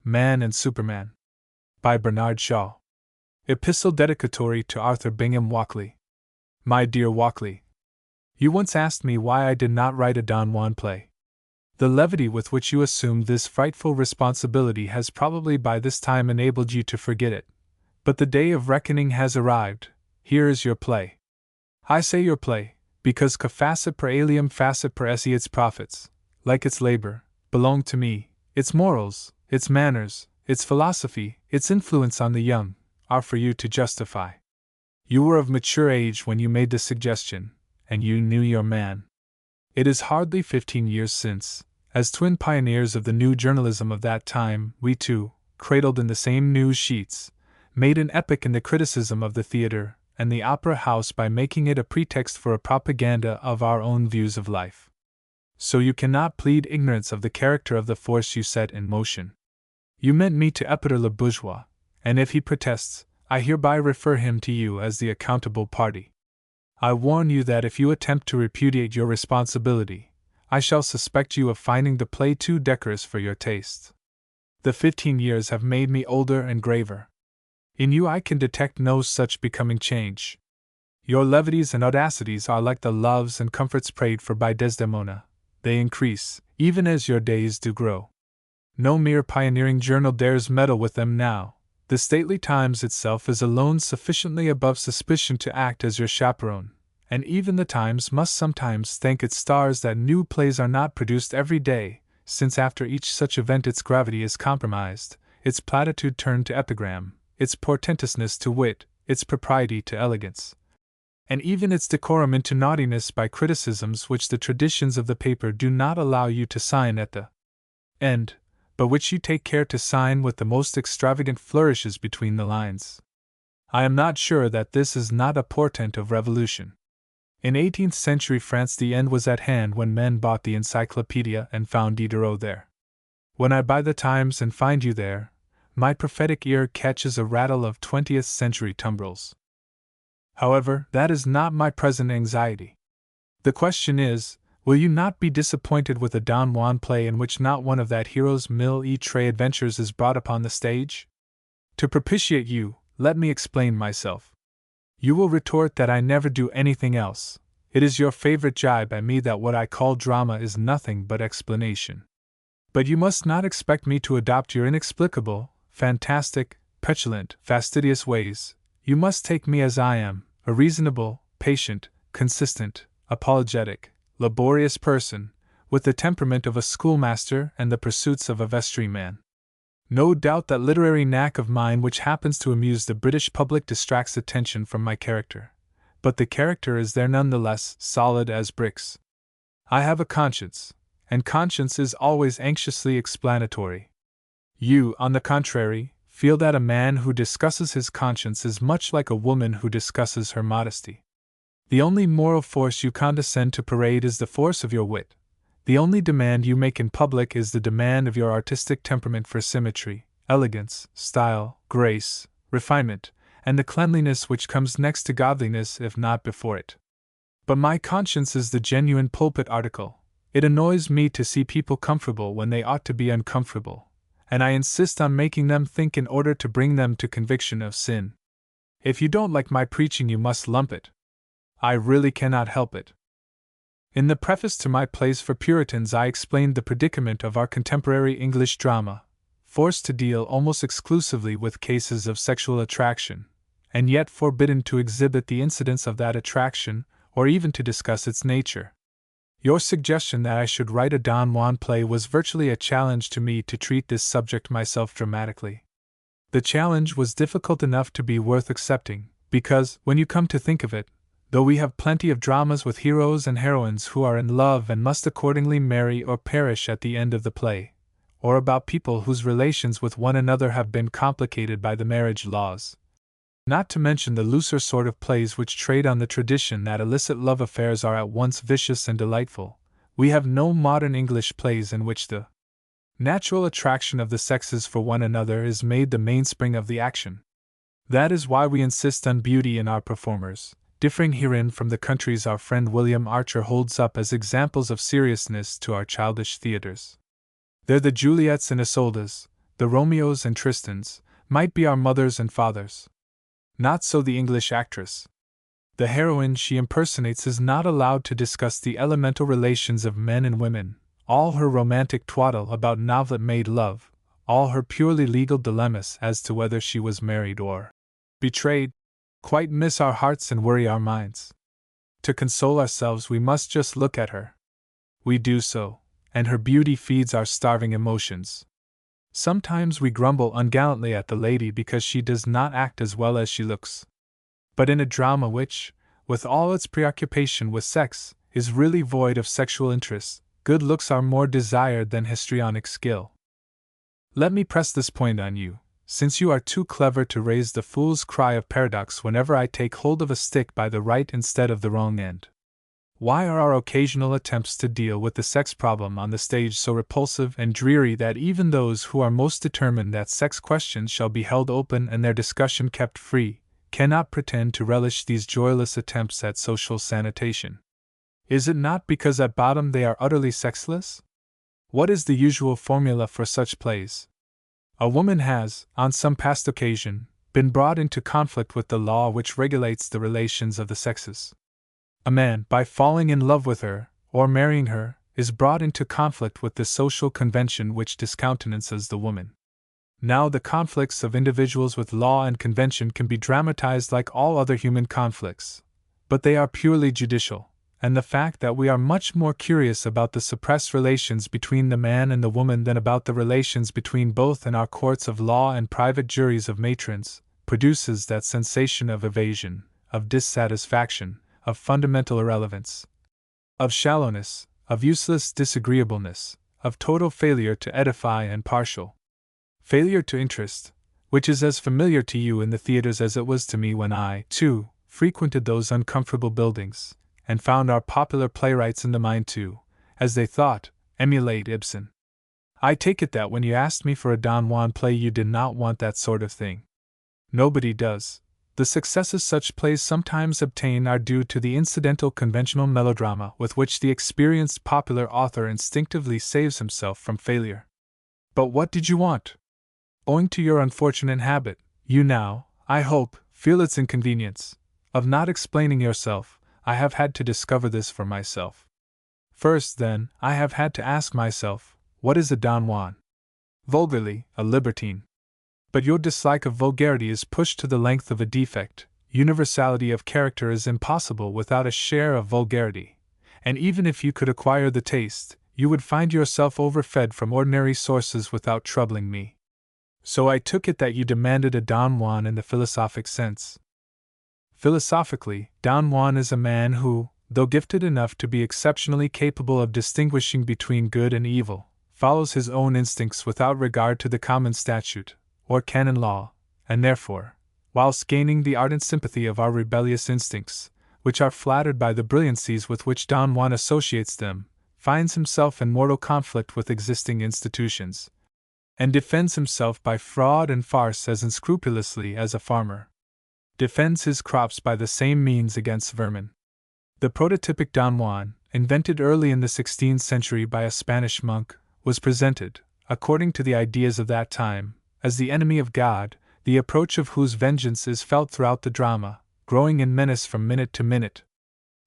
Man and Superman. By Bernard Shaw. Epistle dedicatory to Arthur Bingham Walkley. My dear Walkley, you once asked me why I did not write a Don Juan play. The levity with which you assumed this frightful responsibility has probably by this time enabled you to forget it. But the day of reckoning has arrived. Here is your play. I say your play, because que facit per alium facit per esse its profits, like its labor, belong to me, its morals, its manners, its philosophy, its influence on the young, are for you to justify. You were of mature age when you made the suggestion, and you knew your man. It is hardly 15 years since, as twin pioneers of the new journalism of that time, we two, cradled in the same news sheets, made an epoch in the criticism of the theater and the opera house by making it a pretext for a propaganda of our own views of life. So you cannot plead ignorance of the character of the force you set in motion. You meant me to épouter le bourgeois, and if he protests, I hereby refer him to you as the accountable party. I warn you that if you attempt to repudiate your responsibility, I shall suspect you of finding the play too decorous for your taste. The 15 years have made me older and graver. In you I can detect no such becoming change. Your levities and audacities are like the loves and comforts prayed for by Desdemona. They increase, even as your days do grow. No mere pioneering journal dares meddle with them now. The stately Times itself is alone sufficiently above suspicion to act as your chaperone, and even the Times must sometimes thank its stars that new plays are not produced every day, since after each such event its gravity is compromised, its platitude turned to epigram, its portentousness to wit, its propriety to elegance, and even its decorum into naughtiness by criticisms which the traditions of the paper do not allow you to sign at the end, but which you take care to sign with the most extravagant flourishes between the lines. I am not sure that this is not a portent of revolution. In 18th century France the end was at hand when men bought the Encyclopedia and found Diderot there. When I buy the Times and find you there, my prophetic ear catches a rattle of 20th century tumbrils. However, that is not my present anxiety. The question is, will you not be disappointed with a Don Juan play in which not one of that hero's mille-et-tres adventures is brought upon the stage? To propitiate you, let me explain myself. You will retort that I never do anything else. It is your favorite jibe at me that what I call drama is nothing but explanation. But you must not expect me to adopt your inexplicable, fantastic, petulant, fastidious ways. You must take me as I am, a reasonable, patient, consistent, apologetic, laborious person, with the temperament of a schoolmaster and the pursuits of a vestryman. No doubt that literary knack of mine which happens to amuse the British public distracts attention from my character, but the character is there none the less, solid as bricks. I have a conscience, and conscience is always anxiously explanatory. You, on the contrary, feel that a man who discusses his conscience is much like a woman who discusses her modesty. The only moral force you condescend to parade is the force of your wit. The only demand you make in public is the demand of your artistic temperament for symmetry, elegance, style, grace, refinement, and the cleanliness which comes next to godliness if not before it. But my conscience is the genuine pulpit article. It annoys me to see people comfortable when they ought to be uncomfortable, and I insist on making them think in order to bring them to conviction of sin. If you don't like my preaching you must lump it. I really cannot help it. In the preface to my plays for Puritans I explained the predicament of our contemporary English drama, forced to deal almost exclusively with cases of sexual attraction, and yet forbidden to exhibit the incidents of that attraction, or even to discuss its nature. Your suggestion that I should write a Don Juan play was virtually a challenge to me to treat this subject myself dramatically. The challenge was difficult enough to be worth accepting, because, when you come to think of it, though we have plenty of dramas with heroes and heroines who are in love and must accordingly marry or perish at the end of the play, or about people whose relations with one another have been complicated by the marriage laws, not to mention the looser sort of plays which trade on the tradition that illicit love affairs are at once vicious and delightful, we have no modern English plays in which the natural attraction of the sexes for one another is made the mainspring of the action. That is why we insist on beauty in our performers, differing herein from the countries our friend William Archer holds up as examples of seriousness to our childish theaters. They're the Juliets and Isoldas, the Romeos and Tristans, might be our mothers and fathers. Not so the English actress. The heroine she impersonates is not allowed to discuss the elemental relations of men and women, all her romantic twaddle about novelet-made love, all her purely legal dilemmas as to whether she was married or betrayed, quite miss our hearts and worry our minds. To console ourselves we must just look at her. We do so, and her beauty feeds our starving emotions. Sometimes we grumble ungallantly at the lady because she does not act as well as she looks. But in a drama which, with all its preoccupation with sex, is really void of sexual interest, good looks are more desired than histrionic skill. Let me press this point on you, since you are too clever to raise the fool's cry of paradox whenever I take hold of a stick by the right instead of the wrong end. Why are our occasional attempts to deal with the sex problem on the stage so repulsive and dreary that even those who are most determined that sex questions shall be held open and their discussion kept free, cannot pretend to relish these joyless attempts at social sanitation? Is it not because at bottom they are utterly sexless? What is the usual formula for such plays? A woman has, on some past occasion, been brought into conflict with the law which regulates the relations of the sexes. A man, by falling in love with her, or marrying her, is brought into conflict with the social convention which discountenances the woman. Now the conflicts of individuals with law and convention can be dramatized like all other human conflicts, but they are purely judicial, and the fact that we are much more curious about the suppressed relations between the man and the woman than about the relations between both in our courts of law and private juries of matrons, produces that sensation of evasion, of dissatisfaction, of fundamental irrelevance, of shallowness, of useless disagreeableness, of total failure to edify and partial failure to interest, which is as familiar to you in the theaters as it was to me when I, too, frequented those uncomfortable buildings, and found our popular playwrights in the mind to, as they thought, emulate Ibsen. I take it that when you asked me for a Don Juan play you did not want that sort of thing. Nobody does. The successes such plays sometimes obtain are due to the incidental conventional melodrama with which the experienced popular author instinctively saves himself from failure. But what did you want? Owing to your unfortunate habit, you now, I hope, feel its inconvenience of not explaining yourself. I have had to discover this for myself. First, then, I have had to ask myself, what is a Don Juan? Vulgarly, a libertine. But your dislike of vulgarity is pushed to the length of a defect. Universality of character is impossible without a share of vulgarity, and even if you could acquire the taste, you would find yourself overfed from ordinary sources without troubling me. So I took it that you demanded a Don Juan in the philosophic sense. Philosophically, Don Juan is a man who, though gifted enough to be exceptionally capable of distinguishing between good and evil, follows his own instincts without regard to the common statute, or canon law, and therefore, whilst gaining the ardent sympathy of our rebellious instincts, which are flattered by the brilliancies with which Don Juan associates them, finds himself in mortal conflict with existing institutions, and defends himself by fraud and farce as unscrupulously as a farmer defends his crops by the same means against vermin. The prototypic Don Juan, invented early in the 16th century by a Spanish monk, was presented, according to the ideas of that time, as the enemy of God, the approach of whose vengeance is felt throughout the drama, growing in menace from minute to minute.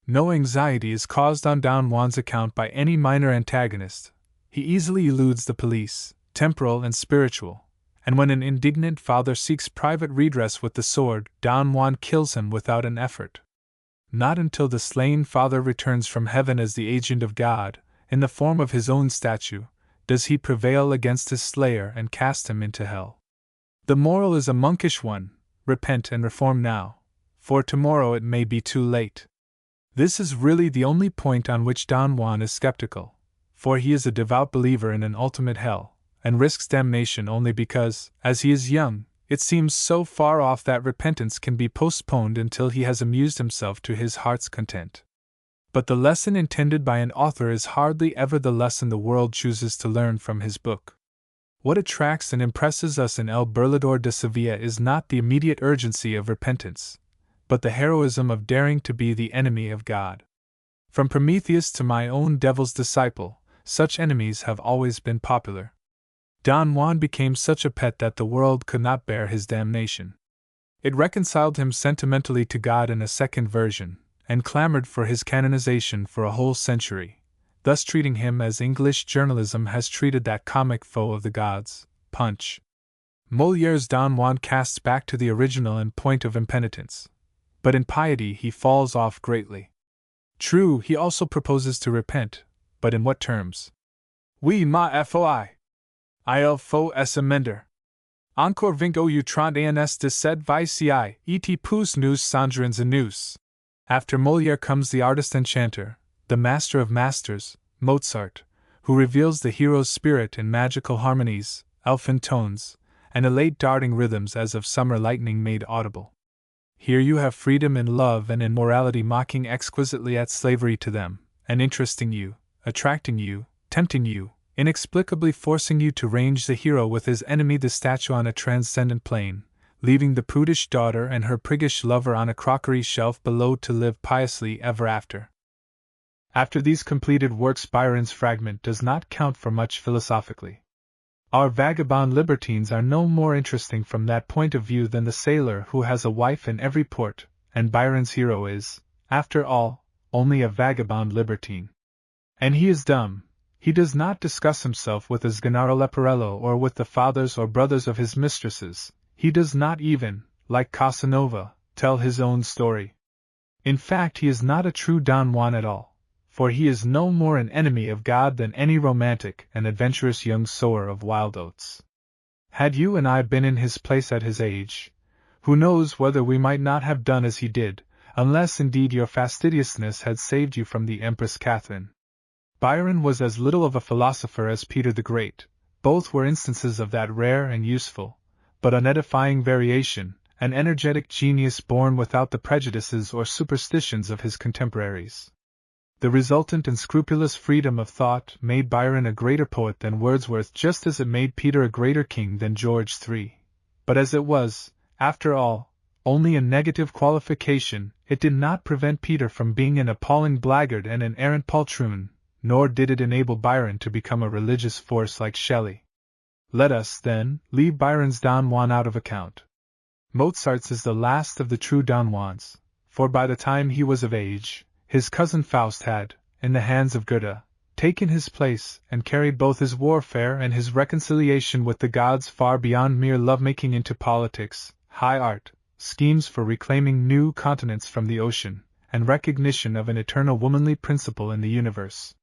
No anxiety is caused on Don Juan's account by any minor antagonist. He easily eludes the police, temporal and spiritual, and when an indignant father seeks private redress with the sword, Don Juan kills him without an effort. Not until the slain father returns from heaven as the agent of God, in the form of his own statue, does he prevail against his slayer and cast him into hell. The moral is a monkish one: repent and reform now, for tomorrow it may be too late. This is really the only point on which Don Juan is skeptical, for he is a devout believer in an ultimate hell, and risks damnation only because, as he is young, it seems so far off that repentance can be postponed until he has amused himself to his heart's content. But the lesson intended by an author is hardly ever the lesson the world chooses to learn from his book. What attracts and impresses us in El Burlador de Sevilla is not the immediate urgency of repentance, but the heroism of daring to be the enemy of God. From Prometheus to my own devil's disciple, such enemies have always been popular. Don Juan became such a pet that the world could not bear his damnation. It reconciled him sentimentally to God in a second version, and clamored for his canonization for a whole century, thus treating him as English journalism has treated that comic foe of the gods, Punch. Moliere's Don Juan casts back to the original in point of impenitence, but in piety he falls off greatly. True, he also proposes to repent, but in what terms? Oui, ma foi. Il faut se amender. Encore vingt ou trente ans de cette vie ci, et plus nous songerons à nous. After Molière comes the artist and chanter, the master of masters, Mozart, who reveals the hero's spirit in magical harmonies, elfin tones, and elate darting rhythms as of summer lightning made audible. Here you have freedom in love and in morality mocking exquisitely at slavery to them, and interesting you, attracting you, tempting you, inexplicably forcing you to range the hero with his enemy the statue on a transcendent plane, leaving the prudish daughter and her priggish lover on a crockery shelf below to live piously ever after. After these completed works, Byron's fragment does not count for much philosophically. Our vagabond libertines are no more interesting from that point of view than the sailor who has a wife in every port, and Byron's hero is, after all, only a vagabond libertine. And he is dumb. He does not discuss himself with his Gennaro Leporello or with the fathers or brothers of his mistresses. He does not even, like Casanova, tell his own story. In fact, he is not a true Don Juan at all, for he is no more an enemy of God than any romantic and adventurous young sower of wild oats. Had you and I been in his place at his age, who knows whether we might not have done as he did, unless indeed your fastidiousness had saved you from the Empress Catherine. Byron was as little of a philosopher as Peter the Great. Both were instances of that rare and useful, but unedifying variation, an energetic genius born without the prejudices or superstitions of his contemporaries. The resultant and scrupulous freedom of thought made Byron a greater poet than Wordsworth, just as it made Peter a greater king than George III. But as it was, after all, only a negative qualification, it did not prevent Peter from being an appalling blackguard and an arrant poltroon, nor did it enable Byron to become a religious force like Shelley. Let us, then, leave Byron's Don Juan out of account. Mozart's is the last of the true Don Juans, for by the time he was of age, his cousin Faust had, in the hands of Goethe, taken his place and carried both his warfare and his reconciliation with the gods far beyond mere lovemaking into politics, high art, schemes for reclaiming new continents from the ocean, and recognition of an eternal womanly principle in the universe.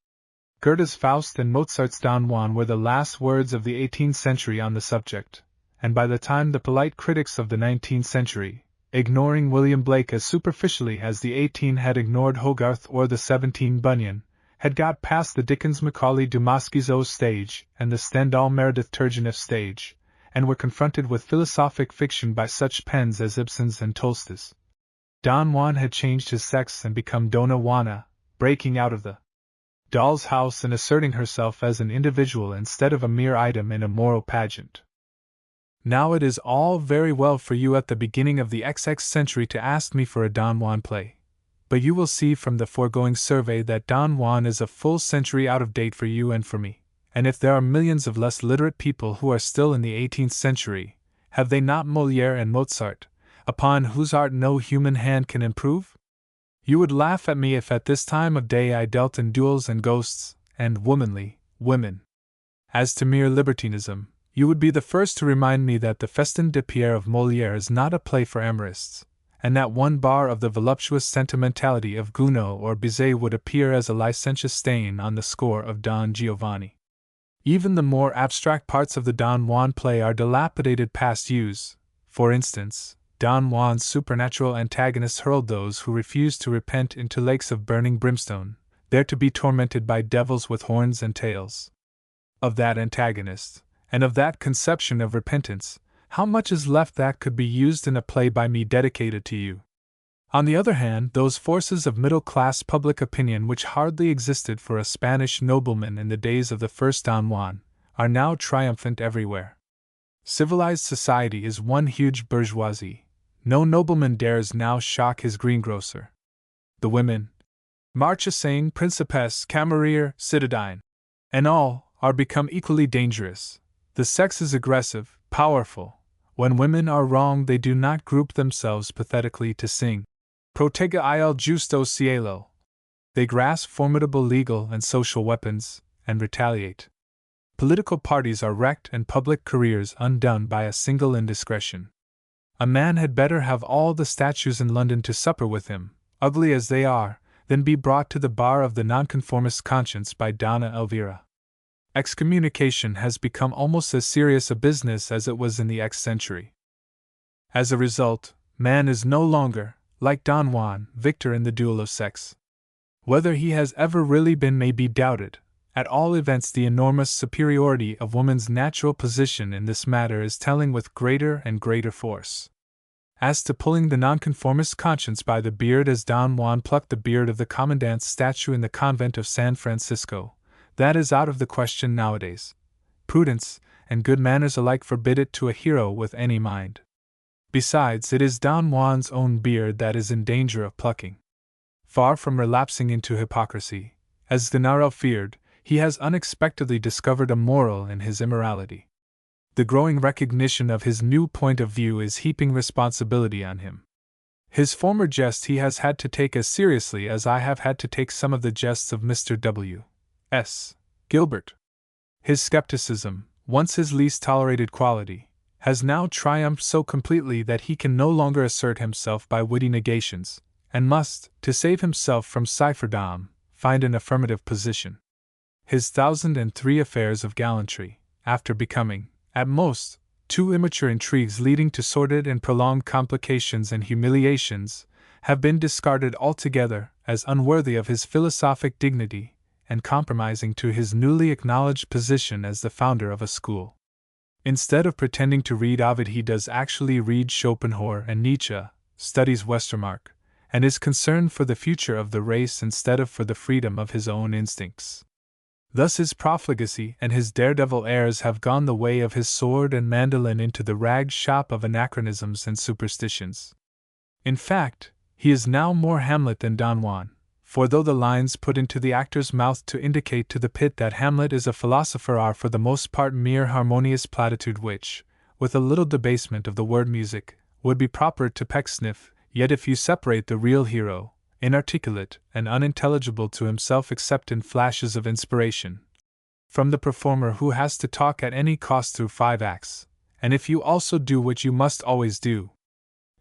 Goethe's Faust and Mozart's Don Juan were the last words of the 18th century on the subject, and by the time the polite critics of the 19th century, ignoring William Blake as superficially as the 18 had ignored Hogarth or the 17 Bunyan, had got past the Dickens Macaulay Dumas Guizot stage and the Stendhal Meredith Turgenev stage, and were confronted with philosophic fiction by such pens as Ibsen's and Tolstoy's, Don Juan had changed his sex and become Donna Juana, breaking out of the doll's house and asserting herself as an individual instead of a mere item in a moral pageant. Now it is all very well for you at the beginning of the XX century to ask me for a Don Juan play, but you will see from the foregoing survey that Don Juan is a full century out of date for you and for me, and if there are millions of less literate people who are still in the 18th century, have they not Molière and Mozart, upon whose art no human hand can improve? You would laugh at me if at this time of day I dealt in duels and ghosts, and womanly women. As to mere libertinism, you would be the first to remind me that the Festin de Pierre of Molière is not a play for amorists, and that one bar of the voluptuous sentimentality of Gounod or Bizet would appear as a licentious stain on the score of Don Giovanni. Even the more abstract parts of the Don Juan play are dilapidated past use. For instance, Don Juan's supernatural antagonists hurled those who refused to repent into lakes of burning brimstone, there to be tormented by devils with horns and tails. Of that antagonist, and of that conception of repentance, how much is left that could be used in a play by me dedicated to you? On the other hand, those forces of middle-class public opinion which hardly existed for a Spanish nobleman in the days of the first Don Juan, are now triumphant everywhere. Civilized society is one huge bourgeoisie. No nobleman dares now shock his greengrocer. The women, marchesing, principess, camerier, citadine, and all, are become equally dangerous, The sex is aggressive, powerful. When women are wronged, they do not group themselves pathetically to sing Protega il justo cielo. They grasp formidable legal and social weapons and retaliate. Political parties are wrecked and public careers undone by a single indiscretion. A man had better have all the statues in London to supper with him, ugly as they are, than be brought to the bar of the nonconformist conscience by Donna Elvira. Excommunication has become almost as serious a business as it was in the X century. As a result, man is no longer, like Don Juan, victor in the duel of sex. Whether he has ever really been may be doubted. At all events, the enormous superiority of woman's natural position in this matter is telling with greater and greater force. As to pulling the nonconformist conscience by the beard as Don Juan plucked the beard of the commandant's statue in the convent of San Francisco, that is out of the question nowadays. Prudence and good manners alike forbid it to a hero with any mind. Besides, it is Don Juan's own beard that is in danger of plucking. Far from relapsing into hypocrisy, as Gennaro feared, he has unexpectedly discovered a moral in his immorality. The growing recognition of his new point of view is heaping responsibility on him. His former jest he has had to take as seriously as I have had to take some of the jests of Mr. W. S. Gilbert. His skepticism, once his least tolerated quality, has now triumphed so completely that he can no longer assert himself by witty negations, and must, to save himself from cipherdom, find an affirmative position. His 1003 affairs of gallantry, after becoming, at most, two immature intrigues leading to sordid and prolonged complications and humiliations, have been discarded altogether as unworthy of his philosophic dignity and compromising to his newly acknowledged position as the founder of a school. Instead of pretending to read Ovid, he does actually read Schopenhauer and Nietzsche, studies Westermarck, and is concerned for the future of the race instead of for the freedom of his own instincts. Thus his profligacy and his daredevil airs have gone the way of his sword and mandolin into the rag shop of anachronisms and superstitions. In fact, he is now more Hamlet than Don Juan, for though the lines put into the actor's mouth to indicate to the pit that Hamlet is a philosopher are for the most part mere harmonious platitude which, with a little debasement of the word music, would be proper to Pecksniff, yet if you separate the real hero, inarticulate and unintelligible to himself except in flashes of inspiration, from the performer who has to talk at any cost through 5 acts, and if you also do what you must always do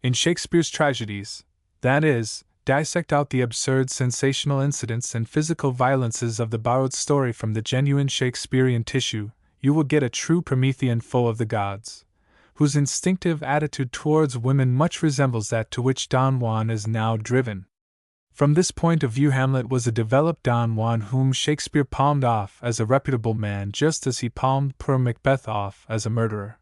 in Shakespeare's tragedies, that is, dissect out the absurd sensational incidents and physical violences of the borrowed story from the genuine Shakespearean tissue, you will get a true Promethean foe of the gods, whose instinctive attitude towards women much resembles that to which Don Juan is now driven. From this point of view, Hamlet was a developed Don Juan whom Shakespeare palmed off as a reputable man just as he palmed poor Macbeth off as a murderer.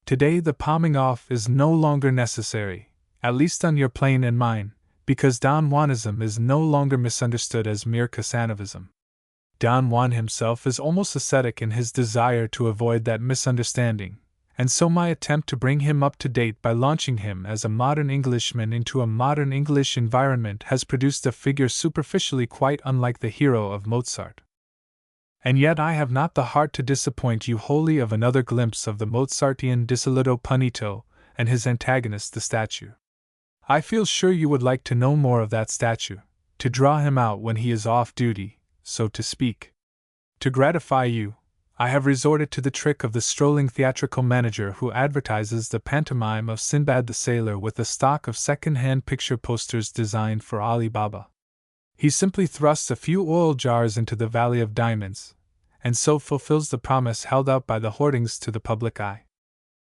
Today the palming off is no longer necessary, at least on your plane and mine, because Don Juanism is no longer misunderstood as mere Casanovism. Don Juan himself is almost ascetic in his desire to avoid that misunderstanding, and so my attempt to bring him up to date by launching him as a modern Englishman into a modern English environment has produced a figure superficially quite unlike the hero of Mozart. And yet I have not the heart to disappoint you wholly of another glimpse of the Mozartian Disolito Punito and his antagonist the statue. I feel sure you would like to know more of that statue, to draw him out when he is off duty, so to speak. To gratify you, I have resorted to the trick of the strolling theatrical manager who advertises the pantomime of Sinbad the Sailor with a stock of second-hand picture posters designed for Ali Baba. He simply thrusts a few oil jars into the Valley of Diamonds, and so fulfills the promise held out by the hoardings to the public eye.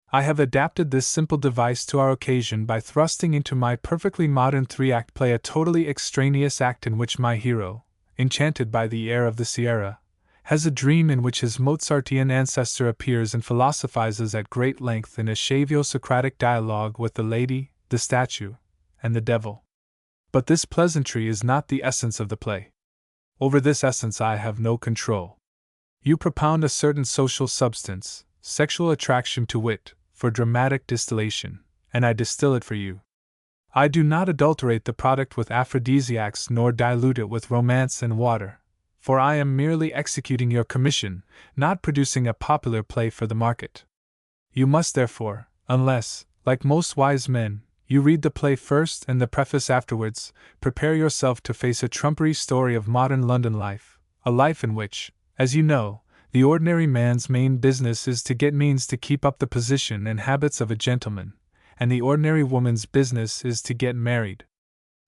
I have adapted this simple device to our occasion by thrusting into my perfectly modern 3-act play a totally extraneous act in which my hero, enchanted by the air of the Sierra, has a dream in which his Mozartian ancestor appears and philosophizes at great length in a Shavio-Socratic dialogue with the lady, the statue, and the devil. But this pleasantry is not the essence of the play. Over this essence I have no control. You propound a certain social substance, sexual attraction to wit, for dramatic distillation, and I distill it for you. I do not adulterate the product with aphrodisiacs nor dilute it with romance and water, for I am merely executing your commission, not producing a popular play for the market. You must therefore, unless, like most wise men, you read the play first and the preface afterwards, prepare yourself to face a trumpery story of modern London life, a life in which, as you know, the ordinary man's main business is to get means to keep up the position and habits of a gentleman, and the ordinary woman's business is to get married.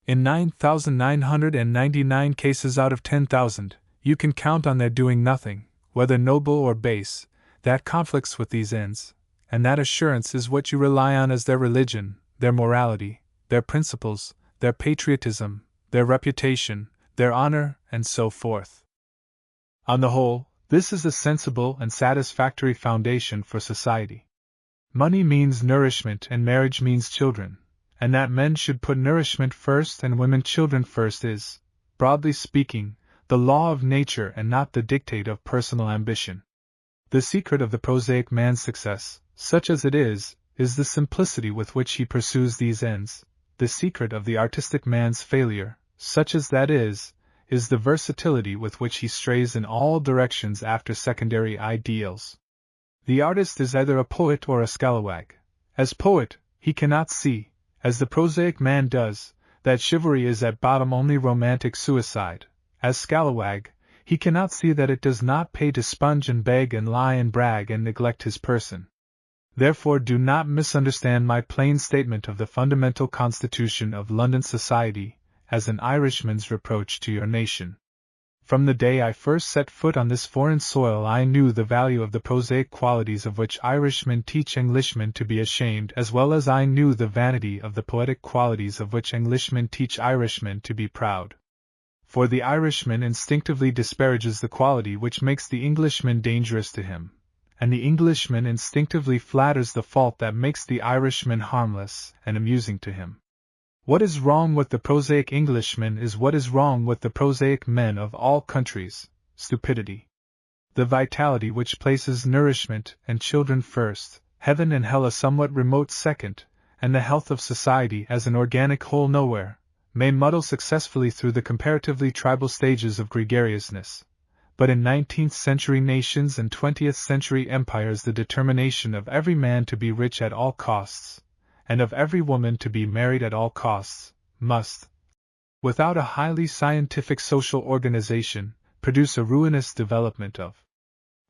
In 9,999 cases out of 10,000, you can count on their doing nothing, whether noble or base, that conflicts with these ends, and that assurance is what you rely on as their religion, their morality, their principles, their patriotism, their reputation, their honor, and so forth. On the whole, this is a sensible and satisfactory foundation for society. Money means nourishment and marriage means children, and that men should put nourishment first and women children first is, broadly speaking, the law of nature and not the dictate of personal ambition. The secret of the prosaic man's success, such as it is the simplicity with which he pursues these ends. The secret of the artistic man's failure, such as that is the versatility with which he strays in all directions after secondary ideals. The artist is either a poet or a scalawag. As poet, he cannot see, as the prosaic man does, that chivalry is at bottom only romantic suicide. As scalawag, he cannot see that it does not pay to sponge and beg and lie and brag and neglect his person. Therefore do not misunderstand my plain statement of the fundamental constitution of London society as an Irishman's reproach to your nation. From the day I first set foot on this foreign soil I knew the value of the prosaic qualities of which Irishmen teach Englishmen to be ashamed, as well as I knew the vanity of the poetic qualities of which Englishmen teach Irishmen to be proud. For the Irishman instinctively disparages the quality which makes the Englishman dangerous to him, and the Englishman instinctively flatters the fault that makes the Irishman harmless and amusing to him. What is wrong with the prosaic Englishman is what is wrong with the prosaic men of all countries: stupidity. The vitality which places nourishment and children first, heaven and hell a somewhat remote second, and the health of society as an organic whole nowhere, may muddle successfully through the comparatively tribal stages of gregariousness. But in 19th-century nations and 20th-century empires the determination of every man to be rich at all costs, and of every woman to be married at all costs, must, without a highly scientific social organization, produce a ruinous development of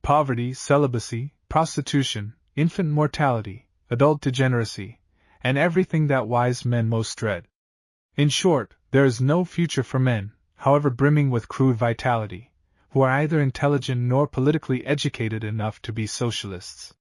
poverty, celibacy, prostitution, infant mortality, adult degeneracy, and everything that wise men most dread. In short, there is no future for men, however brimming with crude vitality, who are either intelligent nor politically educated enough to be socialists.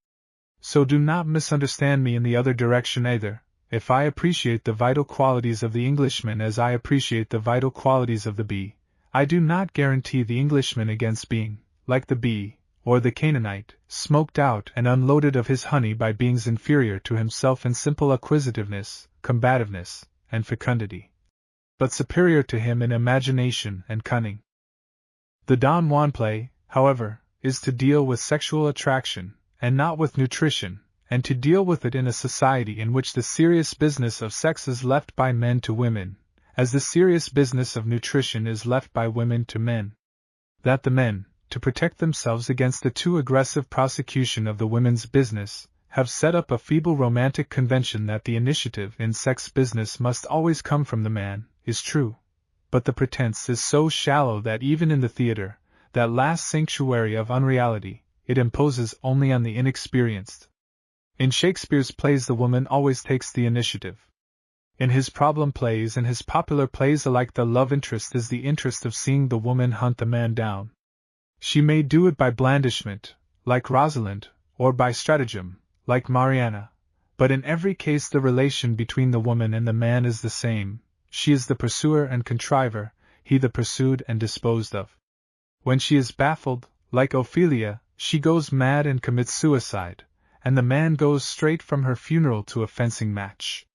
So do not misunderstand me in the other direction either. If I appreciate the vital qualities of the Englishman as I appreciate the vital qualities of the bee, I do not guarantee the Englishman against being, like the bee, or the Canaanite, smoked out and unloaded of his honey by beings inferior to himself in simple acquisitiveness, combativeness, and fecundity, but superior to him in imagination and cunning. The Don Juan play, however, is to deal with sexual attraction, and not with nutrition, and to deal with it in a society in which the serious business of sex is left by men to women, as the serious business of nutrition is left by women to men. That the men, to protect themselves against the too aggressive prosecution of the women's business, have set up a feeble romantic convention that the initiative in sex business must always come from the man, is true, but the pretense is so shallow that even in the theater, that last sanctuary of unreality, it imposes only on the inexperienced. In Shakespeare's plays the woman always takes the initiative. In his problem plays and his popular plays alike the love interest is the interest of seeing the woman hunt the man down. She may do it by blandishment, like Rosalind, or by stratagem, like Mariana, but in every case the relation between the woman and the man is the same. She is the pursuer and contriver, he the pursued and disposed of. When she is baffled, like Ophelia, she goes mad and commits suicide, and the man goes straight from her funeral to a fencing match.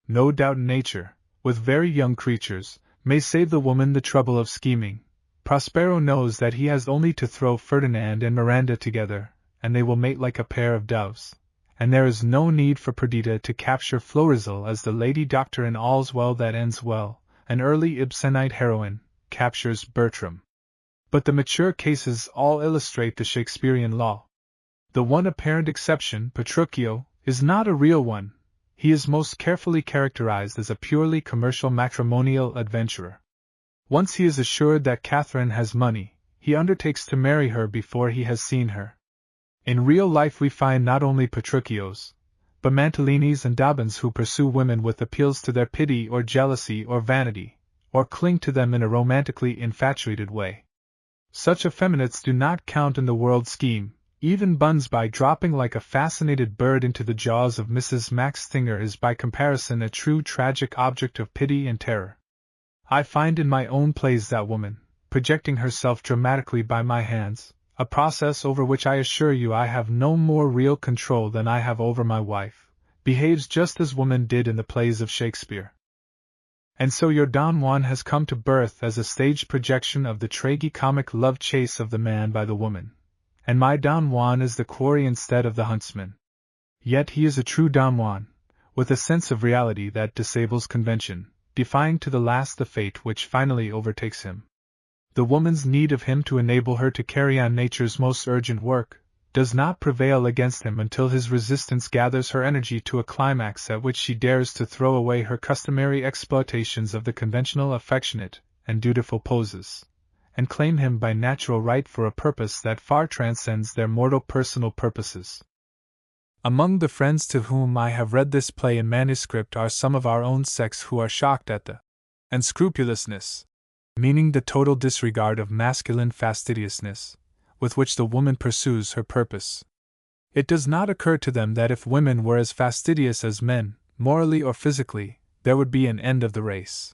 No doubt nature, with very young creatures, may save the woman the trouble of scheming. Prospero knows that he has only to throw Ferdinand and Miranda together, and they will mate like a pair of doves, and there is no need for Perdita to capture Florizel as the lady doctor in All's Well That Ends Well, an early Ibsenite heroine, captures Bertram. But the mature cases all illustrate the Shakespearean law. The one apparent exception, Petruchio, is not a real one. He is most carefully characterized as a purely commercial matrimonial adventurer. Once he is assured that Catherine has money, he undertakes to marry her before he has seen her. In real life we find not only Petruchios, but Mantilinis and Dobbins who pursue women with appeals to their pity or jealousy or vanity, or cling to them in a romantically infatuated way. Such effeminates do not count in the world scheme. Even Bunsby dropping like a fascinated bird into the jaws of Mrs. Max Stinger is by comparison a true tragic object of pity and terror. I find in my own plays that woman, projecting herself dramatically by my hands, a process over which I assure you I have no more real control than I have over my wife, behaves just as woman did in the plays of Shakespeare. And so your Don Juan has come to birth as a staged projection of the tragi-comic love chase of the man by the woman. And my Don Juan is the quarry instead of the huntsman. Yet he is a true Don Juan, with a sense of reality that disables convention, defying to the last the fate which finally overtakes him. The woman's need of him to enable her to carry on nature's most urgent work does not prevail against him until his resistance gathers her energy to a climax at which she dares to throw away her customary exploitations of the conventional affectionate and dutiful poses, and claim him by natural right for a purpose that far transcends their mortal personal purposes. Among the friends to whom I have read this play in manuscript are some of our own sex who are shocked at the unscrupulousness, meaning the total disregard of masculine fastidiousness, with which the woman pursues her purpose. It does not occur to them that if women were as fastidious as men, morally or physically, there would be an end of the race.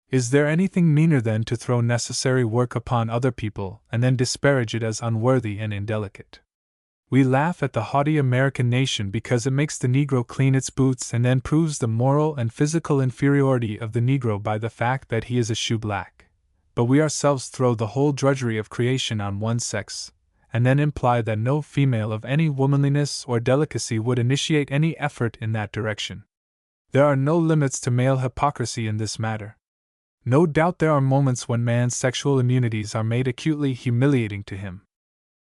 Is there anything meaner than to throw necessary work upon other people and then disparage it as unworthy and indelicate? We laugh at the haughty American nation because it makes the Negro clean its boots and then proves the moral and physical inferiority of the Negro by the fact that he is a shoeblack. But we ourselves throw the whole drudgery of creation on one sex, and then imply that no female of any womanliness or delicacy would initiate any effort in that direction. There are no limits to male hypocrisy in this matter. No doubt there are moments when man's sexual immunities are made acutely humiliating to him.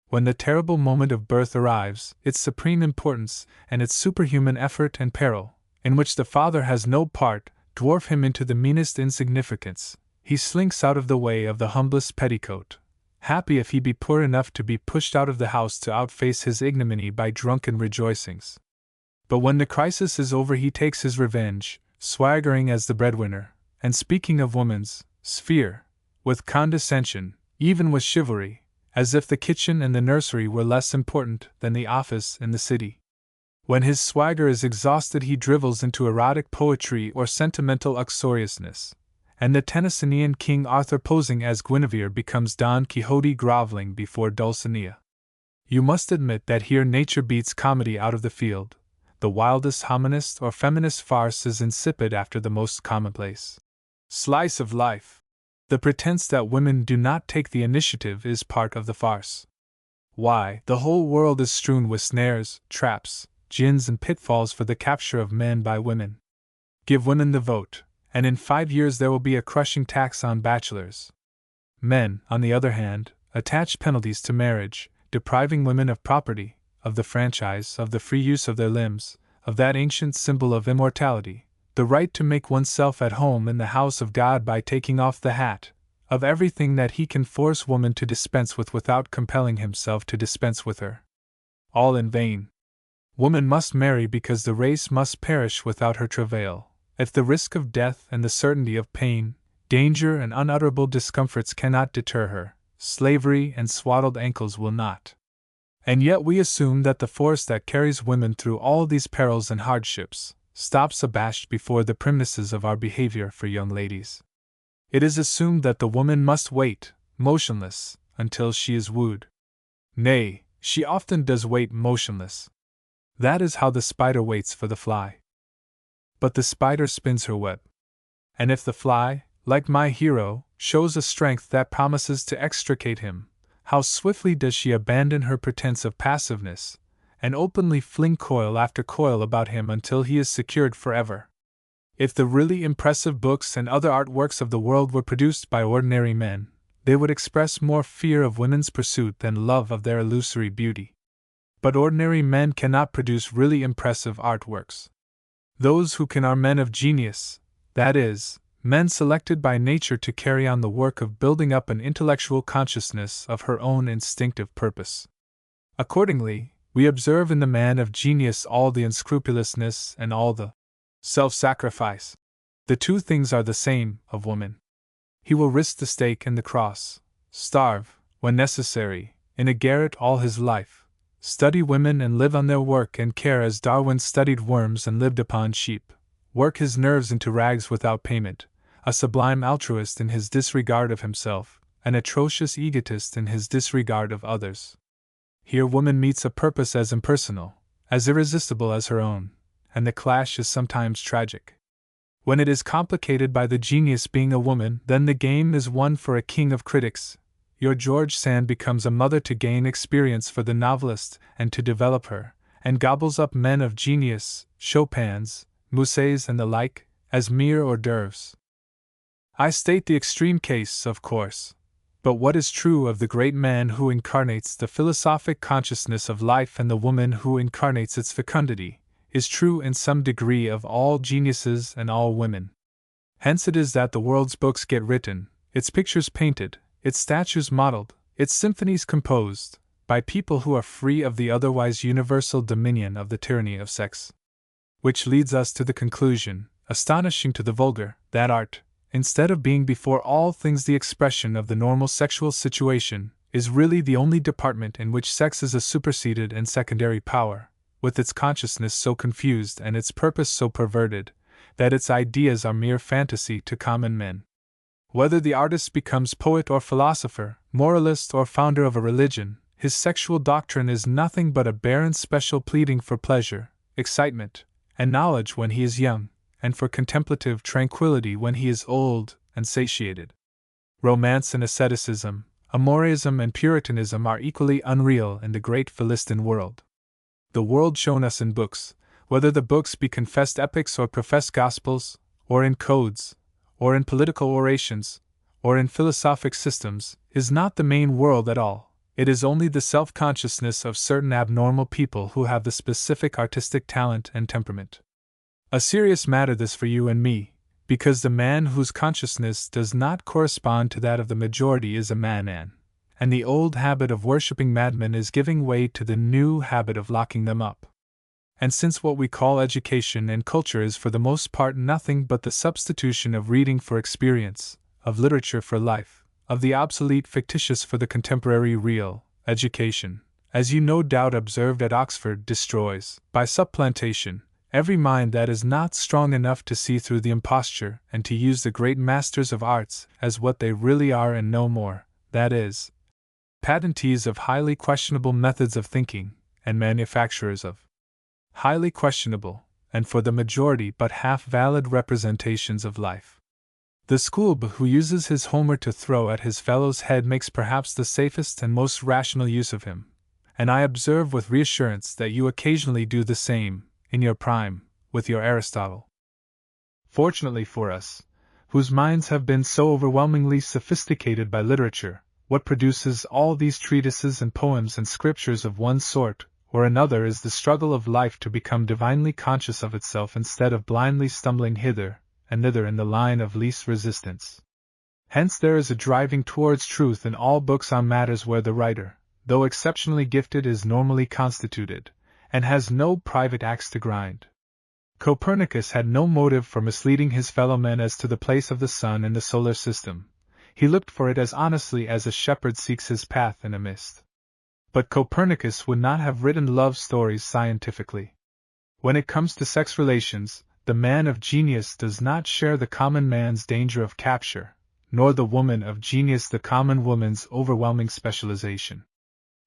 When the terrible moment of birth arrives, its supreme importance, and its superhuman effort and peril, in which the father has no part, dwarf him into the meanest insignificance, he slinks out of the way of the humblest petticoat, happy if he be poor enough to be pushed out of the house to outface his ignominy by drunken rejoicings. But when the crisis is over he takes his revenge, swaggering as the breadwinner, and speaking of woman's sphere, with condescension, even with chivalry, as if the kitchen and the nursery were less important than the office in the city. When his swagger is exhausted he drivels into erotic poetry or sentimental uxoriousness, and the Tennysonian King Arthur posing as Guinevere becomes Don Quixote groveling before Dulcinea. You must admit that here nature beats comedy out of the field. The wildest hominist or feminist farce is insipid after the most commonplace slice of life. The pretense that women do not take the initiative is part of the farce. Why, the whole world is strewn with snares, traps, gins, and pitfalls for the capture of men by women. Give women the vote, and in 5 years there will be a crushing tax on bachelors. Men, on the other hand, attach penalties to marriage, depriving women of property, of the franchise, of the free use of their limbs, of that ancient symbol of immortality, the right to make oneself at home in the house of God by taking off the hat, of everything that he can force woman to dispense with without compelling himself to dispense with her. All in vain. Woman must marry because the race must perish without her travail. If the risk of death and the certainty of pain, danger, and unutterable discomforts cannot deter her, slavery and swaddled ankles will not. And yet we assume that the force that carries women through all these perils and hardships stops abashed before the primnesses of our behavior for young ladies. It is assumed that the woman must wait, motionless, until she is wooed. Nay, she often does wait motionless. That is how the spider waits for the fly. But the spider spins her web. And if the fly, like my hero, shows a strength that promises to extricate him, how swiftly does she abandon her pretense of passiveness, and openly fling coil after coil about him until he is secured forever. If the really impressive books and other artworks of the world were produced by ordinary men, they would express more fear of women's pursuit than love of their illusory beauty. But ordinary men cannot produce really impressive artworks. Those who can are men of genius, that is, men selected by nature to carry on the work of building up an intellectual consciousness of her own instinctive purpose. Accordingly, we observe in the man of genius all the unscrupulousness and all the self-sacrifice. The two things are the same, of woman. He will risk the stake and the cross, starve, when necessary, in a garret all his life, study women and live on their work and care as Darwin studied worms and lived upon sheep, work his nerves into rags without payment, a sublime altruist in his disregard of himself, an atrocious egotist in his disregard of others. Here woman meets a purpose as impersonal, as irresistible as her own, and the clash is sometimes tragic. When it is complicated by the genius being a woman, then the game is one for a king of critics. Your George Sand becomes a mother to gain experience for the novelist and to develop her, and gobbles up men of genius, Chopins, Musets and the like, as mere hors d'oeuvres. I state the extreme case, of course, but what is true of the great man who incarnates the philosophic consciousness of life and the woman who incarnates its fecundity, is true in some degree of all geniuses and all women. Hence it is that the world's books get written, its pictures painted, its statues modeled, its symphonies composed, by people who are free of the otherwise universal dominion of the tyranny of sex. Which leads us to the conclusion, astonishing to the vulgar, that art, instead of being before all things the expression of the normal sexual situation, is really the only department in which sex is a superseded and secondary power, with its consciousness so confused and its purpose so perverted, that its ideas are mere fantasy to common men. Whether the artist becomes poet or philosopher, moralist or founder of a religion, his sexual doctrine is nothing but a barren special pleading for pleasure, excitement, and knowledge when he is young, and for contemplative tranquility when he is old and satiated. Romance and asceticism, amorism and puritanism are equally unreal in the great Philistin world. The world shown us in books, whether the books be confessed epics or professed gospels, or in codes, or in political orations, or in philosophic systems, is not the main world at all. It is only the self-consciousness of certain abnormal people who have the specific artistic talent and temperament. A serious matter this for you and me, because the man whose consciousness does not correspond to that of the majority is a madman, and the old habit of worshipping madmen is giving way to the new habit of locking them up. And since what we call education and culture is for the most part nothing but the substitution of reading for experience, of literature for life, of the obsolete fictitious for the contemporary real, education, as you no doubt observed at Oxford, destroys, by supplantation, every mind that is not strong enough to see through the imposture and to use the great masters of arts as what they really are and no more, that is, patentees of highly questionable methods of thinking, and manufacturers of highly questionable, and for the majority but half-valid representations of life. The schoolboy who uses his Homer to throw at his fellow's head makes perhaps the safest and most rational use of him, and I observe with reassurance that you occasionally do the same, in your prime, with your Aristotle. Fortunately for us, whose minds have been so overwhelmingly sophisticated by literature, what produces all these treatises and poems and scriptures of one sort or another is the struggle of life to become divinely conscious of itself instead of blindly stumbling hither and thither in the line of least resistance. Hence there is a driving towards truth in all books on matters where the writer, though exceptionally gifted, is normally constituted, and has no private axe to grind. Copernicus had no motive for misleading his fellow men as to the place of the sun in the solar system. He looked for it as honestly as a shepherd seeks his path in a mist. But Copernicus would not have written love stories scientifically. When it comes to sex relations, the man of genius does not share the common man's danger of capture, nor the woman of genius the common woman's overwhelming specialization.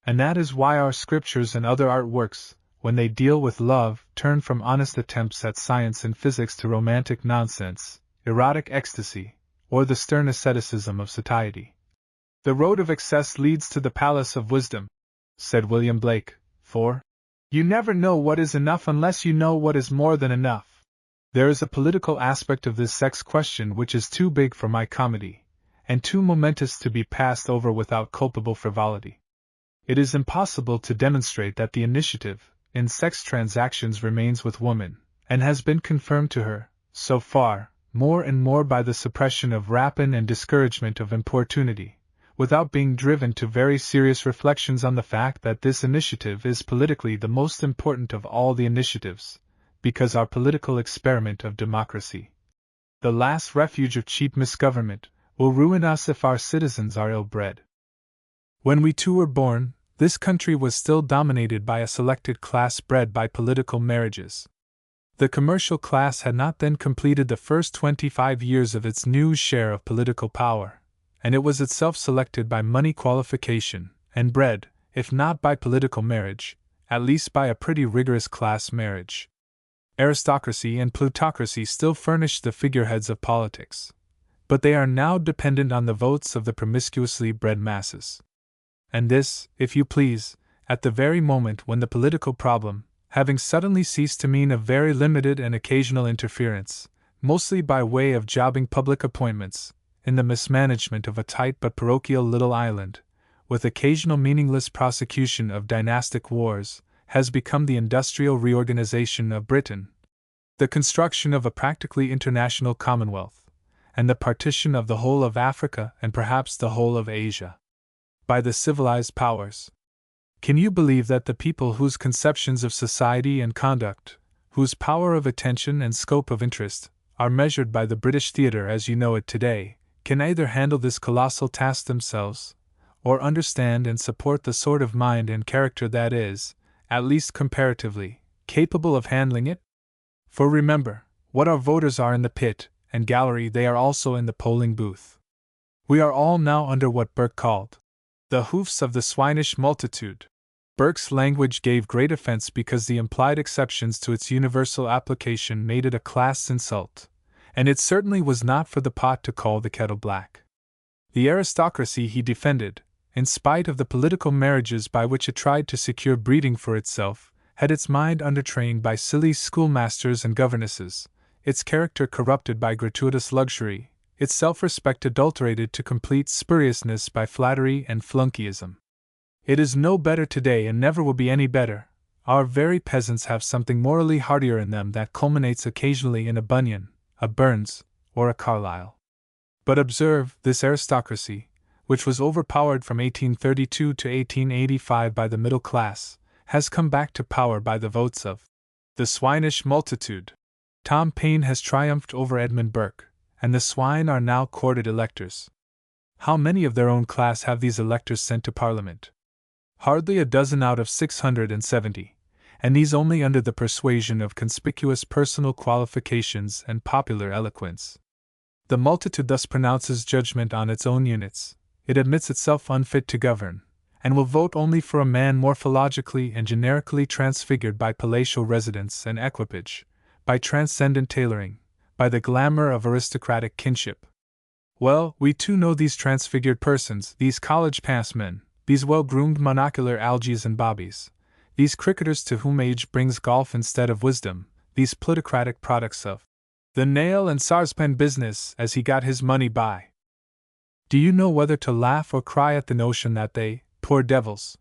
And that is why our scriptures and other art works, when they deal with love, turn from honest attempts at science and physics to romantic nonsense, erotic ecstasy, or the stern asceticism of satiety. The road of excess leads to the palace of wisdom, said William Blake, for you never know what is enough unless you know what is more than enough. There is a political aspect of this sex question which is too big for my comedy, and too momentous to be passed over without culpable frivolity. It is impossible to demonstrate that the initiative in sex transactions remains with woman, and has been confirmed to her, so far, more and more by the suppression of rapine and discouragement of importunity, without being driven to very serious reflections on the fact that this initiative is politically the most important of all the initiatives, because our political experiment of democracy, the last refuge of cheap misgovernment, will ruin us if our citizens are ill-bred. When we two were born, this country was still dominated by a selected class bred by political marriages. The commercial class had not then completed the first 25 years of its new share of political power, and it was itself selected by money qualification, and bred, if not by political marriage, at least by a pretty rigorous class marriage. Aristocracy and plutocracy still furnish the figureheads of politics, but they are now dependent on the votes of the promiscuously bred masses. And this, if you please, at the very moment when the political problem, having suddenly ceased to mean a very limited and occasional interference, mostly by way of jobbing public appointments, in the mismanagement of a tight but parochial little island, with occasional meaningless prosecution of dynastic wars, has become the industrial reorganization of Britain, the construction of a practically international commonwealth, and the partition of the whole of Africa and perhaps the whole of Asia by the civilized powers. Can you believe that the people whose conceptions of society and conduct, whose power of attention and scope of interest, are measured by the British theatre as you know it today, can either handle this colossal task themselves, or understand and support the sort of mind and character that is, at least comparatively, capable of handling it? For remember, what our voters are in the pit and gallery, they are also in the polling booth. We are all now under what Burke called the hoofs of the swinish multitude. Burke's language gave great offense because the implied exceptions to its universal application made it a class insult, and it certainly was not for the pot to call the kettle black. The aristocracy he defended, in spite of the political marriages by which it tried to secure breeding for itself, had its mind undertrained by silly schoolmasters and governesses, its character corrupted by gratuitous luxury, its self-respect adulterated to complete spuriousness by flattery and flunkeyism. It is no better today and never will be any better. Our very peasants have something morally hardier in them that culminates occasionally in a Bunyan, a Burns, or a Carlyle. But observe, this aristocracy, which was overpowered from 1832 to 1885 by the middle class, has come back to power by the votes of the swinish multitude. Tom Paine has triumphed over Edmund Burke, and the swine are now courted electors. How many of their own class have these electors sent to Parliament? Hardly a dozen out of 670, and these only under the persuasion of conspicuous personal qualifications and popular eloquence. The multitude thus pronounces judgment on its own units, it admits itself unfit to govern, and will vote only for a man morphologically and generically transfigured by palatial residence and equipage, by transcendent tailoring, by the glamour of aristocratic kinship. Well, we too know these transfigured persons, these college passmen, these well-groomed monocular algies and bobbies, these cricketers to whom age brings golf instead of wisdom, these plutocratic products of the nail and saucepan business as he got his money by. Do you know whether to laugh or cry at the notion that they, poor devils,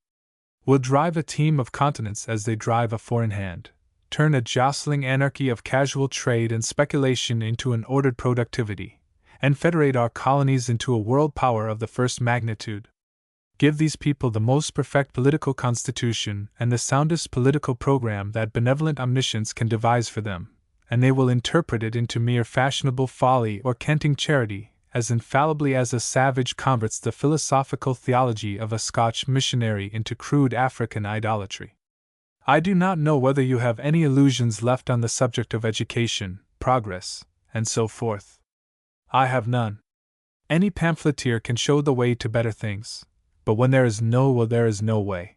will drive a team of continents as they drive a four-in-hand, turn a jostling anarchy of casual trade and speculation into an ordered productivity, and federate our colonies into a world power of the first magnitude? Give these people the most perfect political constitution and the soundest political program that benevolent omniscience can devise for them, and they will interpret it into mere fashionable folly or canting charity, as infallibly as a savage converts the philosophical theology of a Scotch missionary into crude African idolatry. I do not know whether you have any illusions left on the subject of education, progress, and so forth. I have none. Any pamphleteer can show the way to better things, but when there is no will, there is no way.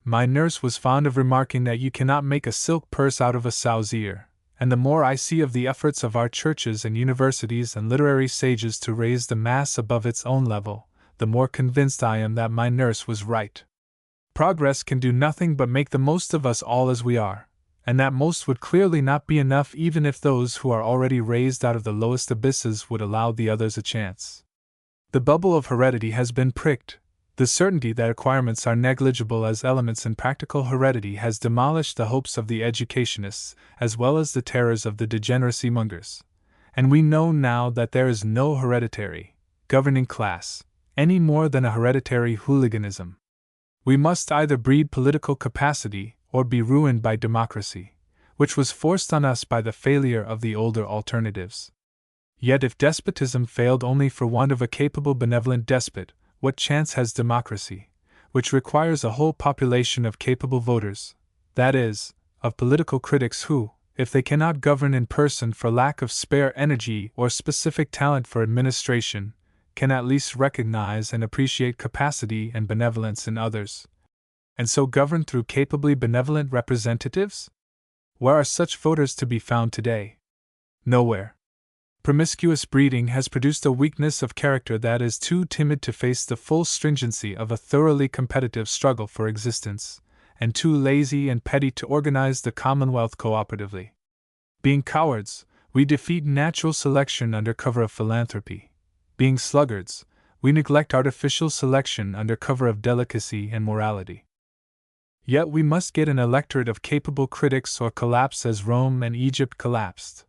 My nurse was fond of remarking that you cannot make a silk purse out of a sow's ear, and the more I see of the efforts of our churches and universities and literary sages to raise the mass above its own level, the more convinced I am that my nurse was right. Progress can do nothing but make the most of us all as we are, and that most would clearly not be enough even if those who are already raised out of the lowest abysses would allow the others a chance. The bubble of heredity has been pricked. The certainty that acquirements are negligible as elements in practical heredity has demolished the hopes of the educationists, as well as the terrors of the degeneracy mongers. And we know now that there is no hereditary governing class, any more than a hereditary hooliganism. We must either breed political capacity or be ruined by democracy, which was forced on us by the failure of the older alternatives. Yet if despotism failed only for want of a capable benevolent despot, what chance has democracy, which requires a whole population of capable voters, that is, of political critics who, if they cannot govern in person for lack of spare energy or specific talent for administration, can at least recognize and appreciate capacity and benevolence in others, and so govern through capably benevolent representatives? Where are such voters to be found today? Nowhere. Promiscuous breeding has produced a weakness of character that is too timid to face the full stringency of a thoroughly competitive struggle for existence, and too lazy and petty to organize the Commonwealth cooperatively. Being cowards, we defeat natural selection under cover of philanthropy. Being sluggards, we neglect artificial selection under cover of delicacy and morality. Yet we must get an electorate of capable critics or collapse as Rome and Egypt collapsed.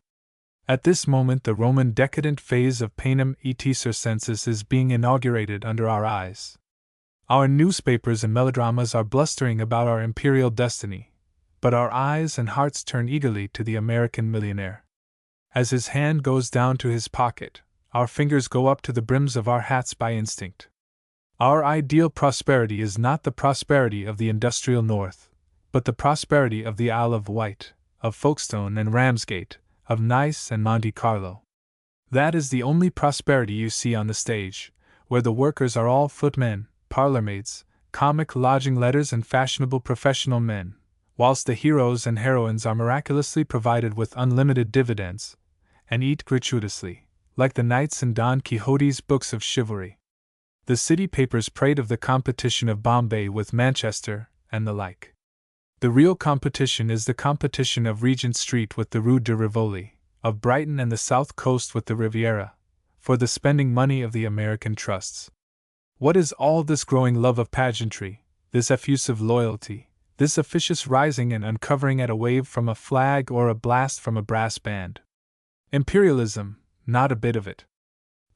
At this moment the Roman decadent phase of panem et circenses is being inaugurated under our eyes. Our newspapers and melodramas are blustering about our imperial destiny, but our eyes and hearts turn eagerly to the American millionaire. As his hand goes down to his pocket, our fingers go up to the brims of our hats by instinct. Our ideal prosperity is not the prosperity of the industrial North, but the prosperity of the Isle of Wight, of Folkestone and Ramsgate, of Nice and Monte Carlo. That is the only prosperity you see on the stage, where the workers are all footmen, parlourmaids, comic lodging letters and fashionable professional men, whilst the heroes and heroines are miraculously provided with unlimited dividends, and eat gratuitously, like the knights in Don Quixote's books of chivalry. The city papers prate of the competition of Bombay with Manchester, and the like. The real competition is the competition of Regent Street with the Rue de Rivoli, of Brighton and the South Coast with the Riviera, for the spending money of the American trusts. What is all this growing love of pageantry, this effusive loyalty, this officious rising and uncovering at a wave from a flag or a blast from a brass band? Imperialism, not a bit of it.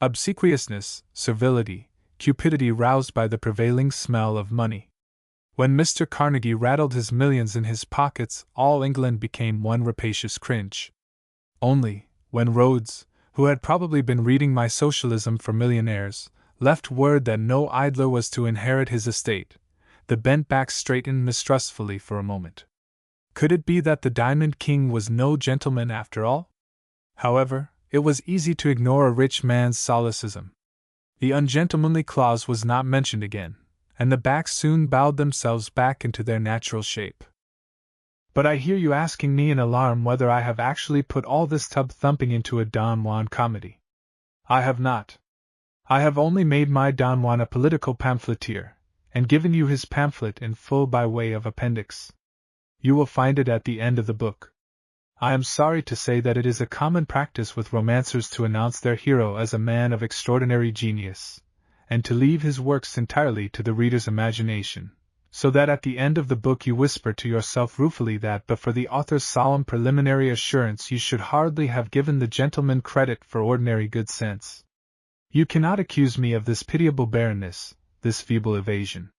Obsequiousness, servility, cupidity roused by the prevailing smell of money. When Mr. Carnegie rattled his millions in his pockets, all England became one rapacious cringe. Only, when Rhodes, who had probably been reading my Socialism for Millionaires, left word that no idler was to inherit his estate, the bent back straightened mistrustfully for a moment. Could it be that the Diamond King was no gentleman after all? However, it was easy to ignore a rich man's solecism. The ungentlemanly clause was not mentioned again, and the backs soon bowed themselves back into their natural shape. But I hear you asking me in alarm whether I have actually put all this tub thumping into a Don Juan comedy. I have not. I have only made my Don Juan a political pamphleteer, and given you his pamphlet in full by way of appendix. You will find it at the end of the book. I am sorry to say that it is a common practice with romancers to announce their hero as a man of extraordinary genius, and to leave his works entirely to the reader's imagination, so that at the end of the book you whisper to yourself ruefully that but for the author's solemn preliminary assurance you should hardly have given the gentleman credit for ordinary good sense. You cannot accuse me of this pitiable barrenness, this feeble evasion.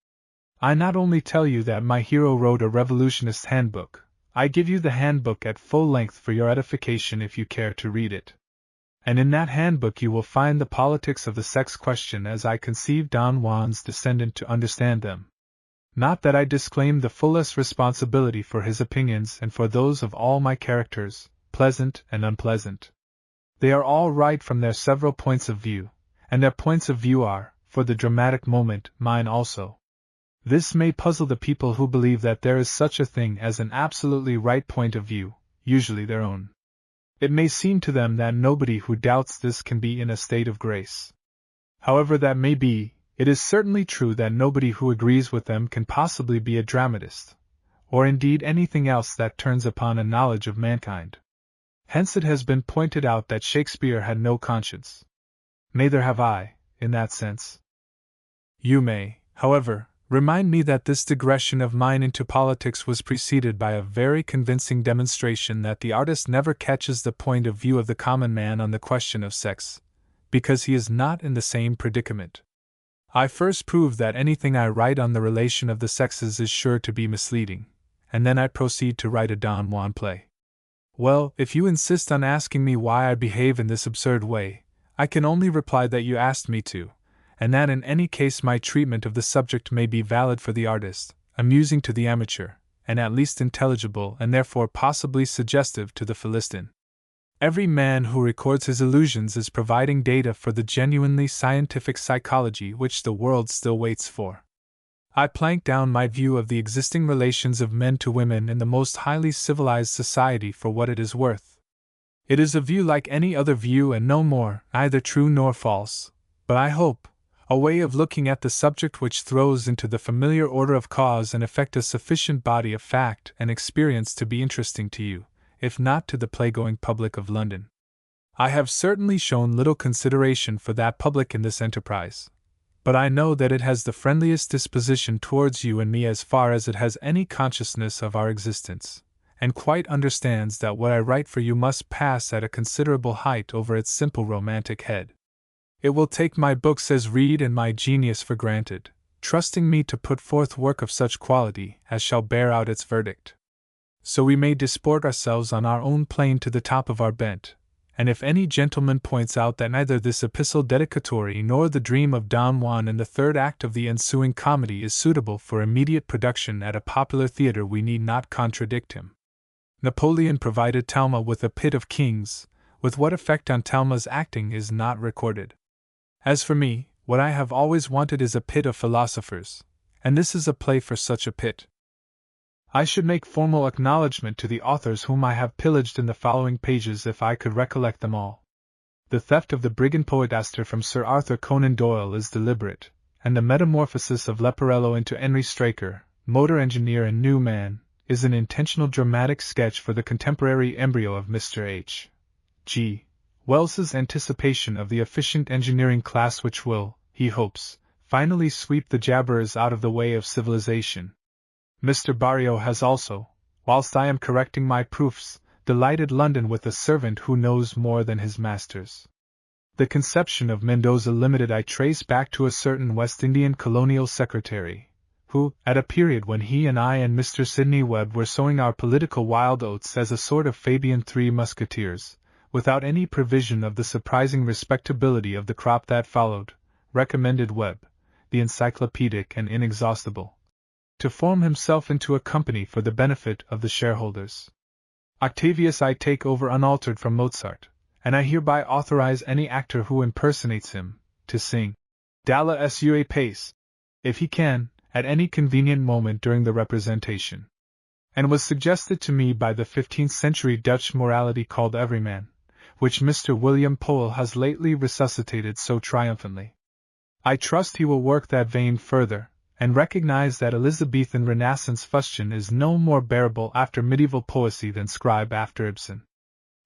I not only tell you that my hero wrote a revolutionist's handbook, I give you the handbook at full length for your edification if you care to read it. And in that handbook you will find the politics of the sex question as I conceive Don Juan's descendant to understand them. Not that I disclaim the fullest responsibility for his opinions and for those of all my characters, pleasant and unpleasant. They are all right from their several points of view, and their points of view are, for the dramatic moment, mine also. This may puzzle the people who believe that there is such a thing as an absolutely right point of view, usually their own. It may seem to them that nobody who doubts this can be in a state of grace. However that may be, it is certainly true that nobody who agrees with them can possibly be a dramatist, or indeed anything else that turns upon a knowledge of mankind. Hence it has been pointed out that Shakespeare had no conscience. Neither have I, in that sense. You may, however, remind me that this digression of mine into politics was preceded by a very convincing demonstration that the artist never catches the point of view of the common man on the question of sex, because he is not in the same predicament. I first prove that anything I write on the relation of the sexes is sure to be misleading, and then I proceed to write a Don Juan play. Well, if you insist on asking me why I behave in this absurd way, I can only reply that you asked me to, and that in any case my treatment of the subject may be valid for the artist, amusing to the amateur, and at least intelligible and therefore possibly suggestive to the Philistin. Every man who records his illusions is providing data for the genuinely scientific psychology which the world still waits for. I plank down my view of the existing relations of men to women in the most highly civilized society for what it is worth. It is a view like any other view and no more, either true nor false, but I hope, a way of looking at the subject which throws into the familiar order of cause and effect a sufficient body of fact and experience to be interesting to you, if not to the playgoing public of London. I have certainly shown little consideration for that public in this enterprise, but I know that it has the friendliest disposition towards you and me as far as it has any consciousness of our existence, and quite understands that what I write for you must pass at a considerable height over its simple romantic head. It will take my books as read and my genius for granted, trusting me to put forth work of such quality as shall bear out its verdict. So we may disport ourselves on our own plane to the top of our bent, and if any gentleman points out that neither this epistle dedicatory nor the dream of Don Juan in the third act of the ensuing comedy is suitable for immediate production at a popular theatre, we need not contradict him. Napoleon provided Talma with a pit of kings, with what effect on Talma's acting is not recorded. As for me, what I have always wanted is a pit of philosophers, and this is a play for such a pit. I should make formal acknowledgment to the authors whom I have pillaged in the following pages if I could recollect them all. The theft of the brigand poetaster from Sir Arthur Conan Doyle is deliberate, and the metamorphosis of Leporello into Henry Straker, motor engineer and new man, is an intentional dramatic sketch for the contemporary embryo of Mr. H. G. Wells's anticipation of the efficient engineering class which will, he hopes, finally sweep the jabberers out of the way of civilization. Mr. Barrio has also, whilst I am correcting my proofs, delighted London with a servant who knows more than his masters. The conception of Mendoza Limited I trace back to a certain West Indian colonial secretary, who, at a period when he and I and Mr. Sidney Webb were sowing our political wild oats as a sort of Fabian Three Musketeers, without any prevision of the surprising respectability of the crop that followed, recommended Webb, the encyclopedic and inexhaustible, to form himself into a company for the benefit of the shareholders. Octavius I take over unaltered from Mozart, and I hereby authorize any actor who impersonates him to sing Dalla sua pace, if he can, at any convenient moment during the representation. And was suggested to me by the 15th century Dutch morality called Everyman, which Mr. William Powell has lately resuscitated so triumphantly. I trust he will work that vein further, and recognize that Elizabethan Renaissance fustian is no more bearable after medieval poesy than Scribe after Ibsen.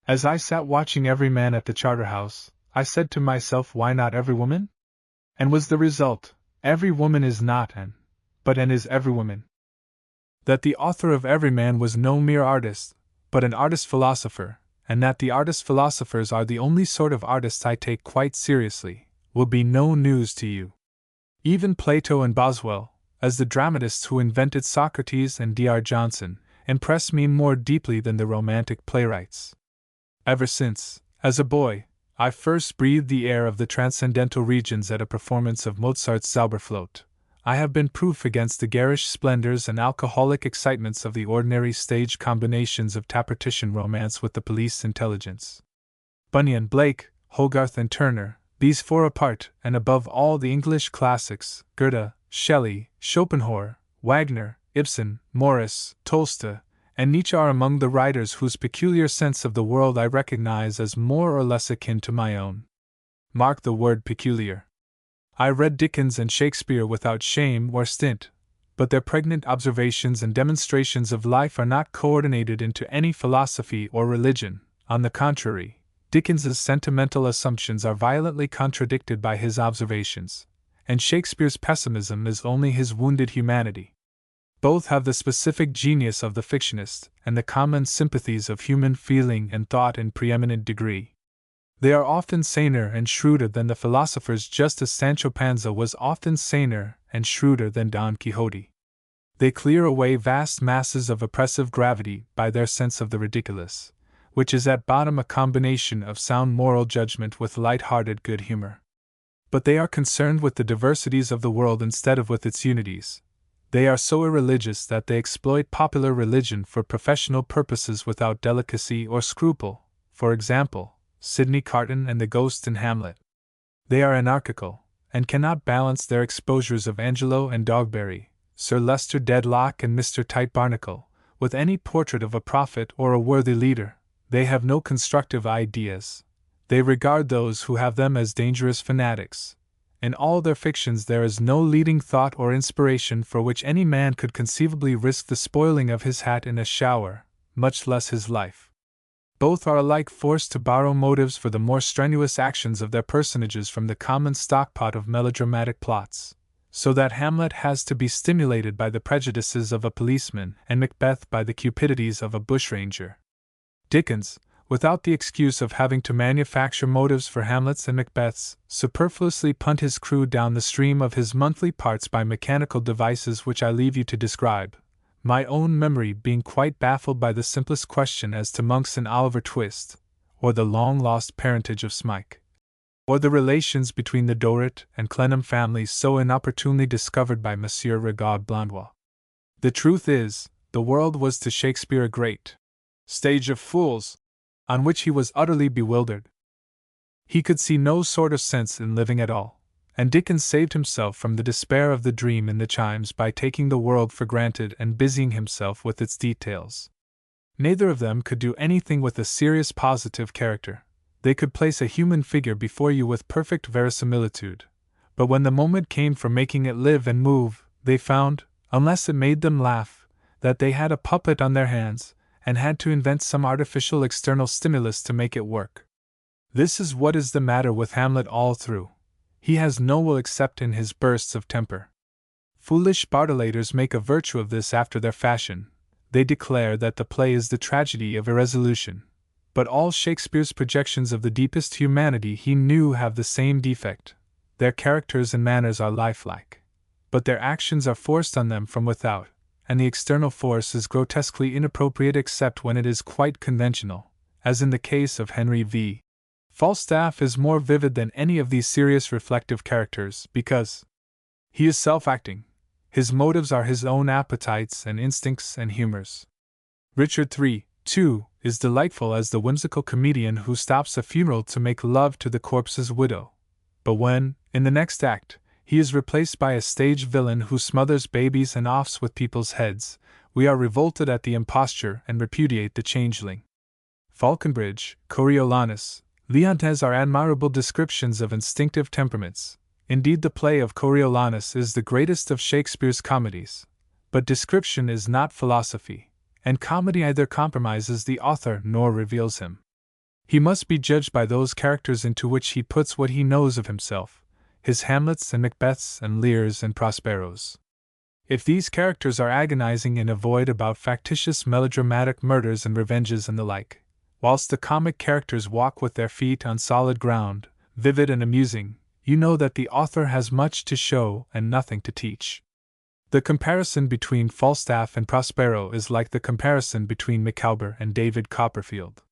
As I sat watching Everyman at the Charterhouse, I said to myself, why not every woman? And was the result, every woman is not an, but an is every woman. That the author of Everyman was no mere artist, but an artist-philosopher, and that the artist-philosophers are the only sort of artists I take quite seriously, will be no news to you. Even Plato and Boswell, as the dramatists who invented Socrates and D.R. Johnson, impress me more deeply than the romantic playwrights. Ever since, as a boy, I first breathed the air of the transcendental regions at a performance of Mozart's Zauberflöte, I have been proof against the garish splendors and alcoholic excitements of the ordinary stage combinations of Tappertitian romance with the police intelligence. Bunyan, Blake, Hogarth and Turner, these four apart, and above all the English classics, Goethe, Shelley, Schopenhauer, Wagner, Ibsen, Morris, Tolstoy, and Nietzsche are among the writers whose peculiar sense of the world I recognize as more or less akin to my own. Mark the word peculiar. I read Dickens and Shakespeare without shame or stint, but their pregnant observations and demonstrations of life are not coordinated into any philosophy or religion. On the contrary, Dickens's sentimental assumptions are violently contradicted by his observations, and Shakespeare's pessimism is only his wounded humanity. Both have the specific genius of the fictionist and the common sympathies of human feeling and thought in preeminent degree. They are often saner and shrewder than the philosophers, just as Sancho Panza was often saner and shrewder than Don Quixote. They clear away vast masses of oppressive gravity by their sense of the ridiculous, which is at bottom a combination of sound moral judgment with light-hearted good humor. But they are concerned with the diversities of the world instead of with its unities. They are so irreligious that they exploit popular religion for professional purposes without delicacy or scruple, for example, Sidney Carton and the Ghost in Hamlet. They are anarchical, and cannot balance their exposures of Angelo and Dogberry, Sir Leicester Dedlock and Mr. Tite Barnacle, with any portrait of a prophet or a worthy leader. They have no constructive ideas. They regard those who have them as dangerous fanatics. In all their fictions there is no leading thought or inspiration for which any man could conceivably risk the spoiling of his hat in a shower, much less his life. Both are alike forced to borrow motives for the more strenuous actions of their personages from the common stockpot of melodramatic plots, so that Hamlet has to be stimulated by the prejudices of a policeman and Macbeth by the cupidities of a bushranger. Dickens, without the excuse of having to manufacture motives for Hamlets and Macbeths, superfluously punt his crew down the stream of his monthly parts by mechanical devices which I leave you to describe, my own memory being quite baffled by the simplest question as to Monks and Oliver Twist, or the long-lost parentage of Smike, or the relations between the Dorrit and Clenham families so inopportunely discovered by Monsieur Rigaud Blondois. The truth is, the world was to Shakespeare a great stage of fools, on which he was utterly bewildered. He could see no sort of sense in living at all, and Dickens saved himself from the despair of the dream in the Chimes by taking the world for granted and busying himself with its details. Neither of them could do anything with a serious positive character. They could place a human figure before you with perfect verisimilitude, but when the moment came for making it live and move, they found, unless it made them laugh, that they had a puppet on their hands, and had to invent some artificial external stimulus to make it work. This is what is the matter with Hamlet all through. He has no will except in his bursts of temper. Foolish bartelaters make a virtue of this after their fashion. They declare that the play is the tragedy of irresolution. But all Shakespeare's projections of the deepest humanity he knew have the same defect. Their characters and manners are lifelike, but their actions are forced on them from without, and the external force is grotesquely inappropriate except when it is quite conventional, as in the case of Henry V. Falstaff is more vivid than any of these serious reflective characters because he is self-acting. His motives are his own appetites and instincts and humors. Richard III, too, is delightful as the whimsical comedian who stops a funeral to make love to the corpse's widow. But when, in the next act, he is replaced by a stage villain who smothers babies and offs with people's heads, we are revolted at the imposture and repudiate the changeling. Falconbridge, Coriolanus, Leontes are admirable descriptions of instinctive temperaments. Indeed, the play of Coriolanus is the greatest of Shakespeare's comedies. But description is not philosophy, and comedy either compromises the author nor reveals him. He must be judged by those characters into which he puts what he knows of himself, his Hamlets and Macbeths and Lears and Prosperos. If these characters are agonizing in a void about factitious melodramatic murders and revenges and the like, whilst the comic characters walk with their feet on solid ground, vivid and amusing, you know that the author has much to show and nothing to teach. The comparison between Falstaff and Prospero is like the comparison between Micawber and David Copperfield.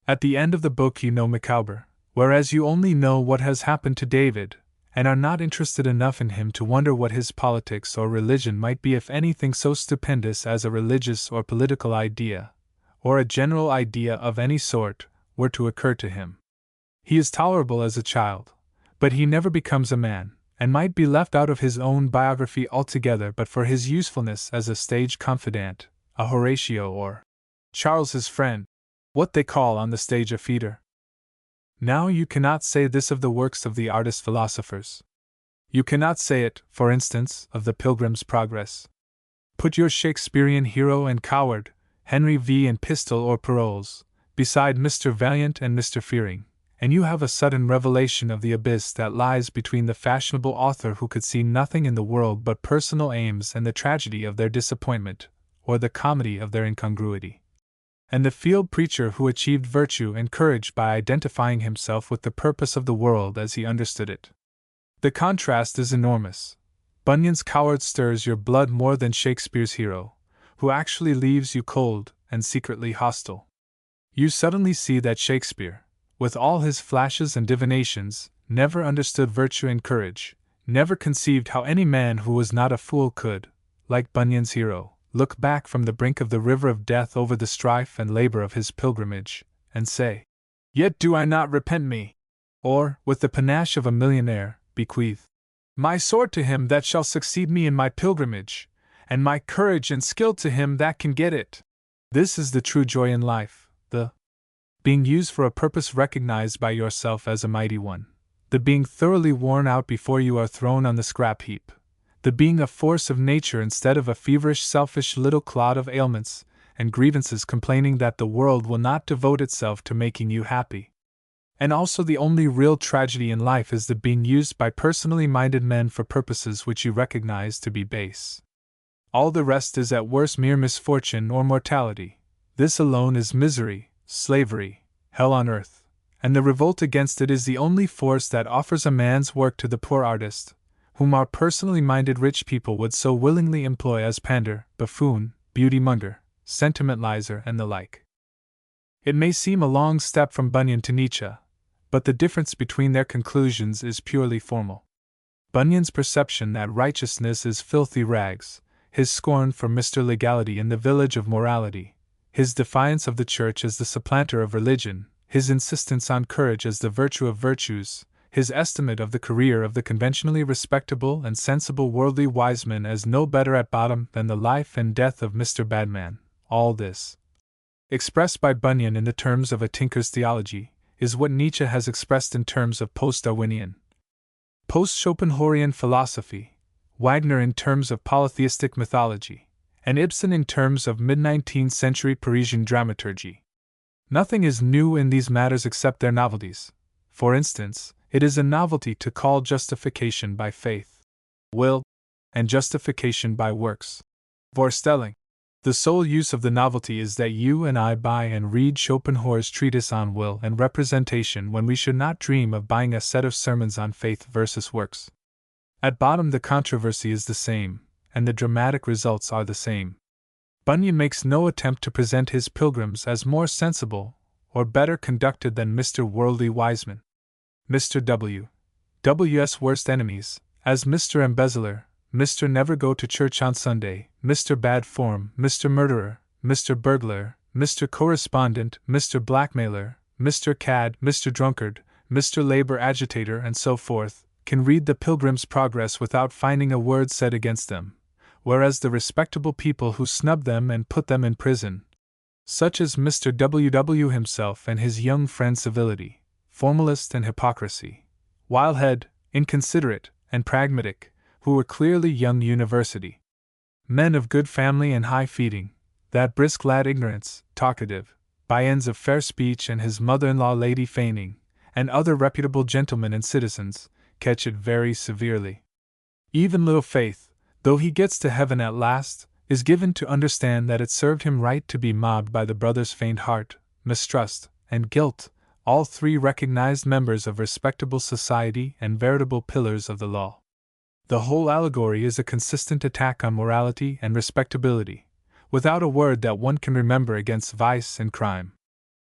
At the end of the book you know Micawber, whereas you only know what has happened to David, and are not interested enough in him to wonder what his politics or religion might be if anything so stupendous as a religious or political idea, or a general idea of any sort, were to occur to him. He is tolerable as a child, but he never becomes a man, and might be left out of his own biography altogether but for his usefulness as a stage confidant, a Horatio or Charles his friend, what they call on the stage a feeder. Now you cannot say this of the works of the artist philosophers. You cannot say it, for instance, of the Pilgrim's Progress. Put your Shakespearean hero and coward, Henry V. in Pistol or Paroles, beside Mr. Valiant and Mr. Fearing, and you have a sudden revelation of the abyss that lies between the fashionable author who could see nothing in the world but personal aims and the tragedy of their disappointment, or the comedy of their incongruity, and the field preacher who achieved virtue and courage by identifying himself with the purpose of the world as he understood it. The contrast is enormous. Bunyan's coward stirs your blood more than Shakespeare's hero, who actually leaves you cold and secretly hostile. You suddenly see that Shakespeare, with all his flashes and divinations, never understood virtue and courage, never conceived how any man who was not a fool could, like Bunyan's hero, look back from the brink of the river of death over the strife and labor of his pilgrimage, and say, "Yet do I not repent me," or, with the panache of a millionaire, bequeath my sword to him that shall succeed me in my pilgrimage, and my courage and skill to him that can get it. This is the true joy in life, the being used for a purpose recognized by yourself as a mighty one, the being thoroughly worn out before you are thrown on the scrap heap, the being a force of nature instead of a feverish, selfish little clod of ailments and grievances complaining that the world will not devote itself to making you happy. And also the only real tragedy in life is the being used by personally minded men for purposes which you recognize to be base. All the rest is at worst mere misfortune or mortality. This alone is misery, slavery, hell on earth, and the revolt against it is the only force that offers a man's work to the poor artist, whom our personally minded rich people would so willingly employ as pander, buffoon, beauty-monger, sentimentalizer, and the like. It may seem a long step from Bunyan to Nietzsche, but the difference between their conclusions is purely formal. Bunyan's perception that righteousness is filthy rags, his scorn for Mr. Legality in the village of morality, his defiance of the church as the supplanter of religion, his insistence on courage as the virtue of virtues, his estimate of the career of the conventionally respectable and sensible worldly wise man as no better at bottom than the life and death of Mr. Badman, all this, expressed by Bunyan in the terms of a tinker's theology, is what Nietzsche has expressed in terms of post-Darwinian, post-Schopenhauerian philosophy, Wagner in terms of polytheistic mythology, and Ibsen in terms of mid-19th century Parisian dramaturgy. Nothing is new in these matters except their novelties. For instance, it is a novelty to call justification by faith, will, and justification by works, Vorstellung. The sole use of the novelty is that you and I buy and read Schopenhauer's treatise on will and representation when we should not dream of buying a set of sermons on faith versus works. At bottom the controversy is the same, and the dramatic results are the same. Bunyan makes no attempt to present his pilgrims as more sensible or better conducted than Mr. Worldly Wiseman, Mr. W.'s worst enemies, as Mr. Embezzler, Mr. Never Go to Church on Sunday, Mr. Bad Form, Mr. Murderer, Mr. Burglar, Mr. Correspondent, Mr. Blackmailer, Mr. Cad, Mr. Drunkard, Mr. Labor Agitator, and so forth, can read the Pilgrim's Progress without finding a word said against them, whereas the respectable people who snub them and put them in prison, such as Mr. W. himself and his young friend Civility, formalist and hypocrisy, Wildhead, inconsiderate, and pragmatic, who were clearly young university men of good family and high feeding, that brisk lad Ignorance, talkative, by ends of fair speech, and his mother-in-law Lady Feigning, and other reputable gentlemen and citizens, catch it very severely. Even little Faith, though he gets to heaven at last, is given to understand that it served him right to be mobbed by the brothers Faint Heart, Mistrust, and Guilt, all three recognized members of respectable society and veritable pillars of the law. The whole allegory is a consistent attack on morality and respectability, without a word that one can remember against vice and crime.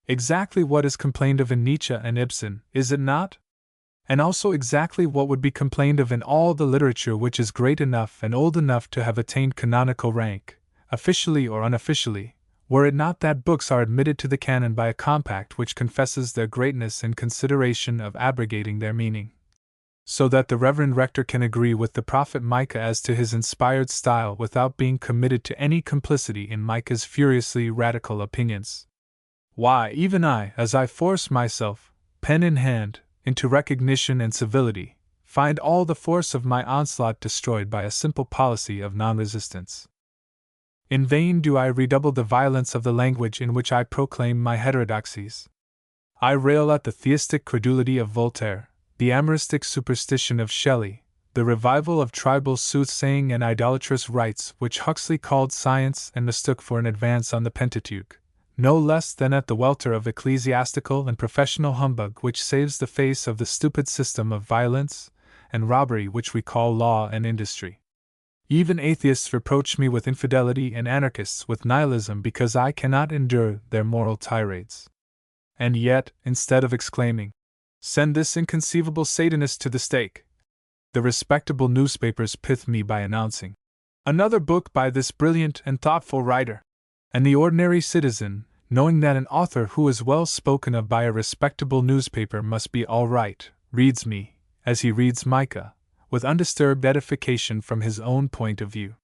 Exactly what is complained of in Nietzsche and Ibsen, is it not? And also exactly what would be complained of in all the literature which is great enough and old enough to have attained canonical rank, officially or unofficially, were it not that books are admitted to the canon by a compact which confesses their greatness in consideration of abrogating their meaning, so that the Reverend Rector can agree with the prophet Micah as to his inspired style without being committed to any complicity in Micah's furiously radical opinions. Why, even I, as I force myself, pen in hand, into recognition and civility, find all the force of my onslaught destroyed by a simple policy of non-resistance. In vain do I redouble the violence of the language in which I proclaim my heterodoxies. I rail at the theistic credulity of Voltaire, the amoristic superstition of Shelley, the revival of tribal soothsaying and idolatrous rites which Huxley called science and mistook for an advance on the Pentateuch, no less than at the welter of ecclesiastical and professional humbug which saves the face of the stupid system of violence and robbery which we call law and industry. Even atheists reproach me with infidelity and anarchists with nihilism because I cannot endure their moral tirades. And yet, instead of exclaiming, "Send this inconceivable Satanist to the stake," the respectable newspapers pith me by announcing, "Another book by this brilliant and thoughtful writer," and the ordinary citizen, knowing that an author who is well spoken of by a respectable newspaper must be all right, reads me, as he reads Micah, with undisturbed edification from his own point of view.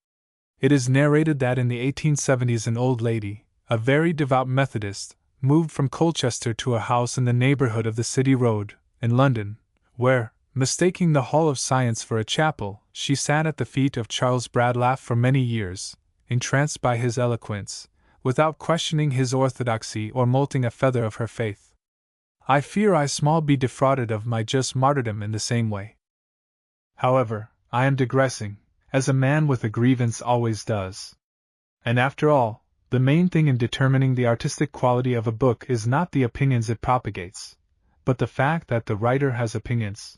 It is narrated that in the 1870s an old lady, a very devout Methodist, moved from Colchester to a house in the neighborhood of the City Road, in London, where, mistaking the Hall of Science for a chapel, she sat at the feet of Charles Bradlaugh for many years, entranced by his eloquence, without questioning his orthodoxy or molting a feather of her faith. I fear I small be defrauded of my just martyrdom in the same way. However, I am digressing, as a man with a grievance always does. And after all, the main thing in determining the artistic quality of a book is not the opinions it propagates, but the fact that the writer has opinions.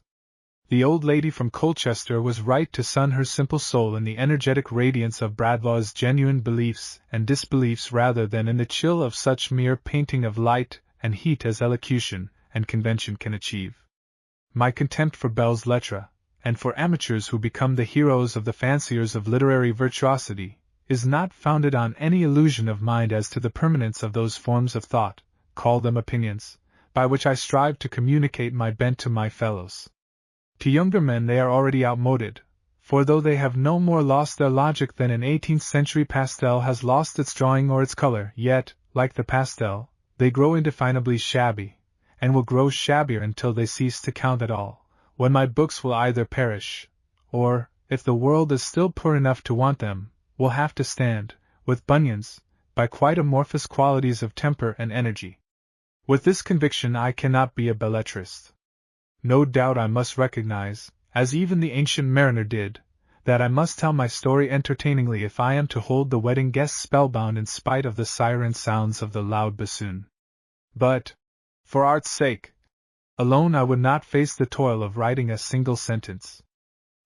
The old lady from Colchester was right to sun her simple soul in the energetic radiance of Bradlaugh's genuine beliefs and disbeliefs rather than in the chill of such mere painting of light and heat as elocution and convention can achieve. My contempt for belles lettres, and for amateurs who become the heroes of the fanciers of literary virtuosity, is not founded on any illusion of mind as to the permanence of those forms of thought, call them opinions, by which I strive to communicate my bent to my fellows. To younger men they are already outmoded, for though they have no more lost their logic than an 18th-century pastel has lost its drawing or its color, yet, like the pastel, they grow indefinably shabby, and will grow shabbier until they cease to count at all, when my books will either perish, or, if the world is still poor enough to want them, will have to stand, with Bunyan's, by quite amorphous qualities of temper and energy. With this conviction I cannot be a belletrist. No doubt I must recognize, as even the ancient mariner did, that I must tell my story entertainingly if I am to hold the wedding guests spellbound in spite of the siren sounds of the loud bassoon. But, for art's sake, alone I would not face the toil of writing a single sentence.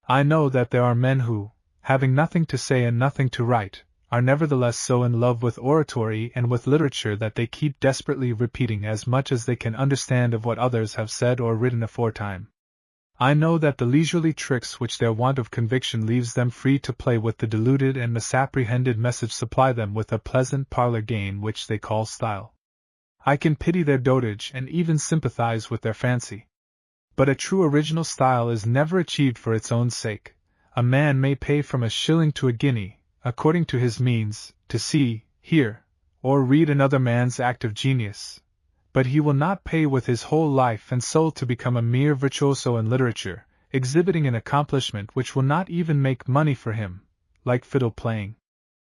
I know that there are men who, having nothing to say and nothing to write, are nevertheless so in love with oratory and with literature that they keep desperately repeating as much as they can understand of what others have said or written aforetime. I know that the leisurely tricks which their want of conviction leaves them free to play with the deluded and misapprehended message supply them with a pleasant parlor game which they call style. I can pity their dotage and even sympathize with their fancy. But a true original style is never achieved for its own sake. A man may pay from a shilling to a guinea, according to his means, to see, hear, or read another man's act of genius, but he will not pay with his whole life and soul to become a mere virtuoso in literature, exhibiting an accomplishment which will not even make money for him, like fiddle playing.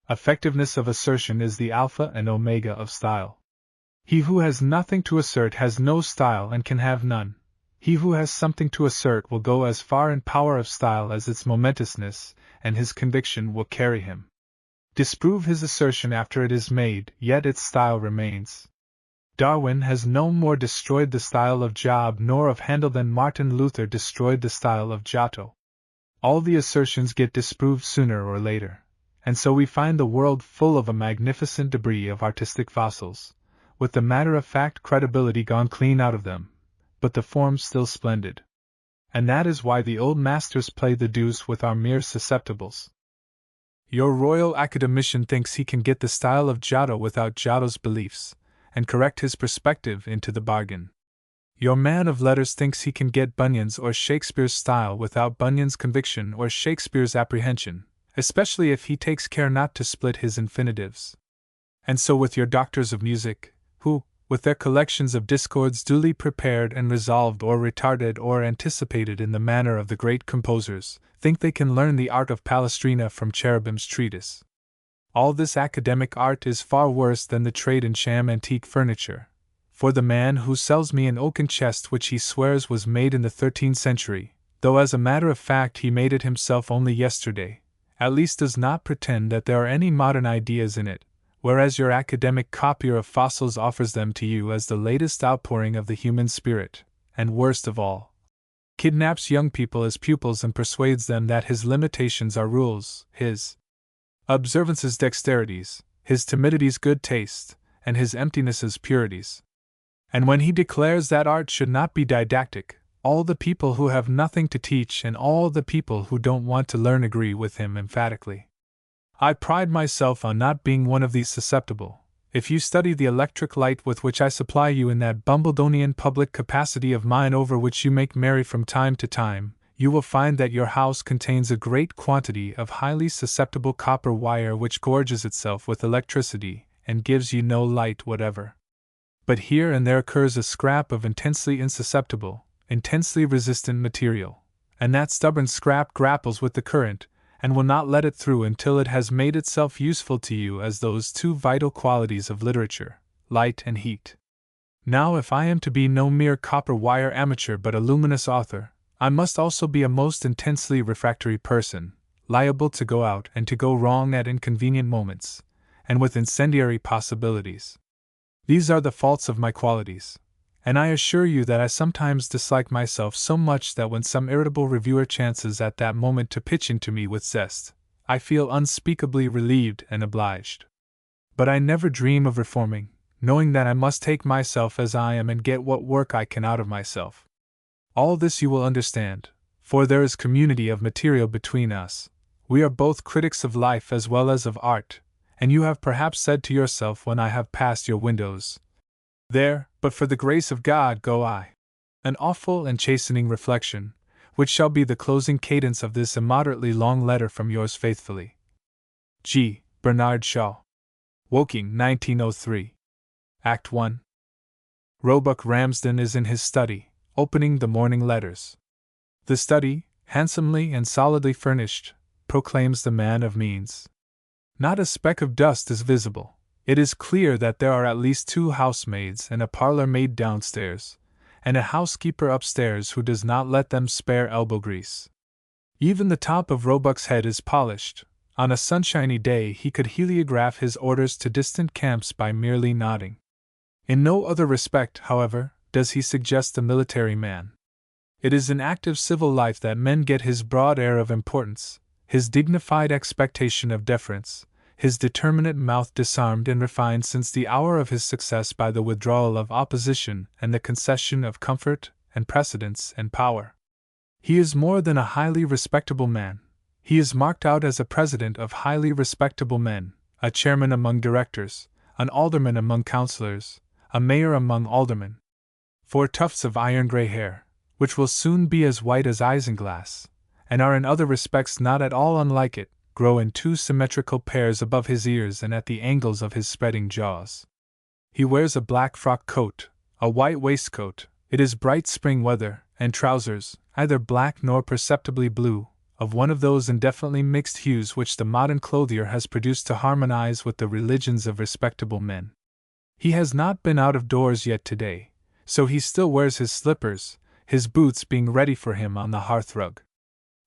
Effectiveness of assertion is the alpha and omega of style. He who has nothing to assert has no style and can have none. He who has something to assert will go as far in power of style as its momentousness, and his conviction will carry him. Disprove his assertion after it is made, yet its style remains. Darwin has no more destroyed the style of Job nor of Handel than Martin Luther destroyed the style of Giotto. All the assertions get disproved sooner or later, and so we find the world full of a magnificent debris of artistic fossils, with the matter-of-fact credibility gone clean out of them, but the form still splendid. And that is why the old masters play the deuce with our mere susceptibles. Your Royal Academician thinks he can get the style of Giotto without Giotto's beliefs, and correct his perspective into the bargain. Your man of letters thinks he can get Bunyan's or Shakespeare's style without Bunyan's conviction or Shakespeare's apprehension, especially if he takes care not to split his infinitives. And so with your doctors of music, who, with their collections of discords duly prepared and resolved or retarded or anticipated in the manner of the great composers, think they can learn the art of Palestrina from Cherubim's treatise. All this academic art is far worse than the trade in sham antique furniture, for the man who sells me an oaken chest which he swears was made in the 13th century, though as a matter of fact he made it himself only yesterday, at least does not pretend that there are any modern ideas in it, whereas your academic copier of fossils offers them to you as the latest outpouring of the human spirit, and worst of all, kidnaps young people as pupils and persuades them that his limitations are rules, his observances dexterities, his timidities good taste, and his emptinesses purities. And when he declares that art should not be didactic, all the people who have nothing to teach and all the people who don't want to learn agree with him emphatically. I pride myself on not being one of these susceptible. If you study the electric light with which I supply you in that Bumbledonian public capacity of mine over which you make merry from time to time, you will find that your house contains a great quantity of highly susceptible copper wire which gorges itself with electricity and gives you no light whatever. But here and there occurs a scrap of intensely insusceptible, intensely resistant material, and that stubborn scrap grapples with the current and will not let it through until it has made itself useful to you as those two vital qualities of literature, light and heat. Now, if I am to be no mere copper wire amateur but a luminous author, I must also be a most intensely refractory person, liable to go out and to go wrong at inconvenient moments, and with incendiary possibilities. These are the faults of my qualities, and I assure you that I sometimes dislike myself so much that when some irritable reviewer chances at that moment to pitch into me with zest, I feel unspeakably relieved and obliged. But I never dream of reforming, knowing that I must take myself as I am and get what work I can out of myself. All this you will understand, for there is community of material between us. We are both critics of life as well as of art, and you have perhaps said to yourself when I have passed your windows, "There, but for the grace of God go I." An awful and chastening reflection, which shall be the closing cadence of this immoderately long letter from yours faithfully, G. Bernard Shaw. Woking, 1903. Act 1. Roebuck Ramsden is in his study, opening the morning letters. The study, handsomely and solidly furnished, proclaims the man of means. Not a speck of dust is visible. It is clear that there are at least 2 housemaids and a parlor maid downstairs, and a housekeeper upstairs who does not let them spare elbow grease. Even the top of Roebuck's head is polished. On a sunshiny day he could heliograph his orders to distant camps by merely nodding. In no other respect, however, does he suggest the military man. It is in active civil life that men get his broad air of importance, his dignified expectation of deference, his determinate mouth disarmed and refined since the hour of his success by the withdrawal of opposition and the concession of comfort and precedence and power. He is more than a highly respectable man. He is marked out as a president of highly respectable men, a chairman among directors, an alderman among councillors, a mayor among aldermen. 4 tufts of iron-gray hair, which will soon be as white as isinglass, and are in other respects not at all unlike it, grow in 2 symmetrical pairs above his ears and at the angles of his spreading jaws. He wears a black frock coat, a white waistcoat, it is bright spring weather, and trousers, either black nor perceptibly blue, of one of those indefinitely mixed hues which the modern clothier has produced to harmonize with the religions of respectable men. He has not been out of doors yet today, so he still wears his slippers, his boots being ready for him on the hearthrug.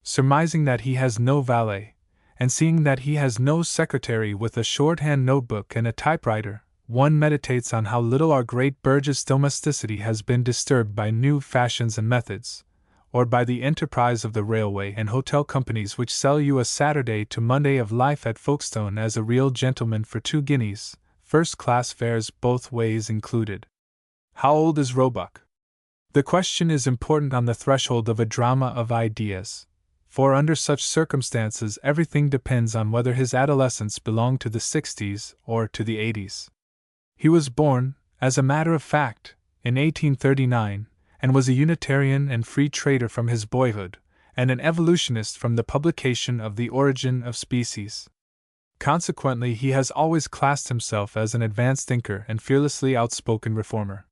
Surmising that he has no valet, and seeing that he has no secretary with a shorthand notebook and a typewriter, one meditates on how little our great Burgess domesticity has been disturbed by new fashions and methods, or by the enterprise of the railway and hotel companies which sell you a Saturday to Monday of life at Folkestone as a real gentleman for 2 guineas, first-class fares both ways included. How old is Roebuck? The question is important on the threshold of a drama of ideas, for under such circumstances everything depends on whether his adolescence belonged to the 60s or to the 80s. He was born, as a matter of fact, in 1839, and was a Unitarian and free trader from his boyhood, and an evolutionist from the publication of The Origin of Species. Consequently, he has always classed himself as an advanced thinker and fearlessly outspoken reformer.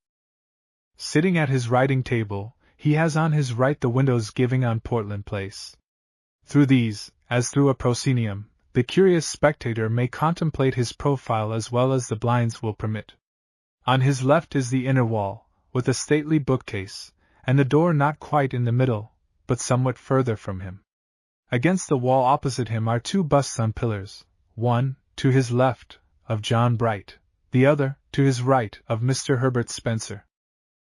Sitting at his writing table, he has on his right the windows giving on Portland Place. Through these, as through a proscenium, The curious spectator may contemplate his profile as well as the blinds will permit. On his left is the inner wall, with a stately bookcase, and the door not quite in the middle, but somewhat further from him. Against the wall opposite him are two busts on pillars, one, to his left, of John Bright, the other, to his right, of Mr. Herbert Spencer.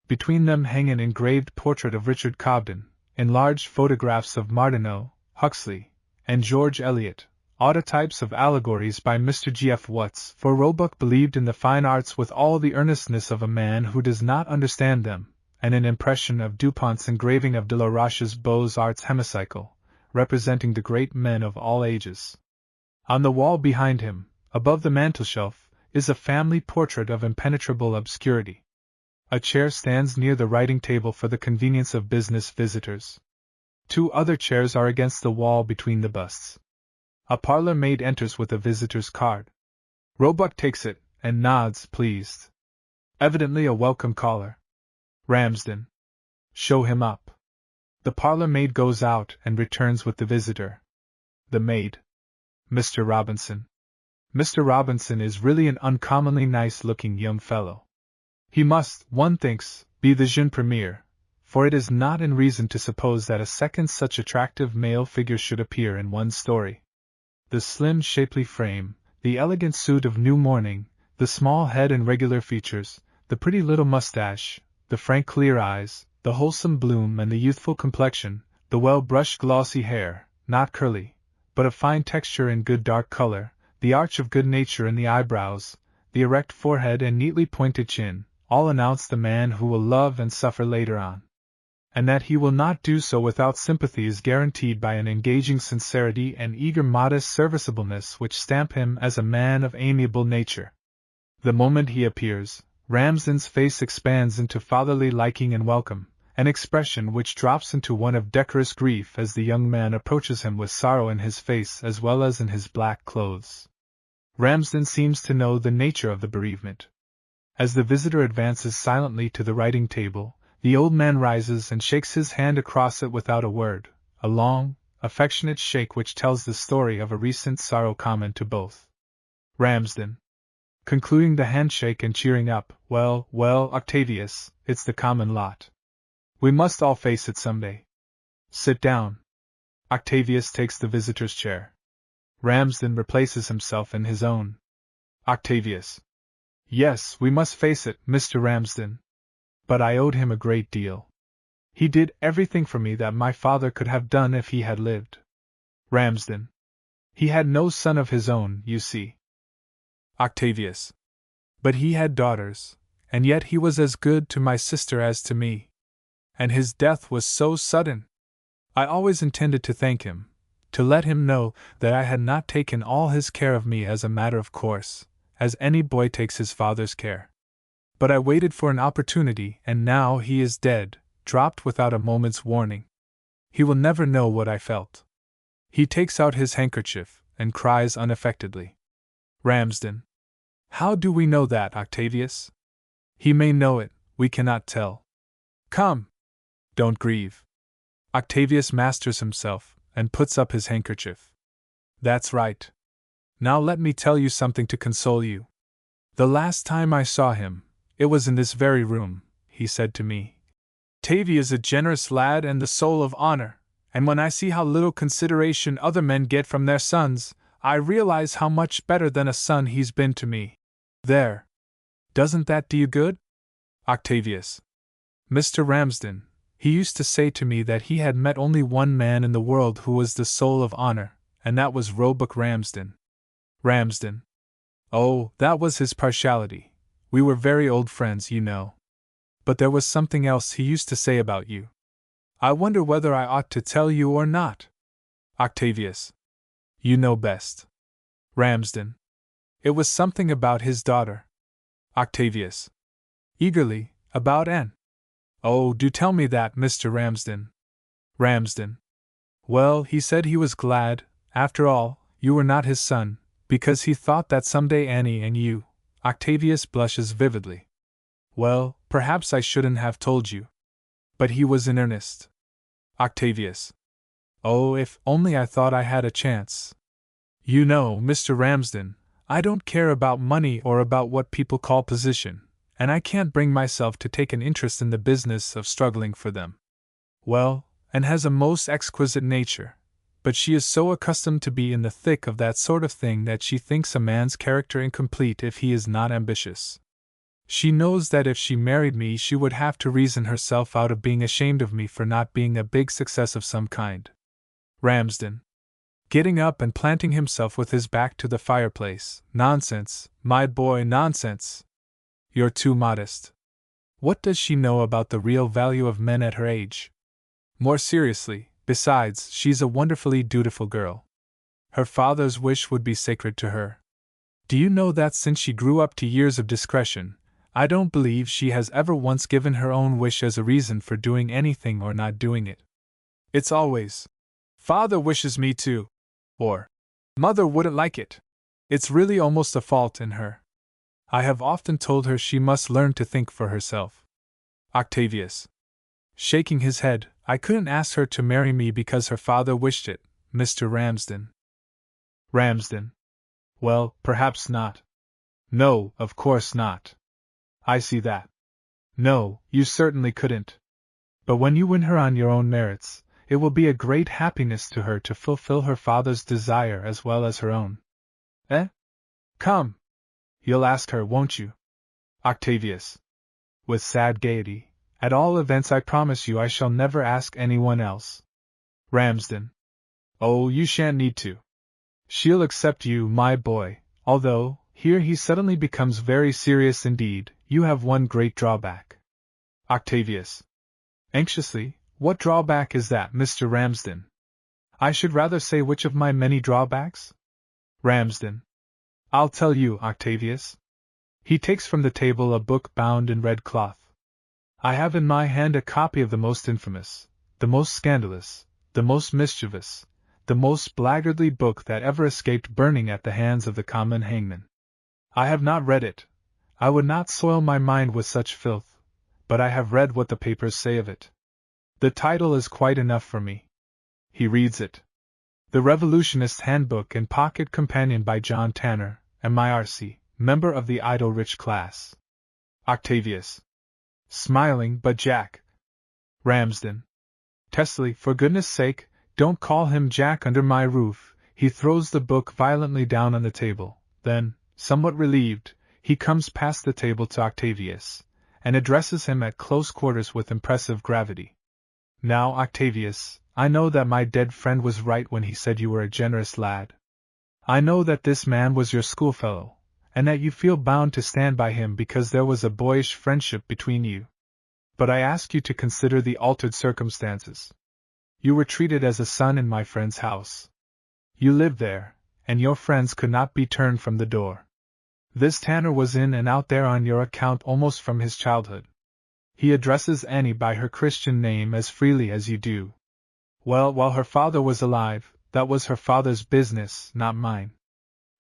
Between them hang an engraved portrait of Richard Cobden, enlarged photographs of Martineau, Huxley, and George Eliot, autotypes of allegories by Mr. G. F. Watts, for Roebuck believed in the fine arts with all the earnestness of a man who does not understand them, and an impression of Dupont's engraving of de la Roche's Beaux-Arts hemicycle, representing the great men of all ages. On the wall behind him, above the mantelshelf, is a family portrait of impenetrable obscurity. A chair stands near the writing table for the convenience of business visitors. Two other chairs are against the wall between the busts. A parlor maid enters with a visitor's card. Roebuck takes it, and nods, pleased. Evidently a welcome caller. Ramsden. Show him up. The parlor maid goes out and returns with the visitor. The maid. Mr. Robinson. Mr. Robinson is really an uncommonly nice-looking young fellow. He must, one thinks, be the jeune premier, for it is not in reason to suppose that a second such attractive male figure should appear in one story. The slim, shapely frame, the elegant suit of new mourning, the small head and regular features, the pretty little mustache, the frank clear eyes, the wholesome bloom and the youthful complexion, the well-brushed glossy hair, not curly, but of fine texture and good dark color, the arch of good nature in the eyebrows, the erect forehead and neatly pointed chin, all announce the man who will love and suffer later on. And that he will not do so without sympathy is guaranteed by an engaging sincerity and eager modest serviceableness which stamp him as a man of amiable nature. The moment he appears, Ramsden's face expands into fatherly liking and welcome, an expression which drops into one of decorous grief as the young man approaches him with sorrow in his face as well as in his black clothes. Ramsden seems to know the nature of the bereavement. As the visitor advances silently to the writing table, the old man rises and shakes his hand across it without a word, a long, affectionate shake which tells the story of a recent sorrow common to both. Ramsden. Concluding the handshake and cheering up, well, Octavius, it's the common lot. We must all face it someday. Sit down. Octavius takes the visitor's chair. Ramsden replaces himself in his own. Octavius. Yes, we must face it, Mr. Ramsden. But I owed him a great deal. He did everything for me that my father could have done if he had lived. Ramsden. He had no son of his own, you see. Octavius. But he had daughters, and yet he was as good to my sister as to me. And his death was so sudden. I always intended to thank him, to let him know that I had not taken all his care of me as a matter of course, as any boy takes his father's care. But I waited for an opportunity, and now he is dead, dropped without a moment's warning. He will never know what I felt. He takes out his handkerchief, and cries unaffectedly. Ramsden. How do we know that, Octavius? He may know it, we cannot tell. Come! Don't grieve. Octavius masters himself, and puts up his handkerchief. That's right. Now let me tell you something to console you. The last time I saw him, it was in this very room, he said to me. Tavy is a generous lad and the soul of honor, and when I see how little consideration other men get from their sons, I realize how much better than a son he's been to me. There. Doesn't that do you good? Octavius. Mr. Ramsden, he used to say to me that he had met only one man in the world who was the soul of honor, and that was Roebuck Ramsden. Ramsden. Oh, that was his partiality. We were very old friends, you know. But there was something else he used to say about you. I wonder whether I ought to tell you or not. Octavius. You know best. Ramsden. It was something about his daughter. Octavius. Eagerly, about Anne. Oh, do tell me that, Mr. Ramsden. Ramsden. Well, he said he was glad, after all, you were not his son, because he thought that someday Annie and you. Octavius blushes vividly. Well, perhaps I shouldn't have told you. But he was in earnest. Octavius. Oh, if only I thought I had a chance. You know, Mr. Ramsden, I don't care about money or about what people call position, and I can't bring myself to take an interest in the business of struggling for them. Well, and has a most exquisite nature, but she is so accustomed to be in the thick of that sort of thing that she thinks a man's character incomplete if he is not ambitious. She knows that if she married me she would have to reason herself out of being ashamed of me for not being a big success of some kind. Ramsden, getting up and planting himself with his back to the fireplace. Nonsense, my boy, nonsense. You're too modest. What does she know about the real value of men at her age? More seriously, besides, she's a wonderfully dutiful girl. Her father's wish would be sacred to her. Do you know that since she grew up to years of discretion, I don't believe she has ever once given her own wish as a reason for doing anything or not doing it. It's always, "Father wishes me to," or "Mother wouldn't like it." It's really almost a fault in her. I have often told her she must learn to think for herself. Octavius, shaking his head, I couldn't ask her to marry me because her father wished it, Mr. Ramsden. Ramsden. Well, perhaps not. No, of course not. I see that. No, you certainly couldn't. But when you win her on your own merits, it will be a great happiness to her to fulfill her father's desire as well as her own. Eh? Come. You'll ask her, won't you? Octavius, with sad gaiety, at all events I promise you I shall never ask anyone else. Ramsden. Oh, you shan't need to. She'll accept you, my boy, although, here he suddenly becomes very serious indeed, you have one great drawback. Octavius. Anxiously, what drawback is that, Mr. Ramsden? I should rather say which of my many drawbacks? Ramsden. I'll tell you, Octavius. He takes from the table a book bound in red cloth. I have in my hand a copy of the most infamous, the most scandalous, the most mischievous, the most blackguardly book that ever escaped burning at the hands of the common hangman. I have not read it. I would not soil my mind with such filth, but I have read what the papers say of it. The title is quite enough for me. He reads it. The Revolutionist's Handbook and Pocket Companion by John Tanner, M.I.R.C., member of the idle rich class. Octavius. Smiling, but Jack. Ramsden. Testily, for goodness sake, don't call him Jack under my roof. He throws the book violently down on the table. Then, somewhat relieved, he comes past the table to Octavius, and addresses him at close quarters with impressive gravity. Now, Octavius, I know that my dead friend was right when he said you were a generous lad. I know that this man was your schoolfellow, and that you feel bound to stand by him because there was a boyish friendship between you. But I ask you to consider the altered circumstances. You were treated as a son in my friend's house. You lived there, and your friends could not be turned from the door. This Tanner was in and out there on your account almost from his childhood. He addresses Annie by her Christian name as freely as you do. Well, while her father was alive, that was her father's business, not mine.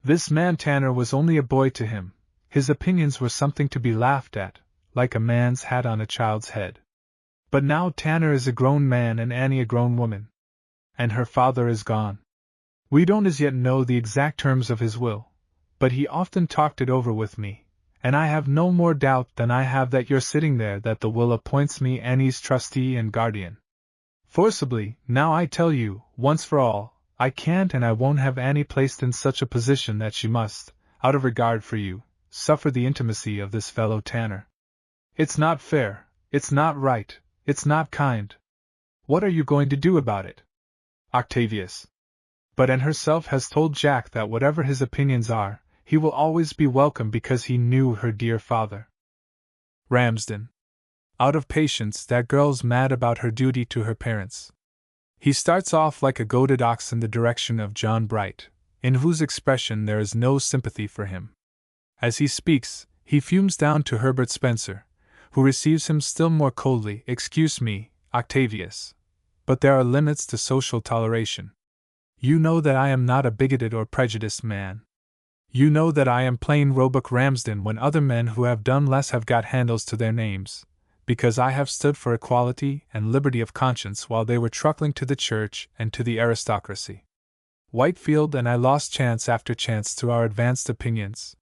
This man Tanner was only a boy to him. His opinions were something to be laughed at, like a man's hat on a child's head. But now Tanner is a grown man and Annie a grown woman. And her father is gone. We don't as yet know the exact terms of his will, but he often talked it over with me, and I have no more doubt than I have that you're sitting there that the will appoints me Annie's trustee and guardian. Forcibly, now I tell you, once for all, I can't and I won't have Annie placed in such a position that she must, out of regard for you, suffer the intimacy of this fellow Tanner. It's not fair, it's not right, it's not kind. What are you going to do about it? Octavius. But Anne herself has told Jack that whatever his opinions are, he will always be welcome because he knew her dear father. Ramsden. Out of patience, that girl's mad about her duty to her parents. He starts off like a goaded ox in the direction of John Bright, in whose expression there is no sympathy for him. As he speaks, he fumes down to Herbert Spencer, who receives him still more coldly. Excuse me, Octavius, but there are limits to social toleration. You know that I am not a bigoted or prejudiced man. You know that I am plain Roebuck Ramsden when other men who have done less have got handles to their names, because I have stood for equality and liberty of conscience while they were truckling to the church and to the aristocracy. Whitefield and I lost chance after chance through our advanced opinions.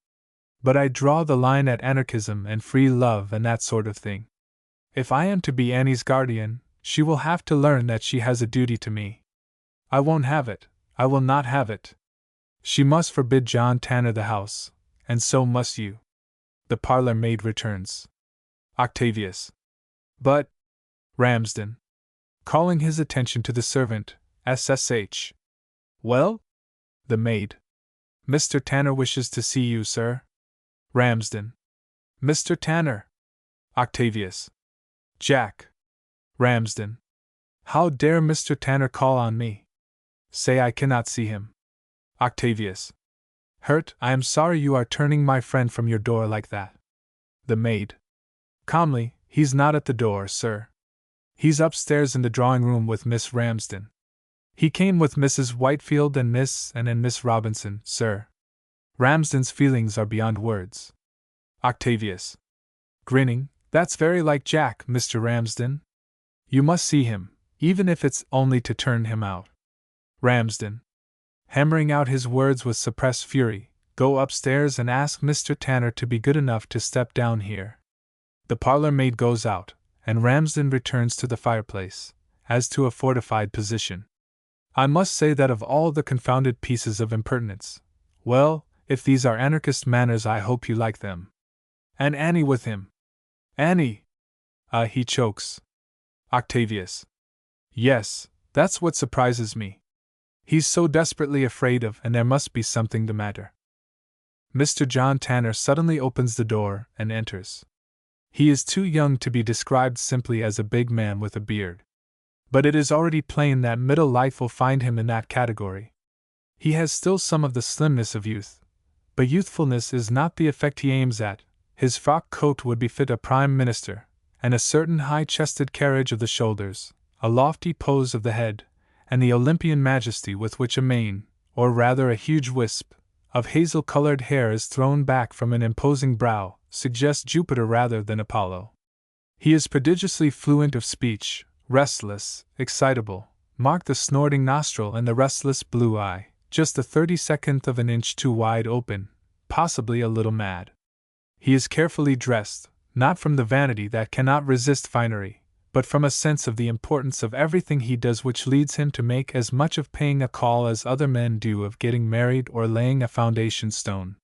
But I draw the line at anarchism and free love and that sort of thing. If I am to be Annie's guardian, she will have to learn that she has a duty to me. I won't have it. I will not have it. She must forbid John Tanner the house, and so must you. The parlor maid returns. Octavius. But. Ramsden. Calling his attention to the servant, SSH. Well? The maid. Mr. Tanner wishes to see you, sir. Ramsden. Mr. Tanner. Octavius. Jack. Ramsden. How dare Mr. Tanner call on me? Say I cannot see him. Octavius. Hurt, I am sorry you are turning my friend from your door like that. The maid. Calmly, he's not at the door, sir. He's upstairs in the drawing room with Miss Ramsden. He came with Mrs. Whitefield and Miss Robinson, sir. Ramsden's feelings are beyond words. Octavius. Grinning, that's very like Jack, Mr. Ramsden. You must see him, even if it's only to turn him out. Ramsden. Hammering out his words with suppressed fury, go upstairs and ask Mr. Tanner to be good enough to step down here. The parlor maid goes out, and Ramsden returns to the fireplace, as to a fortified position. I must say that of all the confounded pieces of impertinence, well, if these are anarchist manners, I hope you like them. And Annie with him. Annie! He chokes. Octavius. Yes, that's what surprises me. He's so desperately afraid of, and there must be something the matter. Mr. John Tanner suddenly opens the door and enters. He is too young to be described simply as a big man with a beard. But it is already plain that middle life will find him in that category. He has still some of the slimness of youth, but youthfulness is not the effect he aims at. His frock coat would befit a prime minister, and a certain high-chested carriage of the shoulders, a lofty pose of the head, and the Olympian majesty with which a mane, or rather a huge wisp, of hazel-colored hair is thrown back from an imposing brow, suggests Jupiter rather than Apollo. He is prodigiously fluent of speech, restless, excitable, mark the snorting nostril and the restless blue eye, just the 32nd of an inch too wide open, possibly a little mad. He is carefully dressed, not from the vanity that cannot resist finery, but from a sense of the importance of everything he does, which leads him to make as much of paying a call as other men do of getting married or laying a foundation stone.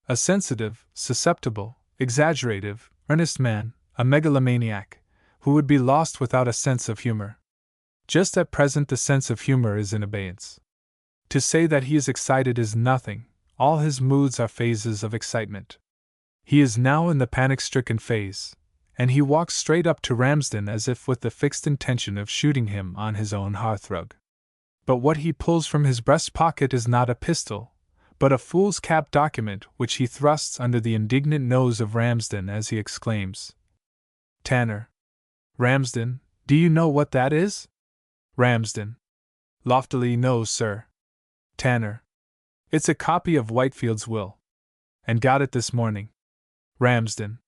A sensitive, susceptible, exaggerative, earnest man, a megalomaniac, who would be lost without a sense of humor. Just at present the sense of humor is in abeyance. To say that he is excited is nothing, all his moods are phases of excitement. He is now in the panic-stricken phase, and he walks straight up to Ramsden as if with the fixed intention of shooting him on his own hearthrug. But what he pulls from his breast pocket is not a pistol, but a fool's cap document which he thrusts under the indignant nose of Ramsden as he exclaims, Tanner. Ramsden, do you know what that is? Ramsden. Loftily, no, sir. Tanner. It's a copy of Whitefield's will. And got it this morning. Ramsden.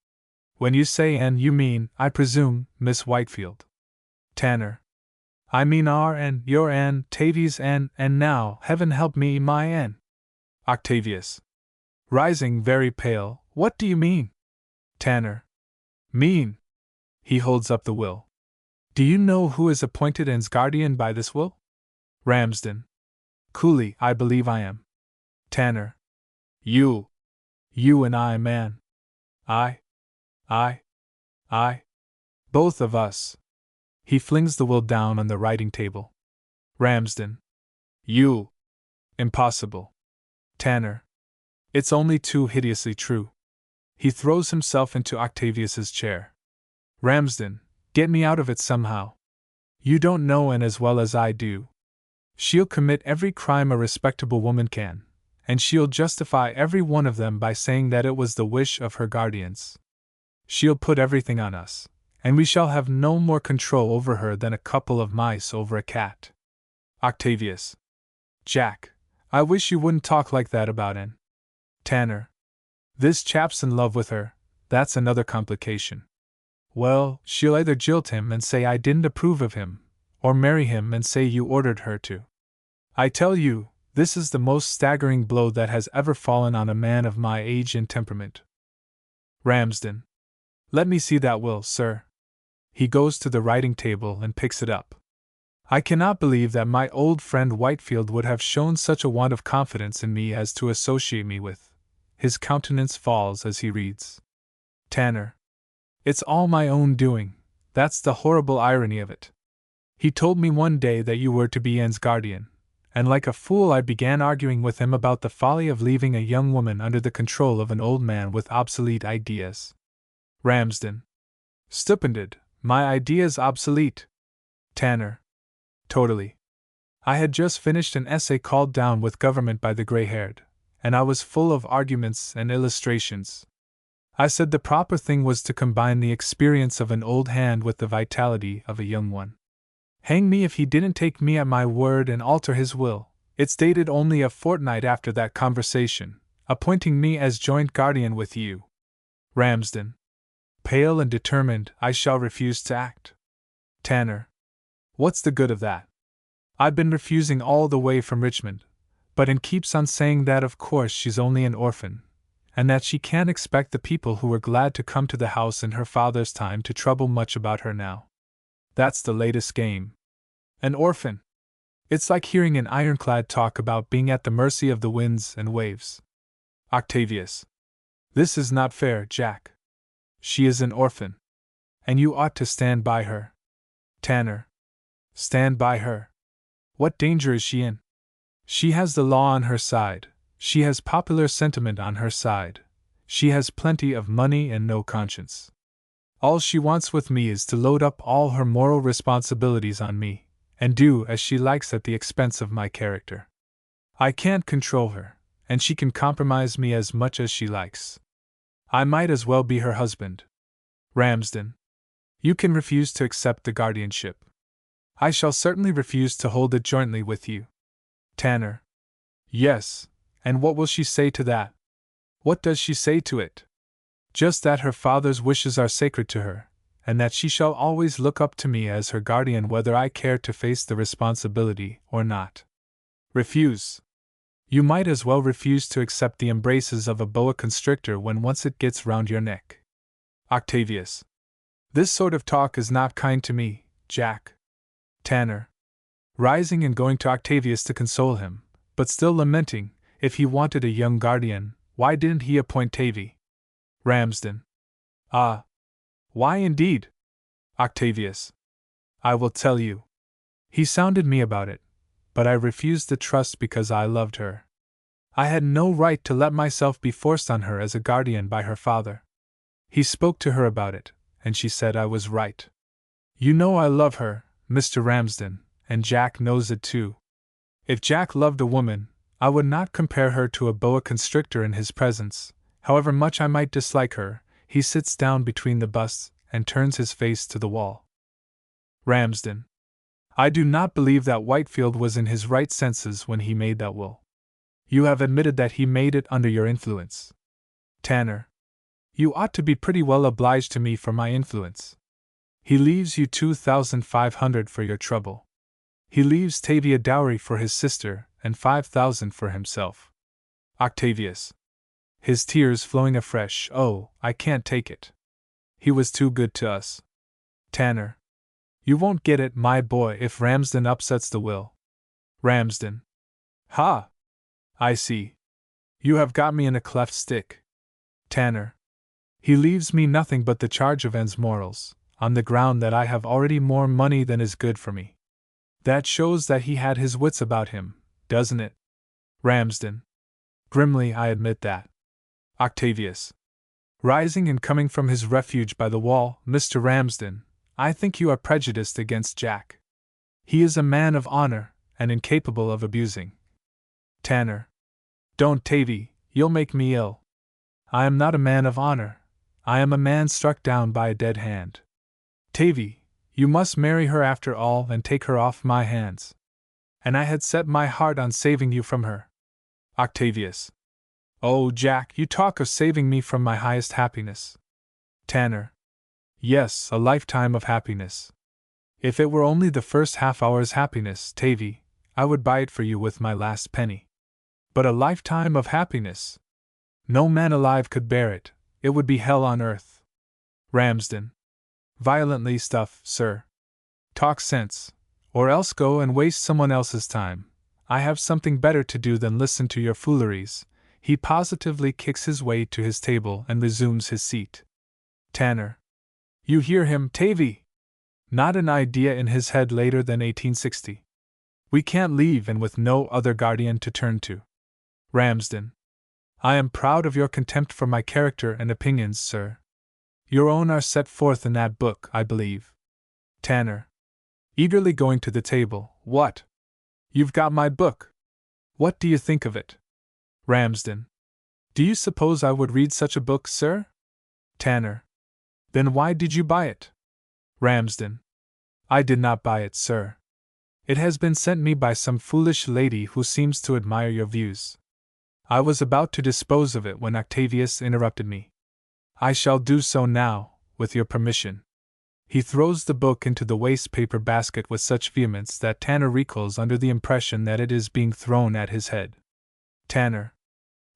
When you say Anne, you mean, I presume, Miss Whitefield. Tanner. I mean our Anne, your Anne, Tavy's Anne, and now, heaven help me, my Anne. Octavius. Rising very pale, what do you mean? Tanner. Mean? He holds up the will. Do you know who is appointed Anne's guardian by this will? Ramsden. Coolly, I believe I am. Tanner. You and I, man. I. Both of us. He flings the will down on the writing table. Ramsden. You. Impossible. Tanner. It's only too hideously true. He throws himself into Octavius's chair. Ramsden, get me out of it somehow. You don't know Anne as well as I do. She'll commit every crime a respectable woman can, and she'll justify every one of them by saying that it was the wish of her guardians. She'll put everything on us, and we shall have no more control over her than a couple of mice over a cat. Octavius. Jack, I wish you wouldn't talk like that about Anne. Tanner. This chap's in love with her, that's another complication. Well, she'll either jilt him and say I didn't approve of him, or marry him and say you ordered her to. I tell you, This is the most staggering blow that has ever fallen on a man of my age and temperament. Ramsden. Let me see that will, sir. He goes to the writing table and picks it up. I cannot believe that my old friend Whitefield would have shown such a want of confidence in me as to associate me with. His countenance falls as he reads. Tanner. It's all my own doing, that's the horrible irony of it. He told me one day that you were to be Anne's guardian, and like a fool I began arguing with him about the folly of leaving a young woman under the control of an old man with obsolete ideas. Ramsden. Stupendous, my ideas obsolete. Tanner. Totally. I had just finished an essay called Down with Government by the Gray-Haired, and I was full of arguments and illustrations. I said the proper thing was to combine the experience of an old hand with the vitality of a young one. Hang me if he didn't take me at my word and alter his will. It's dated only a fortnight after that conversation, appointing me as joint guardian with you. Ramsden. Pale and determined, I shall refuse to act. Tanner. What's the good of that? I've been refusing all the way from Richmond, but Anne keeps on saying that of course she's only an orphan, and that she can't expect the people who were glad to come to the house in her father's time to trouble much about her now. That's the latest game. An orphan. It's like hearing an ironclad talk about being at the mercy of the winds and waves. Octavius. This is not fair, Jack. She is an orphan. And you ought to stand by her. Tanner. Stand by her. What danger is she in? She has the law on her side. She has popular sentiment on her side. She has plenty of money and no conscience. All she wants with me is to load up all her moral responsibilities on me, and do as she likes at the expense of my character. I can't control her, and she can compromise me as much as she likes. I might as well be her husband. Ramsden. You can refuse to accept the guardianship. I shall certainly refuse to hold it jointly with you. Tanner. Yes, and what will she say to that? What does she say to it? Just that her father's wishes are sacred to her, and that she shall always look up to me as her guardian whether I care to face the responsibility or not. Refuse. You might as well refuse to accept the embraces of a boa constrictor when once it gets round your neck. Octavius. This sort of talk is not kind to me, Jack. Tanner. Rising and going to Octavius to console him, but still lamenting, if he wanted a young guardian, why didn't he appoint Tavy? Ramsden. Ah. Why indeed? Octavius. I will tell you. He sounded me about it, but I refused the trust because I loved her. I had no right to let myself be forced on her as a guardian by her father. He spoke to her about it, and she said I was right. You know I love her, Mr. Ramsden, and Jack knows it too. If Jack loved a woman, I would not compare her to a boa constrictor in his presence. However much I might dislike her, he sits down between the busts and turns his face to the wall. Ramsden. I do not believe that Whitefield was in his right senses when he made that will. You have admitted that he made it under your influence. Tanner. You ought to be pretty well obliged to me for my influence. He leaves you 2,500 for your trouble. He leaves Tavy a dowry for his sister and 5,000 for himself. Octavius. His tears flowing afresh. Oh, I can't take it. He was too good to us. Tanner. You won't get it, my boy, if Ramsden upsets the will. Ramsden. Ha! I see. You have got me in a cleft stick. Tanner. He leaves me nothing but the charge of Anne's morals, on the ground that I have already more money than is good for me. That shows that he had his wits about him, doesn't it? Ramsden. Grimly, I admit that. Octavius. Rising and coming from his refuge by the wall, Mr. Ramsden, I think you are prejudiced against Jack. He is a man of honor, and incapable of abusing. Tanner. Don't, Tavy, you'll make me ill. I am not a man of honor. I am a man struck down by a dead hand. Tavy, you must marry her after all and take her off my hands. And I had set my heart on saving you from her. Octavius. Oh, Jack, you talk of saving me from my highest happiness. Tanner. Yes, a lifetime of happiness. If it were only the first half-hour's happiness, Tavy, I would buy it for you with my last penny. But a lifetime of happiness! No man alive could bear it, it would be hell on earth. Ramsden. Violently stuff, sir. Talk sense, or else go and waste someone else's time. I have something better to do than listen to your fooleries. He positively kicks his way to his table and resumes his seat. Tanner. You hear him, Tavy? Not an idea in his head later than 1860. We can't leave and with no other guardian to turn to. Ramsden. I am proud of your contempt for my character and opinions, sir. Your own are set forth in that book, I believe. Tanner. Eagerly going to the table. What? You've got my book. What do you think of it? Ramsden. Do you suppose I would read such a book, sir? Tanner. Then why did you buy it? Ramsden. I did not buy it, sir. It has been sent me by some foolish lady who seems to admire your views. I was about to dispose of it when Octavius interrupted me. I shall do so now, with your permission. He throws the book into the waste paper basket with such vehemence that Tanner recoils under the impression that it is being thrown at his head. Tanner.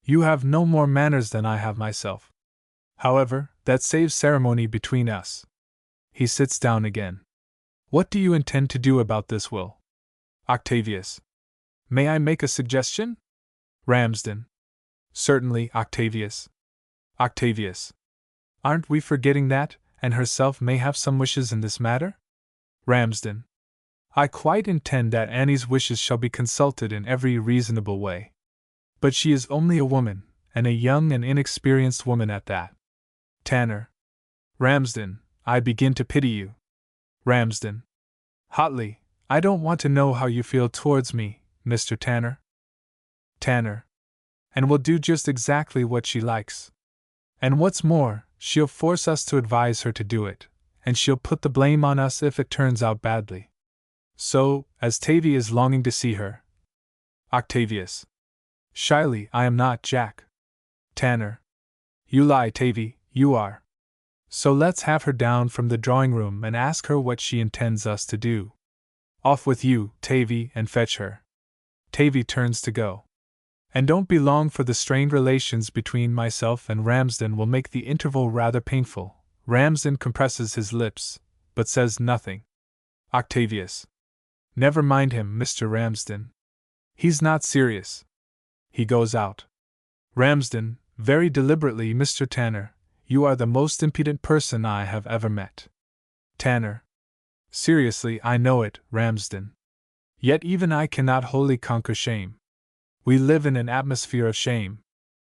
You have no more manners than I have myself. However, that saves ceremony between us. He sits down again. What do you intend to do about this will? Octavius. May I make a suggestion? Ramsden. Certainly, Octavius. Octavius. Aren't we forgetting that, and herself may have some wishes in this matter? Ramsden. I quite intend that Annie's wishes shall be consulted in every reasonable way. But she is only a woman, and a young and inexperienced woman at that. Tanner. Ramsden, I begin to pity you. Ramsden. Hotly, I don't want to know how you feel towards me, Mr. Tanner. Tanner. And we'll do just exactly what she likes. And what's more, she'll force us to advise her to do it, and she'll put the blame on us if it turns out badly. So, as Tavy is longing to see her. Octavius. Shyly, I am not, Jack. Tanner. You lie, Tavy, you are. So let's have her down from the drawing-room and ask her what she intends us to do. Off with you, Tavy, and fetch her. Tavy turns to go. And don't be long, for the strained relations between myself and Ramsden will make the interval rather painful. Ramsden compresses his lips, but says nothing. Octavius. Never mind him, Mr. Ramsden. He's not serious. He goes out. Ramsden, very deliberately, Mr. Tanner, you are the most impudent person I have ever met. Tanner. Seriously, I know it, Ramsden. Yet even I cannot wholly conquer shame. We live in an atmosphere of shame.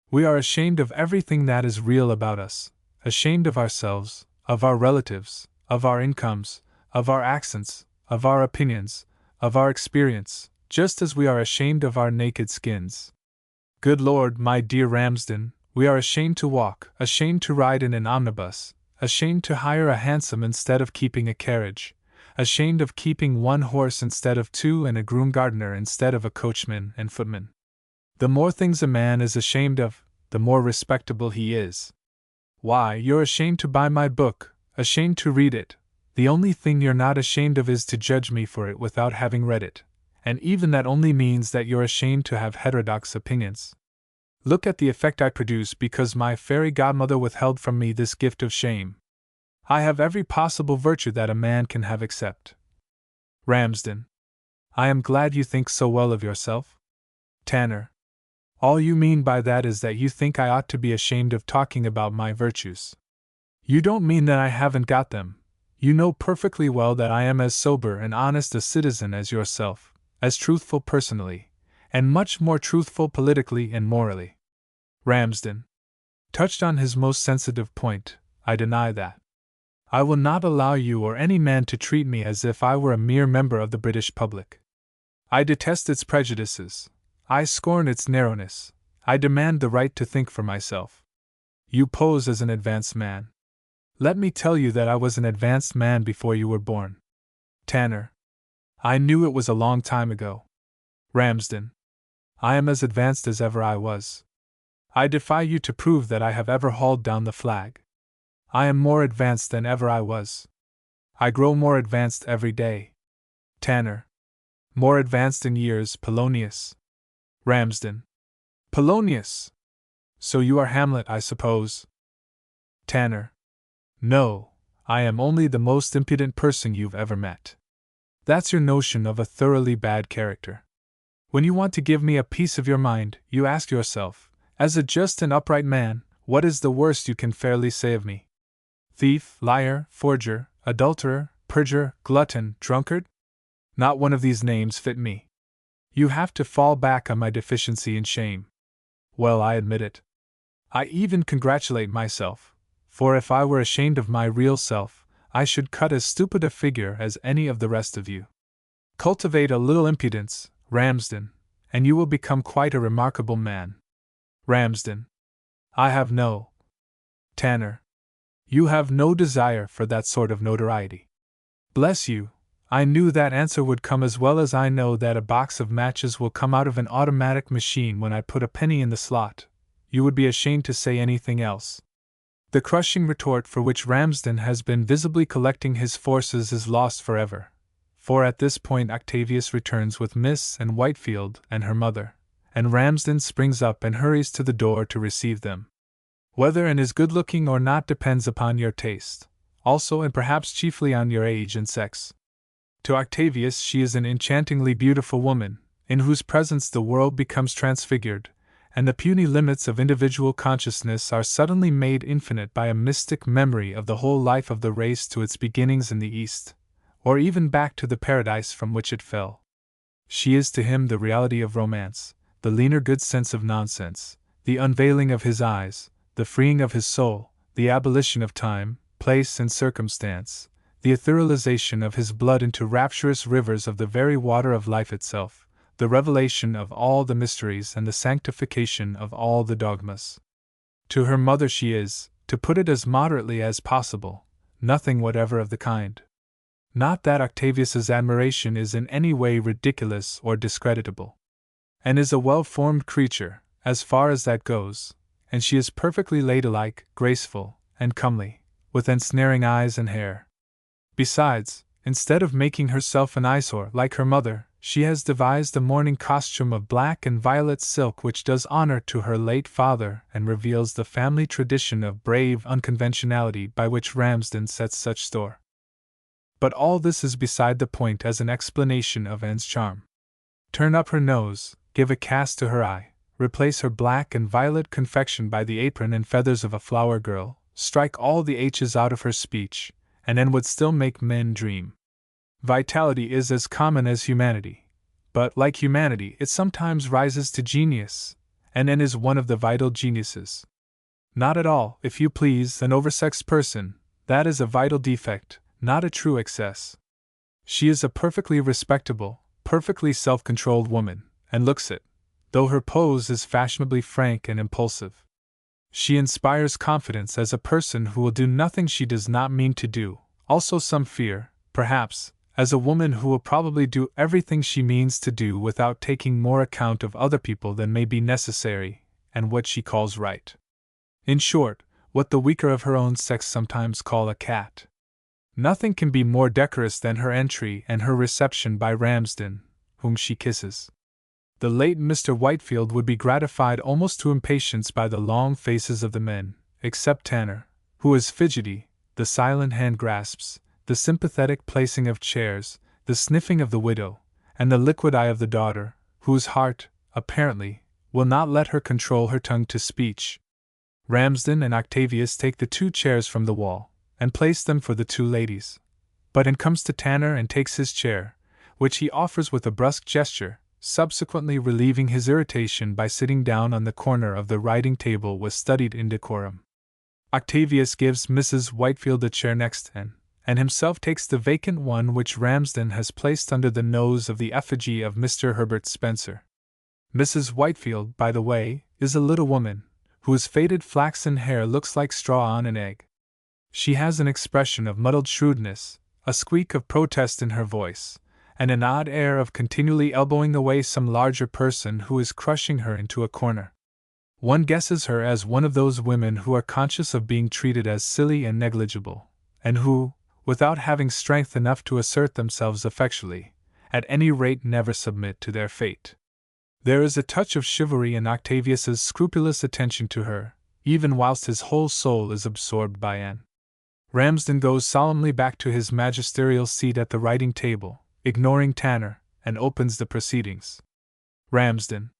We are ashamed of everything that is real about us, ashamed of ourselves, of our relatives, of our incomes, of our accents, of our opinions, of our experience, just as we are ashamed of our naked skins. Good Lord, my dear Ramsden, we are ashamed to walk, ashamed to ride in an omnibus, ashamed to hire a hansom instead of keeping a carriage, ashamed of keeping one horse instead of two and a groom gardener instead of a coachman and footman. The more things a man is ashamed of, the more respectable he is. Why, you're ashamed to buy my book, ashamed to read it. The only thing you're not ashamed of is to judge me for it without having read it, and even that only means that you're ashamed to have heterodox opinions. Look at the effect I produce because my fairy godmother withheld from me this gift of shame. I have every possible virtue that a man can have except. Ramsden. I am glad you think so well of yourself. Tanner. All you mean by that is that you think I ought to be ashamed of talking about my virtues. You don't mean that I haven't got them. You know perfectly well that I am as sober and honest a citizen as yourself, as truthful personally, and much more truthful politically and morally. Ramsden. Touched on his most sensitive point, I deny that. I will not allow you or any man to treat me as if I were a mere member of the British public. I detest its prejudices. I scorn its narrowness. I demand the right to think for myself. You pose as an advanced man. Let me tell you that I was an advanced man before you were born. Tanner. I knew it was a long time ago. Ramsden. I am as advanced as ever I was. I defy you to prove that I have ever hauled down the flag. I am more advanced than ever I was. I grow more advanced every day. Tanner. more advanced in years, Polonius. Ramsden. Polonius! So you are Hamlet, I suppose? Tanner. No, I am only the most impudent person you've ever met. That's your notion of a thoroughly bad character. When you want to give me a piece of your mind, you ask yourself, as a just and upright man, what is the worst you can fairly say of me? Thief, liar, forger, adulterer, perjurer, glutton, drunkard? Not one of these names fit me. You have to fall back on my deficiency in shame. Well, I admit it. I even congratulate myself, for if I were ashamed of my real self, I should cut as stupid a figure as any of the rest of you. Cultivate a little impudence, Ramsden, and you will become quite a remarkable man. Ramsden. I have no. Tanner. You have no desire for that sort of notoriety. Bless you, I knew that answer would come as well as I know that a box of matches will come out of an automatic machine when I put a penny in the slot. You would be ashamed to say anything else. The crushing retort for which Ramsden has been visibly collecting his forces is lost forever, for at this point Octavius returns with Miss and Whitefield and her mother, and Ramsden springs up and hurries to the door to receive them. Whether Anne is good-looking or not depends upon your taste, also and perhaps chiefly on your age and sex. To Octavius she is an enchantingly beautiful woman, in whose presence the world becomes transfigured, and the puny limits of individual consciousness are suddenly made infinite by a mystic memory of the whole life of the race to its beginnings in the East, or even back to the paradise from which it fell. She is to him the reality of romance, the leaner good sense of nonsense, the unveiling of his eyes, the freeing of his soul, the abolition of time, place and circumstance, the etherealization of his blood into rapturous rivers of the very water of life itself, the revelation of all the mysteries and the sanctification of all the dogmas. To her mother she is, to put it as moderately as possible, nothing whatever of the kind. Not that Octavius's admiration is in any way ridiculous or discreditable. Anne is a well-formed creature, as far as that goes, and she is perfectly ladylike, graceful, and comely, with ensnaring eyes and hair. Besides, instead of making herself an eyesore like her mother, she has devised a mourning costume of black and violet silk which does honor to her late father and reveals the family tradition of brave unconventionality by which Ramsden sets such store. But all this is beside the point as an explanation of Anne's charm. Turn up her nose, give a cast to her eye, replace her black and violet confection by the apron and feathers of a flower girl, strike all the H's out of her speech, and Anne would still make men dream. Vitality is as common as humanity, but, like humanity, it sometimes rises to genius, and Anne is one of the vital geniuses. Not at all, if you please, an oversexed person, that is a vital defect, not a true excess. She is a perfectly respectable, perfectly self-controlled woman, and looks it, though her pose is fashionably frank and impulsive. She inspires confidence as a person who will do nothing she does not mean to do, also some fear, perhaps, as a woman who will probably do everything she means to do without taking more account of other people than may be necessary, and what she calls right. In short, what the weaker of her own sex sometimes call a cat. Nothing can be more decorous than her entry and her reception by Ramsden, whom she kisses. The late Mr. Whitefield would be gratified almost to impatience by the long faces of the men, except Tanner, who is fidgety, the silent hand grasps, the sympathetic placing of chairs, the sniffing of the widow, and the liquid eye of the daughter, whose heart, apparently, will not let her control her tongue to speech. Ramsden and Octavius take the 2 chairs from the wall, and place them for the 2 ladies. But in comes to Tanner and takes his chair, which he offers with a brusque gesture, subsequently relieving his irritation by sitting down on the corner of the writing table with studied indecorum. Octavius gives Mrs. Whitefield a chair next Anne, and himself takes the vacant one which Ramsden has placed under the nose of the effigy of Mr. Herbert Spencer. Mrs. Whitefield, by the way, is a little woman, whose faded flaxen hair looks like straw on an egg. She has an expression of muddled shrewdness, a squeak of protest in her voice, and an odd air of continually elbowing away some larger person who is crushing her into a corner. One guesses her as one of those women who are conscious of being treated as silly and negligible, and who, without having strength enough to assert themselves effectually, at any rate never submit to their fate. There is a touch of chivalry in Octavius's scrupulous attention to her, even whilst his whole soul is absorbed by Anne. Ramsden goes solemnly back to his magisterial seat at the writing table, ignoring Tanner, and opens the proceedings. Ramsden: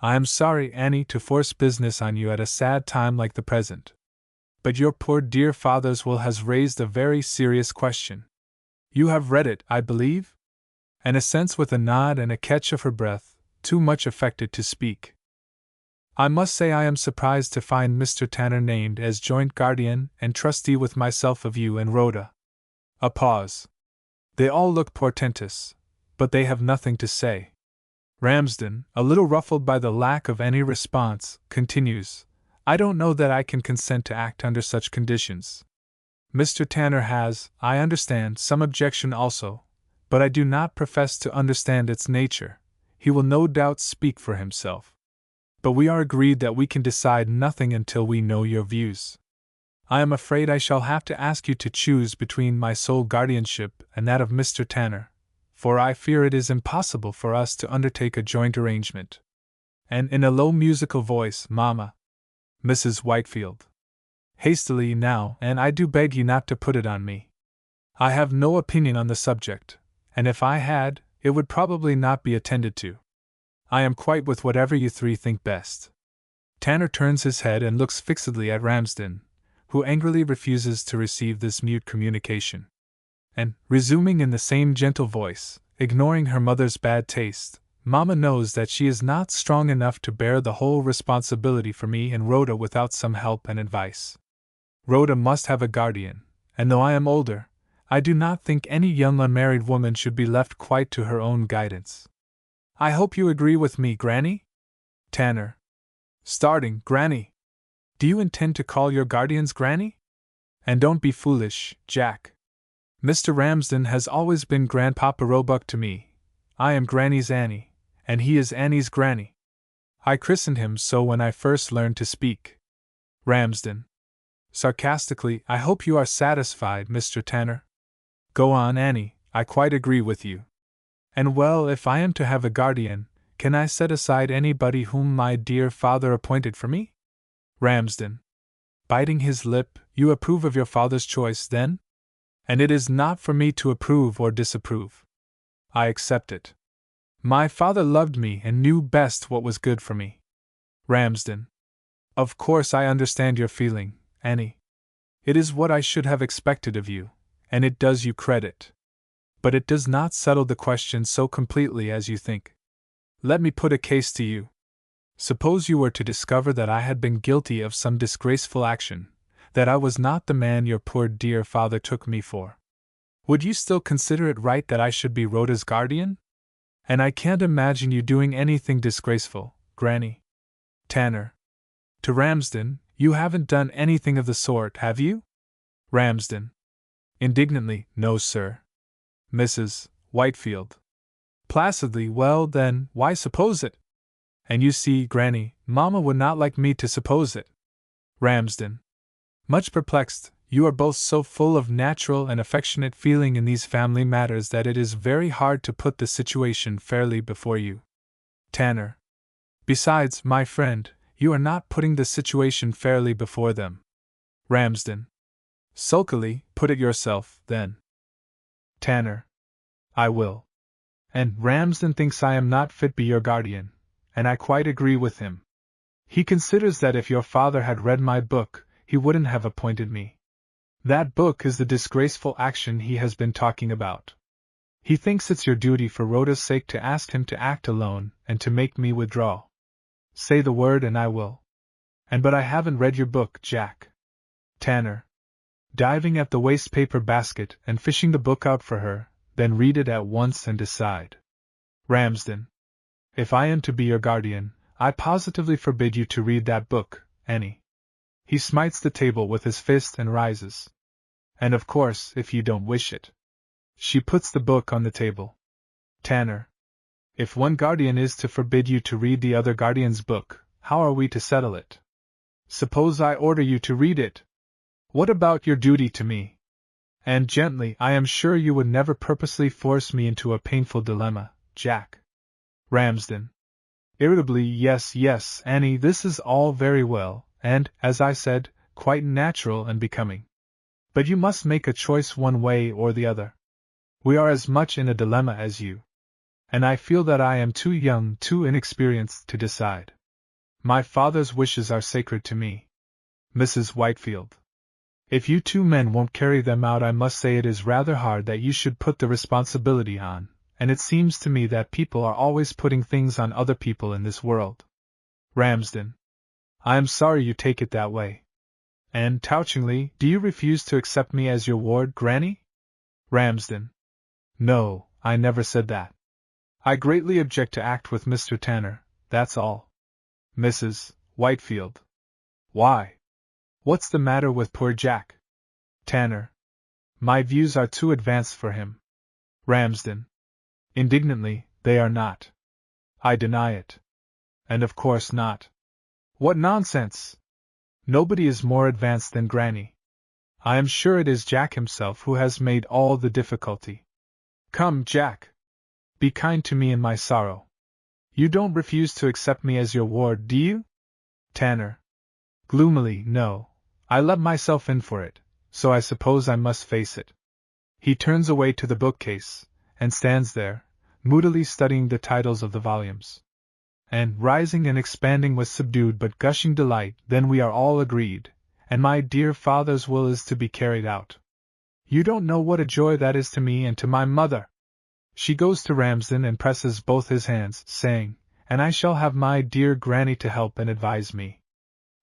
I am sorry, Annie, to force business on you at a sad time like the present. But your poor dear father's will has raised a very serious question. You have read it, I believe? Anne assents with a nod and a catch of her breath, too much affected to speak. I must say I am surprised to find Mr. Tanner named as joint guardian and trustee with myself of you and Rhoda. A pause. They all look portentous, but they have nothing to say. Ramsden, a little ruffled by the lack of any response, continues, I don't know that I can consent to act under such conditions. Mr. Tanner has, I understand, some objection also, but I do not profess to understand its nature. He will no doubt speak for himself. But we are agreed that we can decide nothing until we know your views. I am afraid I shall have to ask you to choose between my sole guardianship and that of Mr. Tanner, for I fear it is impossible for us to undertake a joint arrangement. And in a low musical voice, Mamma. Mrs. Whitefield. Hastily now, and I do beg you not to put it on me. I have no opinion on the subject, and if I had, it would probably not be attended to. I am quite with whatever you three think best. Tanner turns his head and looks fixedly at Ramsden, who angrily refuses to receive this mute communication. And, resuming in the same gentle voice, ignoring her mother's bad taste, Mamma knows that she is not strong enough to bear the whole responsibility for me and Rhoda without some help and advice. Rhoda must have a guardian, and though I am older, I do not think any young unmarried woman should be left quite to her own guidance. I hope you agree with me, Granny? Tanner. Starting, Granny. Do you intend to call your guardians Granny? And don't be foolish, Jack. Mr. Ramsden has always been Grandpapa Roebuck to me. I am Granny's Annie, and he is Annie's Granny. I christened him so when I first learned to speak. Ramsden. Sarcastically, I hope you are satisfied, Mr. Tanner. Go on, Annie, I quite agree with you. And well, if I am to have a guardian, can I set aside anybody whom my dear father appointed for me? Ramsden. Biting his lip, you approve of your father's choice, then? And it is not for me to approve or disapprove. I accept it. My father loved me and knew best what was good for me. Ramsden. Of course I understand your feeling, Annie. It is what I should have expected of you, and it does you credit. But it does not settle the question so completely as you think. Let me put a case to you. Suppose you were to discover that I had been guilty of some disgraceful action, that I was not the man your poor dear father took me for. Would you still consider it right that I should be Rhoda's guardian? And I can't imagine you doing anything disgraceful, Granny. Tanner. To Ramsden, you haven't done anything of the sort, have you? Ramsden. Indignantly, no, sir. Mrs. Whitefield. Placidly, well then, why suppose it? And you see, Granny, Mamma would not like me to suppose it. Ramsden. Much perplexed, you are both so full of natural and affectionate feeling in these family matters that it is very hard to put the situation fairly before you. Tanner. Besides, my friend, you are not putting the situation fairly before them. Ramsden. Sulkily, put it yourself, then. Tanner. I will. And Ramsden thinks I am not fit to be your guardian, and I quite agree with him. He considers that if your father had read my book, he wouldn't have appointed me. That book is the disgraceful action he has been talking about. He thinks it's your duty for Rhoda's sake to ask him to act alone and to make me withdraw. Say the word and I will. But I haven't read your book, Jack. Tanner. Diving at the wastepaper basket and fishing the book out for her, then read it at once and decide. Ramsden. If I am to be your guardian, I positively forbid you to read that book, Annie. He smites the table with his fist and rises. And of course, if you don't wish it. She puts the book on the table. Tanner. If one guardian is to forbid you to read the other guardian's book, how are we to settle it? Suppose I order you to read it? What about your duty to me? And gently, I am sure you would never purposely force me into a painful dilemma, Jack. Ramsden. Irritably, yes, yes, Annie, this is all very well, and, as I said, quite natural and becoming. But you must make a choice one way or the other. We are as much in a dilemma as you. And I feel that I am too young, too inexperienced to decide. My father's wishes are sacred to me. Mrs. Whitefield. If you two men won't carry them out, I must say it is rather hard that you should put the responsibility on, and it seems to me that people are always putting things on other people in this world. Ramsden. I am sorry you take it that way. And, touchingly, do you refuse to accept me as your ward, Granny? Ramsden. No, I never said that. I greatly object to act with Mr. Tanner, that's all. Mrs. Whitefield. Why? What's the matter with poor Jack? Tanner. My views are too advanced for him. Ramsden. Indignantly, they are not. I deny it. And of course not. What nonsense! Nobody is more advanced than Granny. I am sure it is Jack himself who has made all the difficulty. Come, Jack. Be kind to me in my sorrow. You don't refuse to accept me as your ward, do you? Tanner. Gloomily, no. I let myself in for it, so I suppose I must face it. He turns away to the bookcase, and stands there, moodily studying the titles of the volumes. And, rising and expanding with subdued but gushing delight, then we are all agreed, and my dear father's will is to be carried out. You don't know what a joy that is to me and to my mother. She goes to Ramsden and presses both his hands, saying, and I shall have my dear Granny to help and advise me.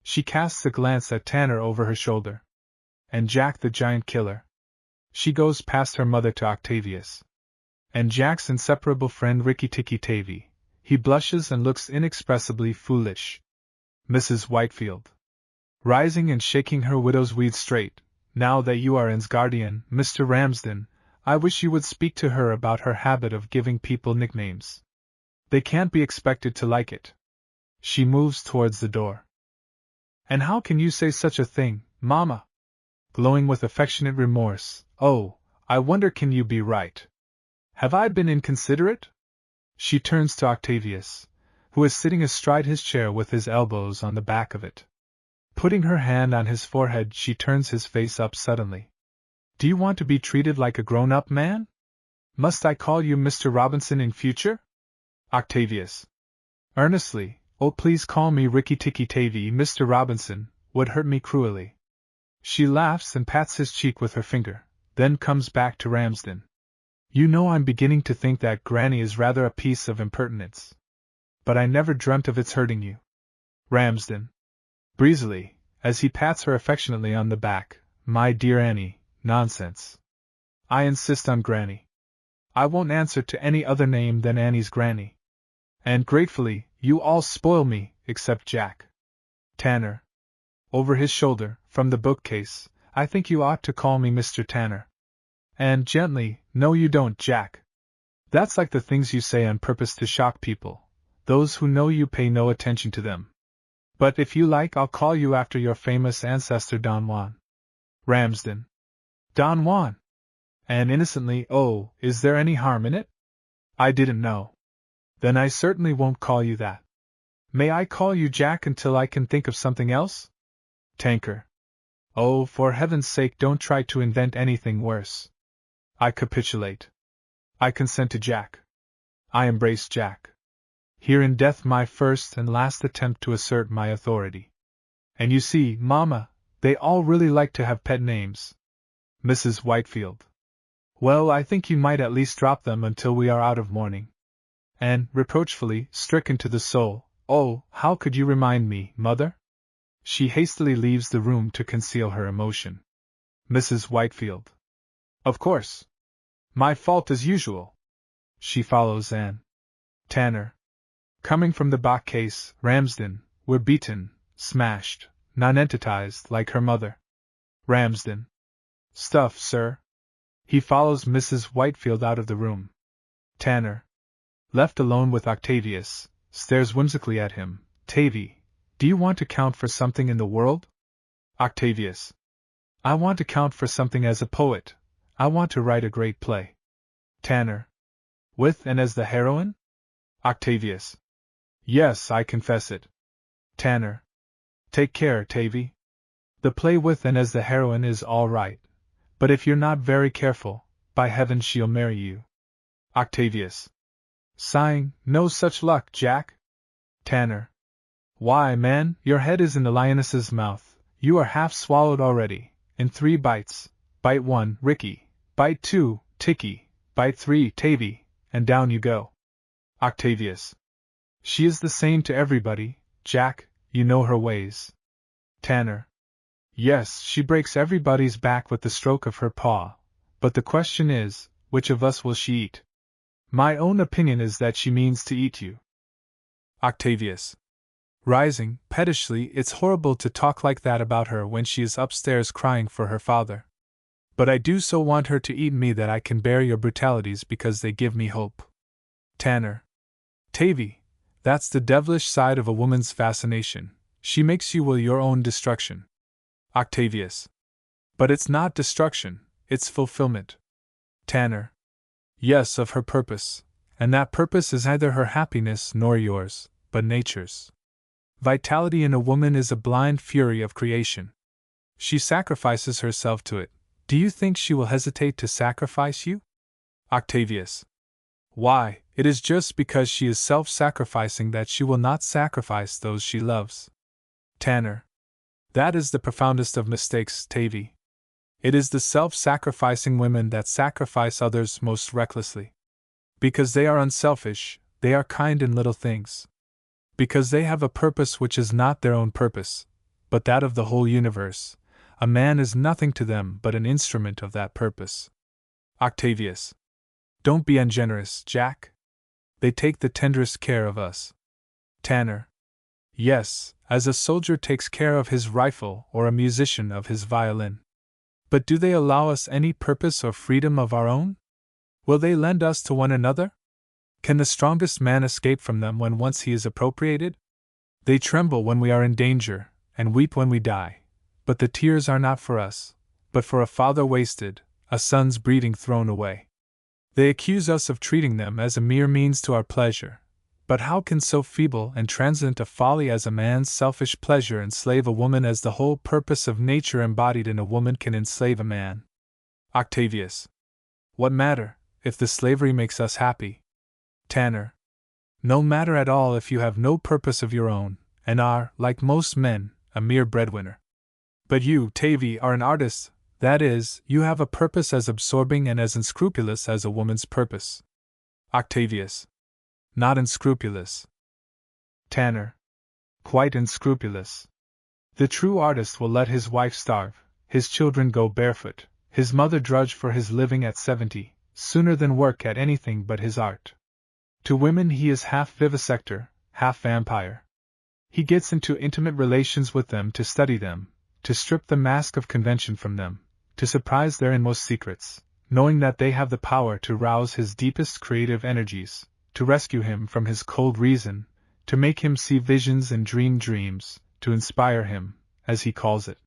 She casts a glance at Tanner over her shoulder. And Jack the giant killer. She goes past her mother to Octavius. And Jack's inseparable friend Rikki-Tikki-Tavi. He blushes and looks inexpressibly foolish. Mrs. Whitefield. Rising and shaking her widow's weeds straight, now that you are Anne's guardian, Mr. Ramsden, I wish you would speak to her about her habit of giving people nicknames. They can't be expected to like it. She moves towards the door. And how can you say such a thing, Mamma? Glowing with affectionate remorse, oh, I wonder can you be right? Have I been inconsiderate? She turns to Octavius, who is sitting astride his chair with his elbows on the back of it. Putting her hand on his forehead, she turns his face up suddenly. Do you want to be treated like a grown-up man? Must I call you Mr. Robinson in future? Octavius. Earnestly, oh please call me Rikki-Tikki-Tavi. Mr. Robinson would hurt me cruelly. She laughs and pats his cheek with her finger, then comes back to Ramsden. You know I'm beginning to think that Granny is rather a piece of impertinence. But I never dreamt of its hurting you. Ramsden. Breezily, as he pats her affectionately on the back, my dear Annie, nonsense. I insist on Granny. I won't answer to any other name than Annie's Granny. And gratefully, you all spoil me, except Jack. Tanner. Over his shoulder, from the bookcase, I think you ought to call me Mr. Tanner. And gently, no you don't, Jack. That's like the things you say on purpose to shock people. Those who know you pay no attention to them. But if you like, I'll call you after your famous ancestor Don Juan. Ramsden. Don Juan. And innocently, oh, is there any harm in it? I didn't know. Then I certainly won't call you that. May I call you Jack until I can think of something else? Tanker. Oh, for heaven's sake, don't try to invent anything worse. I capitulate. I consent to Jack. I embrace Jack. Here in death my first and last attempt to assert my authority. And you see, Mamma, they all really like to have pet names. Mrs. Whitefield. Well, I think you might at least drop them until we are out of mourning. And, reproachfully, stricken to the soul, oh, how could you remind me, Mother? She hastily leaves the room to conceal her emotion. Mrs. Whitefield. Of course. My fault as usual. She follows Anne. Tanner. Coming from the bookcase, Ramsden, we're beaten, smashed, nonentitized like her mother. Ramsden. Stuff, sir. He follows Mrs. Whitefield out of the room. Tanner. Left alone with Octavius, stares whimsically at him. Tavy, do you want to count for something in the world? Octavius. I want to count for something as a poet, I want to write a great play. Tanner. With and as the heroine? Octavius. Yes, I confess it. Tanner. Take care, Tavy. The play with and as the heroine is all right, but if you're not very careful, by heaven she'll marry you. Octavius. Sighing, no such luck, Jack. Tanner. Why, man, your head is in the lioness's mouth, you are half swallowed already, in 3 bites. Bite 1, Ricky. Bite 2, Ticky. Bite 3, Tavy, and down you go. Octavius. She is the same to everybody, Jack, you know her ways. Tanner. Yes, she breaks everybody's back with the stroke of her paw, but the question is, which of us will she eat? My own opinion is that she means to eat you. Octavius. Rising, pettishly, it's horrible to talk like that about her when she is upstairs crying for her father. But I do so want her to eat me that I can bear your brutalities because they give me hope. Tanner. Tavy, that's the devilish side of a woman's fascination. She makes you will your own destruction. Octavius. But it's not destruction, it's fulfillment. Tanner. Yes, of her purpose, and that purpose is neither her happiness nor yours, but nature's. Vitality in a woman is a blind fury of creation. She sacrifices herself to it. Do you think she will hesitate to sacrifice you? Octavius. Why, it is just because she is self-sacrificing that she will not sacrifice those she loves. Tanner. That is the profoundest of mistakes, Tavy. It is the self-sacrificing women that sacrifice others most recklessly. Because they are unselfish, they are kind in little things. Because they have a purpose which is not their own purpose, but that of the whole universe, a man is nothing to them but an instrument of that purpose. Octavius. Don't be ungenerous, Jack. They take the tenderest care of us. Tanner. Yes, as a soldier takes care of his rifle or a musician of his violin. But do they allow us any purpose or freedom of our own? Will they lend us to one another? Can the strongest man escape from them when once he is appropriated? They tremble when we are in danger, and weep when we die. But the tears are not for us, but for a father wasted, a son's breeding thrown away. They accuse us of treating them as a mere means to our pleasure. But how can so feeble and transient a folly as a man's selfish pleasure enslave a woman as the whole purpose of nature embodied in a woman can enslave a man? Octavius. What matter, if the slavery makes us happy? Tanner. No matter at all if you have no purpose of your own, and are, like most men, a mere breadwinner. But you, Tavy, are an artist, that is, you have a purpose as absorbing and as unscrupulous as a woman's purpose. Octavius. Not unscrupulous. Tanner. Quite unscrupulous. The true artist will let his wife starve, his children go barefoot, his mother drudge for his living at 70, sooner than work at anything but his art. To women he is half vivisector, half vampire. He gets into intimate relations with them to study them, to strip the mask of convention from them, to surprise their inmost secrets, knowing that they have the power to rouse his deepest creative energies, to rescue him from his cold reason, to make him see visions and dream dreams, to inspire him, as he calls it.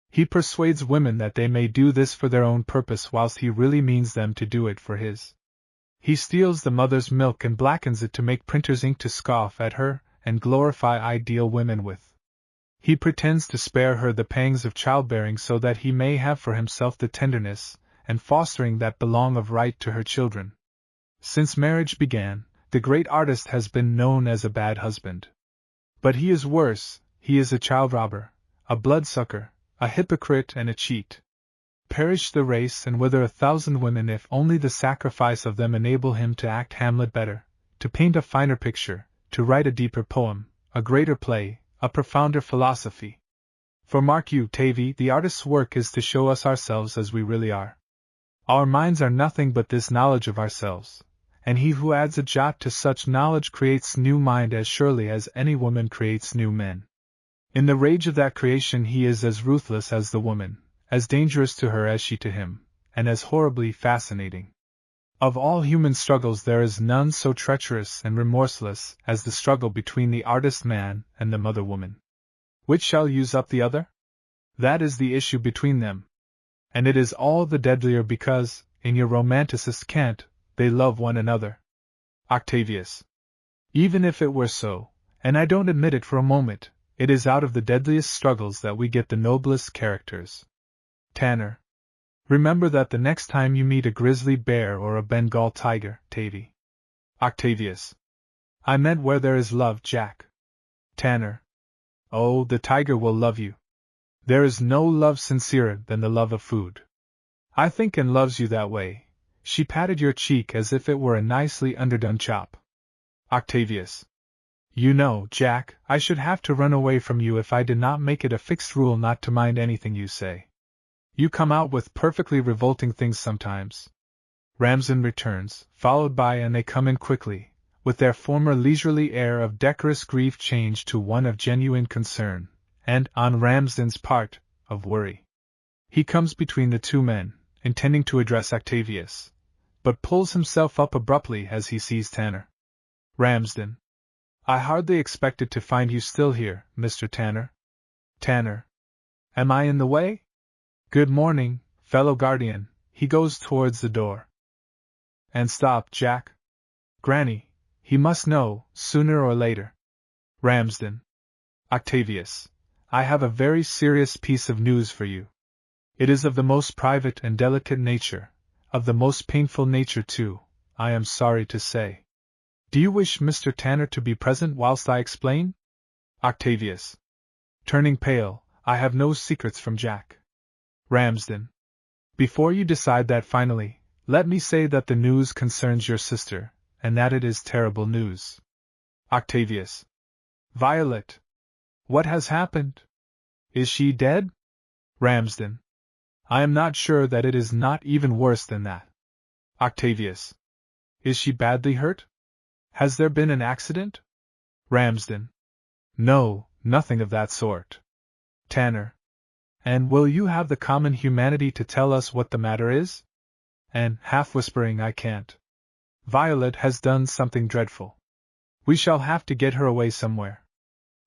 He persuades women that they may do this for their own purpose whilst he really means them to do it for his. He steals the mother's milk and blackens it to make printer's ink to scoff at her and glorify ideal women with. He pretends to spare her the pangs of childbearing so that he may have for himself the tenderness and fostering that belong of right to her children. Since marriage began, the great artist has been known as a bad husband. But he is worse, he is a child robber, a bloodsucker, a hypocrite and a cheat. Perish the race and wither 1,000 women if only the sacrifice of them enable him to act Hamlet better, to paint a finer picture, to write a deeper poem, a greater play, a profounder philosophy. For mark you, Tavy, the artist's work is to show us ourselves as we really are. Our minds are nothing but this knowledge of ourselves, and he who adds a jot to such knowledge creates new mind as surely as any woman creates new men. In the rage of that creation he is as ruthless as the woman, as dangerous to her as she to him, and as horribly fascinating. Of all human struggles there is none so treacherous and remorseless as the struggle between the artist man and the mother woman. Which shall use up the other? That is the issue between them. And it is all the deadlier because, in your romanticist cant, they love one another. Octavius. Even if it were so, and I don't admit it for a moment, it is out of the deadliest struggles that we get the noblest characters. Tanner. Remember that the next time you meet a grizzly bear or a Bengal tiger, Tavy. Octavius. I meant where there is love, Jack. Tanner. Oh, the tiger will love you. There is no love sincerer than the love of food. I think and loves you that way. She patted your cheek as if it were a nicely underdone chop. Octavius. You know, Jack, I should have to run away from you if I did not make it a fixed rule not to mind anything you say. You come out with perfectly revolting things sometimes. Ramsden returns, followed by and they come in quickly, with their former leisurely air of decorous grief changed to one of genuine concern, and, on Ramsden's part, of worry. He comes between the two men, intending to address Octavius, but pulls himself up abruptly as he sees Tanner. Ramsden. I hardly expected to find you still here, Mr. Tanner. Tanner. Am I in the way? Good morning, fellow guardian. He goes towards the door. And stop, Jack. Granny, he must know, sooner or later. Ramsden. Octavius. I have a very serious piece of news for you. It is of the most private and delicate nature, of the most painful nature too, I am sorry to say. Do you wish Mr. Tanner to be present whilst I explain? Octavius. Turning pale, I have no secrets from Jack. Ramsden. Before you decide that finally, let me say that the news concerns your sister, and that it is terrible news. Octavius. Violet. What has happened? Is she dead? Ramsden. I am not sure that it is not even worse than that. Octavius. Is she badly hurt? Has there been an accident? Ramsden. No, nothing of that sort. Tanner. And will you have the common humanity to tell us what the matter is? And, half whispering, I can't. Violet has done something dreadful. We shall have to get her away somewhere.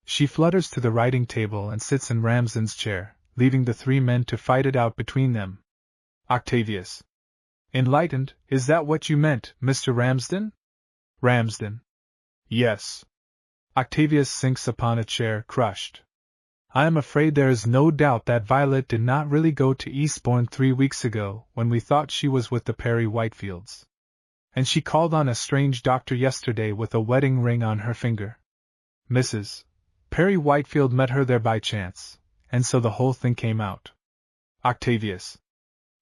She flutters to the writing table and sits in Ramsden's chair, leaving the three men to fight it out between them. Octavius. Enlightened, is that what you meant, Mr. Ramsden? Ramsden. Yes. Octavius sinks upon a chair, crushed. I am afraid there is no doubt that Violet did not really go to Eastbourne 3 weeks ago, when we thought she was with the Perry Whitefields. And she called on a strange doctor yesterday with a wedding ring on her finger. Mrs. Perry Whitefield met her there by chance, and so the whole thing came out. Octavius.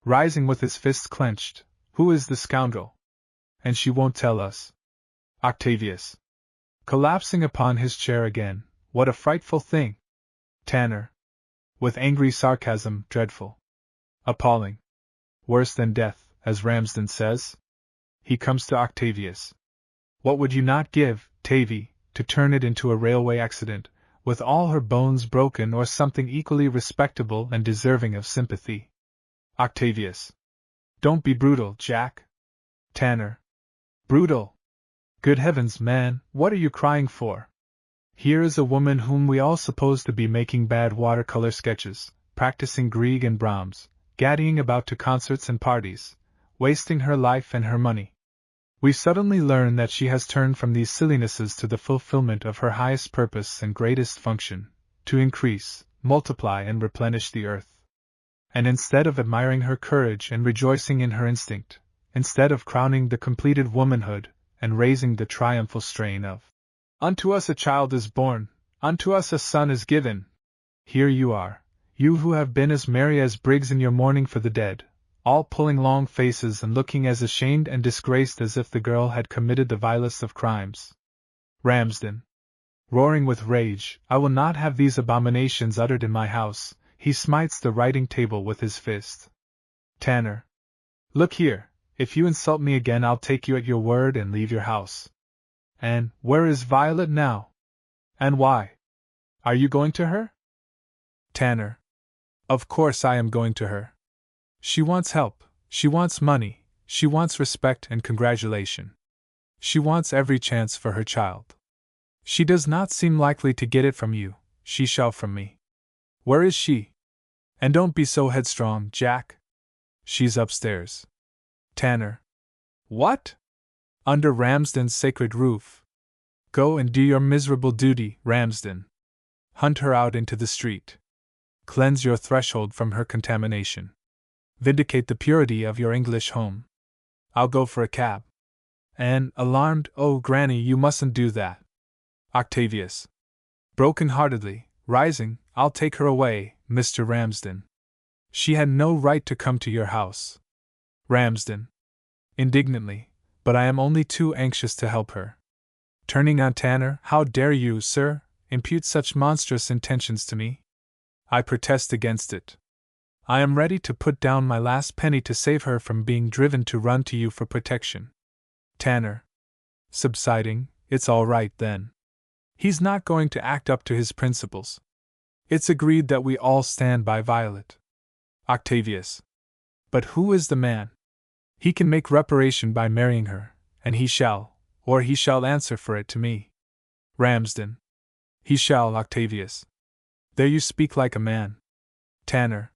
Rising with his fists clenched, who is the scoundrel? And she won't tell us. Octavius. Collapsing upon his chair again, what a frightful thing! Tanner. With angry sarcasm, dreadful. Appalling. Worse than death, as Ramsden says. He comes to Octavius. What would you not give, Tavy, to turn it into a railway accident, with all her bones broken or something equally respectable and deserving of sympathy? Octavius. Don't be brutal, Jack. Tanner. Brutal? Good heavens, man, what are you crying for? Here is a woman whom we all suppose to be making bad watercolor sketches, practicing Grieg and Brahms, gaddying about to concerts and parties, wasting her life and her money. We suddenly learn that she has turned from these sillinesses to the fulfillment of her highest purpose and greatest function, to increase, multiply and replenish the earth. And instead of admiring her courage and rejoicing in her instinct, instead of crowning the completed womanhood and raising the triumphal strain of "Unto us a child is born, unto us a son is given," here you are, you who have been as merry as Briggs in your mourning for the dead, all pulling long faces and looking as ashamed and disgraced as if the girl had committed the vilest of crimes. Ramsden. Roaring with rage, I will not have these abominations uttered in my house. He smites the writing table with his fist. Tanner. Look here, if you insult me again I'll take you at your word and leave your house. And where is Violet now? And why? Are you going to her? Tanner. Of course I am going to her. She wants help, she wants money, she wants respect and congratulation. She wants every chance for her child. She does not seem likely to get it from you, she shall from me. Where is she? And don't be so headstrong, Jack. She's upstairs. Tanner. What? Under Ramsden's sacred roof. Go and do your miserable duty, Ramsden. Hunt her out into the street. Cleanse your threshold from her contamination. Vindicate the purity of your English home. I'll go for a cab. Anne, alarmed, oh, Granny, you mustn't do that. Octavius. Broken-heartedly, rising, I'll take her away, Mr. Ramsden. She had no right to come to your house. Ramsden. Indignantly, but I am only too anxious to help her. Turning on Tanner, how dare you, sir, impute such monstrous intentions to me? I protest against it. I am ready to put down my last penny to save her from being driven to run to you for protection. Tanner. Subsiding, it's all right then. He's not going to act up to his principles. It's agreed that we all stand by Violet. Octavius. But who is the man? He can make reparation by marrying her, and he shall answer for it to me. Ramsden. He shall, Octavius. There you speak like a man. Tanner.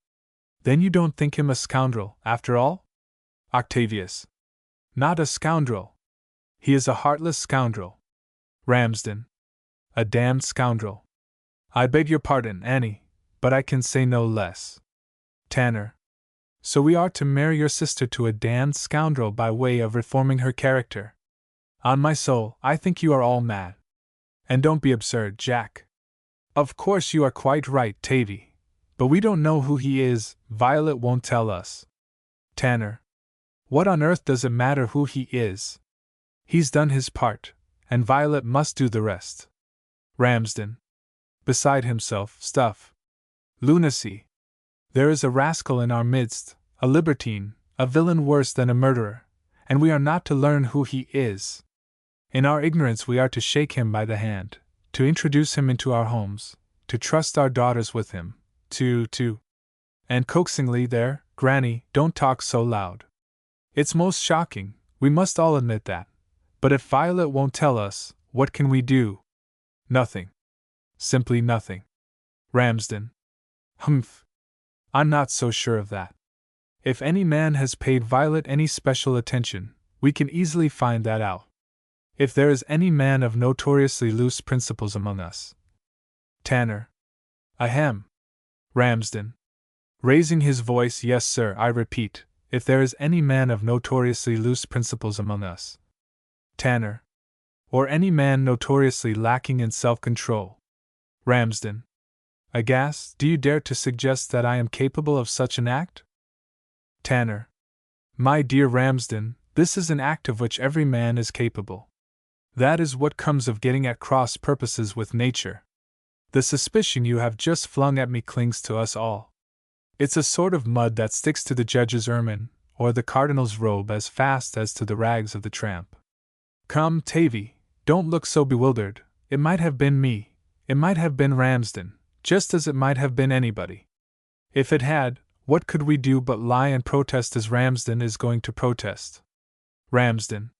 Then you don't think him a scoundrel, after all? Octavius. Not a scoundrel. He is a heartless scoundrel. Ramsden. A damned scoundrel. I beg your pardon, Annie, but I can say no less. Tanner. So we are to marry your sister to a damned scoundrel by way of reforming her character. On my soul, I think you are all mad. And don't be absurd, Jack. Of course you are quite right, Tavy. But we don't know who he is, Violet won't tell us. Tanner. What on earth does it matter who he is? He's done his part, and Violet must do the rest. Ramsden. Beside himself, stuff. Lunacy. There is a rascal in our midst, a libertine, a villain worse than a murderer, and we are not to learn who he is. In our ignorance we are to shake him by the hand, to introduce him into our homes, to trust our daughters with him, and coaxingly there, Granny, don't talk so loud. It's most shocking, we must all admit that, but if Violet won't tell us, what can we do? Nothing. Simply nothing. Ramsden. Humph. I'm not so sure of that. If any man has paid Violet any special attention, we can easily find that out. If there is any man of notoriously loose principles among us. Tanner. Ahem. Ramsden. Raising his voice, yes, sir, I repeat, if there is any man of notoriously loose principles among us. Tanner. Or any man notoriously lacking in self-control. Ramsden. Aghast, do you dare to suggest that I am capable of such an act? Tanner. My dear Ramsden, this is an act of which every man is capable. That is what comes of getting at cross purposes with nature. The suspicion you have just flung at me clings to us all. It's a sort of mud that sticks to the judge's ermine, or the cardinal's robe as fast as to the rags of the tramp. Come, Tavy, don't look so bewildered. It might have been me, it might have been Ramsden, just as it might have been anybody. If it had, what could we do but lie and protest as Ramsden is going to protest? Ramsden.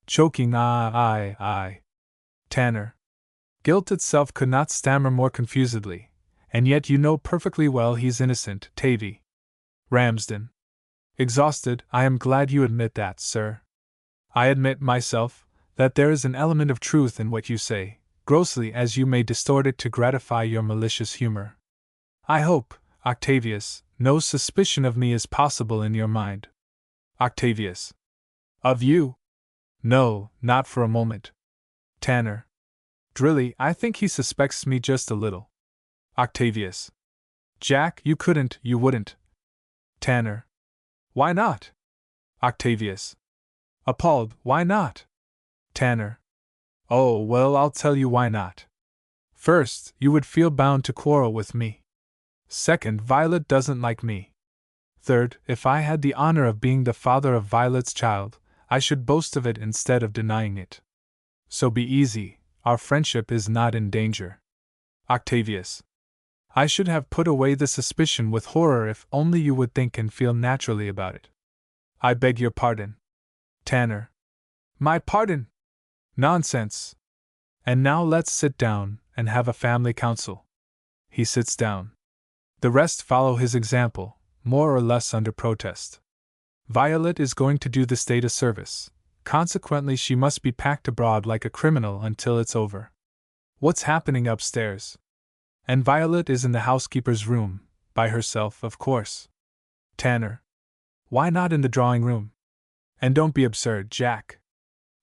Choking, aye. Tanner. Guilt itself could not stammer more confusedly, and yet you know perfectly well he's innocent, Tavy. Ramsden. Exhausted, I am glad you admit that, sir. I admit, myself, that there is an element of truth in what you say, grossly as you may distort it to gratify your malicious humor. I hope, Octavius, no suspicion of me is possible in your mind. Octavius. Of you? No, not for a moment. Tanner. Drilly, I think he suspects me just a little. Octavius. Jack, you wouldn't. Tanner. Why not? Octavius. Appalled, why not? Tanner. Oh, well, I'll tell you why not. First, you would feel bound to quarrel with me. Second, Violet doesn't like me. Third, if I had the honor of being the father of Violet's child, I should boast of it instead of denying it. So be easy, our friendship is not in danger. Octavius. I should have put away the suspicion with horror if only you would think and feel naturally about it. I beg your pardon. Tanner. My pardon? Nonsense. And now let's sit down and have a family council. He sits down. The rest follow his example, more or less under protest. Violet is going to do the state a service. Consequently, she must be packed abroad like a criminal until it's over. What's happening upstairs? And Violet is in the housekeeper's room, by herself, of course. Tanner. Why not in the drawing room? And don't be absurd, Jack.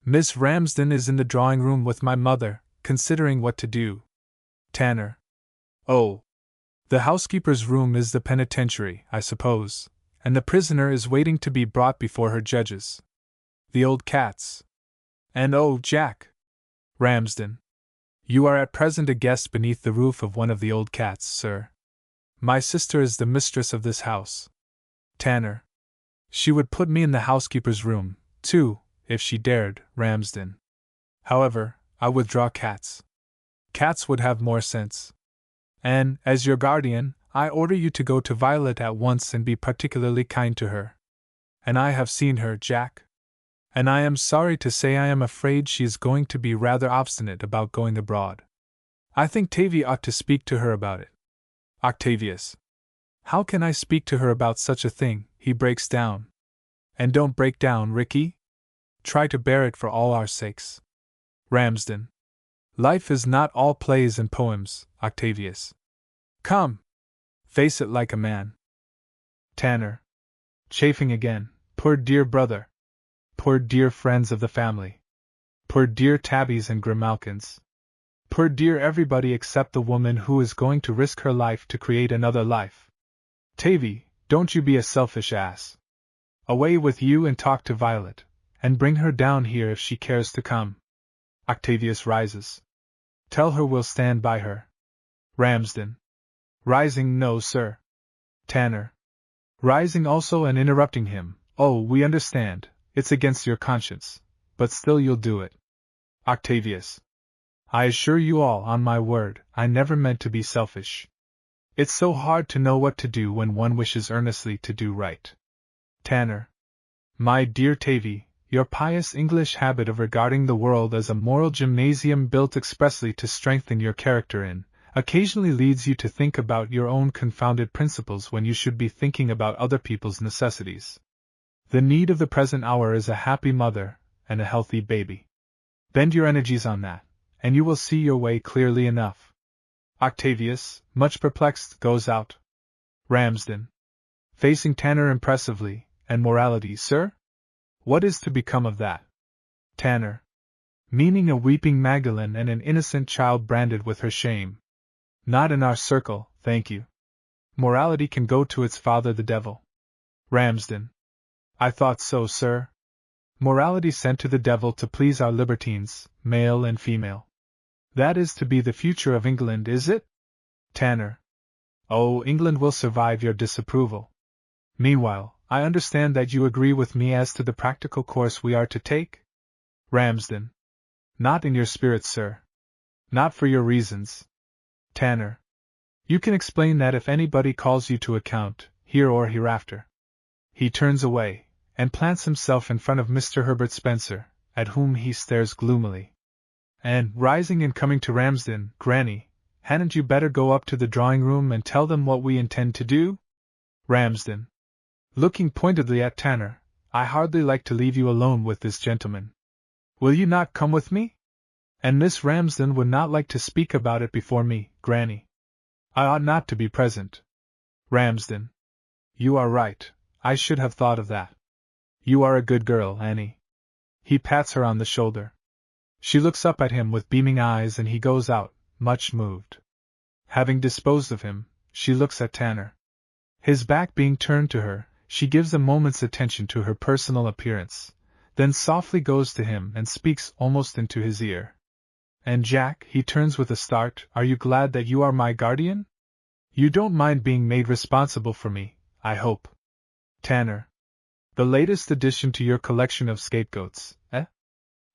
Miss Ramsden is in the drawing room with my mother, considering what to do. Tanner. Oh. The housekeeper's room is the penitentiary, I suppose, and the prisoner is waiting to be brought before her judges. The old cats. And oh, Jack. Ramsden. You are at present a guest beneath the roof of one of the old cats, sir. My sister is the mistress of this house. Tanner. She would put me in the housekeeper's room, too, if she dared, Ramsden. However, I withdraw cats. Cats would have more sense. And, as your guardian, I order you to go to Violet at once and be particularly kind to her. And I have seen her, Jack. And I am sorry to say I am afraid she is going to be rather obstinate about going abroad. I think Tavy ought to speak to her about it. Octavius. How can I speak to her about such a thing? He breaks down. And don't break down, Ricky. Try to bear it for all our sakes. Ramsden. Life is not all plays and poems, Octavius. Come. Face it like a man. Tanner. Chafing again. Poor dear brother. Poor dear friends of the family. Poor dear Tabbies and Grimalkins. Poor dear everybody except the woman who is going to risk her life to create another life. Tavy, don't you be a selfish ass. Away with you and talk to Violet, and bring her down here if she cares to come. Octavius rises. Tell her we'll stand by her. Ramsden. Rising, no, sir. Tanner. Rising also and interrupting him. Oh, we understand, it's against your conscience, but still you'll do it. Octavius. I assure you all, on my word, I never meant to be selfish. It's so hard to know what to do when one wishes earnestly to do right. Tanner. My dear Tavy, your pious English habit of regarding the world as a moral gymnasium built expressly to strengthen your character in, occasionally leads you to think about your own confounded principles when you should be thinking about other people's necessities. The need of the present hour is a happy mother and a healthy baby. Bend your energies on that, and you will see your way clearly enough. Octavius, much perplexed, goes out. Ramsden. Facing Tanner impressively, and morality, sir? What is to become of that? Tanner. Meaning a weeping Magdalene and an innocent child branded with her shame. Not in our circle, thank you. Morality can go to its father the devil. Ramsden. I thought so, sir. Morality sent to the devil to please our libertines, male and female. That is to be the future of England, is it? Tanner. Oh, England will survive your disapproval. Meanwhile, I understand that you agree with me as to the practical course we are to take? Ramsden. Not in your spirit, sir. Not for your reasons. Tanner. You can explain that if anybody calls you to account, here or hereafter. He turns away, and plants himself in front of Mr. Herbert Spencer, at whom he stares gloomily. And, rising and coming to Ramsden, Granny, hadn't you better go up to the drawing-room and tell them what we intend to do? Ramsden. Looking pointedly at Tanner, I hardly like to leave you alone with this gentleman. Will you not come with me? And Miss Ramsden would not like to speak about it before me, Granny. I ought not to be present. Ramsden. You are right, I should have thought of that. You are a good girl, Annie. He pats her on the shoulder. She looks up at him with beaming eyes and he goes out, much moved. Having disposed of him, she looks at Tanner. His back being turned to her, she gives a moment's attention to her personal appearance, then softly goes to him and speaks almost into his ear. And Jack, he turns with a start, are you glad that you are my guardian? You don't mind being made responsible for me, I hope. Tanner. The latest addition to your collection of scapegoats, eh?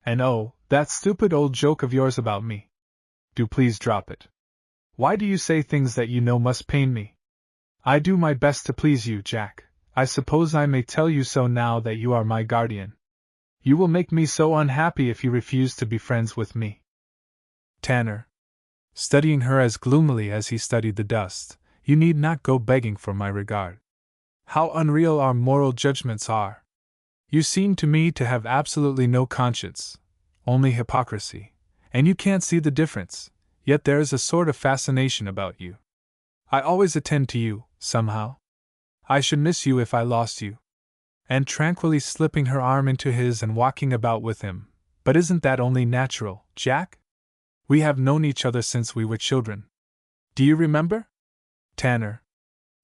And oh, that stupid old joke of yours about me. Do please drop it. Why do you say things that you know must pain me? I do my best to please you, Jack. I suppose I may tell you so now that you are my guardian. You will make me so unhappy if you refuse to be friends with me. Tanner. Studying her as gloomily as he studied the dust, you need not go begging for my regard. How unreal our moral judgments are! You seem to me to have absolutely no conscience, only hypocrisy, and you can't see the difference, yet there is a sort of fascination about you. I always attend to you, somehow. I should miss you if I lost you. And tranquilly slipping her arm into his and walking about with him. But isn't that only natural, Jack? We have known each other since we were children. Do you remember? Tanner.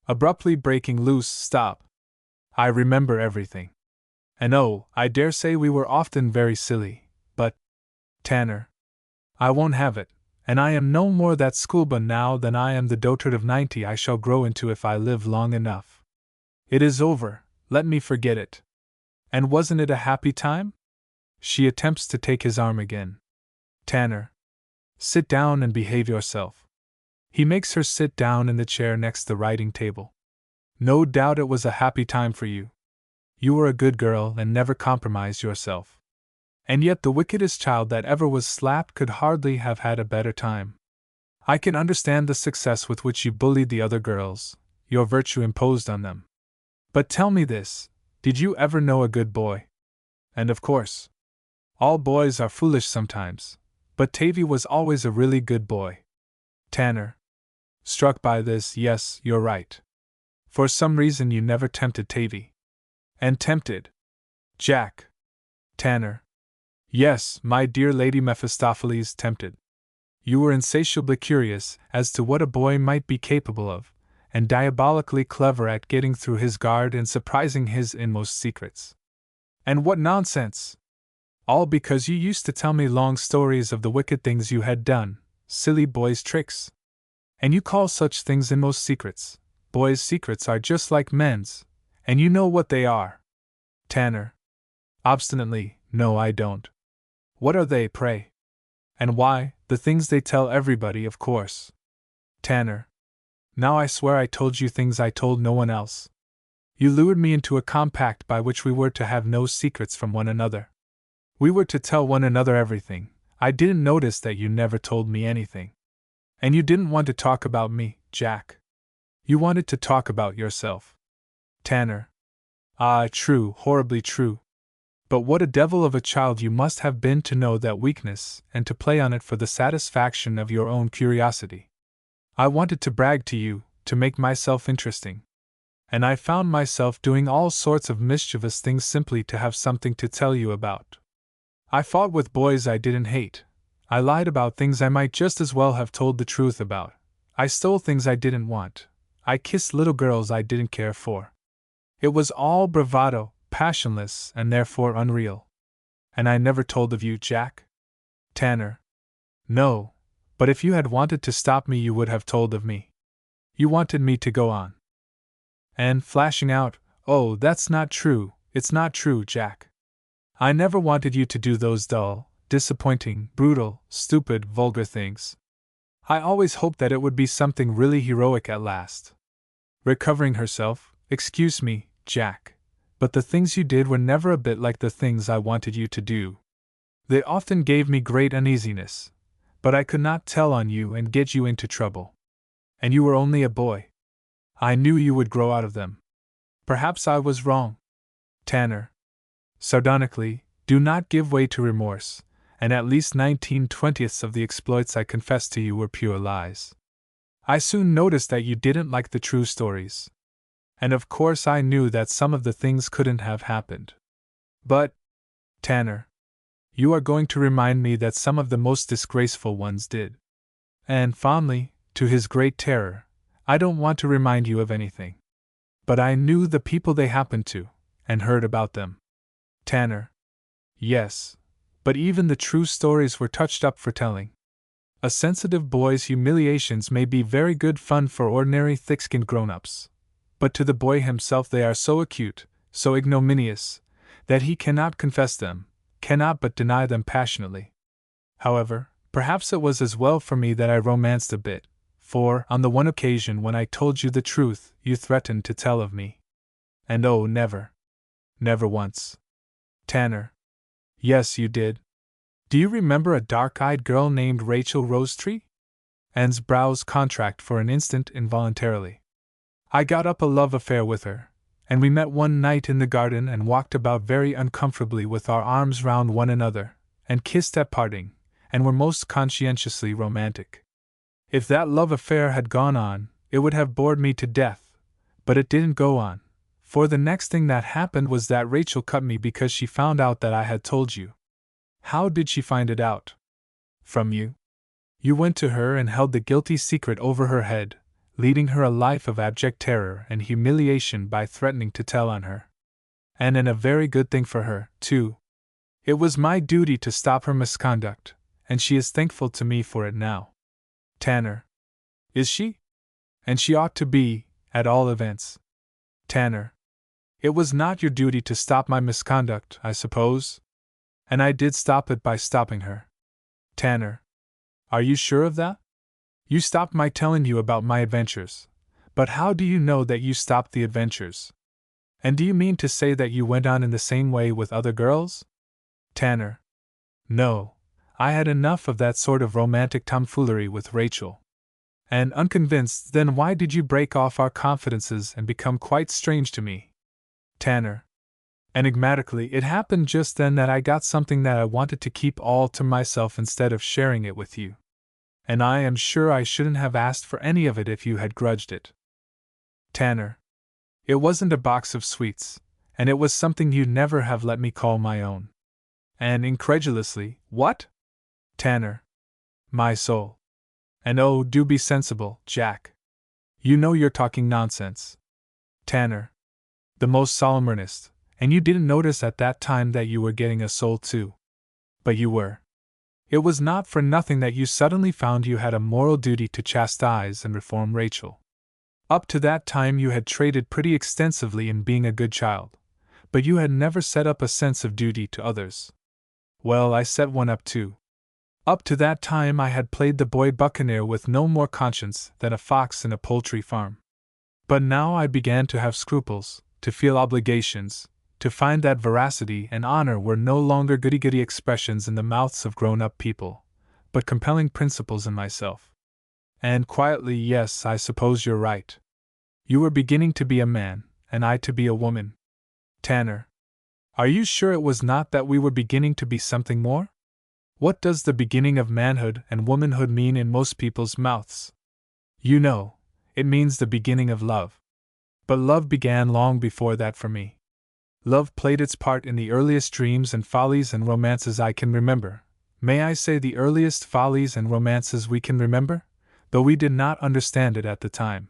Abruptly breaking loose, stop. I remember everything. And oh, I dare say we were often very silly, but… Tanner. I won't have it, and I am no more that schoolboy now than I am the dotard of 90 I shall grow into if I live long enough. It is over, let me forget it. And wasn't it a happy time? She attempts to take his arm again. Tanner. Sit down and behave yourself. He makes her sit down in the chair next the writing table. No doubt it was a happy time for you. You were a good girl and never compromised yourself. And yet the wickedest child that ever was slapped could hardly have had a better time. I can understand the success with which you bullied the other girls, your virtue imposed on them. But tell me this, did you ever know a good boy? And of course, all boys are foolish sometimes, but Tavy was always a really good boy. Tanner. Struck by this, yes, you're right. For some reason you never tempted Tavy. And tempted Jack. Tanner. Yes, my dear Lady Mephistopheles, tempted. You were insatiably curious as to what a boy might be capable of, and diabolically clever at getting through his guard and surprising his inmost secrets. And what nonsense! All because you used to tell me long stories of the wicked things you had done, silly boys' tricks. And you call such things inmost secrets. Boys' secrets are just like men's, and you know what they are. Tanner. Obstinately, no, I don't. What are they, pray? And why, the things they tell everybody, of course. Tanner. Now I swear I told you things I told no one else. You lured me into a compact by which we were to have no secrets from one another. We were to tell one another everything. I didn't notice that you never told me anything. And you didn't want to talk about me, Jack. You wanted to talk about yourself. Tanner. Ah, true, horribly true. But what a devil of a child you must have been to know that weakness and to play on it for the satisfaction of your own curiosity. I wanted to brag to you, to make myself interesting. And I found myself doing all sorts of mischievous things simply to have something to tell you about. I fought with boys I didn't hate. I lied about things I might just as well have told the truth about. I stole things I didn't want. I kissed little girls I didn't care for. It was all bravado, passionless, and therefore unreal. And I never told of you, Jack? Tanner. No, but if you had wanted to stop me you would have told of me. You wanted me to go on. And flashing out, oh, that's not true, it's not true, Jack. I never wanted you to do those dull, disappointing, brutal, stupid, vulgar things. I always hoped that it would be something really heroic at last. Recovering herself, excuse me, Jack, but the things you did were never a bit like the things I wanted you to do. They often gave me great uneasiness, but I could not tell on you and get you into trouble. And you were only a boy. I knew you would grow out of them. Perhaps I was wrong. Tanner. Sardonically, do not give way to remorse, and at least 19/20ths of the exploits I confessed to you were pure lies. I soon noticed that you didn't like the true stories. And of course I knew that some of the things couldn't have happened. But, Tanner, you are going to remind me that some of the most disgraceful ones did. And fondly, to his great terror, I don't want to remind you of anything. But I knew the people they happened to, and heard about them. Tanner. Yes, but even the true stories were touched up for telling. A sensitive boy's humiliations may be very good fun for ordinary thick-skinned grown-ups, but to the boy himself they are so acute, so ignominious, that he cannot confess them, cannot but deny them passionately. However, perhaps it was as well for me that I romanced a bit, for, on the one occasion when I told you the truth, you threatened to tell of me. And oh, never. Never once. Tanner. Yes, you did. Do you remember a dark-eyed girl named Rachel Rosetree? Anne's brows contract for an instant involuntarily. I got up a love affair with her, and we met one night in the garden and walked about very uncomfortably with our arms round one another, and kissed at parting, and were most conscientiously romantic. If that love affair had gone on, it would have bored me to death, but it didn't go on, for the next thing that happened was that Rachel cut me because she found out that I had told you. How did she find it out? From you. You went to her and held the guilty secret over her head, leading her a life of abject terror and humiliation by threatening to tell on her. And a very good thing for her, too. It was my duty to stop her misconduct, and she is thankful to me for it now. Tanner. Is she? And she ought to be, at all events. Tanner. It was not your duty to stop my misconduct, I suppose? And I did stop it by stopping her. Tanner. Are you sure of that? You stopped my telling you about my adventures. But how do you know that you stopped the adventures? And do you mean to say that you went on in the same way with other girls? Tanner. No, I had enough of that sort of romantic tomfoolery with Rachel. And unconvinced, then why did you break off our confidences and become quite strange to me? Tanner. Enigmatically, it happened just then that I got something that I wanted to keep all to myself instead of sharing it with you. And I am sure I shouldn't have asked for any of it if you had grudged it. Tanner. It wasn't a box of sweets, and it was something you'd never have let me call my own. And incredulously, what? Tanner. My soul. And oh, do be sensible, Jack. You know you're talking nonsense. Tanner. The most solemn earnest, and you didn't notice at that time that you were getting a soul too. But you were. It was not for nothing that you suddenly found you had a moral duty to chastise and reform Rachel. Up to that time you had traded pretty extensively in being a good child, but you had never set up a sense of duty to others. Well, I set one up too. Up to that time I had played the boy buccaneer with no more conscience than a fox in a poultry farm. But now I began to have scruples, to feel obligations, to find that veracity and honor were no longer goody-goody expressions in the mouths of grown-up people, but compelling principles in myself. And quietly, yes, I suppose you're right. You were beginning to be a man, and I to be a woman. Tanner. Are you sure it was not that we were beginning to be something more? What does the beginning of manhood and womanhood mean in most people's mouths? You know, it means the beginning of love. But love began long before that for me. Love played its part in the earliest dreams and follies and romances I can remember. May I say the earliest follies and romances we can remember? Though we did not understand it at the time.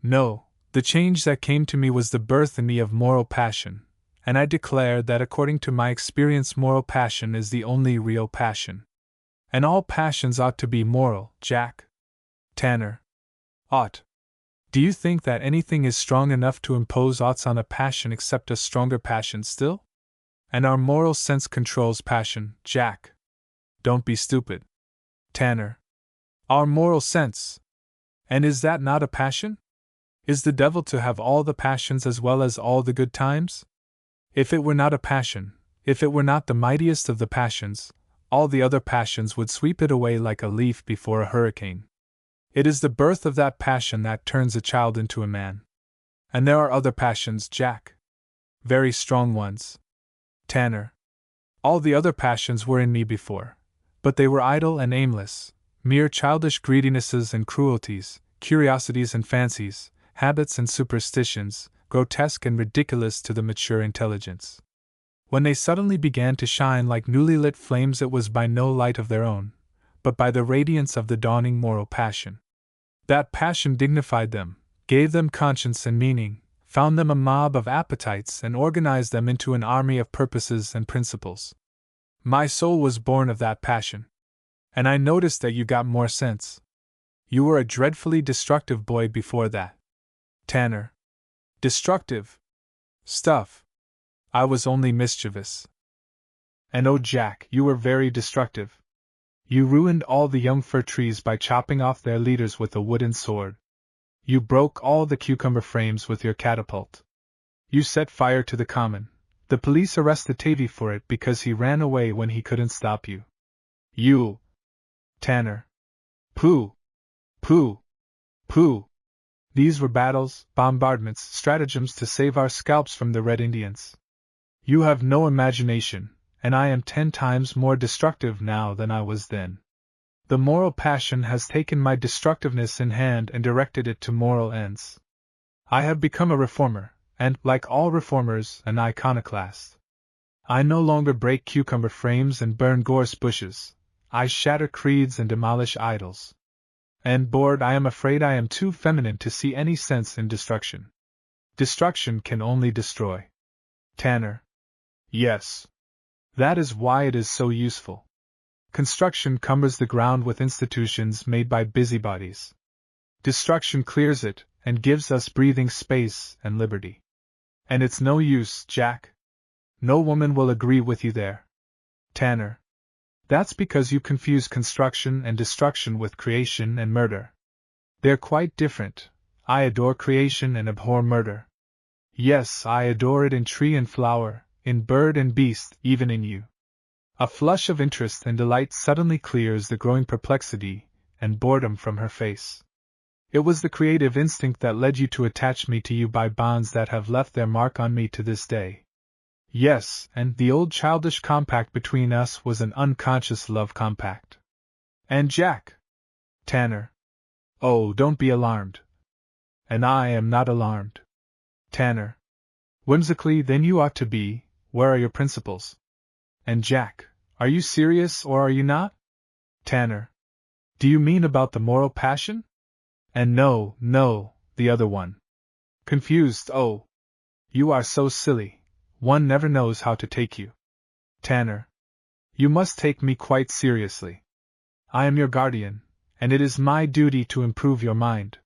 No, the change that came to me was the birth in me of moral passion, and I declare that according to my experience moral passion is the only real passion. And all passions ought to be moral, Jack. Tanner. Ought. Do you think that anything is strong enough to impose oughts on a passion except a stronger passion still? And our moral sense controls passion, Jack. Don't be stupid. Tanner. Our moral sense. And is that not a passion? Is the devil to have all the passions as well as all the good times? If it were not a passion, if it were not the mightiest of the passions, all the other passions would sweep it away like a leaf before a hurricane. It is the birth of that passion that turns a child into a man. And there are other passions, Jack. Very strong ones. Tanner. All the other passions were in me before, but they were idle and aimless, mere childish greedinesses and cruelties, curiosities and fancies, habits and superstitions, grotesque and ridiculous to the mature intelligence. When they suddenly began to shine like newly lit flames, it was by no light of their own, but by the radiance of the dawning moral passion. That passion dignified them, gave them conscience and meaning, found them a mob of appetites and organized them into an army of purposes and principles. My soul was born of that passion. And I noticed that you got more sense. You were a dreadfully destructive boy before that. Tanner. Destructive? Stuff. I was only mischievous. And oh, Jack, you were very destructive. You ruined all the young fir trees by chopping off their leaders with a wooden sword. You broke all the cucumber frames with your catapult. You set fire to the common. The police arrested Tavy for it because he ran away when he couldn't stop you. You. Tanner. Pooh. Pooh. Pooh. These were battles, bombardments, stratagems to save our scalps from the Red Indians. You have no imagination, and I am 10 times more destructive now than I was then. The moral passion has taken my destructiveness in hand and directed it to moral ends. I have become a reformer, and, like all reformers, an iconoclast. I no longer break cucumber frames and burn gorse bushes. I shatter creeds and demolish idols. And bored, I am afraid I am too feminine to see any sense in destruction. Destruction can only destroy. Tanner. Yes. That is why it is so useful. Construction cumbers the ground with institutions made by busybodies. Destruction clears it, and gives us breathing space and liberty. And it's no use, Jack. No woman will agree with you there. Tanner. That's because you confuse construction and destruction with creation and murder. They're quite different. I adore creation and abhor murder. Yes, I adore it in tree and flower, in bird and beast, even in you. A flush of interest and delight suddenly clears the growing perplexity and boredom from her face. It was the creative instinct that led you to attach me to you by bonds that have left their mark on me to this day. Yes, and the old childish compact between us was an unconscious love compact. And Jack? Tanner. Oh, don't be alarmed. And I am not alarmed. Tanner. Whimsically, then you ought to be. Where are your principles? And Jack, are you serious or are you not? Tanner. Do you mean about the moral passion? And no, the other one. Confused, oh. You are so silly. One never knows how to take you. Tanner. You must take me quite seriously. I am your guardian, and it is my duty to improve your mind.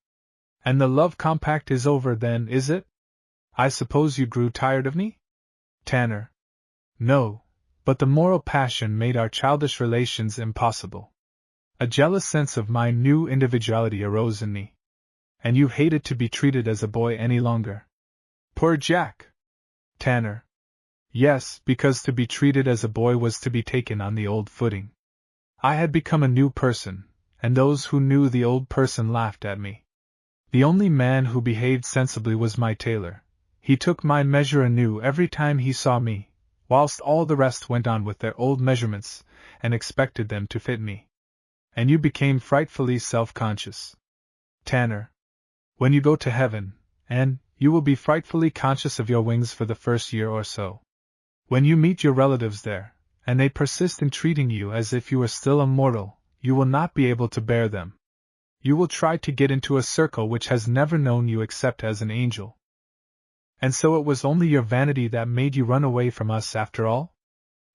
And the love compact is over then, is it? I suppose you grew tired of me? Tanner. No, but the moral passion made our childish relations impossible. A jealous sense of my new individuality arose in me. And you hated to be treated as a boy any longer. Poor Jack! Tanner. Yes, because to be treated as a boy was to be taken on the old footing. I had become a new person, and those who knew the old person laughed at me. The only man who behaved sensibly was my tailor. He took my measure anew every time he saw me, whilst all the rest went on with their old measurements, and expected them to fit me. And you became frightfully self-conscious. Tanner. When you go to heaven, and you will be frightfully conscious of your wings for the first year or so. When you meet your relatives there, and they persist in treating you as if you were still a mortal, you will not be able to bear them. You will try to get into a circle which has never known you except as an angel. And so it was only your vanity that made you run away from us after all?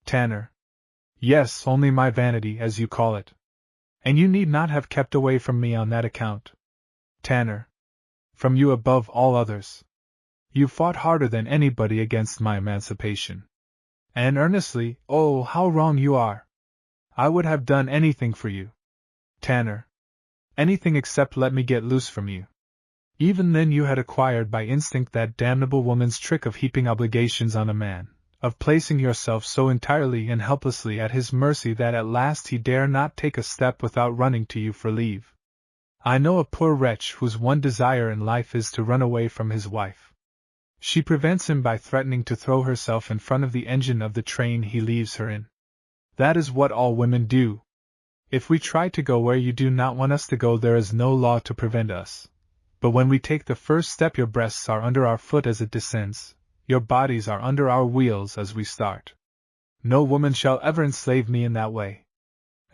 Tanner. Yes, only my vanity, as you call it. And you need not have kept away from me on that account. Tanner. From you above all others. You fought harder than anybody against my emancipation. And earnestly, oh, how wrong you are. I would have done anything for you. Tanner. Anything except let me get loose from you. Even then you had acquired by instinct that damnable woman's trick of heaping obligations on a man, of placing yourself so entirely and helplessly at his mercy that at last he dare not take a step without running to you for leave. I know a poor wretch whose one desire in life is to run away from his wife. She prevents him by threatening to throw herself in front of the engine of the train he leaves her in. That is what all women do. If we try to go where you do not want us to go, there is no law to prevent us. But when we take the first step, your breasts are under our foot as it descends, your bodies are under our wheels as we start. No woman shall ever enslave me in that way.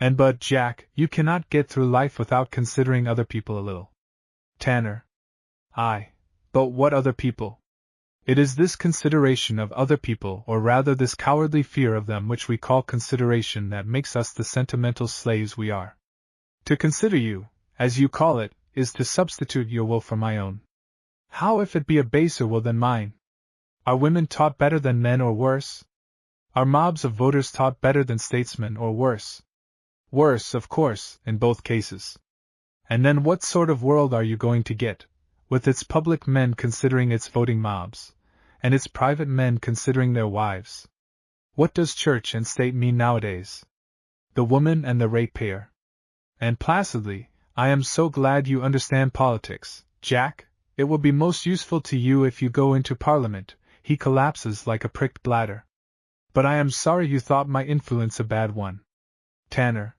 And but, Jack, you cannot get through life without considering other people a little. Tanner. Aye, but what other people? It is this consideration of other people, or rather this cowardly fear of them, which we call consideration, that makes us the sentimental slaves we are. To consider you, as you call it, is to substitute your will for my own. How if it be a baser will than mine? Are women taught better than men, or worse? Are mobs of voters taught better than statesmen, or worse? Worse, of course, in both cases. And then what sort of world are you going to get, with its public men considering its voting mobs, and its private men considering their wives? What does church and state mean nowadays? The woman and the ratepayer. And placidly, I am so glad you understand politics, Jack, It will be most useful to you if you go into Parliament. He collapses like a pricked bladder. But I am sorry you thought my influence a bad one. Tanner.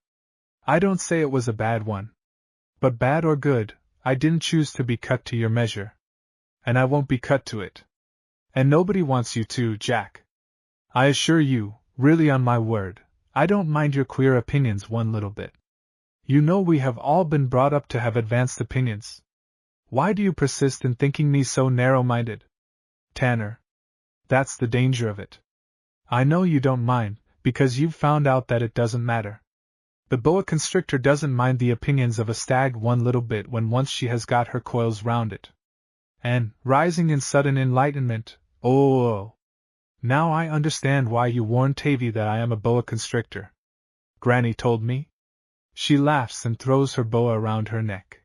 I don't say it was a bad one. But bad or good, I didn't choose to be cut to your measure. And I won't be cut to it. And nobody wants you to, Jack. I assure you, really on my word, I don't mind your queer opinions one little bit. You know we have all been brought up to have advanced opinions. Why do you persist in thinking me so narrow-minded? Tanner. That's the danger of it. I know you don't mind, because you've found out that it doesn't matter. The boa constrictor doesn't mind the opinions of a stag one little bit when once she has got her coils round it. And, rising in sudden enlightenment, oh! Now I understand why you warned Tavy that I am a boa constrictor. Granny told me. She laughs and throws her boa around her neck.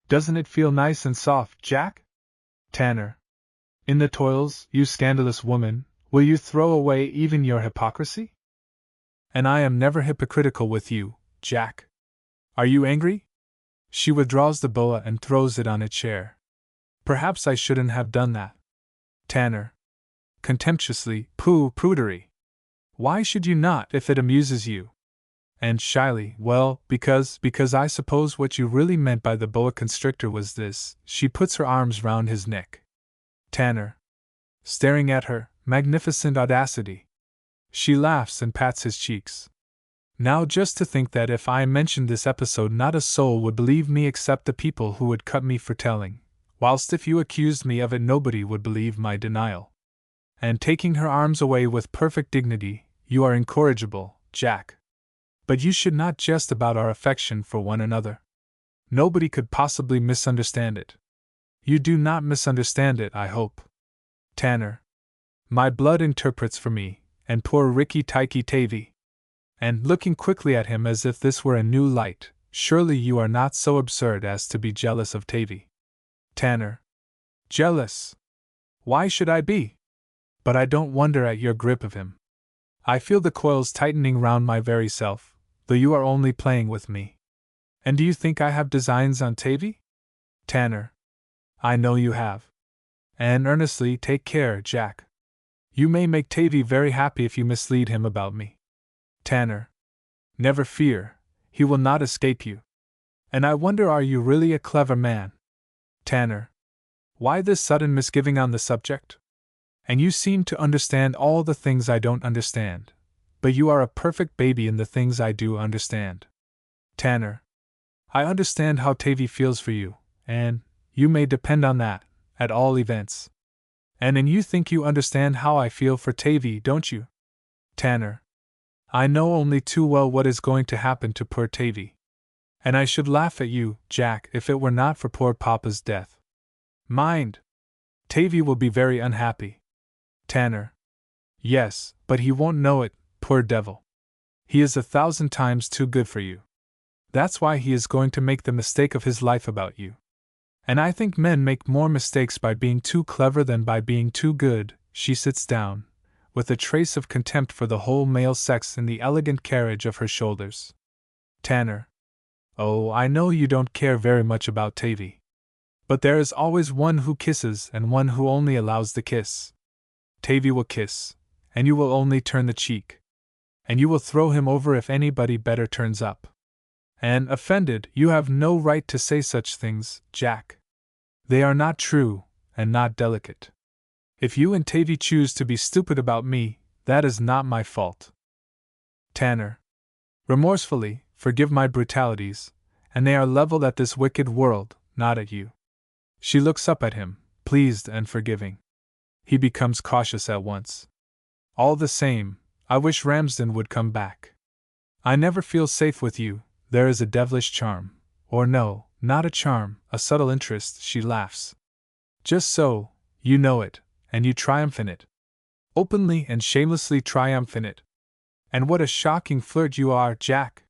Doesn't it feel nice and soft, Jack? Tanner. In the toils, you scandalous woman, will you throw away even your hypocrisy? And I am never hypocritical with you, Jack. Are you angry? She withdraws the boa and throws it on a chair. Perhaps I shouldn't have done that. Tanner. Contemptuously, pooh, prudery. Why should you not if it amuses you? And shyly, well, because I suppose what you really meant by the boa constrictor was this. She puts her arms round his neck. Tanner. Staring at her, magnificent audacity. She laughs and pats his cheeks. Now just to think that if I mentioned this episode not a soul would believe me except the people who would cut me for telling, whilst if you accused me of it nobody would believe my denial. And taking her arms away with perfect dignity, you are incorrigible, Jack. But you should not jest about our affection for one another. Nobody could possibly misunderstand it. You do not misunderstand it, I hope. Tanner. My blood interprets for me, and poor Ricky Tikey Tavy. And, looking quickly at him as if this were a new light, surely you are not so absurd as to be jealous of Tavy. Tanner. Jealous? Why should I be? But I don't wonder at your grip of him. I feel the coils tightening round my very self, though you are only playing with me. And do you think I have designs on Tavy? Tanner. I know you have. And earnestly take care, Jack. You may make Tavy very happy if you mislead him about me. Tanner. Never fear, he will not escape you. And I wonder, are you really a clever man? Tanner. Why this sudden misgiving on the subject? And you seem to understand all the things I don't understand, but you are a perfect baby in the things I do understand. Tanner. I understand how Tavy feels for you, and, you may depend on that, at all events. And you think you understand how I feel for Tavy, don't you? Tanner. I know only too well what is going to happen to poor Tavy. And I should laugh at you, Jack, if it were not for poor Papa's death. Mind! Tavy will be very unhappy. Tanner. Yes, but he won't know it, poor devil. He is 1,000 times too good for you. That's why he is going to make the mistake of his life about you. And I think men make more mistakes by being too clever than by being too good. She sits down, with a trace of contempt for the whole male sex in the elegant carriage of her shoulders. Tanner. Oh, I know you don't care very much about Tavy. But there is always one who kisses and one who only allows the kiss. Tavy will kiss, and you will only turn the cheek. And you will throw him over if anybody better turns up. And, offended, you have no right to say such things, Jack. They are not true, and not delicate. If you and Tavy choose to be stupid about me, that is not my fault. Tanner. Remorsefully, forgive my brutalities, and they are leveled at this wicked world, not at you. She looks up at him, pleased and forgiving. He becomes cautious at once. All the same, I wish Ramsden would come back. I never feel safe with you, there is a devilish charm, or no, not a charm, a subtle interest, she laughs. Just so, you know it, and you triumph in it. Openly and shamelessly triumph in it. And what a shocking flirt you are, Jack!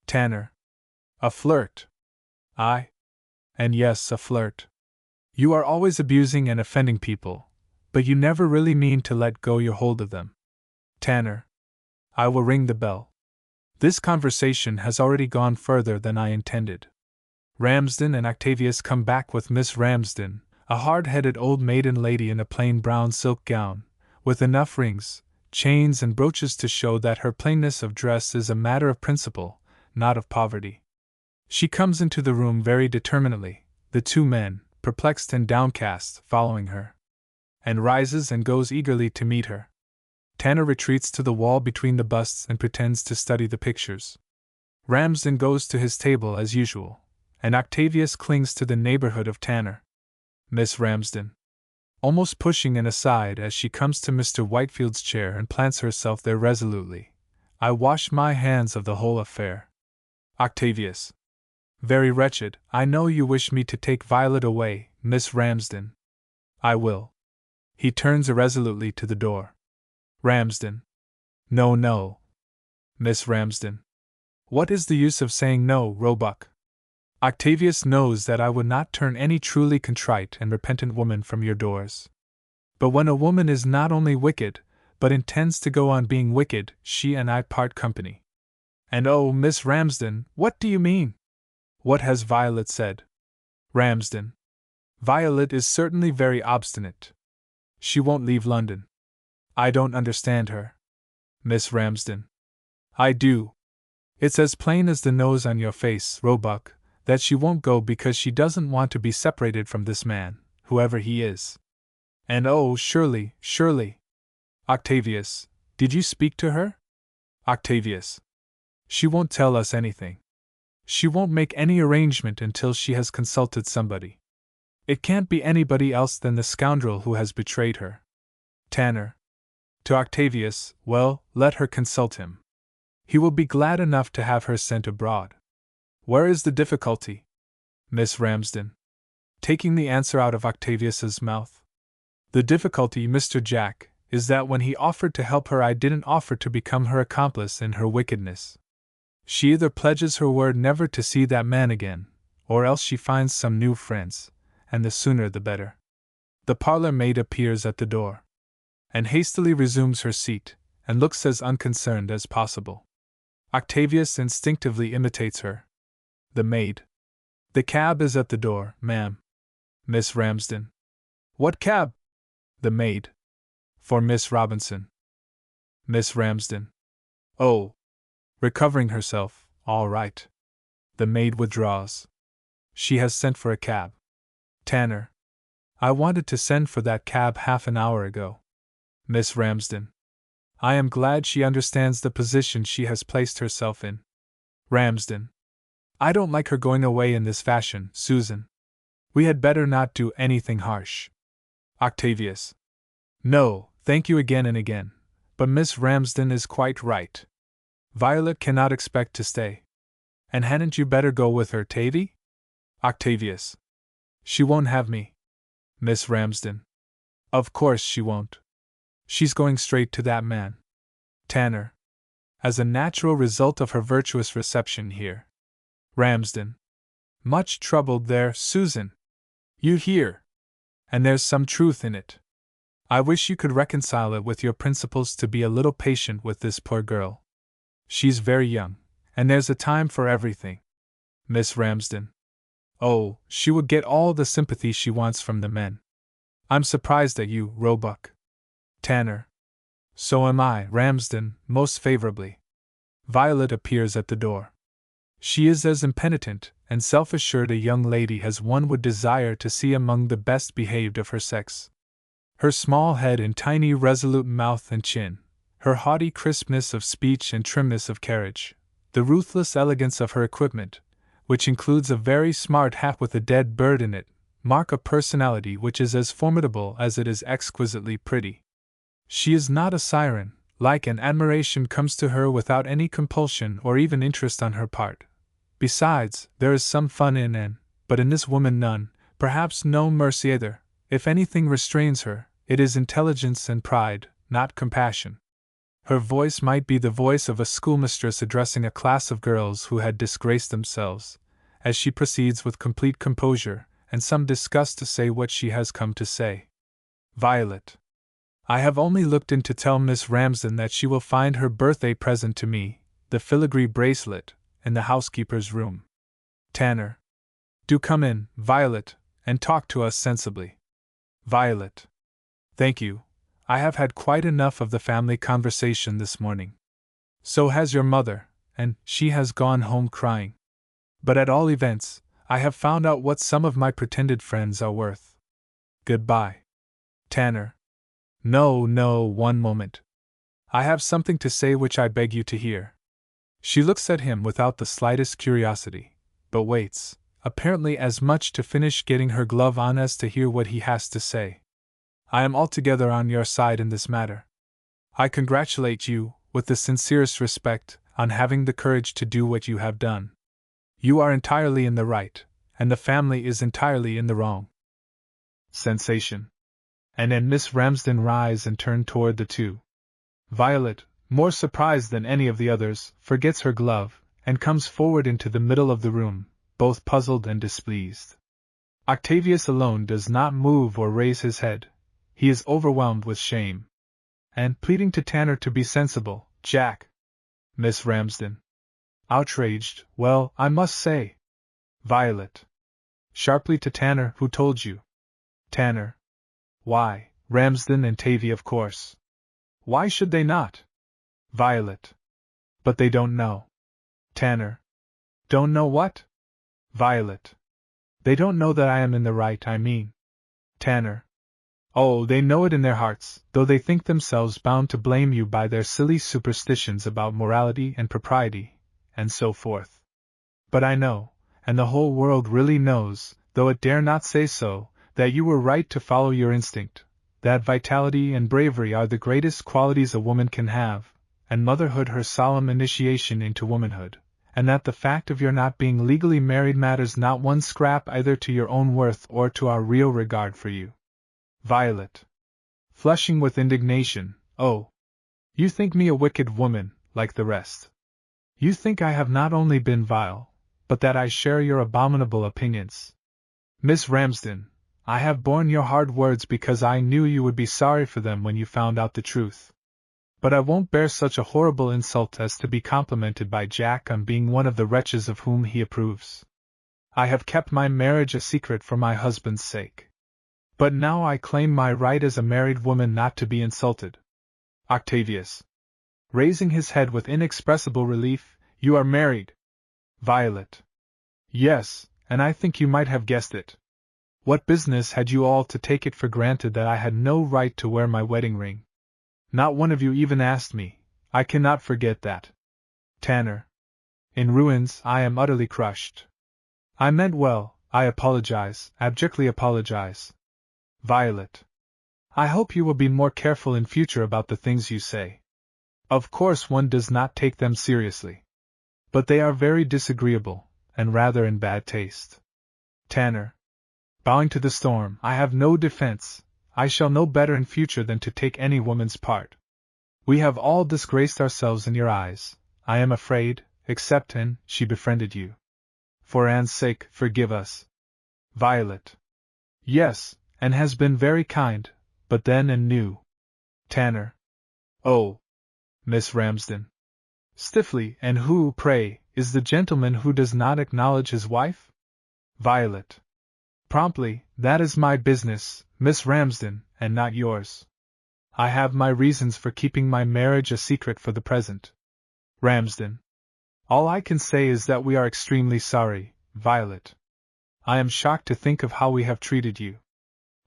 Tanner. A flirt? Aye. And yes, a flirt. You are always abusing and offending people, but you never really mean to let go your hold of them. Tanner. I will ring the bell. This conversation has already gone further than I intended. Ramsden and Octavius come back with Miss Ramsden, A hard-headed old maiden lady in a plain brown silk gown, with enough rings, chains and brooches to show that her plainness of dress is a matter of principle, not of poverty. She comes into the room very determinedly, the two men, perplexed and downcast, following her, and rises and goes eagerly to meet her. Tanner retreats to the wall between the busts and pretends to study the pictures. Ramsden goes to his table as usual, and Octavius clings to the neighborhood of Tanner. Miss Ramsden, almost pushing an aside as she comes to Mr. Whitefield's chair and plants herself there resolutely. I wash my hands of the whole affair. Octavius. Very wretched. I know you wish me to take Violet away, Miss Ramsden. I will. He turns irresolutely to the door. Ramsden. No, no. Miss Ramsden. What is the use of saying no, Roebuck? Octavius knows that I would not turn any truly contrite and repentant woman from your doors. But when a woman is not only wicked, but intends to go on being wicked, she and I part company. And oh, Miss Ramsden, what do you mean? What has Violet said? Ramsden. Violet is certainly very obstinate. She won't leave London. I don't understand her. Miss Ramsden. I do. It's as plain as the nose on your face, Roebuck, that she won't go because she doesn't want to be separated from this man, whoever he is. And oh, surely, surely. Octavius, did you speak to her? Octavius. She won't tell us anything. She won't make any arrangement until she has consulted somebody. It can't be anybody else than the scoundrel who has betrayed her. Tanner. To Octavius, well, let her consult him. He will be glad enough to have her sent abroad. Where is the difficulty? Miss Ramsden. Taking the answer out of Octavius's mouth. The difficulty, Mr. Jack, is that when he offered to help her I didn't offer to become her accomplice in her wickedness. She either pledges her word never to see that man again, or else she finds some new friends, and the sooner the better. The parlor maid appears at the door, and hastily resumes her seat, and looks as unconcerned as possible. Octavius instinctively imitates her. The maid. The cab is at the door, ma'am. Miss Ramsden. What cab? The maid. For Miss Robinson. Miss Ramsden. Oh. Recovering herself, all right. The maid withdraws. She has sent for a cab. Tanner. I wanted to send for that cab half an hour ago. Miss Ramsden. I am glad she understands the position she has placed herself in. Ramsden. I don't like her going away in this fashion, Susan. We had better not do anything harsh. Octavius. No, thank you again and again, but Miss Ramsden is quite right. Violet cannot expect to stay. And hadn't you better go with her, Tavy? Octavius. She won't have me. Miss Ramsden. Of course she won't. She's going straight to that man. Tanner. As a natural result of her virtuous reception here. Ramsden. Much troubled there, Susan. You hear. And there's some truth in it. I wish you could reconcile it with your principles to be a little patient with this poor girl. She's very young, and there's a time for everything. Miss Ramsden. Oh, she would get all the sympathy she wants from the men. I'm surprised at you, Roebuck. Tanner. So am I, Ramsden, most favorably. Violet appears at the door. She is as impenitent and self-assured a young lady as one would desire to see among the best behaved of her sex. Her small head and tiny resolute mouth and chin, her haughty crispness of speech and trimness of carriage, the ruthless elegance of her equipment, which includes a very smart hat with a dead bird in it, mark a personality which is as formidable as it is exquisitely pretty. She is not a siren, like, and admiration comes to her without any compulsion or even interest on her part. Besides, there is some fun in but in this woman none, perhaps no mercy either. If anything restrains her, it is intelligence and pride, not compassion. Her voice might be the voice of a schoolmistress addressing a class of girls who had disgraced themselves, as she proceeds with complete composure and some disgust to say what she has come to say. Violet. I have only looked in to tell Miss Ramsden that she will find her birthday present to me, the filigree bracelet, in the housekeeper's room. Tanner. Do come in, Violet, and talk to us sensibly. Violet. Thank you. I have had quite enough of the family conversation this morning. So has your mother, and she has gone home crying. But at all events, I have found out what some of my pretended friends are worth. Goodbye. Tanner. No, one moment. I have something to say which I beg you to hear. She looks at him without the slightest curiosity, but waits, apparently as much to finish getting her glove on as to hear what he has to say. I am altogether on your side in this matter. I congratulate you, with the sincerest respect, on having the courage to do what you have done. You are entirely in the right, and the family is entirely in the wrong. Sensation. And then Miss Ramsden rise and turn toward the two. Violet, more surprised than any of the others, forgets her glove, and comes forward into the middle of the room, both puzzled and displeased. Octavius alone does not move or raise his head. He is overwhelmed with shame. And, pleading to Tanner to be sensible, Jack. Miss Ramsden. Outraged, well, I must say. Violet. Sharply to Tanner, who told you? Tanner. Why, Ramsden and Tavy, of course. Why should they not? Violet. But they don't know. Tanner. Don't know what? Violet. They don't know that I am in the right, I mean. Tanner. Oh, they know it in their hearts, though they think themselves bound to blame you by their silly superstitions about morality and propriety, and so forth. But I know, and the whole world really knows, though it dare not say so, that you were right to follow your instinct, that vitality and bravery are the greatest qualities a woman can have, and motherhood her solemn initiation into womanhood, and that the fact of your not being legally married matters not one scrap either to your own worth or to our real regard for you. Violet. Flushing with indignation, oh! You think me a wicked woman, like the rest. You think I have not only been vile, but that I share your abominable opinions. Miss Ramsden, I have borne your hard words because I knew you would be sorry for them when you found out the truth. But I won't bear such a horrible insult as to be complimented by Jack on being one of the wretches of whom he approves. I have kept my marriage a secret for my husband's sake. But now I claim my right as a married woman not to be insulted. Octavius. Raising his head with inexpressible relief, you are married. Violet. Yes, and I think you might have guessed it. What business had you all to take it for granted that I had no right to wear my wedding ring? Not one of you even asked me. I cannot forget that. Tanner. In ruins, I am utterly crushed. I meant well, I apologize, abjectly apologize. Violet. I hope you will be more careful in future about the things you say. Of course one does not take them seriously. But they are very disagreeable, and rather in bad taste. Tanner. Bowing to the storm, I have no defense. I shall know better in future than to take any woman's part. We have all disgraced ourselves in your eyes, I am afraid, except Anne, she befriended you. For Anne's sake, forgive us. Violet. Yes, Anne has been very kind, but then Anne knew. Tanner. Oh. Miss Ramsden. Stiffly, and who, pray, is the gentleman who does not acknowledge his wife? Violet. Promptly, that is my business, Miss Ramsden, and not yours. I have my reasons for keeping my marriage a secret for the present. Ramsden. All I can say is that we are extremely sorry, Violet. I am shocked to think of how we have treated you.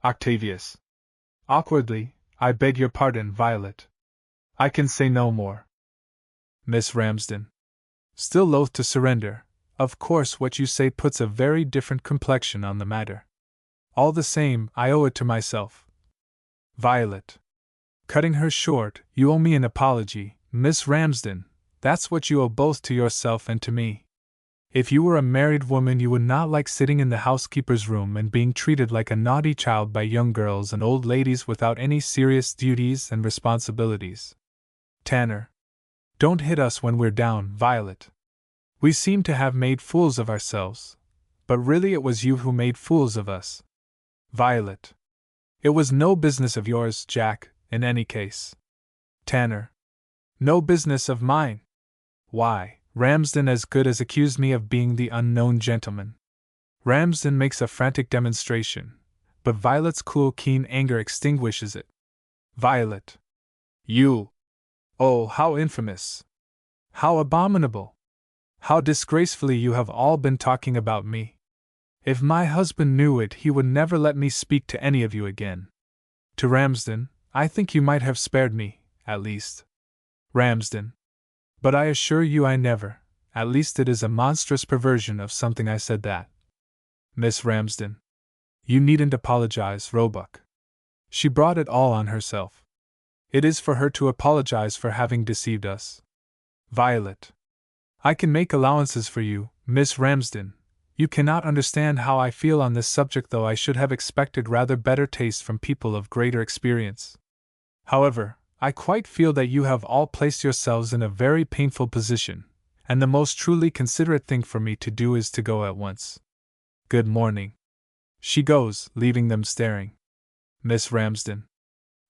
Octavius. Awkwardly, I beg your pardon, Violet. I can say no more. Miss Ramsden. Still loath to surrender, of course what you say puts a very different complexion on the matter. All the same, I owe it to myself. Violet. Cutting her short, you owe me an apology, Miss Ramsden, that's what you owe both to yourself and to me. If you were a married woman you would not like sitting in the housekeeper's room and being treated like a naughty child by young girls and old ladies without any serious duties and responsibilities. Tanner. Don't hit us when we're down, Violet. We seem to have made fools of ourselves, but really it was you who made fools of us. Violet. It was no business of yours, Jack, in any case. Tanner. No business of mine. Why, Ramsden as good as accused me of being the unknown gentleman. Ramsden makes a frantic demonstration, but Violet's cool, keen anger extinguishes it. Violet! You! Oh, how infamous! How abominable! How disgracefully you have all been talking about me! If my husband knew it, he would never let me speak to any of you again. To Ramsden, I think you might have spared me, at least. Ramsden. But I assure you I never, at least it is a monstrous perversion of something I said that. Miss Ramsden. You needn't apologize, Roebuck. She brought it all on herself. It is for her to apologize for having deceived us. Violet. I can make allowances for you, Miss Ramsden. You cannot understand how I feel on this subject, though I should have expected rather better taste from people of greater experience. However, I quite feel that you have all placed yourselves in a very painful position, and the most truly considerate thing for me to do is to go at once. Good morning. She goes, leaving them staring. Miss Ramsden.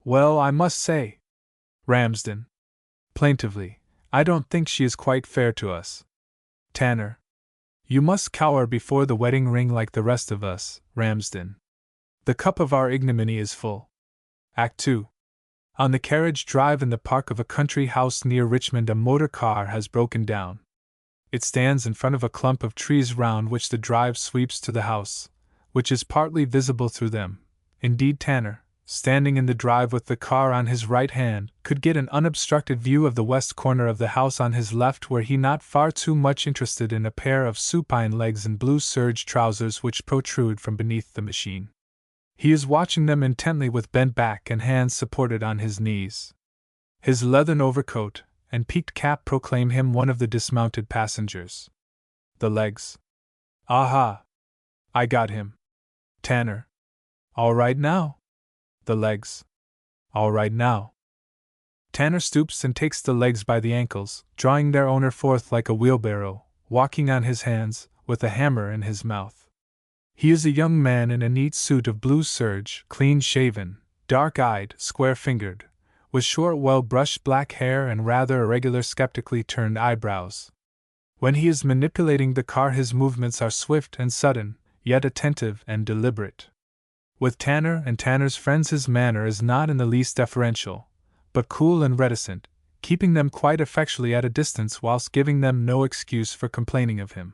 Well, I must say. Ramsden. Plaintively, I don't think she is quite fair to us. Tanner. You must cower before the wedding ring like the rest of us, Ramsden. The cup of our ignominy is full. Act 2. On the carriage drive in the park of a country house near Richmond, a motor car has broken down. It stands in front of a clump of trees round which the drive sweeps to the house, which is partly visible through them. Indeed, Tanner, standing in the drive with the car on his right hand, could get an unobstructed view of the west corner of the house on his left, were he not far too much interested in a pair of supine legs and blue serge trousers which protrude from beneath the machine. He is watching them intently with bent back and hands supported on his knees. His leathern overcoat and peaked cap proclaim him one of the dismounted passengers. The legs. Aha! I got him. Tanner. All right now. The legs. All right now. Tanner stoops and takes the legs by the ankles, drawing their owner forth like a wheelbarrow, walking on his hands, with a hammer in his mouth. He is a young man in a neat suit of blue serge, clean-shaven, dark-eyed, square-fingered, with short, well-brushed black hair and rather irregular, skeptically turned eyebrows. When he is manipulating the car, his movements are swift and sudden, yet attentive and deliberate. With Tanner and Tanner's friends his manner is not in the least deferential, but cool and reticent, keeping them quite effectually at a distance whilst giving them no excuse for complaining of him.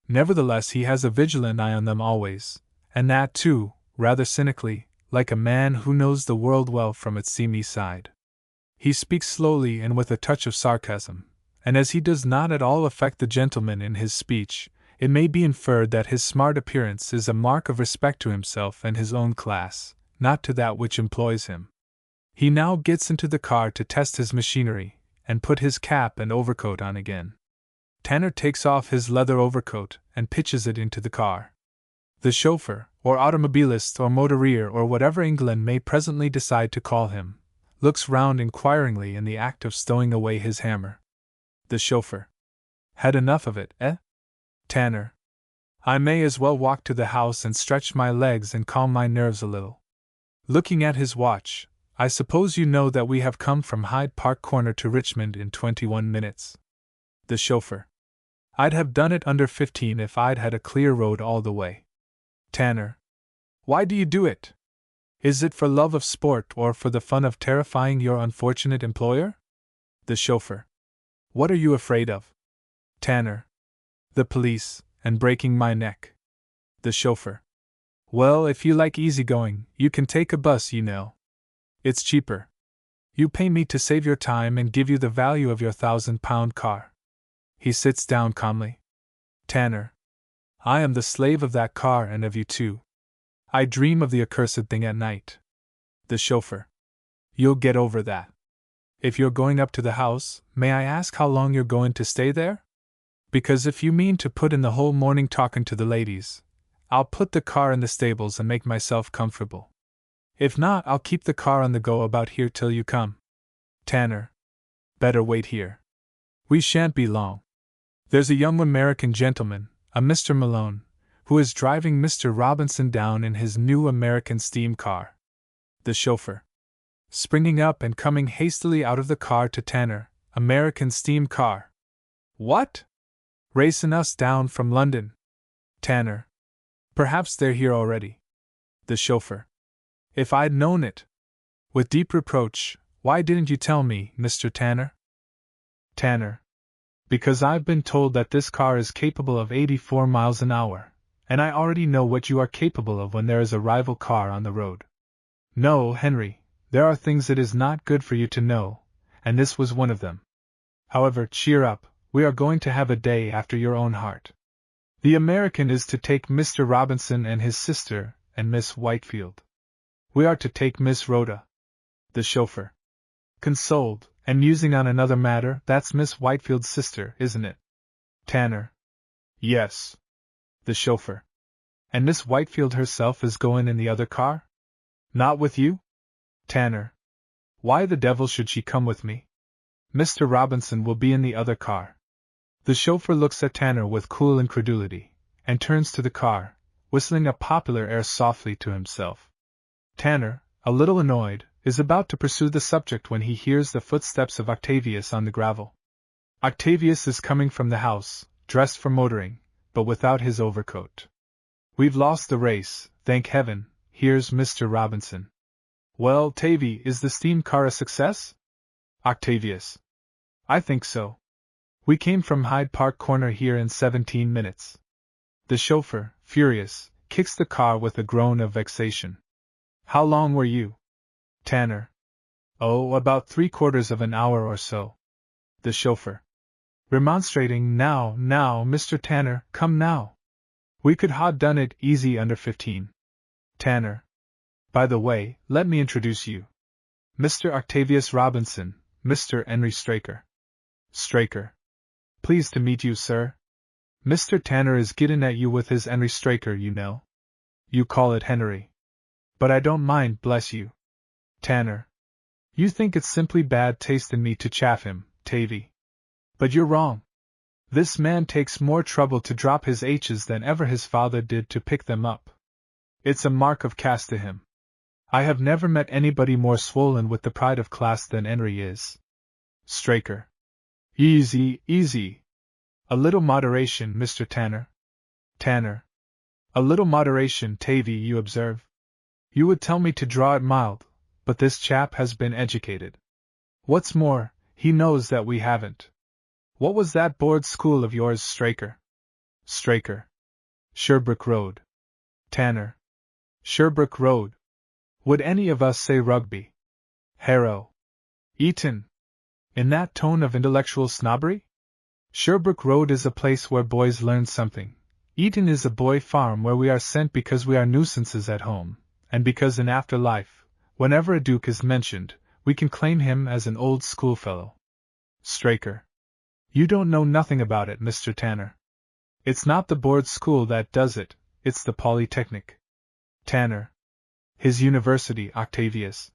Nevertheless, he has a vigilant eye on them always, and that, too, rather cynically, like a man who knows the world well from its seamy side. He speaks slowly and with a touch of sarcasm, and as he does not at all affect the gentleman in his speech, it may be inferred that his smart appearance is a mark of respect to himself and his own class, not to that which employs him. He now gets into the car to test his machinery, and put his cap and overcoat on again. Tanner takes off his leather overcoat and pitches it into the car. The chauffeur, or automobilist, or motorier, or whatever England may presently decide to call him, looks round inquiringly in the act of stowing away his hammer. The chauffeur. Had enough of it, eh? Tanner. I may as well walk to the house and stretch my legs and calm my nerves a little. Looking at his watch, I suppose you know that we have come from Hyde Park Corner to Richmond in 21 minutes. The chauffeur. I'd have done it under 15 if I'd had a clear road all the way. Tanner. Why do you do it? Is it for love of sport or for the fun of terrifying your unfortunate employer? The chauffeur. What are you afraid of? Tanner. The police, and breaking my neck. The chauffeur. Well, if you like easy going, you can take a bus, you know. It's cheaper. You pay me to save your time and give you the value of your £1,000 car. He sits down calmly. Tanner. I am the slave of that car and of you too. I dream of the accursed thing at night. The chauffeur. You'll get over that. If you're going up to the house, may I ask how long you're going to stay there? Because if you mean to put in the whole morning talking to the ladies, I'll put the car in the stables and make myself comfortable. If not, I'll keep the car on the go about here till you come. Tanner. Better wait here. We shan't be long. There's a young American gentleman, a Mr. Malone, who is driving Mr. Robinson down in his new American steam car. The chauffeur. Springing up and coming hastily out of the car to Tanner. American steam car. What? Racing us down from London. Tanner. Perhaps they're here already. The chauffeur. If I'd known it. With deep reproach, why didn't you tell me, Mr. Tanner? Tanner. Because I've been told that this car is capable of 84 miles an hour, and I already know what you are capable of when there is a rival car on the road. No, Henry, there are things it is not good for you to know, and this was one of them. However, cheer up, we are going to have a day after your own heart. The American is to take Mr. Robinson and his sister, and Miss Whitefield. We are to take Miss Rhoda. The chauffeur. Consoled, and musing on another matter, that's Miss Whitefield's sister, isn't it? Tanner. Yes. The chauffeur. And Miss Whitefield herself is going in the other car? Not with you? Tanner. Why the devil should she come with me? Mr. Robinson will be in the other car. The chauffeur looks at Tanner with cool incredulity, and turns to the car, whistling a popular air softly to himself. Tanner, a little annoyed, is about to pursue the subject when he hears the footsteps of Octavius on the gravel. Octavius is coming from the house, dressed for motoring, but without his overcoat. We've lost the race, thank heaven, here's Mr. Robinson. Well, Tavy, is the steam car a success? Octavius. I think so. We came from Hyde Park Corner here in 17 minutes. The chauffeur, furious, kicks the car with a groan of vexation. How long were you? Tanner. Oh, about 3/4 of an hour or so. The chauffeur. Remonstrating, now, Mr. Tanner, come now. We could ha' done it easy under 15. Tanner. By the way, let me introduce you. Mr. Octavius Robinson, Mr. Henry Straker. Straker. Pleased to meet you, sir. Mr. Tanner is gettin' at you with his Henry Straker, you know. You call it Henry. But I don't mind, bless you. Tanner. You think it's simply bad taste in me to chaff him, Tavy. But you're wrong. This man takes more trouble to drop his H's than ever his father did to pick them up. It's a mark of caste to him. I have never met anybody more swollen with the pride of class than Henry is. Straker. Easy, easy. A little moderation, Mr. Tanner. Tanner. A little moderation, Tavy, you observe. You would tell me to draw it mild, but this chap has been educated. What's more, he knows that we haven't. What was that board school of yours, Straker? Straker. Sherbrooke Road. Tanner. Sherbrooke Road. Would any of us say Rugby? Harrow. Eton. In that tone of intellectual snobbery? Sherbrooke Road is a place where boys learn something. Eton is a boy farm where we are sent because we are nuisances at home, and because in after life, whenever a duke is mentioned, we can claim him as an old schoolfellow. Straker. You don't know nothing about it, Mr. Tanner. It's not the board school that does it, it's the Polytechnic. Tanner. His university, Octavius.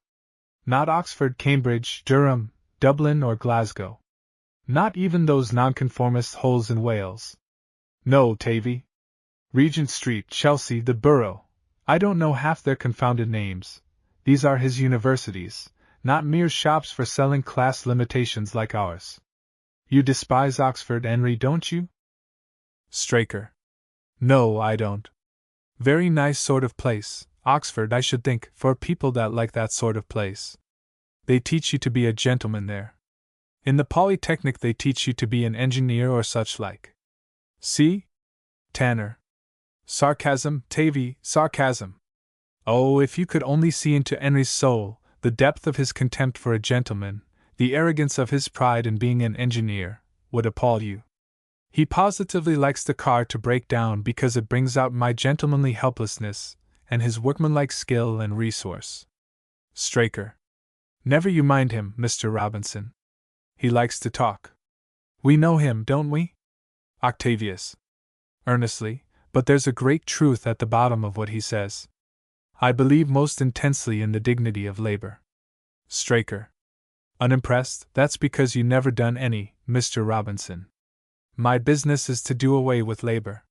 Not Oxford, Cambridge, Durham, Dublin or Glasgow. Not even those nonconformist holes in Wales. No, Tavy. Regent Street, Chelsea, the Borough. I don't know half their confounded names. These are his universities, not mere shops for selling class limitations like ours. You despise Oxford, Henry, don't you? Straker. No, I don't. Very nice sort of place, Oxford, I should think, for people that like that sort of place. They teach you to be a gentleman there. In the Polytechnic they teach you to be an engineer or such like. See? Tanner. Sarcasm, Tavy, sarcasm. Oh, if you could only see into Henry's soul, the depth of his contempt for a gentleman, the arrogance of his pride in being an engineer, would appall you. He positively likes the car to break down because it brings out my gentlemanly helplessness, and his workmanlike skill and resource. Straker. Never you mind him, Mr. Robinson. He likes to talk. We know him, don't we? Octavius. Earnestly, but there's a great truth at the bottom of what he says. I believe most intensely in the dignity of labor. Straker. Unimpressed, that's because you never done any, Mr. Robinson. My business is to do away with labor.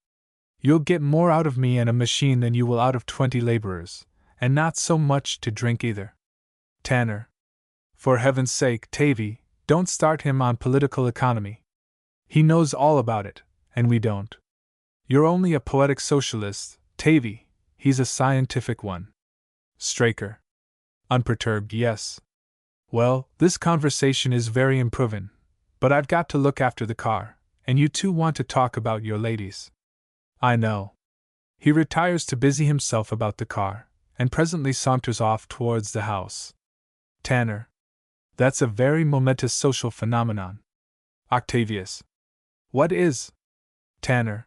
You'll get more out of me and a machine than you will out of 20 laborers, and not so much to drink either. Tanner. For heaven's sake, Tavy, don't start him on political economy. He knows all about it, and we don't. You're only a poetic socialist, Tavy, he's a scientific one. Straker. Unperturbed, yes. Well, this conversation is very improving, but I've got to look after the car, and you two want to talk about your ladies. I know. He retires to busy himself about the car, and presently saunters off towards the house. Tanner. That's a very momentous social phenomenon. Octavius. What is? Tanner.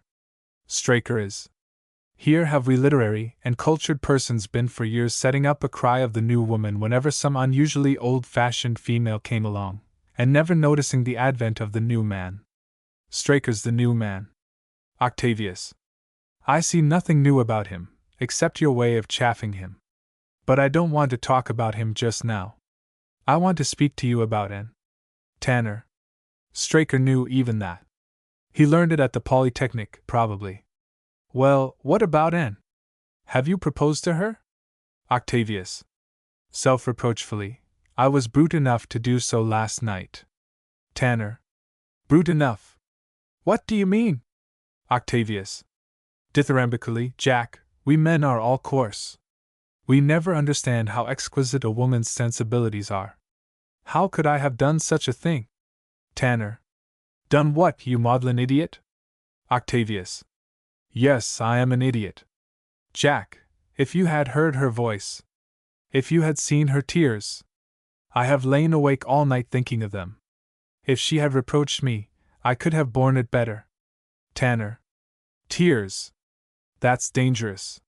Straker is. Here have we literary and cultured persons been for years setting up a cry of the new woman whenever some unusually old-fashioned female came along, and never noticing the advent of the new man. Straker's the new man. Octavius. I see nothing new about him, except your way of chaffing him. But I don't want to talk about him just now. I want to speak to you about N. Tanner. Straker knew even that. He learned it at the Polytechnic, probably. Well, what about N? Have you proposed to her? Octavius. Self-reproachfully, I was brute enough to do so last night. Tanner. Brute enough? What do you mean? Octavius. Dithyrambically, Jack, we men are all coarse. We never understand how exquisite a woman's sensibilities are. How could I have done such a thing? Tanner. Done what, you maudlin idiot? Octavius. Yes, I am an idiot. Jack, if you had heard her voice. If you had seen her tears. I have lain awake all night thinking of them. If she had reproached me, I could have borne it better. Tanner. Tears. That's dangerous.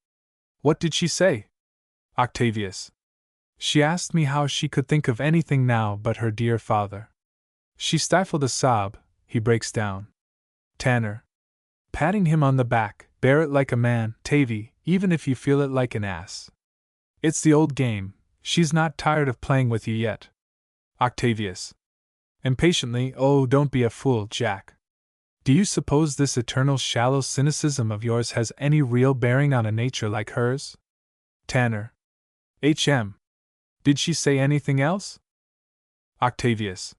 What did she say? Octavius. She asked me how she could think of anything now but her dear father. She stifled a sob. He breaks down. Tanner. Patting him on the back, bear it like a man, Tavy, even if you feel it like an ass. It's the old game, she's not tired of playing with you yet. Octavius. Impatiently, oh, don't be a fool, Jack. Do you suppose this eternal shallow cynicism of yours has any real bearing on a nature like hers? Tanner. H.M. Did she say anything else? Octavius.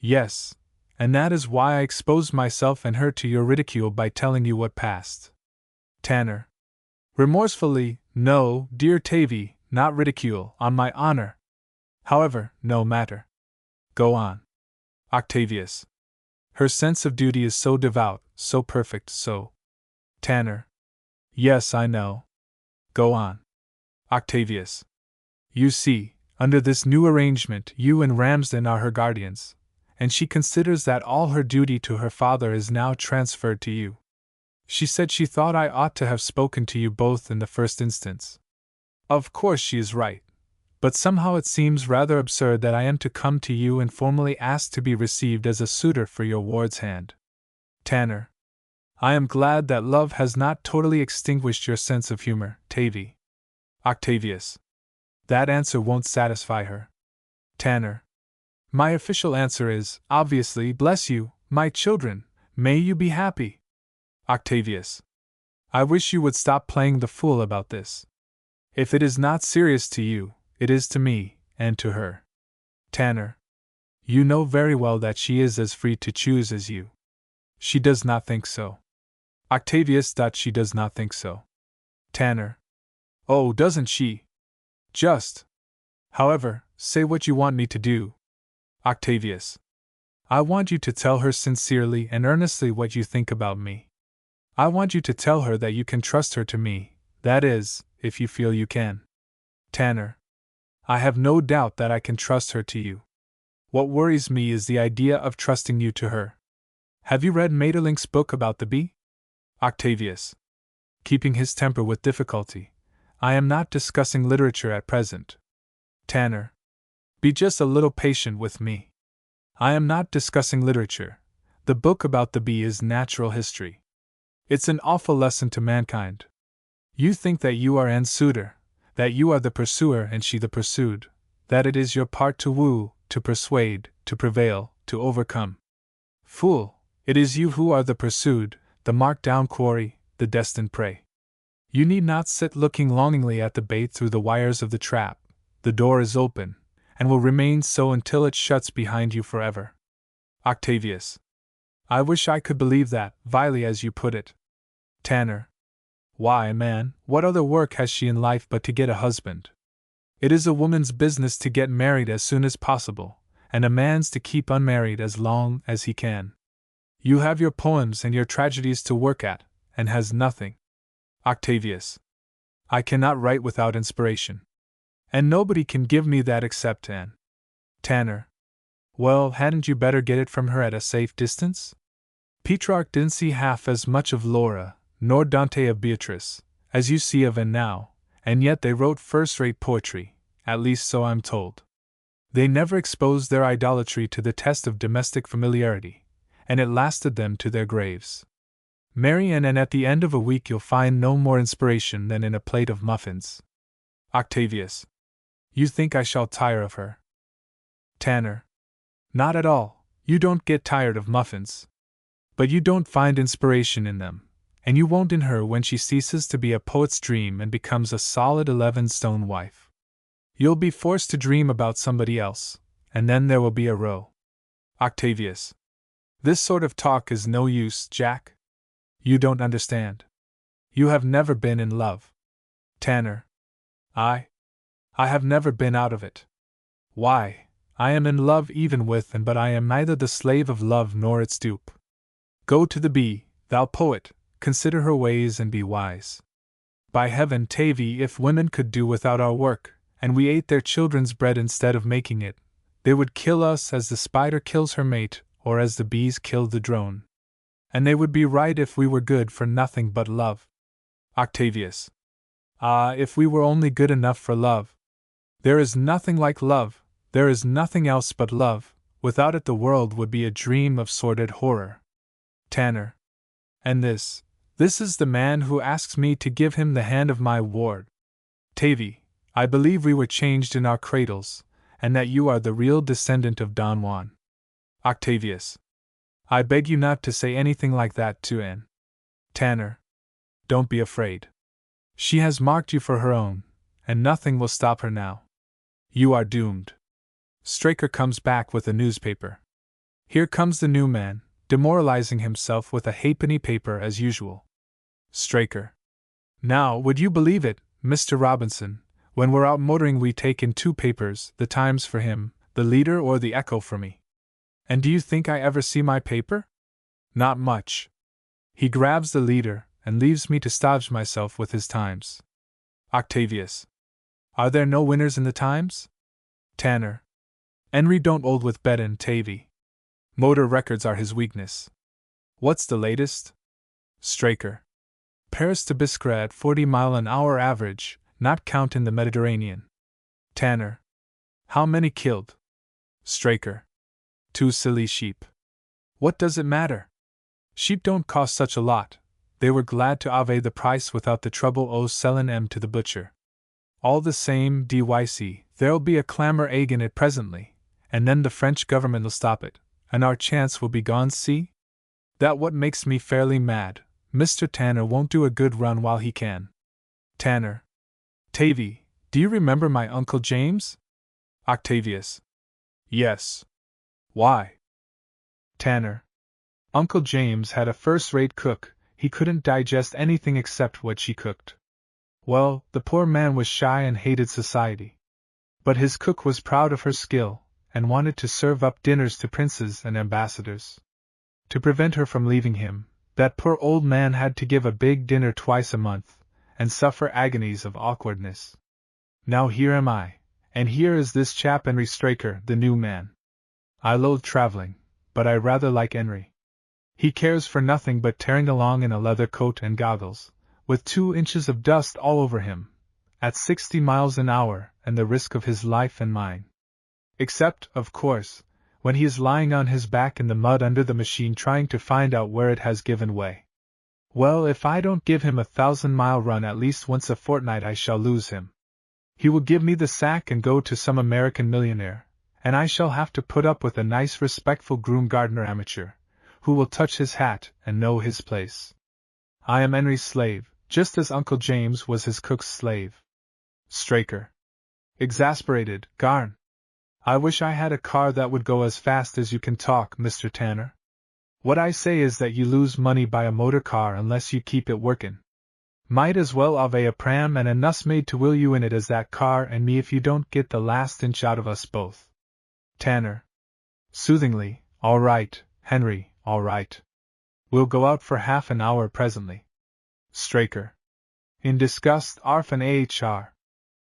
Yes, and that is why I exposed myself and her to your ridicule by telling you what passed. Tanner. Remorsefully, no, dear Tavy, not ridicule, on my honor. However, no matter. Go on. Octavius. Her sense of duty is so devout, so perfect, so. Tanner. Yes, I know. Go on. Octavius. You see, under this new arrangement, you and Ramsden are her guardians, and she considers that all her duty to her father is now transferred to you. She said she thought I ought to have spoken to you both in the first instance. Of course she is right, but somehow it seems rather absurd that I am to come to you and formally ask to be received as a suitor for your ward's hand. Tanner. I am glad that love has not totally extinguished your sense of humor, Tavy. Octavius. That answer won't satisfy her. Tanner. My official answer is, obviously, bless you, my children, may you be happy. Octavius. I wish you would stop playing the fool about this. If it is not serious to you, it is to me, and to her. Tanner. You know very well that she is as free to choose as you. She does not think so. Octavius. She does not think so. Tanner. Oh, doesn't she? Just. However, say what you want me to do. Octavius. I want you to tell her sincerely and earnestly what you think about me. I want you to tell her that you can trust her to me, that is, if you feel you can. Tanner. I have no doubt that I can trust her to you. What worries me is the idea of trusting you to her. Have you read Maeterlinck's book about the bee? Octavius. Keeping his temper with difficulty. I am not discussing literature at present. Tanner. Be just a little patient with me. I am not discussing literature. The book about the bee is natural history. It's an awful lesson to mankind. You think that you are Anne's suitor, that you are the pursuer and she the pursued, that it is your part to woo, to persuade, to prevail, to overcome. Fool, it is you who are the pursued, the marked-down quarry, the destined prey. You need not sit looking longingly at the bait through the wires of the trap. The door is open, and will remain so until it shuts behind you forever. Octavius. I wish I could believe that, vilely as you put it. Tanner. Why, man, what other work has she in life but to get a husband, It is a woman's business to get married as soon as possible, and a man's to keep unmarried as long as he can. You have your poems and your tragedies to work at, and has nothing. Octavius. I cannot write without inspiration. And nobody can give me that except Anne. Tanner. Well, hadn't you better get it from her at a safe distance? Petrarch didn't see half as much of Laura, nor Dante of Beatrice, as you see of Anne now, and yet they wrote first-rate poetry, at least so I'm told. They never exposed their idolatry to the test of domestic familiarity, and it lasted them to their graves. Marry Anne, and at the end of a week you'll find no more inspiration than in a plate of muffins. Octavius. You think I shall tire of her? Tanner. Not at all, you don't get tired of muffins. But you don't find inspiration in them, and you won't in her when she ceases to be a poet's dream and becomes a solid 11-stone wife. You'll be forced to dream about somebody else, and then there will be a row. Octavius. This sort of talk is no use, Jack. You don't understand. You have never been in love. Tanner. I have never been out of it. Why, I am in love even with Anne, but I am neither the slave of love nor its dupe. Go to the bee, thou poet, consider her ways and be wise. By heaven, Tavy, if women could do without our work, and we ate their children's bread instead of making it, they would kill us as the spider kills her mate, or as the bees kill the drone. And they would be right if we were good for nothing but love. Octavius. Ah, if we were only good enough for love! There is nothing like love, there is nothing else but love, without it the world would be a dream of sordid horror. Tanner. And this is the man who asks me to give him the hand of my ward. Tavy, I believe we were changed in our cradles, and that you are the real descendant of Don Juan. Octavius. I beg you not to say anything like that to Anne. Tanner. Don't be afraid. She has marked you for her own, and nothing will stop her now. You are doomed. Straker comes back with a newspaper. Here comes the new man, demoralizing himself with a halfpenny paper as usual. Straker. Now, would you believe it, Mr. Robinson, when we're out motoring we take in 2 papers, the Times for him, the Leader or the Echo for me. And do you think I ever see my paper? Not much. He grabs the Leader and leaves me to stodge myself with his Times. Octavius. Are there no winners in the Times? Tanner. Henry don't old with Bet and Tavy. Motor records are his weakness. What's the latest? Straker. Paris to Biskra at 40-mile-an-hour average, not counting the Mediterranean. Tanner. How many killed? Straker. 2 silly sheep. What does it matter? Sheep don't cost such a lot. They were glad to ave the price without the trouble o' sellin' 'em to the butcher. All the same, DYC, there'll be a clamor agin it presently, and then the French government'll stop it, and our chance will be gone, see? That what makes me fairly mad. Mr. Tanner won't do a good run while he can. Tanner. Tavy, do you remember my Uncle James? Octavius. Yes. Why? Tanner. Uncle James had a first-rate cook, he couldn't digest anything except what she cooked. Well, the poor man was shy and hated society. But his cook was proud of her skill, and wanted to serve up dinners to princes and ambassadors. To prevent her from leaving him, that poor old man had to give a big dinner twice a month, and suffer agonies of awkwardness. Now here am I, and here is this chap Henry Straker, the new man. I loathe traveling, but I rather like Henry. He cares for nothing but tearing along in a leather coat and goggles, with 2 inches of dust all over him, at 60 miles an hour and the risk of his life and mine. Except, of course, when he is lying on his back in the mud under the machine trying to find out where it has given way. Well, if I don't give him a 1,000-mile run at least once a fortnight I shall lose him. He will give me the sack and go to some American millionaire, and I shall have to put up with a nice respectful groom gardener amateur, who will touch his hat and know his place. I am Henry's slave, just as Uncle James was his cook's slave. Straker. Exasperated, Garn. I wish I had a car that would go as fast as you can talk, Mr. Tanner. What I say is that you lose money by a motor car unless you keep it workin'. Might as well have a pram and a nussmaid to wheel you in it as that car and me if you don't get the last inch out of us both. Tanner. Soothingly, all right, Henry, all right. We'll go out for half an hour presently. Straker. In disgust, arf and ahr.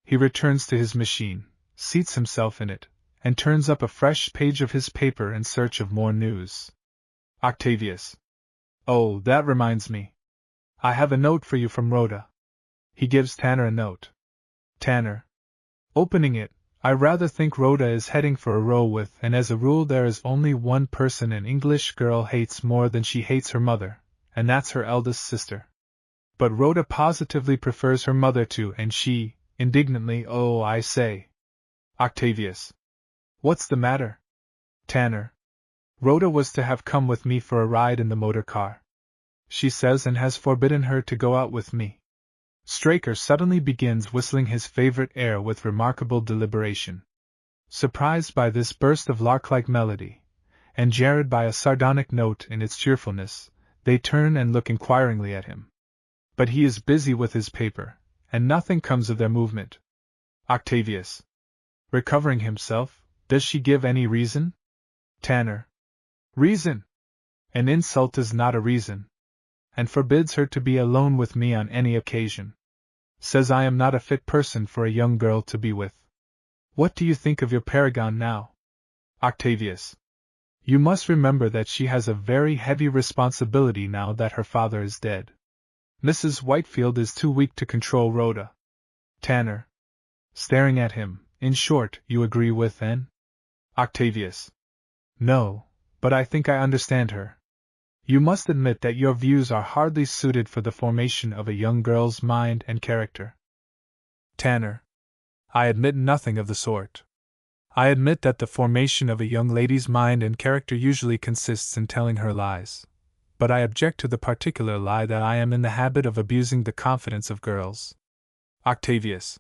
He returns to his machine, seats himself in it, and turns up a fresh page of his paper in search of more news. Octavius. Oh, that reminds me. I have a note for you from Rhoda. He gives Tanner a note. Tanner. Opening it, I rather think Rhoda is heading for a row with, and as a rule there is only one person an English girl hates more than she hates her mother, and that's her eldest sister. But Rhoda positively prefers her mother to, and she, indignantly, oh, I say. Octavius. What's the matter? Tanner. Rhoda was to have come with me for a ride in the motor car. She says and has forbidden her to go out with me. Straker suddenly begins whistling his favorite air with remarkable deliberation. Surprised by this burst of lark-like melody, and jarred by a sardonic note in its cheerfulness, they turn and look inquiringly at him. But he is busy with his paper, and nothing comes of their movement. Octavius. Recovering himself, does she give any reason? Tanner. Reason? An insult is not a reason. And forbids her to be alone with me on any occasion. Says I am not a fit person for a young girl to be with. What do you think of your paragon now? Octavius. You must remember that she has a very heavy responsibility now that her father is dead. Mrs. Whitefield is too weak to control Rhoda. Tanner. Staring at him, in short, you agree with N? Octavius. No, but I think I understand her. You must admit that your views are hardly suited for the formation of a young girl's mind and character. Tanner. I admit nothing of the sort. I admit that the formation of a young lady's mind and character usually consists in telling her lies. But I object to the particular lie that I am in the habit of abusing the confidence of girls. Octavius.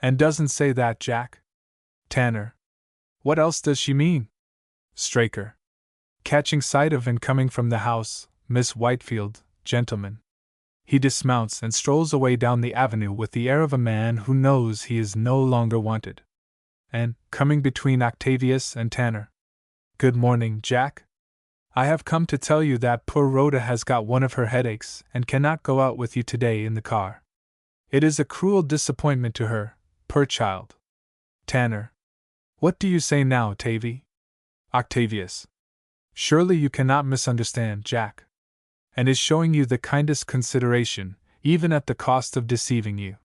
And doesn't say that, Jack? Tanner. What else does she mean? Straker. Catching sight of and coming from the house, Miss Whitefield, gentlemen. He dismounts and strolls away down the avenue with the air of a man who knows he is no longer wanted. And, coming between Octavius and Tanner. Good morning, Jack. I have come to tell you that poor Rhoda has got one of her headaches and cannot go out with you today in the car. It is a cruel disappointment to her, poor child. Tanner. What do you say now, Tavy? Octavius. Surely you cannot misunderstand, Jack. And is showing you the kindest consideration, even at the cost of deceiving you.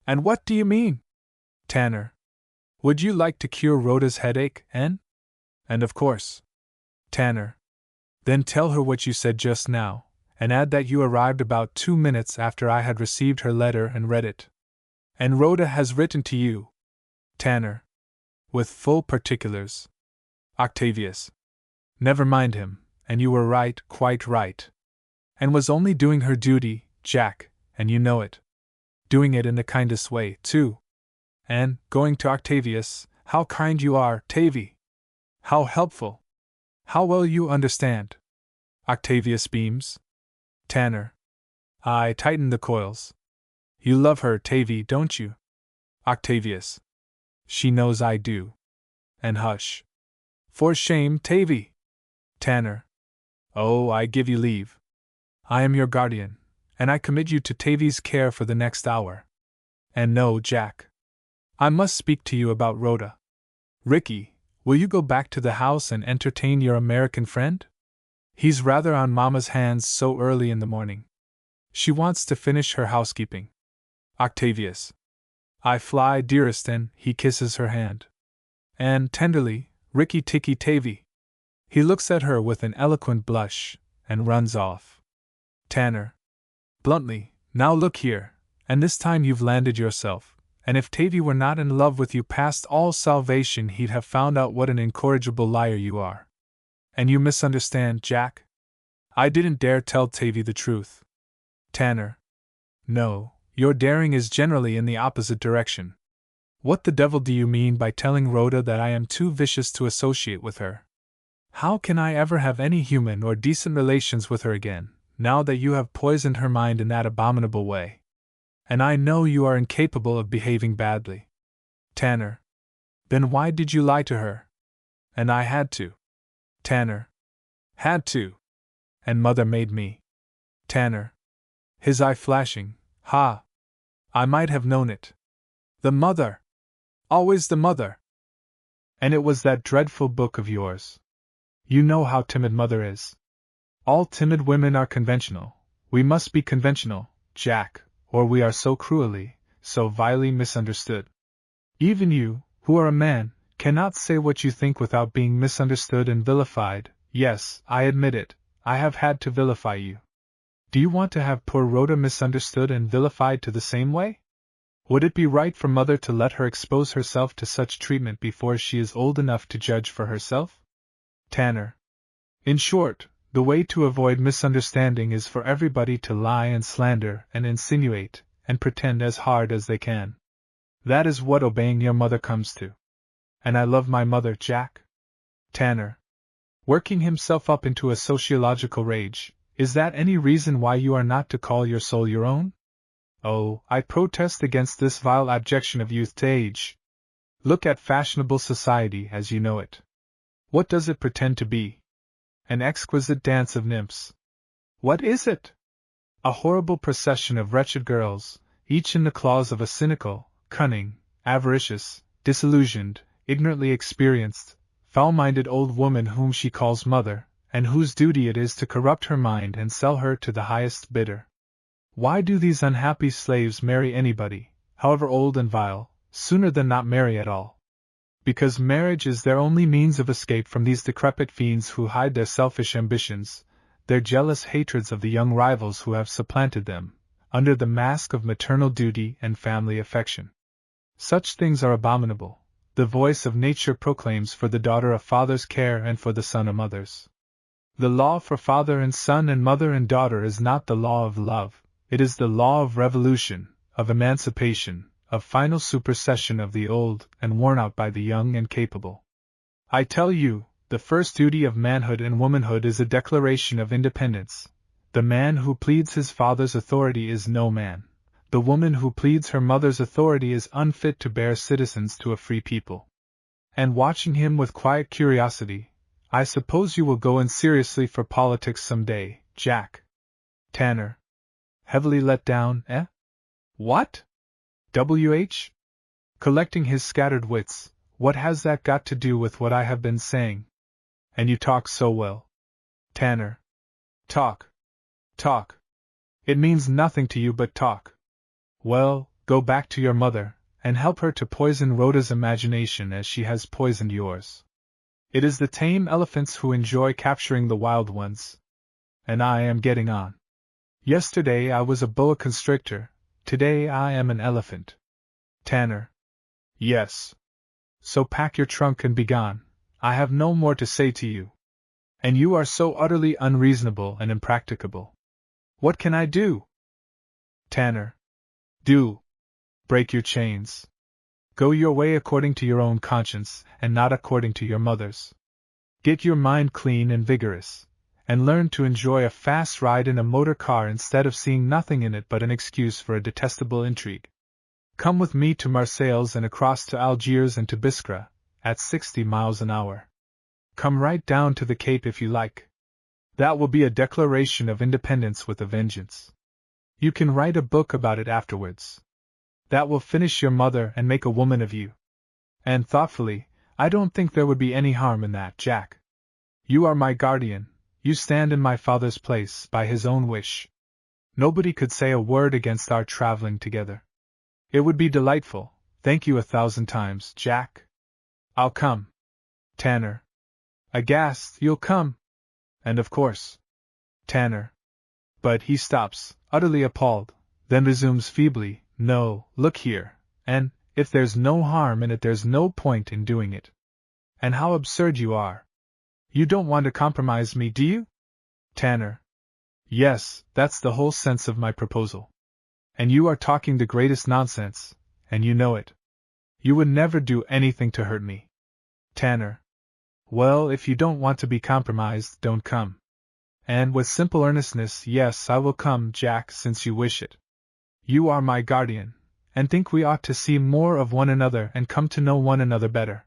And what do you mean? Tanner. Would you like to cure Rhoda's headache, N? And of course. Tanner. Then tell her what you said just now, and add that you arrived about 2 minutes after I had received her letter and read it. And Rhoda has written to you. Tanner. With full particulars. Octavius. Never mind him, and you were right, quite right. And was only doing her duty, Jack, and you know it. Doing it in the kindest way, too. And, going to Octavius, how kind you are, Tavy! How helpful! How well you understand! Octavius beams. Tanner. I tighten the coils. You love her, Tavy, don't you? Octavius. She knows I do. And hush. For shame, Tavy! Tanner. Oh, I give you leave. I am your guardian, and I commit you to Tavy's care for the next hour. And no, Jack. I must speak to you about Rhoda. Ricky, will you go back to the house and entertain your American friend? He's rather on Mama's hands so early in the morning. She wants to finish her housekeeping. Octavius. I fly, dearest, and he kisses her hand. And, tenderly, Ricky Tikki Tavy. He looks at her with an eloquent blush, and runs off. Tanner. Bluntly, now look here, and this time you've landed yourself, and if Tavy were not in love with you past all salvation he'd have found out what an incorrigible liar you are. And you misunderstand, Jack? I didn't dare tell Tavy the truth. Tanner. No, your daring is generally in the opposite direction. What the devil do you mean by telling Rhoda that I am too vicious to associate with her? How can I ever have any human or decent relations with her again, now that you have poisoned her mind in that abominable way. And I know you are incapable of behaving badly. Tanner. Then why did you lie to her? And I had to. Tanner. Had to. And Mother made me. Tanner. His eye flashing. Ha! I might have known it. The mother! Always the mother! And it was that dreadful book of yours. You know how timid Mother is. All timid women are conventional. We must be conventional, Jack, or we are so cruelly, so vilely misunderstood. Even you, who are a man, cannot say what you think without being misunderstood and vilified. Yes, I admit it, I have had to vilify you. Do you want to have poor Rhoda misunderstood and vilified to the same way? Would it be right for Mother to let her expose herself to such treatment before she is old enough to judge for herself? Tanner. In short, the way to avoid misunderstanding is for everybody to lie and slander and insinuate and pretend as hard as they can. That is what obeying your mother comes to. And I love my mother, Jack. Tanner. Working himself up into a sociological rage, is that any reason why you are not to call your soul your own? Oh, I protest against this vile abjection of youth to age. Look at fashionable society as you know it. What does it pretend to be? An exquisite dance of nymphs. What is it? A horrible procession of wretched girls, each in the claws of a cynical, cunning, avaricious, disillusioned, ignorantly experienced, foul-minded old woman whom she calls mother, and whose duty it is to corrupt her mind and sell her to the highest bidder. Why do these unhappy slaves marry anybody, however old and vile, sooner than not marry at all? Because marriage is their only means of escape from these decrepit fiends who hide their selfish ambitions, their jealous hatreds of the young rivals who have supplanted them, under the mask of maternal duty and family affection. Such things are abominable. The voice of nature proclaims for the daughter a father's care and for the son a mother's. The law for father and son and mother and daughter is not the law of love, it is the law of revolution, of emancipation, of final supersession of the old and worn out by the young and capable. I tell you, the first duty of manhood and womanhood is a declaration of independence. The man who pleads his father's authority is no man. The woman who pleads her mother's authority is unfit to bear citizens to a free people. And watching him with quiet curiosity, I suppose you will go in seriously for politics some day, Jack. Tanner. Heavily let down, eh? What? W.H.? Collecting his scattered wits, what has that got to do with what I have been saying? And you talk so well. Tanner. Talk. Talk. It means nothing to you but talk. Well, go back to your mother, and help her to poison Rhoda's imagination as she has poisoned yours. It is the tame elephants who enjoy capturing the wild ones. And I am getting on. Yesterday I was a boa constrictor, today I am an elephant. Tanner. Yes. So pack your trunk and be gone. I have no more to say to you. And you are so utterly unreasonable and impracticable. What can I do? Tanner. Do. Break your chains. Go your way according to your own conscience, and not according to your mother's. Get your mind clean and vigorous, and learn to enjoy a fast ride in a motor car instead of seeing nothing in it but an excuse for a detestable intrigue. Come with me to Marseilles and across to Algiers and to Biskra, at 60 miles an hour. Come right down to the Cape if you like. That will be a declaration of independence with a vengeance. You can write a book about it afterwards. That will finish your mother and make a woman of you. And thoughtfully, I don't think there would be any harm in that, Jack. You are my guardian, you stand in my father's place by his own wish. Nobody could say a word against our traveling together. It would be delightful, thank you 1,000 times, Jack. I'll come. Tanner. Aghast, you'll come? And of course. Tanner. But he stops, utterly appalled, then resumes feebly, No, look here, and, if there's no harm in it there's no point in doing it. And how absurd you are. You don't want to compromise me, do you? Tanner. Yes, that's the whole sense of my proposal. And you are talking the greatest nonsense, and you know it. You would never do anything to hurt me. Tanner. Well, if you don't want to be compromised, don't come. and with simple earnestness, "Yes, I will come, Jack, since you wish it. You are my guardian, and think we ought to see more of one another and come to know one another better.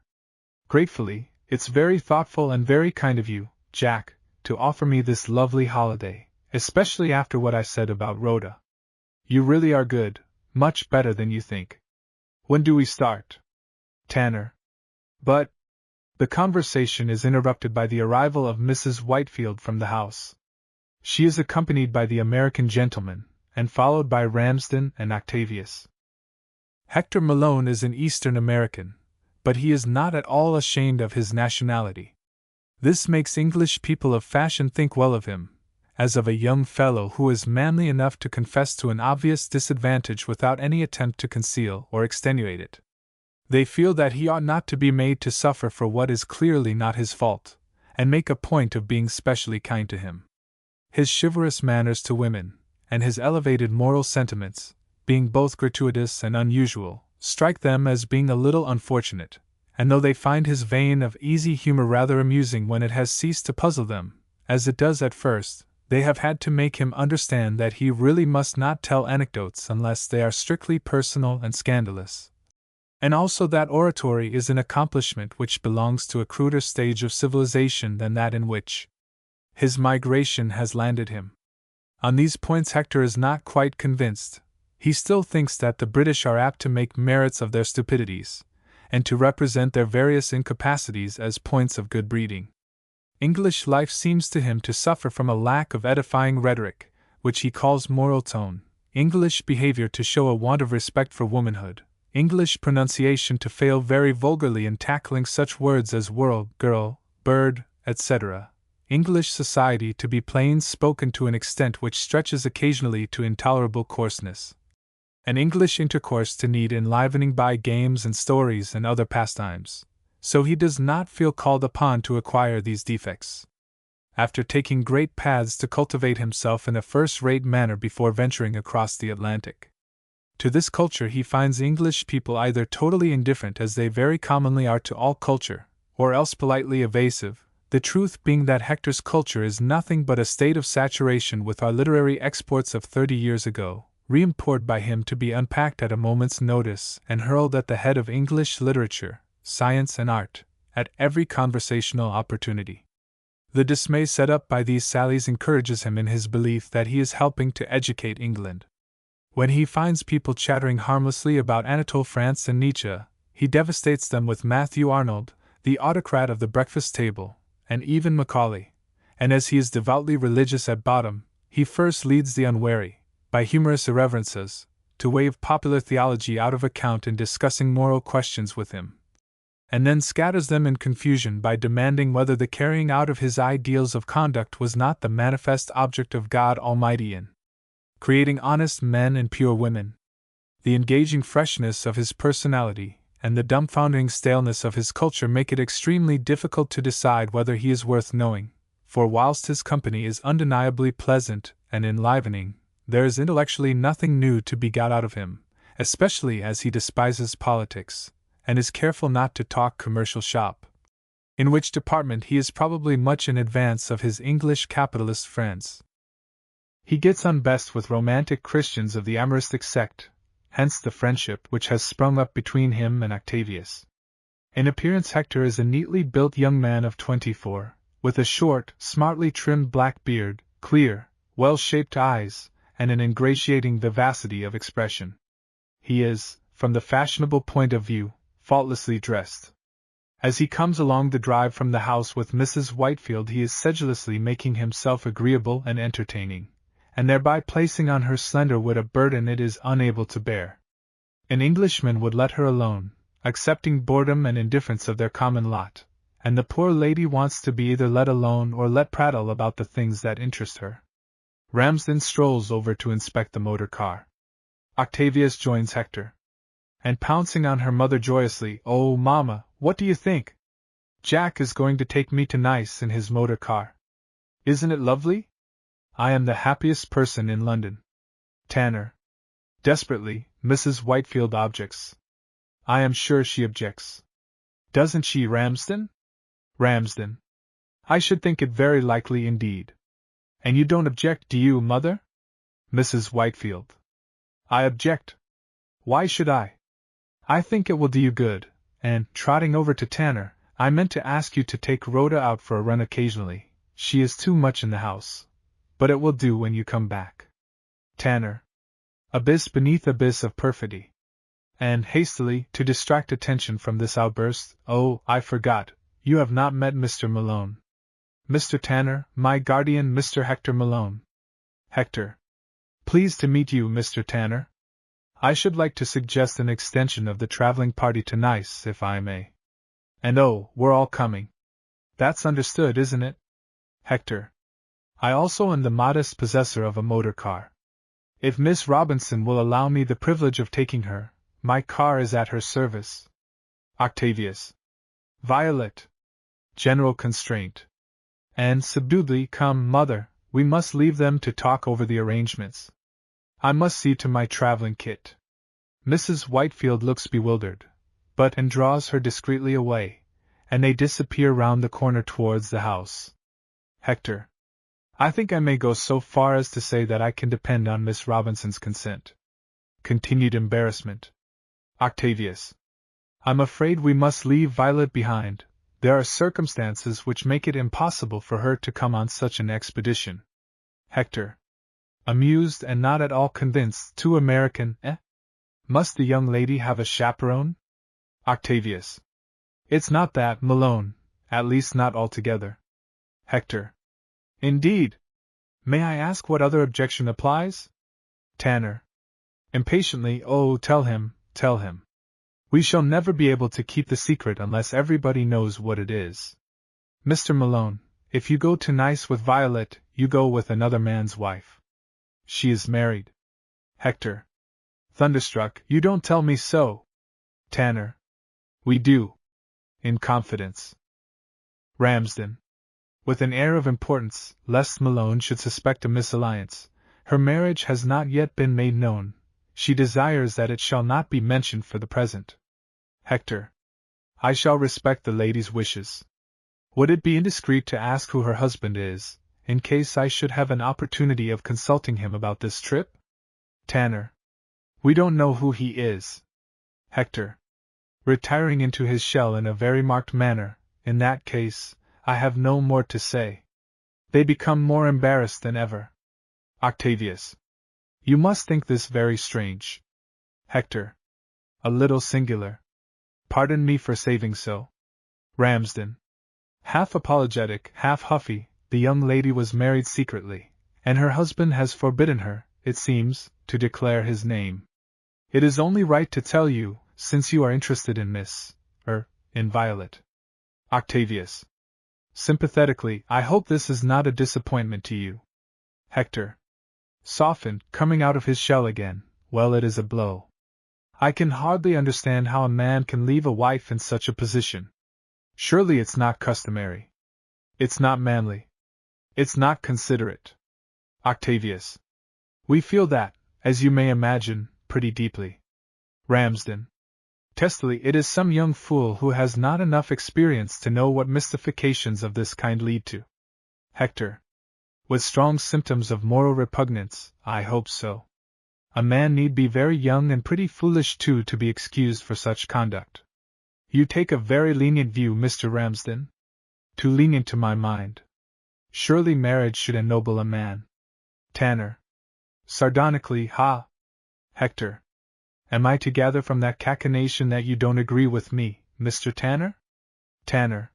Gratefully, it's very thoughtful and very kind of you, Jack, to offer me this lovely holiday, especially after what I said about Rhoda. You really are good, much better than you think. When do we start?" Tanner. But the conversation is interrupted by the arrival of Mrs. Whitefield from the house. She is accompanied by the American gentleman, and followed by Ramsden and Octavius. Hector Malone is an Eastern American, but he is not at all ashamed of his nationality. This makes English people of fashion think well of him, as of a young fellow who is manly enough to confess to an obvious disadvantage without any attempt to conceal or extenuate it. They feel that he ought not to be made to suffer for what is clearly not his fault, and make a point of being specially kind to him. His chivalrous manners to women, and his elevated moral sentiments, being both gratuitous and unusual, strike them as being a little unfortunate, and though they find his vein of easy humor rather amusing when it has ceased to puzzle them, as it does at first, they have had to make him understand that he really must not tell anecdotes unless they are strictly personal and scandalous. And also that oratory is an accomplishment which belongs to a cruder stage of civilization than that in which his migration has landed him. On these points Hector is not quite convinced. He still thinks that the British are apt to make merits of their stupidities, and to represent their various incapacities as points of good breeding. English life seems to him to suffer from a lack of edifying rhetoric, which he calls moral tone, English behavior to show a want of respect for womanhood, English pronunciation to fail very vulgarly in tackling such words as world, girl, bird, etc., English society to be plain spoken to an extent which stretches occasionally to intolerable coarseness, and English intercourse to need enlivening by games and stories and other pastimes, so he does not feel called upon to acquire these defects. After taking great paths to cultivate himself in a first-rate manner before venturing across the Atlantic, to this culture he finds English people either totally indifferent, as they very commonly are to all culture, or else politely evasive, the truth being that Hector's culture is nothing but a state of saturation with our literary exports of 30 years ago, re-imported by him to be unpacked at a moment's notice and hurled at the head of English literature, science and art, at every conversational opportunity. The dismay set up by these sallies encourages him in his belief that he is helping to educate England. When he finds people chattering harmlessly about Anatole France and Nietzsche, he devastates them with Matthew Arnold, the autocrat of the breakfast table, and even Macaulay, and as he is devoutly religious at bottom, he first leads the unwary, by humorous irreverences, to waive popular theology out of account in discussing moral questions with him, and then scatters them in confusion by demanding whether the carrying out of his ideals of conduct was not the manifest object of God Almighty in creating honest men and pure women. The engaging freshness of his personality and the dumbfounding staleness of his culture make it extremely difficult to decide whether he is worth knowing, for whilst his company is undeniably pleasant and enlivening, there is intellectually nothing new to be got out of him, especially as he despises politics, and is careful not to talk commercial shop, in which department he is probably much in advance of his English capitalist friends. He gets on best with romantic Christians of the amoristic sect, hence the friendship which has sprung up between him and Octavius. In appearance Hector is a neatly built young man of 24, with a short, smartly trimmed black beard, clear, well-shaped eyes, and an ingratiating vivacity of expression. He is, from the fashionable point of view, faultlessly dressed. As he comes along the drive from the house with Mrs. Whitefield he is sedulously making himself agreeable and entertaining, and thereby placing on her slender wit a burden it is unable to bear. An Englishman would let her alone, accepting boredom and indifference of their common lot, and the poor lady wants to be either let alone or let prattle about the things that interest her. Ramsden strolls over to inspect the motor car. Octavius joins Hector, and pouncing on her mother joyously, "Oh, Mama, what do you think? Jack is going to take me to Nice in his motor car. Isn't it lovely? I am the happiest person in London." Tanner. Desperately, Mrs. Whitefield objects. I am sure she objects. Doesn't she, Ramsden? Ramsden. I should think it very likely indeed. And you don't object, do you, Mother? Mrs. Whitefield. I object. Why should I? I think it will do you good, and, trotting over to Tanner, I meant to ask you to take Rhoda out for a run occasionally. She is too much in the house. But it will do when you come back. Tanner. Abyss beneath abyss of perfidy. And, hastily, to distract attention from this outburst, oh, I forgot, you have not met Mr. Malone. Mr. Tanner, my guardian, Mr. Hector Malone. Hector. Pleased to meet you, Mr. Tanner. I should like to suggest an extension of the traveling party to Nice, if I may. And oh, we're all coming. That's understood, isn't it? Hector. I also am the modest possessor of a motor car. If Miss Robinson will allow me the privilege of taking her, my car is at her service. Octavius. Violet. General constraint. And subduedly, come, Mother, we must leave them to talk over the arrangements. I must see to my traveling kit. Mrs. Whitefield looks bewildered, and draws her discreetly away, and they disappear round the corner towards the house. Hector. I think I may go so far as to say that I can depend on Miss Robinson's consent. Continued embarrassment. Octavius. I'm afraid we must leave Violet behind. There are circumstances which make it impossible for her to come on such an expedition. Hector. Amused and not at all convinced, too American, eh? Must the young lady have a chaperone? Octavius. It's not that, Malone, at least not altogether. Hector. Indeed. May I ask what other objection applies? Tanner. Impatiently, oh, tell him, tell him. We shall never be able to keep the secret unless everybody knows what it is. Mr. Malone, if you go to Nice with Violet, you go with another man's wife. She is married. Hector. Thunderstruck, you don't tell me so. Tanner. We do. In confidence. Ramsden. With an air of importance, lest Malone should suspect a misalliance, her marriage has not yet been made known. She desires that it shall not be mentioned for the present. Hector. I shall respect the lady's wishes. Would it be indiscreet to ask who her husband is, in case I should have an opportunity of consulting him about this trip? Tanner. We don't know who he is. Hector. Retiring into his shell in a very marked manner, in that case, I have no more to say. They become more embarrassed than ever. Octavius. You must think this very strange. Hector. A little singular. Pardon me for saying so. Ramsden. Half apologetic, half huffy, the young lady was married secretly, and her husband has forbidden her, it seems, to declare his name. It is only right to tell you, since you are interested in in Violet. Octavius. Sympathetically, I hope this is not a disappointment to you. Hector. Softened, coming out of his shell again, well, it is a blow. I can hardly understand how a man can leave a wife in such a position. Surely it's not customary. It's not manly. It's not considerate. Octavius. We feel that, as you may imagine, pretty deeply. Ramsden. Testily, it is some young fool who has not enough experience to know what mystifications of this kind lead to. Hector. With strong symptoms of moral repugnance, I hope so. A man need be very young and pretty foolish too to be excused for such conduct. You take a very lenient view, Mr. Ramsden. Too lenient to my mind. Surely marriage should ennoble a man. Tanner. Sardonically, ha! Hector. Am I to gather from that cachinnation that you don't agree with me, Mr. Tanner? Tanner.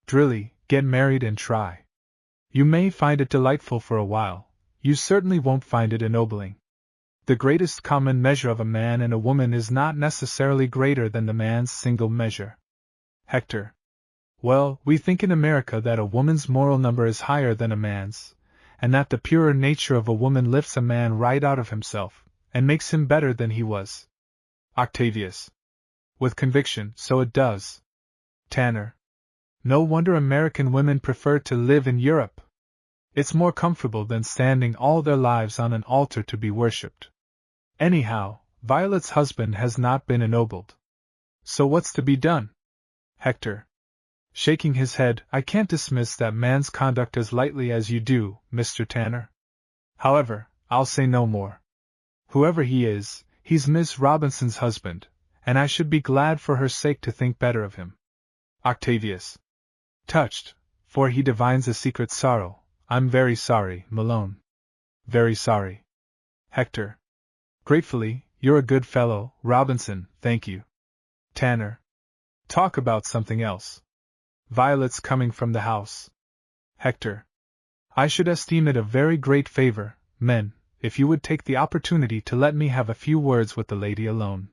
Drilly, get married and try. You may find it delightful for a while, you certainly won't find it ennobling. The greatest common measure of a man and a woman is not necessarily greater than the man's single measure. Hector. Well, we think in America that a woman's moral number is higher than a man's, and that the purer nature of a woman lifts a man right out of himself, and makes him better than he was. Octavius. With conviction, so it does. Tanner. No wonder American women prefer to live in Europe. It's more comfortable than standing all their lives on an altar to be worshipped. Anyhow, Violet's husband has not been ennobled. So what's to be done? Hector. Shaking his head, I can't dismiss that man's conduct as lightly as you do, Mr. Tanner. However, I'll say no more. Whoever he is, he's Miss Robinson's husband, and I should be glad for her sake to think better of him. Octavius. Touched, for he divines a secret sorrow. I'm very sorry, Malone. Very sorry. Hector. Gratefully, you're a good fellow, Robinson, thank you. Tanner. Talk about something else. Violet's coming from the house. Hector. I should esteem it a very great favor, men, if you would take the opportunity to let me have a few words with the lady alone.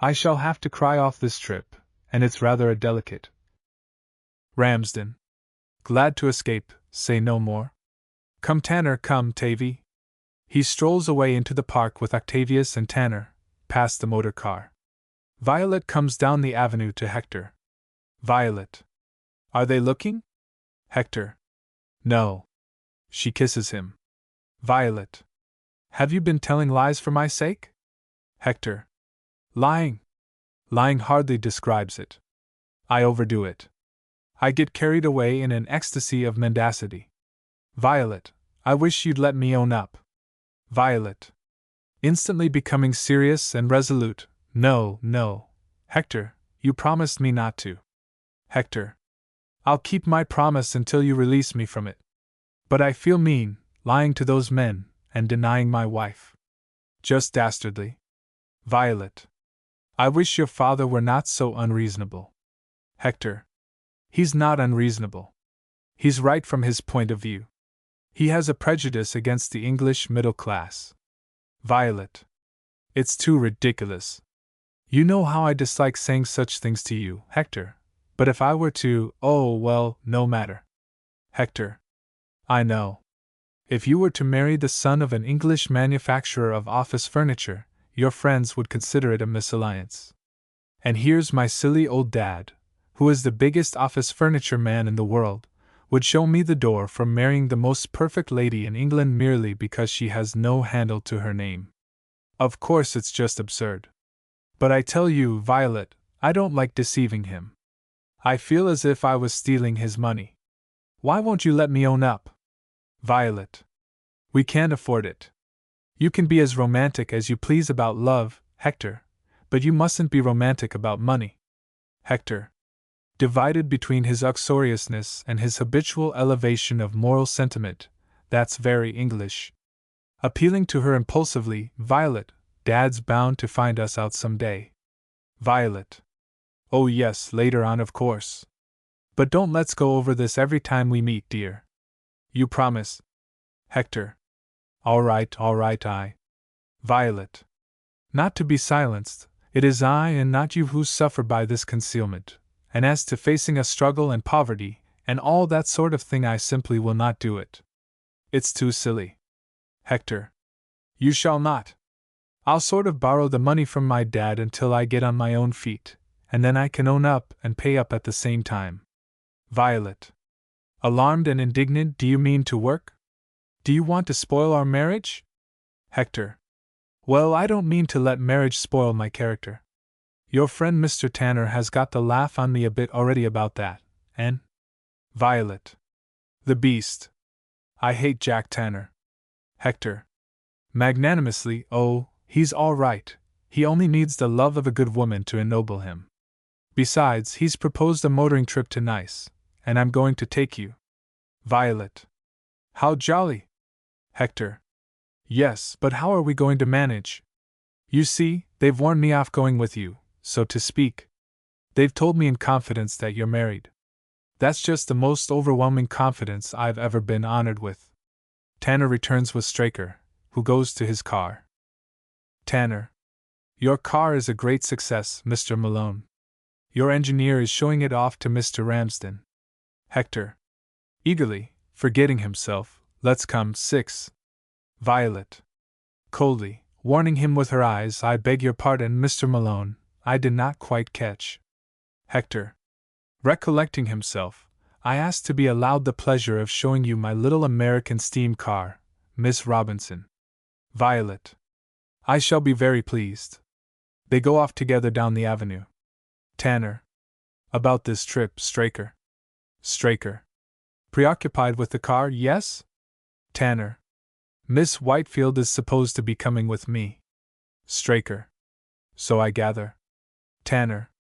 I shall have to cry off this trip, and it's rather a delicate. Ramsden. Glad to escape, say no more. Come Tanner, come Tavy. He strolls away into the park with Octavius and Tanner, past the motor car. Violet comes down the avenue to Hector. Violet. Are they looking? Hector. No. She kisses him. Violet. Have you been telling lies for my sake? Hector. Lying. Lying hardly describes it. I overdo it. I get carried away in an ecstasy of mendacity. Violet, I wish you'd let me own up. Violet. Instantly becoming serious and resolute. No, no. Hector, you promised me not to. Hector. I'll keep my promise until you release me from it. But I feel mean, lying to those men, and denying my wife. Just dastardly. Violet. I wish your father were not so unreasonable. Hector. He's not unreasonable. He's right from his point of view. He has a prejudice against the English middle class. Violet. It's too ridiculous. You know how I dislike saying such things to you, Hector. But if I were to, oh, well, no matter. Hector. I know. If you were to marry the son of an English manufacturer of office furniture, your friends would consider it a misalliance. And here's my silly old dad, who is the biggest office furniture man in the world, would show me the door for marrying the most perfect lady in England merely because she has no handle to her name. Of course it's just absurd. But I tell you, Violet, I don't like deceiving him. I feel as if I was stealing his money. Why won't you let me own up? Violet. We can't afford it. You can be as romantic as you please about love, Hector, but you mustn't be romantic about money. Hector. Divided between his uxoriousness and his habitual elevation of moral sentiment, that's very English. Appealing to her impulsively, Violet, Dad's bound to find us out some day. Violet. Oh yes, later on of course. But don't let's go over this every time we meet, dear. You promise? Hector. All right, I. Violet. Not to be silenced, it is I and not you who suffer by this concealment, and as to facing a struggle and poverty, and all that sort of thing, I simply will not do it. It's too silly. Hector. You shall not. I'll sort of borrow the money from my dad until I get on my own feet, and then I can own up and pay up at the same time. Violet. Alarmed and indignant, do you mean to work? Do you want to spoil our marriage? Hector. Well, I don't mean to let marriage spoil my character. Your friend Mr. Tanner has got the laugh on me a bit already about that, and… Violet. The beast. I hate Jack Tanner. Hector. Magnanimously, oh, he's all right, he only needs the love of a good woman to ennoble him. Besides, he's proposed a motoring trip to Nice, and I'm going to take you. Violet. How jolly! Hector. Yes, but how are we going to manage? You see, they've warned me off going with you, so to speak. They've told me in confidence that you're married. That's just the most overwhelming confidence I've ever been honored with. Tanner returns with Straker, who goes to his car. Tanner. Your car is a great success, Mr. Malone. Your engineer is showing it off to Mr. Ramsden. Hector. Eagerly, forgetting himself, let's come, 6. Violet. Coldly, warning him with her eyes, I beg your pardon, Mr. Malone, I did not quite catch. Hector. Recollecting himself, I asked to be allowed the pleasure of showing you my little American steam car, Miss Robinson. Violet. I shall be very pleased. They go off together down the avenue. Tanner. About this trip, Straker. Straker. Preoccupied with the car, yes? Tanner. Miss Whitefield is supposed to be coming with me. Straker. So I gather. Tanner.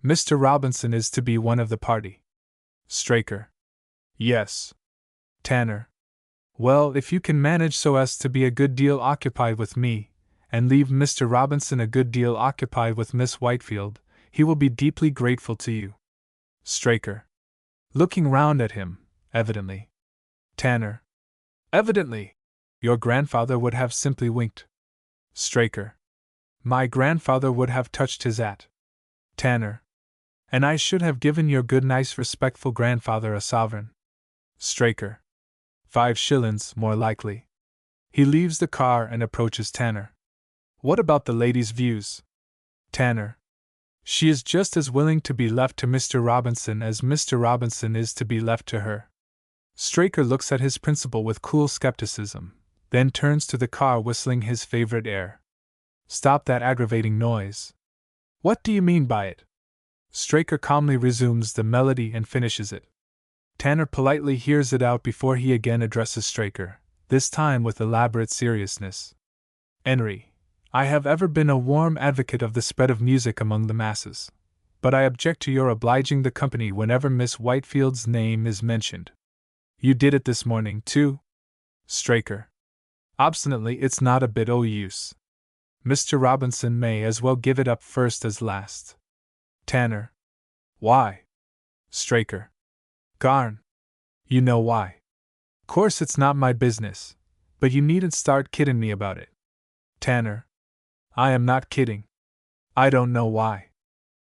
Mr. Robinson is to be one of the party. Straker. Yes. Tanner. Well, if you can manage so as to be a good deal occupied with me, and leave Mr. Robinson a good deal occupied with Miss Whitefield, he will be deeply grateful to you. Straker. Looking round at him, evidently. Tanner. Evidently. Your grandfather would have simply winked. Straker. My grandfather would have touched his hat. Tanner. And I should have given your good nice respectful grandfather a sovereign. Straker. 5 shillings, more likely. He leaves the car and approaches Tanner. What about the lady's views? Tanner. She is just as willing to be left to Mr. Robinson as Mr. Robinson is to be left to her. Straker looks at his principal with cool skepticism, then turns to the car whistling his favorite air. Stop that aggravating noise. What do you mean by it? Straker calmly resumes the melody and finishes it. Tanner politely hears it out before he again addresses Straker, this time with elaborate seriousness. Henry, I have ever been a warm advocate of the spread of music among the masses, but I object to your obliging the company whenever Miss Whitefield's name is mentioned. You did it this morning, too? Straker. Obstinately, it's not a bit o' use. Mr. Robinson may as well give it up first as last. Tanner. Why? Straker. Garn. You know why. Course it's not my business, but you needn't start kidding me about it. Tanner. I am not kidding. I don't know why.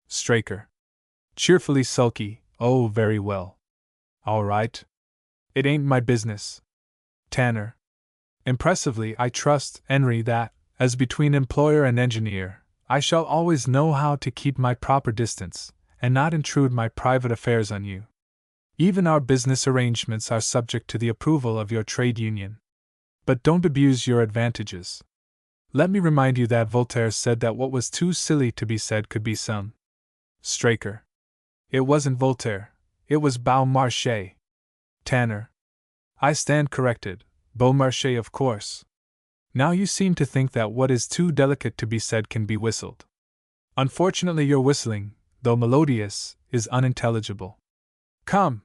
Straker. Cheerfully sulky, oh, very well. All right. It ain't my business. Tanner. Impressively, I trust, Henry, that, as between employer and engineer, I shall always know how to keep my proper distance, and not intrude my private affairs on you. Even our business arrangements are subject to the approval of your trade union. But don't abuse your advantages. Let me remind you that Voltaire said that what was too silly to be said could be sung. Straker. It wasn't Voltaire, it was Beaumarchais. Tanner. I stand corrected, Beaumarchais, of course. Now you seem to think that what is too delicate to be said can be whistled. Unfortunately, your whistling, though melodious, is unintelligible. Come!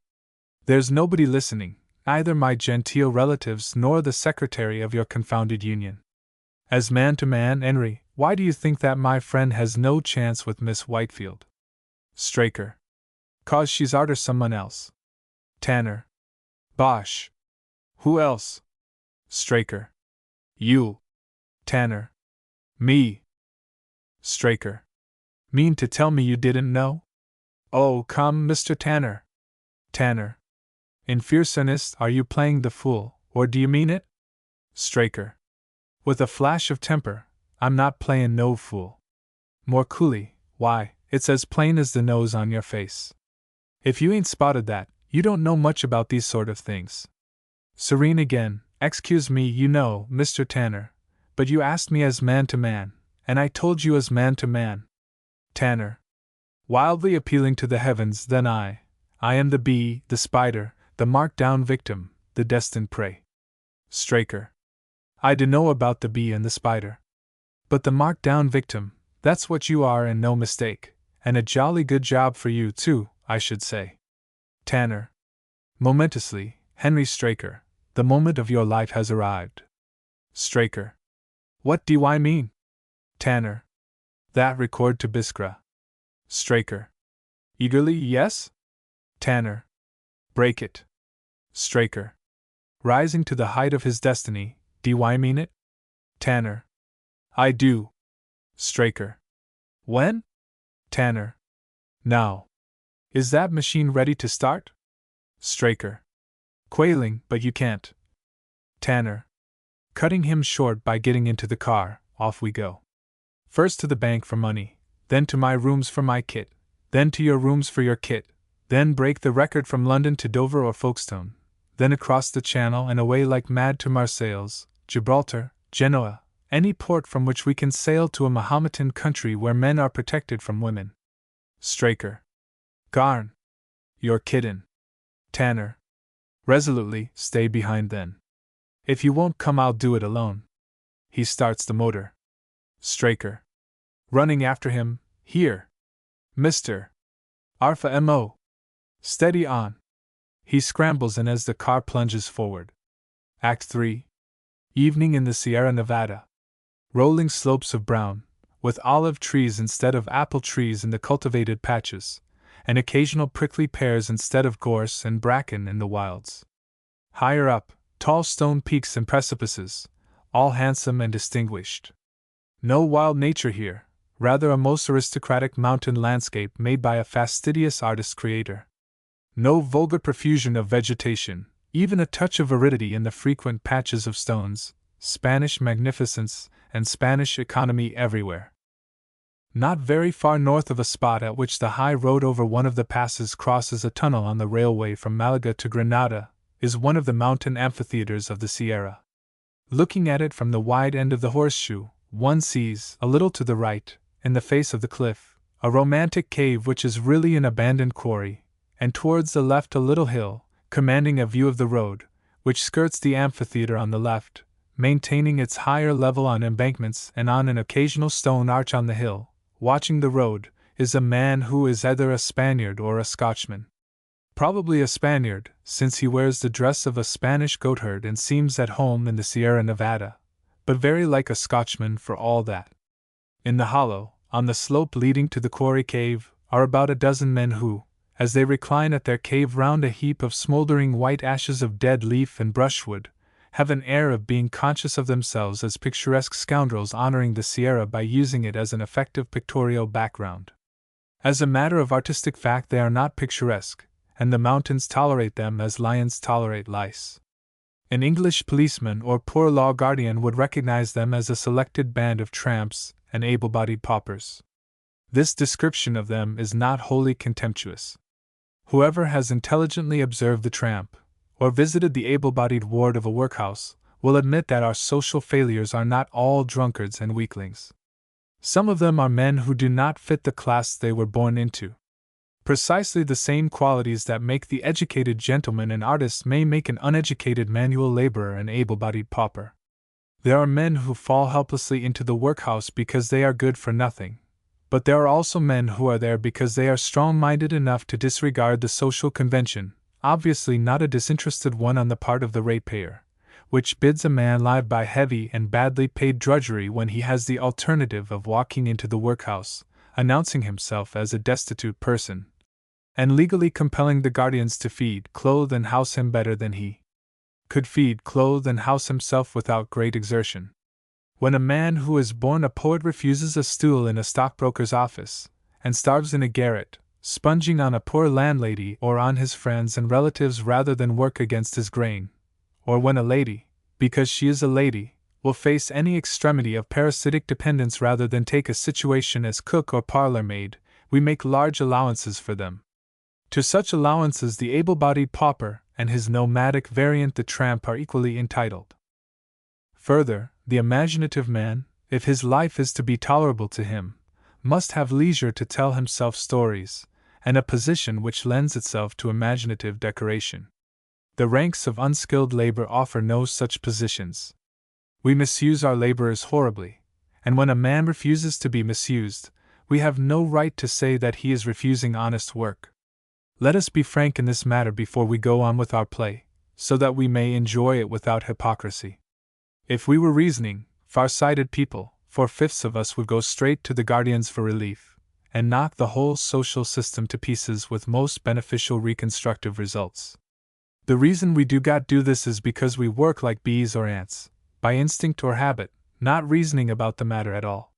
There's nobody listening, neither my genteel relatives nor the secretary of your confounded union. As man to man, Henry, why do you think that my friend has no chance with Miss Whitefield? Straker. 'Cause she's arter someone else. Tanner. Bosh. Who else? Straker. You. Tanner. Me. Straker. Mean to tell me you didn't know? Oh, come, Mr. Tanner. Tanner. In fierce earnest, are you playing the fool, or do you mean it? Straker. With a flash of temper, I'm not playin' no fool. More coolly, why, it's as plain as the nose on your face. If you ain't spotted that, you don't know much about these sort of things. Serene again, excuse me, you know, Mr. Tanner, but you asked me as man to man, and I told you as man to man. Tanner. Wildly appealing to the heavens, then I am the bee, the spider, the marked down victim, the destined prey. Straker. I dunno about the bee and the spider. But the marked down victim, that's what you are and no mistake, and a jolly good job for you, too, I should say. Tanner. Momentously, Henry Straker, the moment of your life has arrived. Straker. What do I mean? Tanner. That record to Biskra. Straker. Eagerly, yes? Tanner. Break it. Straker. Rising to the height of his destiny, do I mean it? Tanner. I do. Straker. When? Tanner. Now. Is that machine ready to start? Straker. Quailing, but you can't. Tanner. Cutting him short by getting into the car, off we go. First to the bank for money, then to my rooms for my kit, then to your rooms for your kit, then break the record from London to Dover or Folkestone, then across the Channel and away like mad to Marseilles, Gibraltar, Genoa, any port from which we can sail to a Mahometan country where men are protected from women. Straker. Garn. You're kiddin'. Tanner. Resolutely, stay behind then. If you won't come, I'll do it alone. He starts the motor. Straker. Running after him, here. Mr. Arfa M.O. Steady on. He scrambles in as the car plunges forward. Act 3. Evening in the Sierra Nevada. Rolling slopes of brown, with olive trees instead of apple trees in the cultivated patches, and occasional prickly pears instead of gorse and bracken in the wilds. Higher up, tall stone peaks and precipices, all handsome and distinguished. No wild nature here, rather a most aristocratic mountain landscape made by a fastidious artist-creator. No vulgar profusion of vegetation, even a touch of aridity in the frequent patches of stones, Spanish magnificence and Spanish economy everywhere. Not very far north of a spot at which the high road over one of the passes crosses a tunnel on the railway from Malaga to Granada, is one of the mountain amphitheaters of the Sierra. Looking at it from the wide end of the horseshoe, one sees, a little to the right, in the face of the cliff, a romantic cave which is really an abandoned quarry, and towards the left a little hill, commanding a view of the road, which skirts the amphitheater on the left, maintaining its higher level on embankments and on an occasional stone arch on the hill. Watching the road is a man who is either a Spaniard or a Scotchman. Probably a Spaniard, since he wears the dress of a Spanish goatherd and seems at home in the Sierra Nevada, but very like a Scotchman for all that. In the hollow, on the slope leading to the quarry cave, are about a dozen men who, as they recline at their cave round a heap of smoldering white ashes of dead leaf and brushwood, have an air of being conscious of themselves as picturesque scoundrels honoring the Sierra by using it as an effective pictorial background. As a matter of artistic fact, they are not picturesque, and the mountains tolerate them as lions tolerate lice. An English policeman or poor law guardian would recognize them as a selected band of tramps and able-bodied paupers. This description of them is not wholly contemptuous. Whoever has intelligently observed the tramp, or visited the able-bodied ward of a workhouse, will admit that our social failures are not all drunkards and weaklings. Some of them are men who do not fit the class they were born into. Precisely the same qualities that make the educated gentleman an artist may make an uneducated manual laborer an able-bodied pauper. There are men who fall helplessly into the workhouse because they are good for nothing, but there are also men who are there because they are strong-minded enough to disregard the social convention, obviously not a disinterested one on the part of the ratepayer, which bids a man lie by heavy and badly paid drudgery when he has the alternative of walking into the workhouse, announcing himself as a destitute person, and legally compelling the guardians to feed, clothe, and house him better than he could feed, clothe, and house himself without great exertion. When a man who is born a poet refuses a stool in a stockbroker's office, and starves in a garret, sponging on a poor landlady or on his friends and relatives rather than work against his grain, or when a lady, because she is a lady, will face any extremity of parasitic dependence rather than take a situation as cook or parlor maid, we make large allowances for them. To such allowances the able-bodied pauper and his nomadic variant the tramp are equally entitled. Further, the imaginative man, if his life is to be tolerable to him, must have leisure to tell himself stories, and a position which lends itself to imaginative decoration. The ranks of unskilled labor offer no such positions. We misuse our laborers horribly, and when a man refuses to be misused, we have no right to say that he is refusing honest work. Let us be frank in this matter before we go on with our play, so that we may enjoy it without hypocrisy. If we were reasoning, far-sighted people, 4/5 of us would go straight to the guardians for relief, and knock the whole social system to pieces with most beneficial reconstructive results. The reason we do not do this is because we work like bees or ants, by instinct or habit, not reasoning about the matter at all.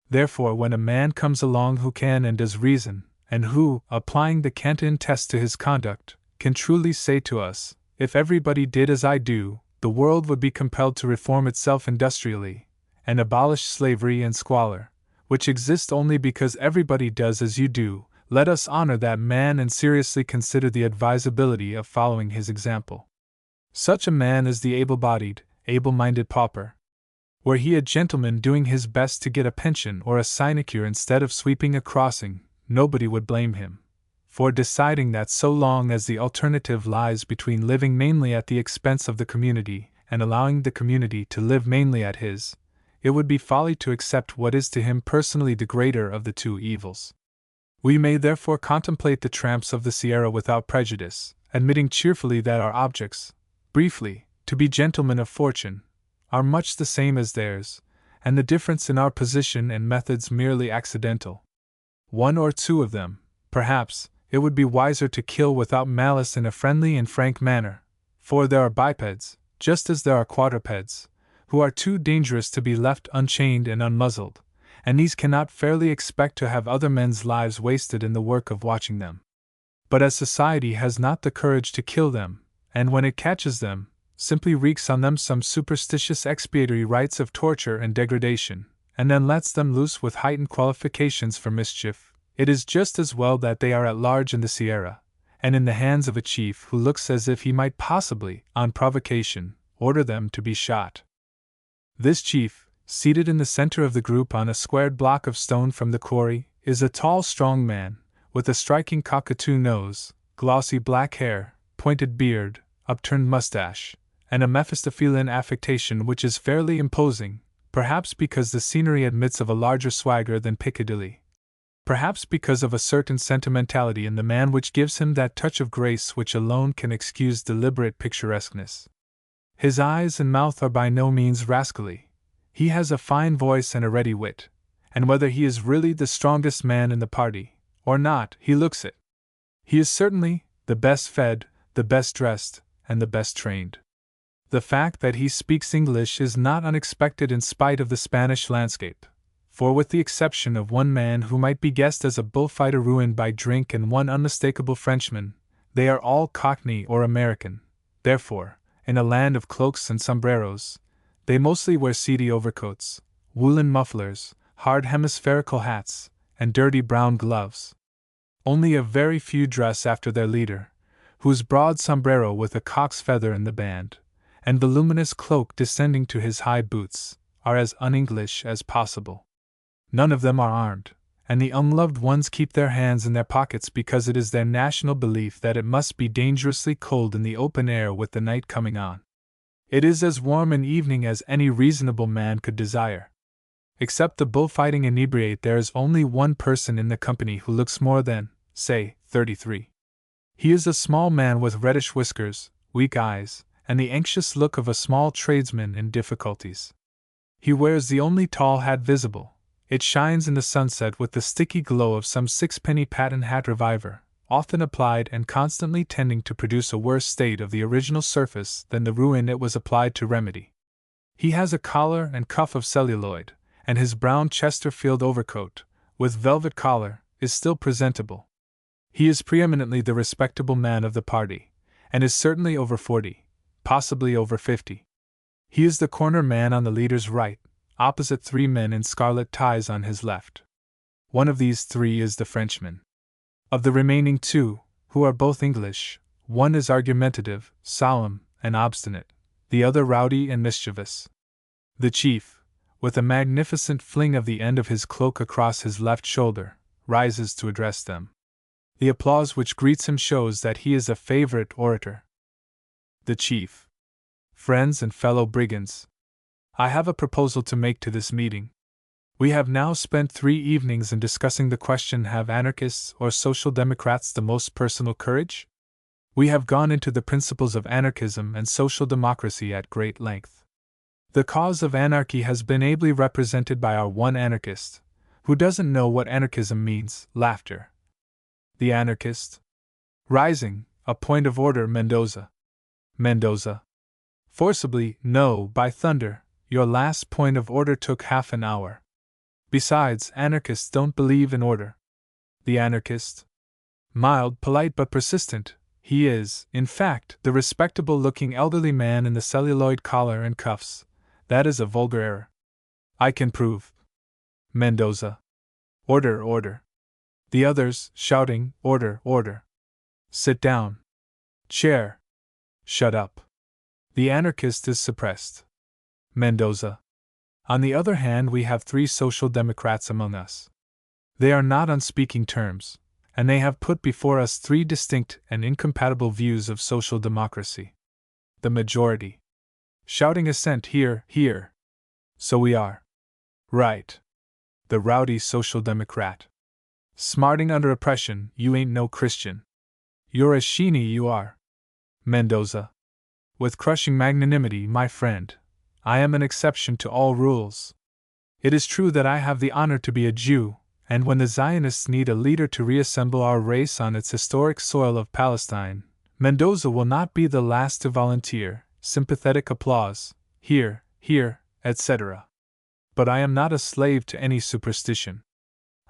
Therefore, when a man comes along who can and does reason, and who, applying the Kantian test to his conduct, can truly say to us, if everybody did as I do, the world would be compelled to reform itself industrially, and abolish slavery and squalor, which exist only because everybody does as you do, let us honor that man and seriously consider the advisability of following his example. Such a man is the able-bodied, able-minded pauper. Were he a gentleman doing his best to get a pension or a sinecure instead of sweeping a crossing, nobody would blame him, for deciding that so long as the alternative lies between living mainly at the expense of the community and allowing the community to live mainly at his, it would be folly to accept what is to him personally the greater of the two evils. We may therefore contemplate the tramps of the Sierra without prejudice, admitting cheerfully that our objects, briefly, to be gentlemen of fortune, are much the same as theirs, and the difference in our position and methods merely accidental. One or two of them, perhaps, it would be wiser to kill without malice in a friendly and frank manner, for there are bipeds, just as there are quadrupeds, who are too dangerous to be left unchained and unmuzzled, and these cannot fairly expect to have other men's lives wasted in the work of watching them. But as society has not the courage to kill them, and when it catches them, simply wreaks on them some superstitious expiatory rites of torture and degradation, and then lets them loose with heightened qualifications for mischief, it is just as well that they are at large in the Sierra, and in the hands of a chief who looks as if he might possibly, on provocation, order them to be shot. This chief, seated in the center of the group on a squared block of stone from the quarry, is a tall, strong man, with a striking cockatoo nose, glossy black hair, pointed beard, upturned mustache, and a Mephistophelian affectation which is fairly imposing, perhaps because the scenery admits of a larger swagger than Piccadilly. Perhaps because of a certain sentimentality in the man which gives him that touch of grace which alone can excuse deliberate picturesqueness. His eyes and mouth are by no means rascally. He has a fine voice and a ready wit, and whether he is really the strongest man in the party, or not, he looks it. He is certainly the best fed, the best dressed, and the best trained. The fact that he speaks English is not unexpected in spite of the Spanish landscape, for with the exception of one man who might be guessed as a bullfighter ruined by drink and one unmistakable Frenchman, they are all Cockney or American. Therefore, in a land of cloaks and sombreros, they mostly wear seedy overcoats, woolen mufflers, hard hemispherical hats, and dirty brown gloves. Only a very few dress after their leader, whose broad sombrero with a cock's feather in the band, and voluminous cloak descending to his high boots, are as un-English as possible. None of them are armed, and the unloved ones keep their hands in their pockets because it is their national belief that it must be dangerously cold in the open air with the night coming on. It is as warm an evening as any reasonable man could desire. Except the bullfighting inebriate, there is only one person in the company who looks more than, say, 33. He is a small man with reddish whiskers, weak eyes, and the anxious look of a small tradesman in difficulties. He wears the only tall hat visible. It shines in the sunset with the sticky glow of some sixpenny patent hat reviver, often applied and constantly tending to produce a worse state of the original surface than the ruin it was applied to remedy. He has a collar and cuff of celluloid, and his brown Chesterfield overcoat, with velvet collar, is still presentable. He is preeminently the respectable man of the party, and is certainly over 40, possibly over 50. He is the corner man on the leader's right, opposite three men in scarlet ties on his left. One of these three is the Frenchman. Of the remaining two, who are both English, one is argumentative, solemn, and obstinate, the other rowdy and mischievous. The chief, with a magnificent fling of the end of his cloak across his left shoulder, rises to address them. The applause which greets him shows that he is a favorite orator. The chief. Friends and fellow brigands, I have a proposal to make to this meeting. We have now spent 3 evenings in discussing the question: have anarchists or social democrats the most personal courage? We have gone into the principles of anarchism and social democracy at great length. The cause of anarchy has been ably represented by our one anarchist, who doesn't know what anarchism means. Laughter. The anarchist. Rising, a point of order, Mendoza. Mendoza. Forcibly, no, by thunder, your last point of order took half an hour. Besides, anarchists don't believe in order. The anarchist. Mild, polite, but persistent, he is, in fact, the respectable-looking elderly man in the celluloid collar and cuffs. That is a vulgar error. I can prove. Mendoza. Order, order. The others, shouting, order, order. Sit down. Chair. Shut up. The anarchist is suppressed. Mendoza. On the other hand, we have 3 social democrats among us. They are not on speaking terms, and they have put before us three distinct and incompatible views of social democracy. The majority. Shouting assent here, here. So we are. Right. The rowdy social democrat. Smarting under oppression, you ain't no Christian. You're a sheeny, you are. Mendoza. With crushing magnanimity, my friend, I am an exception to all rules. It is true that I have the honor to be a Jew, and when the Zionists need a leader to reassemble our race on its historic soil of Palestine, Mendoza will not be the last to volunteer sympathetic applause, here, here, etc. But I am not a slave to any superstition.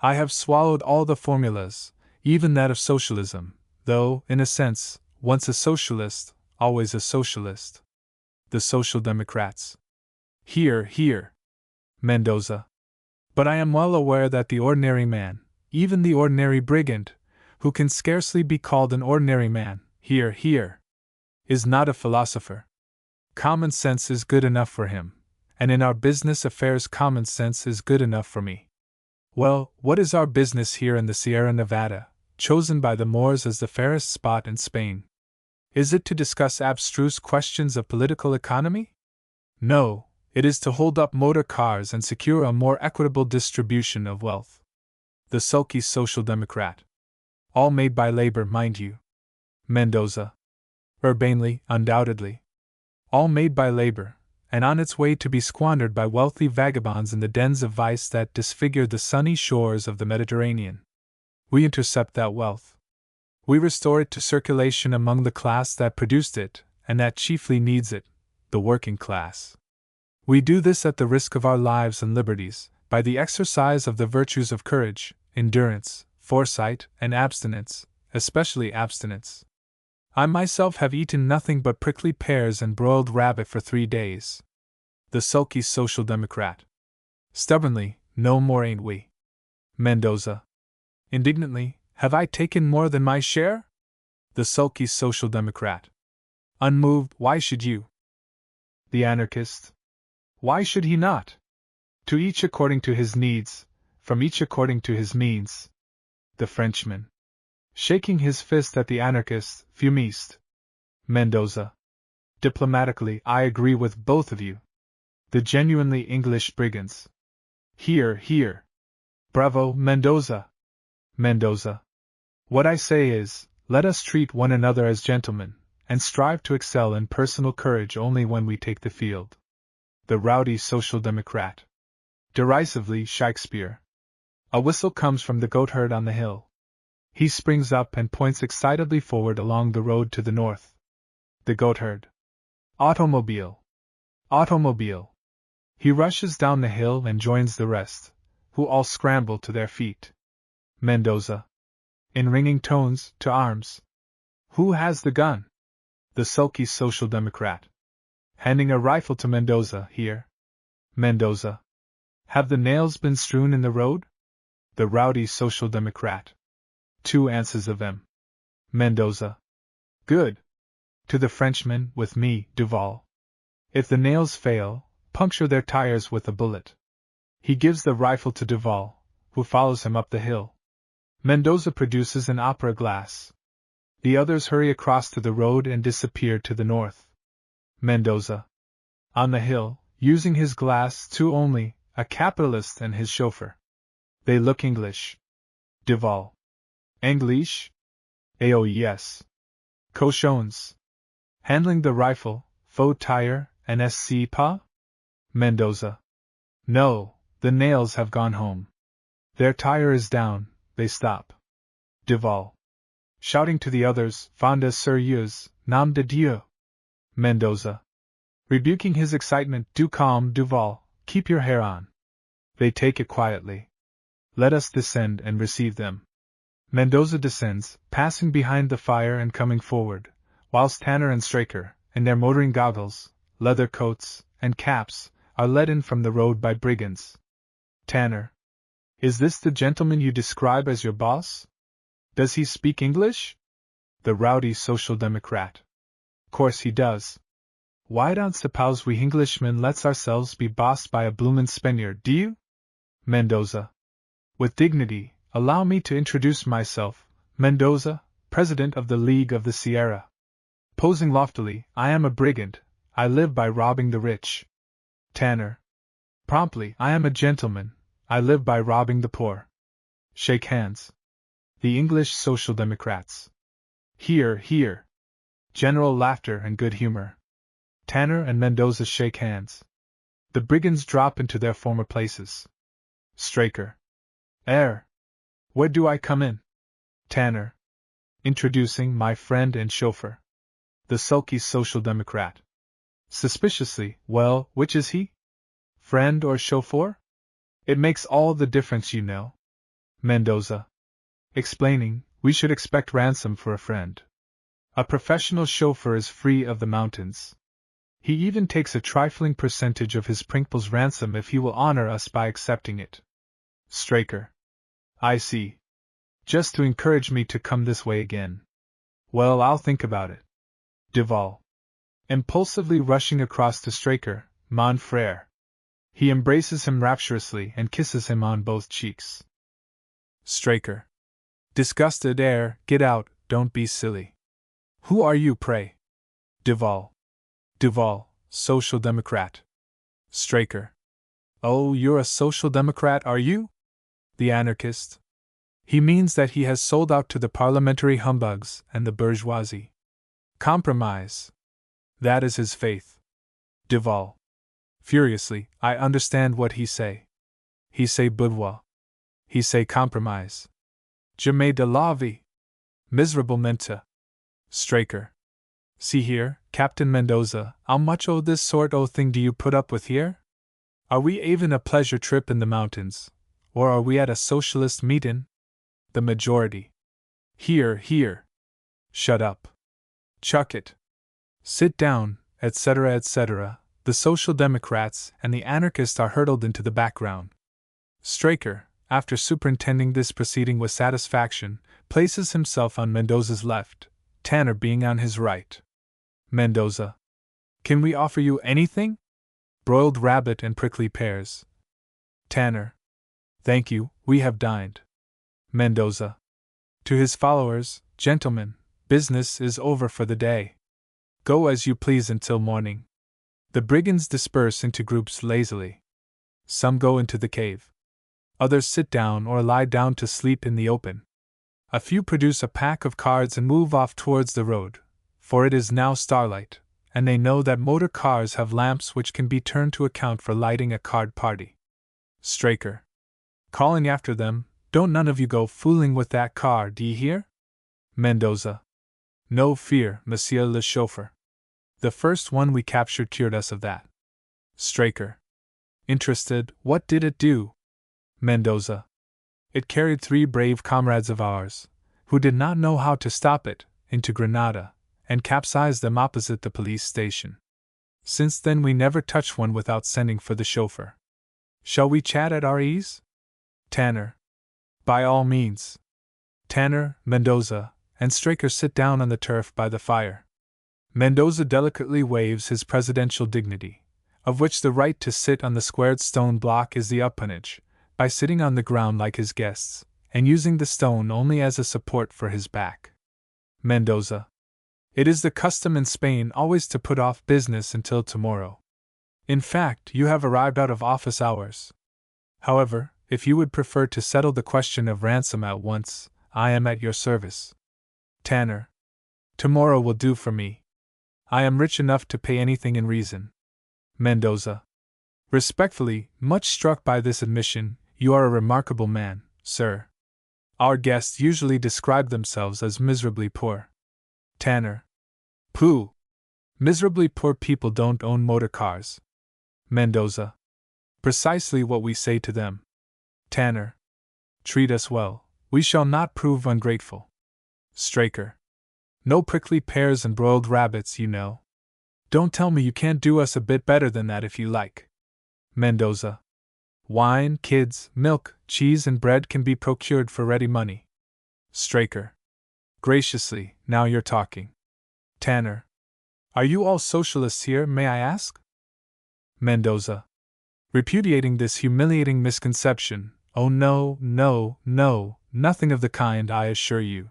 I have swallowed all the formulas, even that of socialism, though, in a sense, once a socialist, always a socialist. The Social Democrats. Here, here. Mendoza. But I am well aware that the ordinary man, even the ordinary brigand, who can scarcely be called an ordinary man, here, here, is not a philosopher. Common sense is good enough for him, and in our business affairs common sense is good enough for me. Well, what is our business here in the Sierra Nevada, chosen by the Moors as the fairest spot in Spain? Is it to discuss abstruse questions of political economy? No, it is to hold up motor cars and secure a more equitable distribution of wealth. The sulky social democrat. All made by labor, mind you. Mendoza. Urbanely, undoubtedly. All made by labor, and on its way to be squandered by wealthy vagabonds in the dens of vice that disfigure the sunny shores of the Mediterranean. We intercept that wealth. We restore it to circulation among the class that produced it, and that chiefly needs it, the working class. We do this at the risk of our lives and liberties, by the exercise of the virtues of courage, endurance, foresight, and abstinence, especially abstinence. I myself have eaten nothing but prickly pears and broiled rabbit for 3 days. The sulky social democrat. Stubbornly, no more ain't we. Mendoza. Indignantly, have I taken more than my share? The sulky social democrat. Unmoved, why should you? The anarchist. Why should he not? To each according to his needs, from each according to his means. The Frenchman. Shaking his fist at the anarchist, fumiste. Mendoza. Diplomatically, I agree with both of you. The genuinely English brigands. Here, here. Bravo, Mendoza. Mendoza. What I say is, let us treat one another as gentlemen, and strive to excel in personal courage only when we take the field. The rowdy social democrat. Derisively, Shakespeare. A whistle comes from the goatherd on the hill. He springs up and points excitedly forward along the road to the north. The goatherd. Automobile. Automobile. He rushes down the hill and joins the rest, who all scramble to their feet. Mendoza. In ringing tones, to arms. Who has the gun? The sulky social democrat. Handing a rifle to Mendoza, here. Mendoza. Have the nails been strewn in the road? The rowdy social democrat. 2 ounces of them. Mendoza. Good. To the Frenchman, with me, Duval. If the nails fail, puncture their tires with a bullet. He gives the rifle to Duval, who follows him up the hill. Mendoza produces an opera glass. The others hurry across to the road and disappear to the north. Mendoza. On the hill, using his glass too only, a capitalist and his chauffeur. They look English. Duval. English? Oh yes. Cochons. Handling the rifle, faux tire, and SC pas? Mendoza. No, the nails have gone home. Their tire is down, they stop. Duval. Shouting to the others, Fonda sérieux, nom de Dieu. Mendoza. Rebuking his excitement, do calm, Duval, keep your hair on. They take it quietly. Let us descend and receive them. Mendoza descends, passing behind the fire and coming forward, whilst Tanner and Straker, in their motoring goggles, leather coats, and caps, are led in from the road by brigands. Tanner. Is this the gentleman you describe as your boss? Does he speak English? The rowdy social democrat. Course he does. Why don't suppose we Englishmen lets ourselves be bossed by a bloomin' Spaniard, do you? Mendoza. With dignity, allow me to introduce myself, Mendoza, president of the League of the Sierra. Posing loftily, I am a brigand, I live by robbing the rich. Tanner. Promptly, I am a gentleman, I live by robbing the poor. Shake hands. The English Social Democrats. Hear, hear. General laughter and good humor. Tanner and Mendoza shake hands. The brigands drop into their former places. Straker. Where do I come in? Tanner. Introducing my friend and chauffeur. The sulky Social Democrat. Suspiciously, well, which is he? Friend or chauffeur? It makes all the difference, you know. Mendoza. Explaining, we should expect ransom for a friend. A professional chauffeur is free of the mountains. He even takes a trifling percentage of his principal's ransom if he will honor us by accepting it. Straker. I see. Just to encourage me to come this way again. Well, I'll think about it. Duval. Impulsively rushing across to Straker, mon frère. He embraces him rapturously and kisses him on both cheeks. Straker. Disgusted air, get out, don't be silly. Who are you, pray? Duval. Social Democrat. Straker. Oh, you're a Social Democrat, are you? The anarchist. He means that he has sold out to the parliamentary humbugs and the bourgeoisie. Compromise. That is his faith. Duval. Furiously, I understand what he say. He say boudoir. He say compromise. Jamais de la vie. Miserable mente. Straker. See here, Captain Mendoza, how much o' this sort o' thing do you put up with here? Are we even a pleasure trip in the mountains, or are we at a socialist meetin'? The majority. Hear, hear. Shut up. Chuck it. Sit down, etc., etc. The Social Democrats and the anarchists are hurtled into the background. Straker, after superintending this proceeding with satisfaction, places himself on Mendoza's left, Tanner being on his right. Mendoza. Can we offer you anything? Broiled rabbit and prickly pears. Tanner. Thank you, we have dined. Mendoza. To his followers, gentlemen, business is over for the day. Go as you please until morning. The brigands disperse into groups lazily. Some go into the cave. Others sit down or lie down to sleep in the open. A few produce a pack of cards and move off towards the road, for it is now starlight, and they know that motor cars have lamps which can be turned to account for lighting a card party. Straker. Calling after them, don't none of you go fooling with that car, d'ye hear? Mendoza. No fear, monsieur le chauffeur. The first one we captured cured us of that. Straker. Interested, what did it do? Mendoza. It carried 3 brave comrades of ours, who did not know how to stop it, into Granada, and capsized them opposite the police station. Since then we never touch one without sending for the chauffeur. Shall we chat at our ease? Tanner. By all means. Tanner, Mendoza, and Straker sit down on the turf by the fire. Mendoza delicately waves his presidential dignity, of which the right to sit on the squared stone block is the appanage, by sitting on the ground like his guests, and using the stone only as a support for his back. Mendoza. It is the custom in Spain always to put off business until tomorrow. In fact, you have arrived out of office hours. However, if you would prefer to settle the question of ransom at once, I am at your service. Tanner. Tomorrow will do for me. I am rich enough to pay anything in reason. Mendoza. Respectfully, much struck by this admission, you are a remarkable man, sir. Our guests usually describe themselves as miserably poor. Tanner. Pooh! Miserably poor people don't own motor cars. Mendoza. Precisely what we say to them. Tanner. Treat us well, we shall not prove ungrateful. Straker. No prickly pears and broiled rabbits, you know. Don't tell me you can't do us a bit better than that if you like. Mendoza. Wine, kids, milk, cheese, and bread can be procured for ready money. Straker. Graciously, now you're talking. Tanner. Are you all socialists here, may I ask? Mendoza. Repudiating this humiliating misconception, oh no, nothing of the kind, I assure you.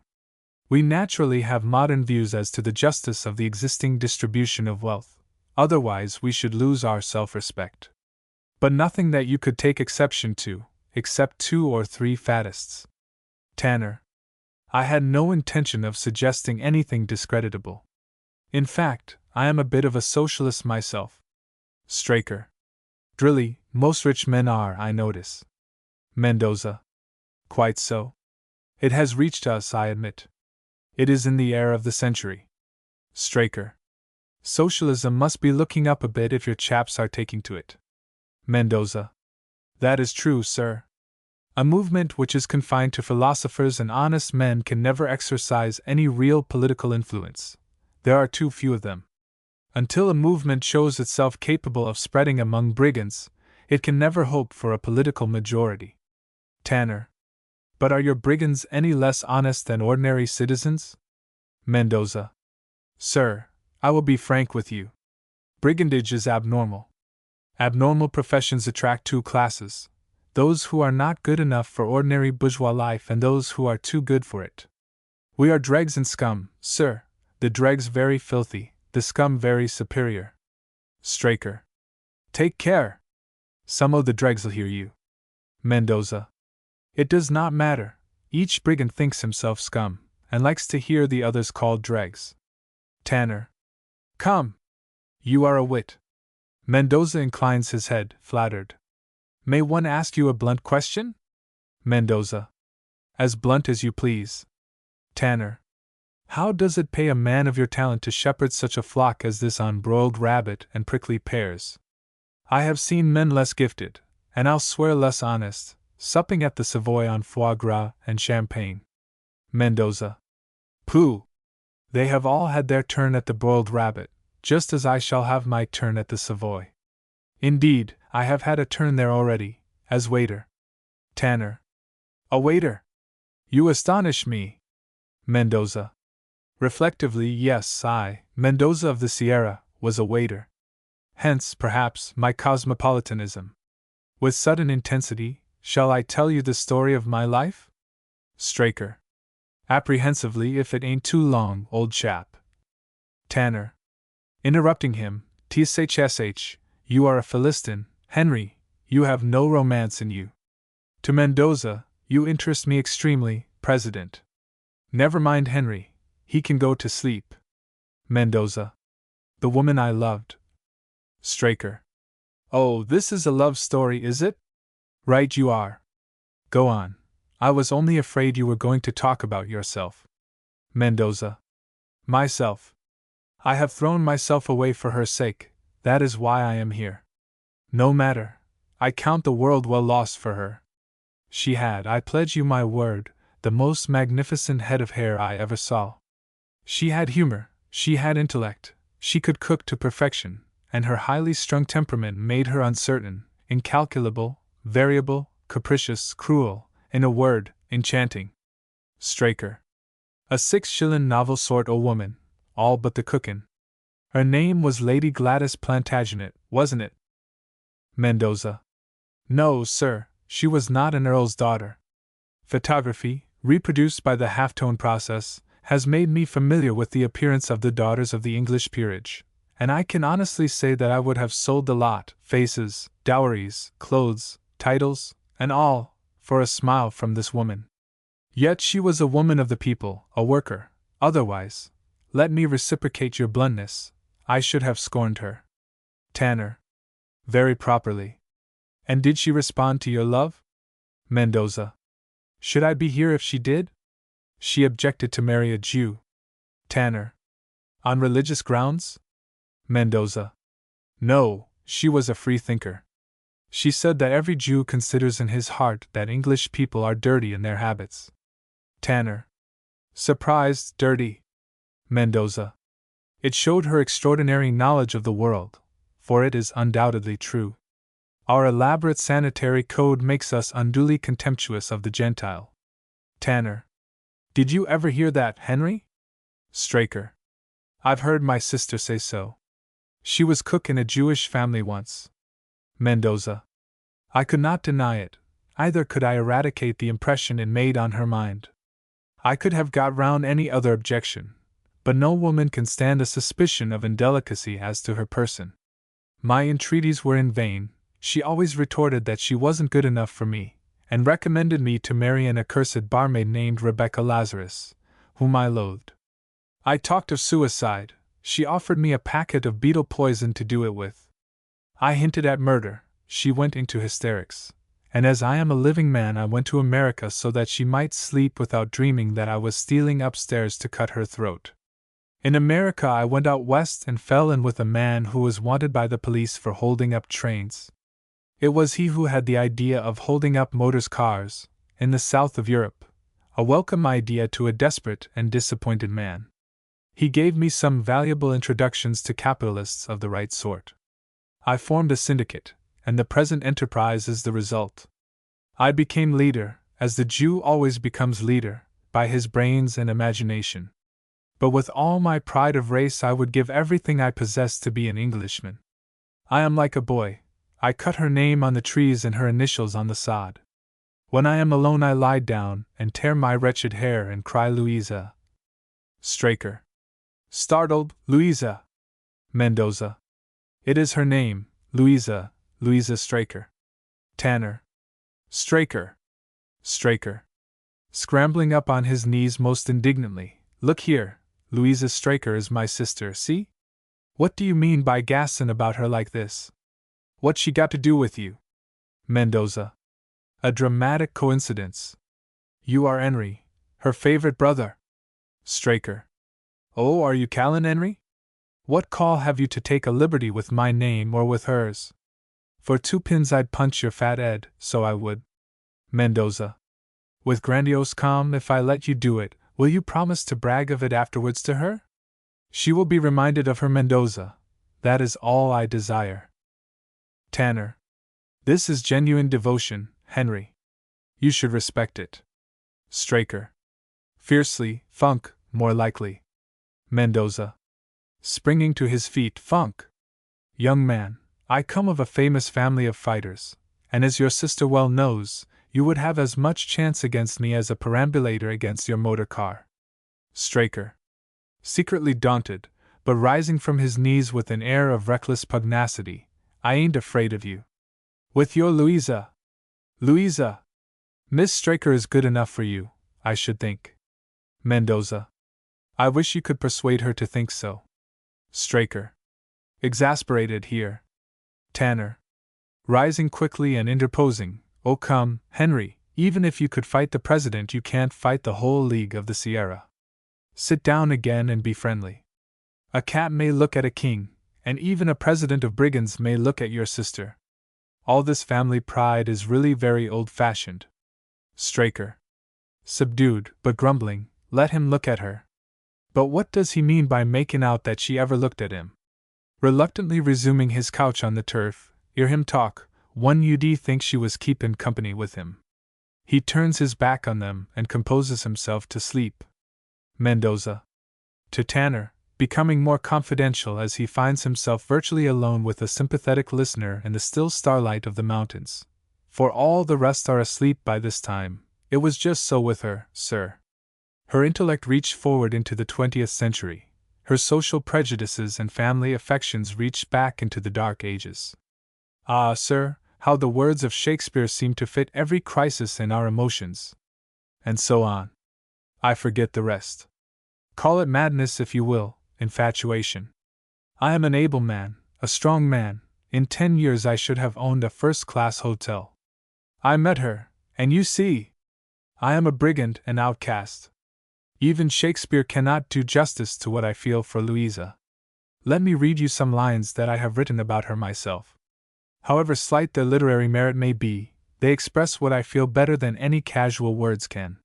We naturally have modern views as to the justice of the existing distribution of wealth, otherwise we should lose our self-respect. But nothing that you could take exception to, except 2 or 3 faddists. Tanner. I had no intention of suggesting anything discreditable. In fact, I am a bit of a socialist myself. Straker. Drilly, most rich men are, I notice. Mendoza. Quite so. It has reached us, I admit. It is in the air of the century. Straker. Socialism must be looking up a bit if your chaps are taking to it. Mendoza. That is true, sir. A movement which is confined to philosophers and honest men can never exercise any real political influence. There are too few of them. Until a movement shows itself capable of spreading among brigands, it can never hope for a political majority. Tanner. But are your brigands any less honest than ordinary citizens? Mendoza. Sir, I will be frank with you. Brigandage is abnormal. Abnormal professions attract 2 classes: those who are not good enough for ordinary bourgeois life and those who are too good for it. We are dregs and scum, sir, the dregs very filthy, the scum very superior. Straker. Take care! Some of the dregs'll hear you. Mendoza. It does not matter. Each brigand thinks himself scum, and likes to hear the others called dregs. Tanner. Come! You are a wit. Mendoza inclines his head, flattered. May one ask you a blunt question? Mendoza. As blunt as you please. Tanner. How does it pay a man of your talent to shepherd such a flock as this on broiled rabbit and prickly pears? I have seen men less gifted, and I'll swear less honest, supping at the Savoy on foie gras and champagne. Mendoza. Pooh! They have all had their turn at the broiled rabbit, just as I shall have my turn at the Savoy. Indeed, I have had a turn there already, as waiter. Tanner. A waiter? You astonish me. Mendoza. Reflectively, yes, I, Mendoza of the Sierra, was a waiter. Hence, perhaps, my cosmopolitanism. With sudden intensity, shall I tell you the story of my life? Straker. Apprehensively, if it ain't too long, old chap. Tanner. Interrupting him, tshsh, you are a Philistine, Henry, you have no romance in you. To Mendoza, you interest me extremely, President. Never mind Henry, he can go to sleep. Mendoza. The woman I loved. Straker. Oh, this is a love story, is it? Right you are. Go on. I was only afraid you were going to talk about yourself. Mendoza. Myself. I have thrown myself away for her sake, that is why I am here. No matter, I count the world well lost for her. She had, I pledge you my word, the most magnificent head of hair I ever saw. She had humor, she had intellect, she could cook to perfection, and her highly strung temperament made her uncertain, incalculable, variable, capricious, cruel, in a word, enchanting. Straker. A 6-shillin' novel sort o' woman, all but the cookin'. Her name was Lady Gladys Plantagenet, wasn't it? Mendoza. No, sir, she was not an earl's daughter. Photography, reproduced by the halftone process, has made me familiar with the appearance of the daughters of the English peerage, and I can honestly say that I would have sold the lot, faces, dowries, clothes, titles, and all, for a smile from this woman. Yet she was a woman of the people, a worker, otherwise, let me reciprocate your bluntness, I should have scorned her. Tanner. Very properly. And did she respond to your love? Mendoza. Should I be here if she did? She objected to marry a Jew. Tanner. On religious grounds? Mendoza. No, she was a free thinker. She said that every Jew considers in his heart that English people are dirty in their habits. Tanner. Surprised, dirty. Mendoza. It showed her extraordinary knowledge of the world, for it is undoubtedly true. Our elaborate sanitary code makes us unduly contemptuous of the Gentile. Tanner. Did you ever hear that, Henry? Straker. I've heard my sister say so. She was cook in a Jewish family once. Mendoza. I could not deny it, either could I eradicate the impression it made on her mind. I could have got round any other objection, but no woman can stand a suspicion of indelicacy as to her person. My entreaties were in vain. She always retorted that she wasn't good enough for me, and recommended me to marry an accursed barmaid named Rebecca Lazarus, whom I loathed. I talked of suicide. She offered me a packet of beetle poison to do it with. I hinted at murder. She went into hysterics, and as I am a living man, I went to America so that she might sleep without dreaming that I was stealing upstairs to cut her throat. In America, I went out west and fell in with a man who was wanted by the police for holding up trains. It was he who had the idea of holding up motor cars, in the south of Europe, a welcome idea to a desperate and disappointed man. He gave me some valuable introductions to capitalists of the right sort. I formed a syndicate, and the present enterprise is the result. I became leader, as the Jew always becomes leader, by his brains and imagination. But with all my pride of race, I would give everything I possess to be an Englishman. I am like a boy. I cut her name on the trees and her initials on the sod. When I am alone, I lie down and tear my wretched hair and cry, Louisa. Straker. Startled, Louisa. Mendoza. It is her name, Louisa, Louisa Straker. Tanner. Straker. Straker. Scrambling up on his knees most indignantly. Look here, Louisa Straker is my sister, see? What do you mean by gassin' about her like this? What's she got to do with you? Mendoza. A dramatic coincidence. You are Henry, her favorite brother. Straker. Oh, are you Callan Henry? What call have you to take a liberty with my name or with hers? For 2 pins I'd punch your fat head, so I would. Mendoza. With grandiose calm, if I let you do it, will you promise to brag of it afterwards to her? She will be reminded of her, Mendoza. That is all I desire. Tanner. This is genuine devotion, Henry. You should respect it. Straker. Fiercely, Funk, more likely. Mendoza. Springing to his feet, Funk. Young man, I come of a famous family of fighters, and as your sister well knows, you would have as much chance against me as a perambulator against your motor car. Straker. Secretly daunted, but rising from his knees with an air of reckless pugnacity, I ain't afraid of you. With your Louisa. Louisa. Miss Straker is good enough for you, I should think. Mendoza. I wish you could persuade her to think so. Straker. Exasperated here. Tanner. Rising quickly and interposing. Oh come, Henry, even if you could fight the president, you can't fight the whole League of the Sierra. Sit down again and be friendly. A cat may look at a king, and even a president of brigands may look at your sister. All this family pride is really very old-fashioned. Straker. Subdued, but grumbling, let him look at her. But what does he mean by making out that she ever looked at him? Reluctantly resuming his couch on the turf, hear him talk, one UD thinks she was keepin' company with him. He turns his back on them and composes himself to sleep. Mendoza. To Tanner, becoming more confidential as he finds himself virtually alone with a sympathetic listener in the still starlight of the mountains. For all the rest are asleep by this time. It was just so with her, sir. Her intellect reached forward into the 20th century. Her social prejudices and family affections reached back into the Dark Ages. Ah, sir, how the words of Shakespeare seem to fit every crisis in our emotions. And so on. I forget the rest. Call it madness if you will, infatuation. I am an able man, a strong man. In 10 years I should have owned a first-class hotel. I met her, and you see, I am a brigand and outcast. Even Shakespeare cannot do justice to what I feel for Louisa. Let me read you some lines that I have written about her myself. However slight their literary merit may be, they express what I feel better than any casual words can.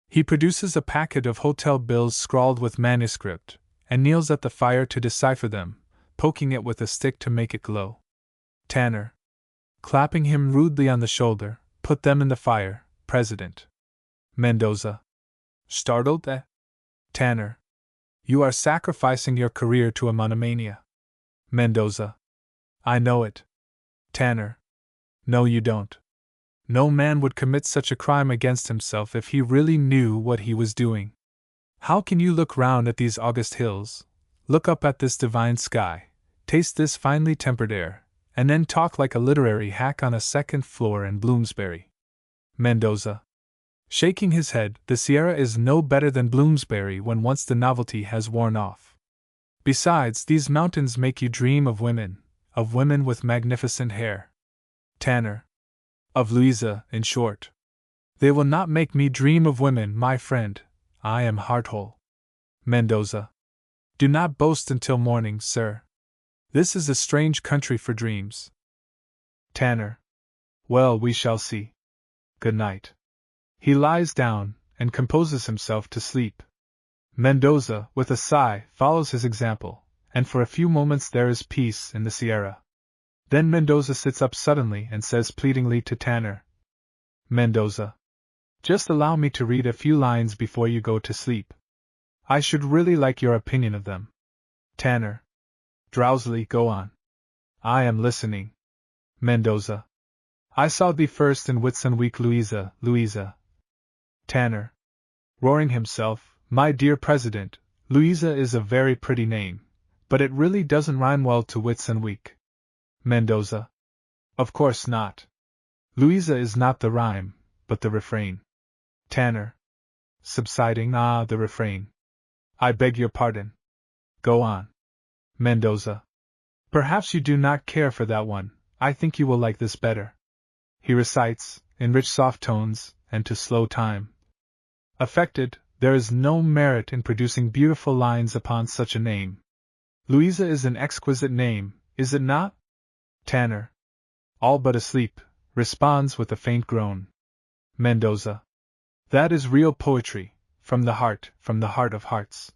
He produces a packet of hotel bills scrawled with manuscript, and kneels at the fire to decipher them, poking it with a stick to make it glow. Tanner. Clapping him rudely on the shoulder, put them in the fire, President. Mendoza. Startled, eh? Tanner. You are sacrificing your career to a monomania. Mendoza. I know it. Tanner. No, you don't. No man would commit such a crime against himself if he really knew what he was doing. How can you look round at these august hills, look up at this divine sky, taste this finely tempered air, and then talk like a literary hack on a second floor in Bloomsbury? Mendoza. Shaking his head, the Sierra is no better than Bloomsbury when once the novelty has worn off. Besides, these mountains make you dream of women with magnificent hair. Tanner. Of Louisa, in short. They will not make me dream of women, my friend. I am heart-whole. Mendoza. Do not boast until morning, sir. This is a strange country for dreams. Tanner. Well, we shall see. Good night. He lies down, and composes himself to sleep. Mendoza, with a sigh, follows his example, and for a few moments there is peace in the Sierra. Then Mendoza sits up suddenly and says pleadingly to Tanner, Mendoza. Just allow me to read a few lines before you go to sleep. I should really like your opinion of them. Tanner. Drowsily, go on. I am listening. Mendoza. I saw thee first in Whitsun week, Louisa, Louisa. Tanner. Roaring himself, my dear President, Louisa is a very pretty name, but it really doesn't rhyme well to Whitsun week. Mendoza. Of course not. Louisa is not the rhyme, but the refrain. Tanner. Subsiding, the refrain. I beg your pardon. Go on. Mendoza. Perhaps you do not care for that one, I think you will like this better. He recites, in rich soft tones, and to slow time. Affected, there is no merit in producing beautiful lines upon such a name. Louisa is an exquisite name, is it not? Tanner. All but asleep, responds with a faint groan. Mendoza. That is real poetry, from the heart of hearts.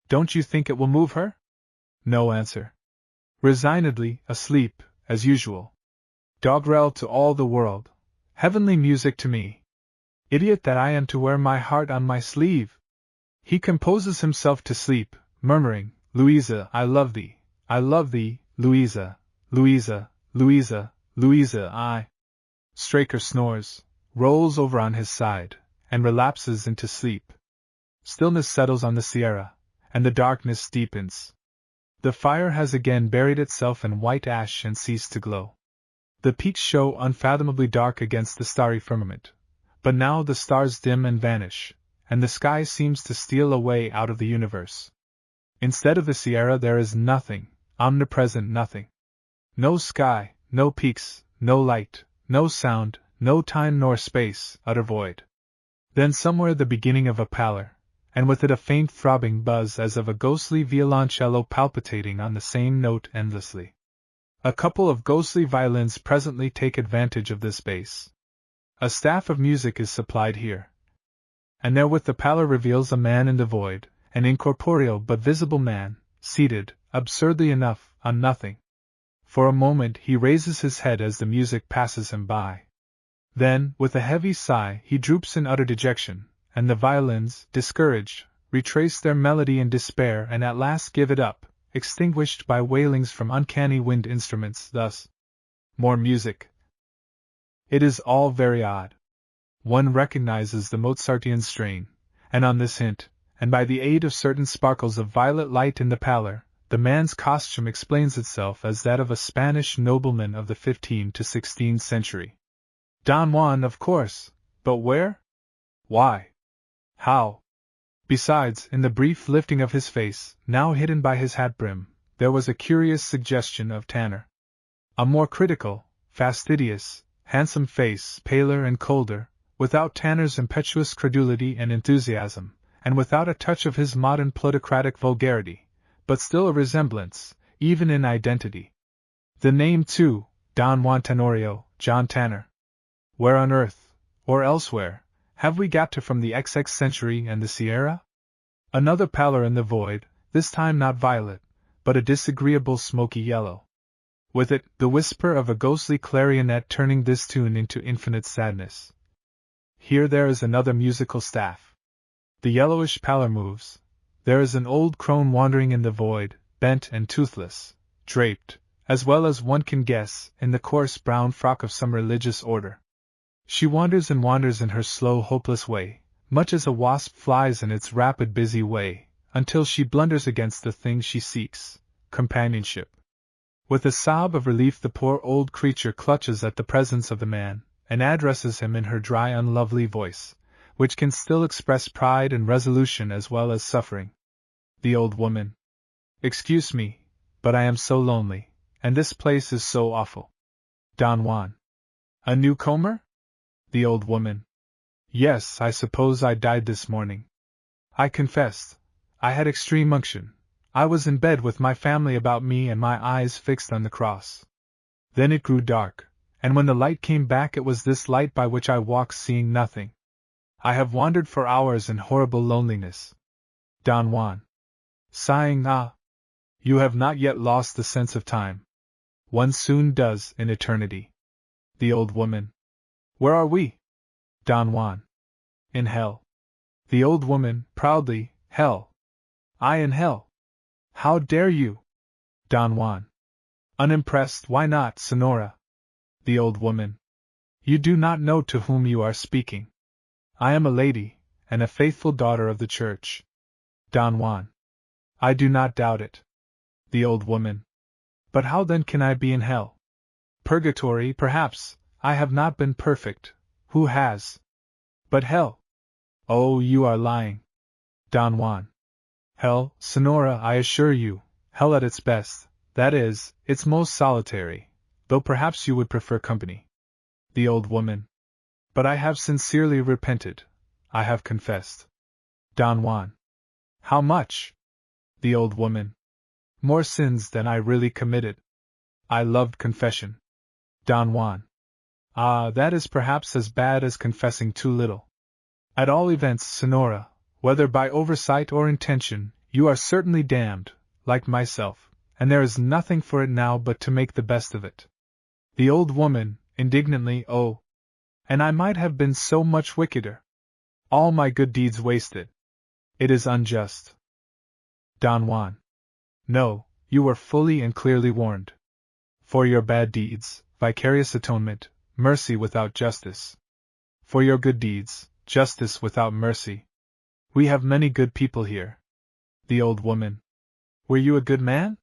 Don't you think it will move her? No answer. Resignedly, asleep, as usual. Doggerel to all the world. Heavenly music to me. Idiot that I am to wear my heart on my sleeve! He composes himself to sleep, murmuring, Louisa, I love thee, Louisa, Louisa, Louisa, Louisa, I. Straker snores, rolls over on his side, and relapses into sleep. Stillness settles on the Sierra, and the darkness deepens. The fire has again buried itself in white ash and ceased to glow. The peaks show unfathomably dark against the starry firmament, but now the stars dim and vanish, and the sky seems to steal away out of the universe. Instead of the Sierra there is nothing, omnipresent nothing. No sky, no peaks, no light, no sound, no time nor space, utter void. Then somewhere the beginning of a pallor, and with it a faint throbbing buzz as of a ghostly violoncello palpitating on the same note endlessly. A couple of ghostly violins presently take advantage of this space. A staff of music is supplied here. And therewith the pallor reveals a man in the void, an incorporeal but visible man, seated, absurdly enough, on nothing. For a moment he raises his head as the music passes him by. Then, with a heavy sigh, he droops in utter dejection, and the violins, discouraged, retrace their melody in despair and at last give it up, extinguished by wailings from uncanny wind instruments, thus. More music. It is all very odd. One recognizes the Mozartian strain, and on this hint, and by the aid of certain sparkles of violet light in the pallor, the man's costume explains itself as that of a Spanish nobleman of the 15th to 16th century. Don Juan, of course, but where? Why? How? Besides, in the brief lifting of his face, now hidden by his hat brim, there was a curious suggestion of Tanner. A more critical, fastidious, handsome face, paler and colder, without Tanner's impetuous credulity and enthusiasm, and without a touch of his modern plutocratic vulgarity, but still a resemblance, even in identity. The name, too, Don Juan Tenorio, John Tanner. Where on earth, or elsewhere, have we got to from the XX century and the Sierra? Another pallor in the void, this time not violet, but a disagreeable smoky yellow. With it, the whisper of a ghostly clarionet turning this tune into infinite sadness. Here there is another musical staff. The yellowish pallor moves. There is an old crone wandering in the void, bent and toothless, draped, as well as one can guess, in the coarse brown frock of some religious order. She wanders and wanders in her slow, hopeless way, much as a wasp flies in its rapid, busy way, until she blunders against the thing she seeks, companionship. With a sob of relief the poor old creature clutches at the presence of the man, and addresses him in her dry, unlovely voice, which can still express pride and resolution as well as suffering. The old woman. Excuse me, but I am so lonely, and this place is so awful. Don Juan. A newcomer? The old woman. Yes, I suppose I died this morning. I confessed. I had extreme unction. I was in bed with my family about me and my eyes fixed on the cross. Then it grew dark, and when the light came back it was this light by which I walked seeing nothing. I have wandered for hours in horrible loneliness. Don Juan. Sighing, ah. You have not yet lost the sense of time. One soon does in eternity. The old woman. Where are we? Don Juan. In hell. The old woman, proudly, hell. I in hell. How dare you? Don Juan. Unimpressed, why not, Sonora? The old woman. You do not know to whom you are speaking. I am a lady, and a faithful daughter of the church. Don Juan. I do not doubt it. The old woman. But how then can I be in hell? Purgatory, perhaps. I have not been perfect. Who has? But hell? Oh, you are lying. Don Juan. Hell, Sonora, I assure you, hell at its best, that is, its most solitary, though perhaps you would prefer company. The old woman. But I have sincerely repented. I have confessed. Don Juan. How much? The old woman. More sins than I really committed. I loved confession. Don Juan. Ah, that is perhaps as bad as confessing too little. At all events, Sonora, whether by oversight or intention, you are certainly damned, like myself, and there is nothing for it now but to make the best of it. The old woman, indignantly, oh! And I might have been so much wickeder. All my good deeds wasted. It is unjust. Don Juan. No, you were fully and clearly warned. For your bad deeds, vicarious atonement, mercy without justice. For your good deeds, justice without mercy. We have many good people here. The old woman. Were you a good man?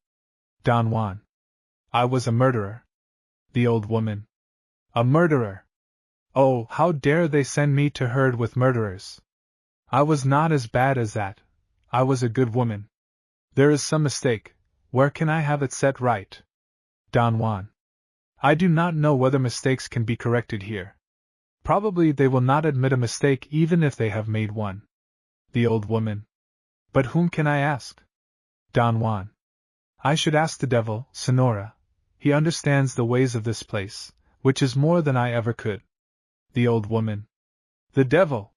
Don Juan. I was a murderer. The old woman. A murderer! Oh, how dare they send me to herd with murderers? I was not as bad as that. I was a good woman. There is some mistake. Where can I have it set right? Don Juan. I do not know whether mistakes can be corrected here. Probably they will not admit a mistake even if they have made one. The old woman. But whom can I ask? Don Juan. I should ask the devil, Sonora. He understands the ways of this place, which is more than I ever could. The old woman. The devil!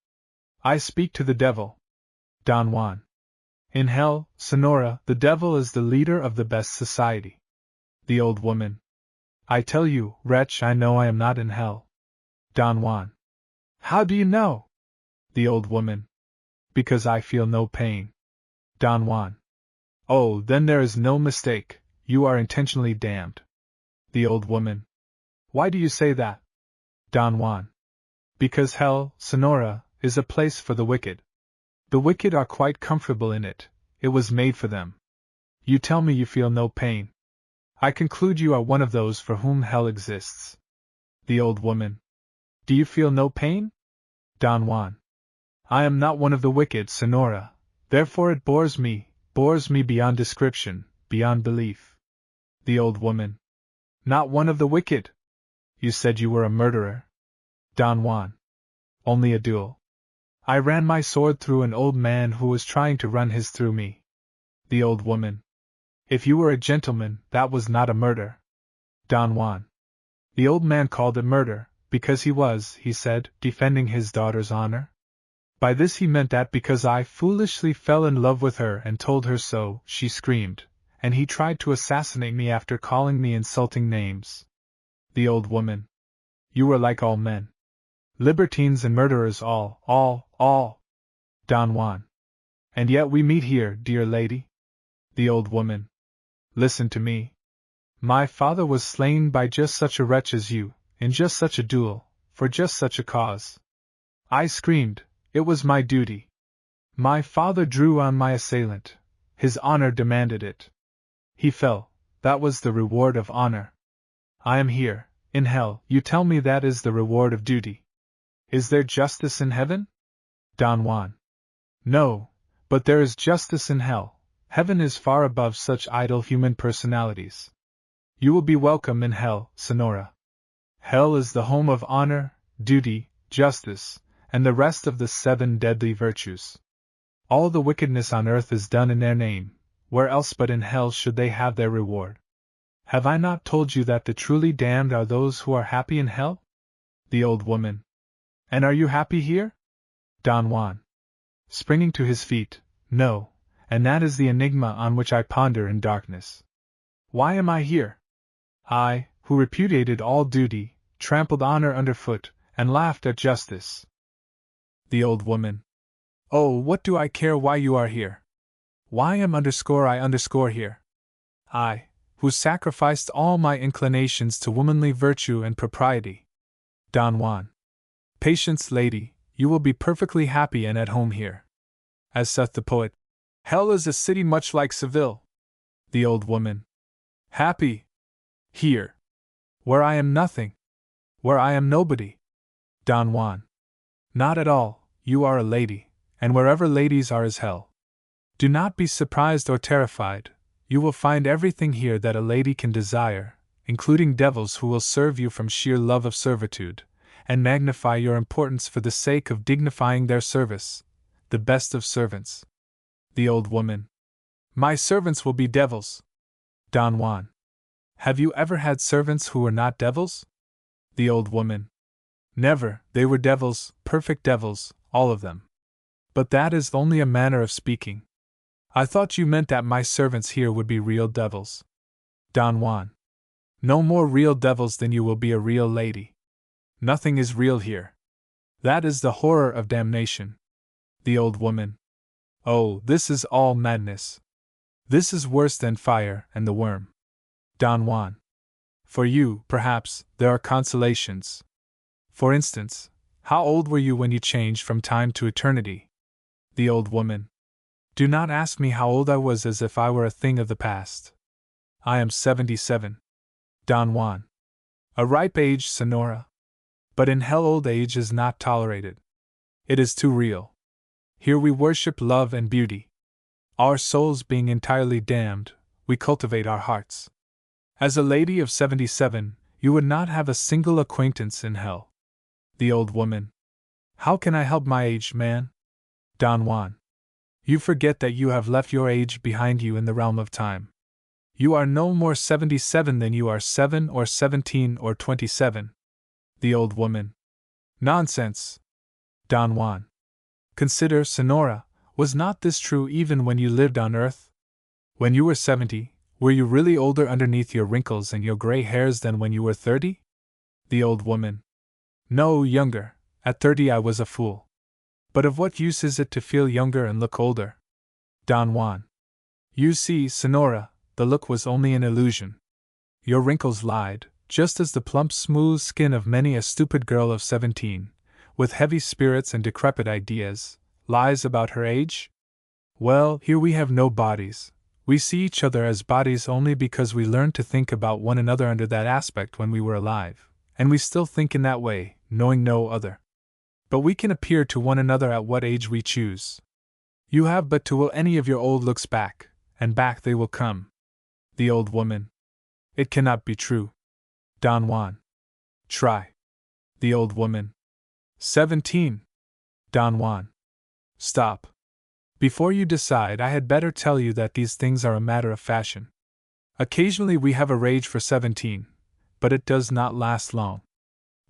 I speak to the devil. Don Juan. In hell, Sonora, the devil is the leader of the best society. The old woman. I tell you, wretch, I know I am not in hell. Don Juan. How do you know? The old woman. Because I feel no pain. Don Juan. Oh, then there is no mistake, you are intentionally damned. The old woman. Why do you say that? Don Juan. Because hell, Sonora, is a place for the wicked. The wicked are quite comfortable in it, it was made for them. You tell me you feel no pain. I conclude you are one of those for whom hell exists. The old woman. Do you feel no pain? Don Juan. I am not one of the wicked, Sonora, therefore it bores me beyond description, beyond belief. The old woman. Not one of the wicked? You said you were a murderer. Don Juan. Only a duel. I ran my sword through an old man who was trying to run his through me. The old woman. If you were a gentleman, that was not a murder. Don Juan. The old man called it murder, because he was, he said, defending his daughter's honor. By this he meant that because I foolishly fell in love with her and told her so, she screamed, and he tried to assassinate me after calling me insulting names. The old woman. You were like all men. Libertines and murderers all. Don Juan. And yet we meet here, dear lady? The old woman. Listen to me. My father was slain by just such a wretch as you, in just such a duel, for just such a cause. I screamed, it was my duty. My father drew on my assailant. His honor demanded it. He fell. That was the reward of honor. I am here, in hell. You tell me that is the reward of duty. Is there justice in heaven? Don Juan. No, but there is justice in hell. Heaven is far above such idle human personalities. You will be welcome in hell, Sonora. Hell is the home of honor, duty, justice, and the rest of the 7 deadly virtues. All the wickedness on earth is done in their name. Where else but in hell should they have their reward? Have I not told you that the truly damned are those who are happy in hell? The old woman. And are you happy here? Don Juan. Springing to his feet. No, and that is the enigma on which I ponder in darkness. Why am I here? I, who repudiated all duty, trampled honor underfoot, and laughed at justice. The old woman. Oh, what do I care why you are here? Why am I here? I, who sacrificed all my inclinations to womanly virtue and propriety. Don Juan. Patience, lady, you will be perfectly happy and at home here. As saith the poet, hell is a city much like Seville. The old woman. Happy? Here. Where I am nothing. Where I am nobody. Don Juan. Not at all, you are a lady, and wherever ladies are is hell. Do not be surprised or terrified, you will find everything here that a lady can desire, including devils who will serve you from sheer love of servitude, and magnify your importance for the sake of dignifying their service, the best of servants. The old woman. My servants will be devils. Don Juan. Have you ever had servants who were not devils? The old woman. Never, they were devils, perfect devils, all of them. But that is only a manner of speaking. I thought you meant that my servants here would be real devils. Don Juan. No more real devils than you will be a real lady. Nothing is real here. That is the horror of damnation. The old woman. Oh, this is all madness. This is worse than fire and the worm. Don Juan. For you, perhaps, there are consolations. For instance, how old were you when you changed from time to eternity? The old woman. Do not ask me how old I was as if I were a thing of the past. I am 77. Don Juan. A ripe age, Sonora. But in hell old age is not tolerated. It is too real. Here we worship love and beauty. Our souls being entirely damned, we cultivate our hearts. As a lady of 77, you would not have a single acquaintance in hell. The old woman. How can I help my age, man? Don Juan. You forget that you have left your age behind you in the realm of time. You are no more 77 than you are 7 or 17 or 27. The old woman. Nonsense. Don Juan. Consider, Sonora, was not this true even when you lived on earth? When you were 70, were you really older underneath your wrinkles and your gray hairs than when you were 30? The old woman. No, younger. At 30 I was a fool. But of what use is it to feel younger and look older? Don Juan. You see, Sonora, the look was only an illusion. Your wrinkles lied, just as the plump smooth skin of many a stupid girl of 17, with heavy spirits and decrepit ideas, lies about her age? Well, here we have no bodies. We see each other as bodies only because we learned to think about one another under that aspect when we were alive, and we still think in that way, knowing no other. But we can appear to one another at what age we choose. You have but to will any of your old looks back, and back they will come. The old woman. It cannot be true. Don Juan. Try. The old woman. 17. Don Juan. Stop. Before you decide, I had better tell you that these things are a matter of fashion. Occasionally we have a rage for 17, but it does not last long.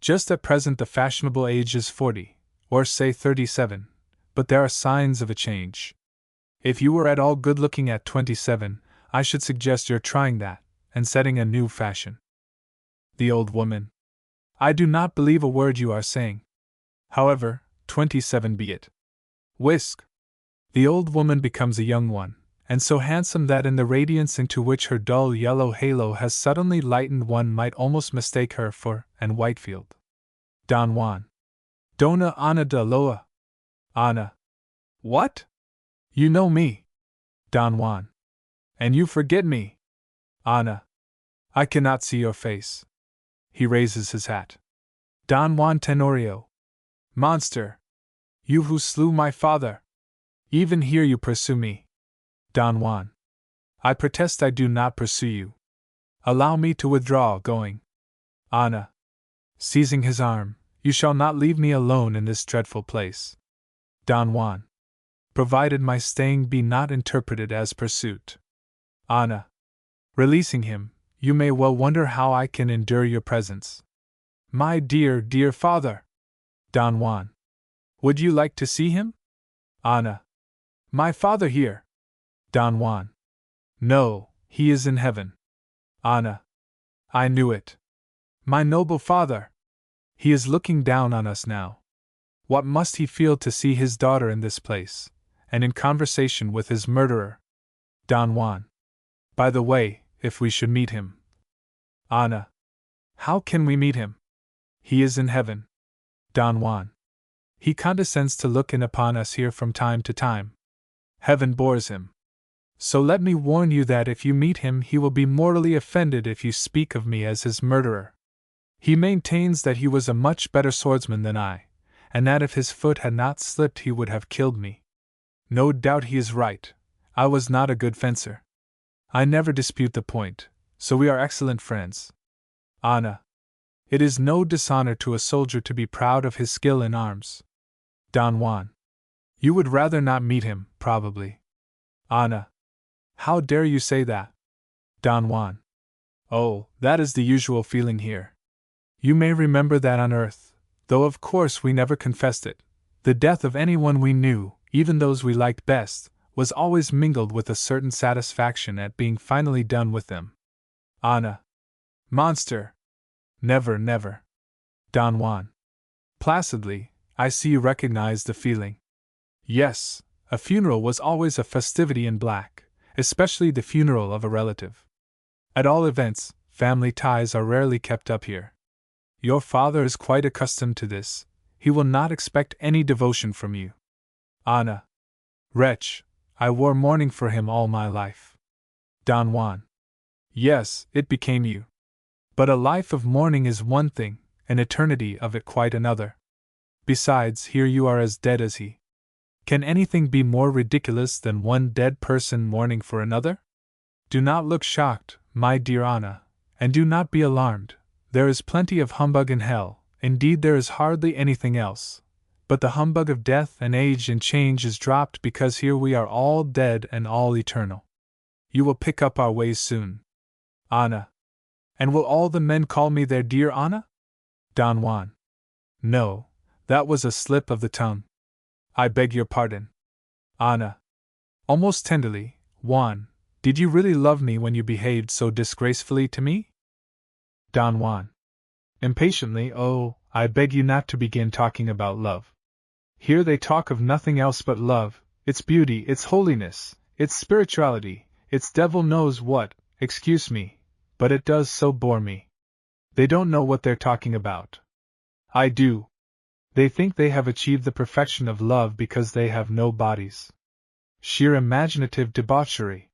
Just at present the fashionable age is 40, or say 37, but there are signs of a change. If you were at all good-looking at 27, I should suggest your trying that, and setting a new fashion. The old woman. I do not believe a word you are saying. However, 27 be it. Whisk. The old woman becomes a young one, and so handsome that in the radiance into which her dull yellow halo has suddenly lightened one might almost mistake her for Anne Whitefield. Don Juan. Dona Ana de Loa. Ana. What? You know me. Don Juan. And you forget me. Ana. I cannot see your face. He raises his hat. Don Juan Tenorio. Monster! You who slew my father! Even here you pursue me. Don Juan. I protest I do not pursue you. Allow me to withdraw, going. Ana. Seizing his arm, you shall not leave me alone in this dreadful place. Don Juan. Provided my staying be not interpreted as pursuit. Ana. Releasing him, you may well wonder how I can endure your presence. My dear, dear father! Don Juan. Would you like to see him? Ana. My father here. Don Juan. No, he is in heaven. Ana. I knew it. My noble father! He is looking down on us now. What must he feel to see his daughter in this place, and in conversation with his murderer? Don Juan. By the way, if we should meet him. Ana. How can we meet him? He is in heaven. Don Juan. He condescends to look in upon us here from time to time. Heaven bores him. So let me warn you that if you meet him he will be mortally offended if you speak of me as his murderer. He maintains that he was a much better swordsman than I, and that if his foot had not slipped he would have killed me. No doubt he is right. I was not a good fencer. I never dispute the point, so we are excellent friends. Ana. It is no dishonor to a soldier to be proud of his skill in arms. Don Juan. You would rather not meet him, probably. Ana. How dare you say that? Don Juan. Oh, that is the usual feeling here. You may remember that on earth, though of course we never confessed it, the death of anyone we knew, even those we liked best, was always mingled with a certain satisfaction at being finally done with them. Ana. Monster! Never, never. Don Juan. Placidly, I see you recognize the feeling. Yes, a funeral was always a festivity in black, especially the funeral of a relative. At all events, family ties are rarely kept up here. Your father is quite accustomed to this. He will not expect any devotion from you. Ana. Wretch, I wore mourning for him all my life. Don Juan. Yes, it became you. But a life of mourning is one thing, an eternity of it quite another. Besides, here you are as dead as he. Can anything be more ridiculous than one dead person mourning for another? Do not look shocked, my dear Ana, and do not be alarmed. There is plenty of humbug in hell, indeed there is hardly anything else. But the humbug of death and age and change is dropped because here we are all dead and all eternal. You will pick up our ways soon. Ana. And will all the men call me their dear Ana? Don Juan. No, that was a slip of the tongue. I beg your pardon. Ana. Almost tenderly, Juan, did you really love me when you behaved so disgracefully to me? Don Juan. Impatiently, oh, I beg you not to begin talking about love. Here they talk of nothing else but love, its beauty, its holiness, its spirituality, its devil knows what, excuse me, but it does so bore me. They don't know what they're talking about. I do. They think they have achieved the perfection of love because they have no bodies. Sheer imaginative debauchery.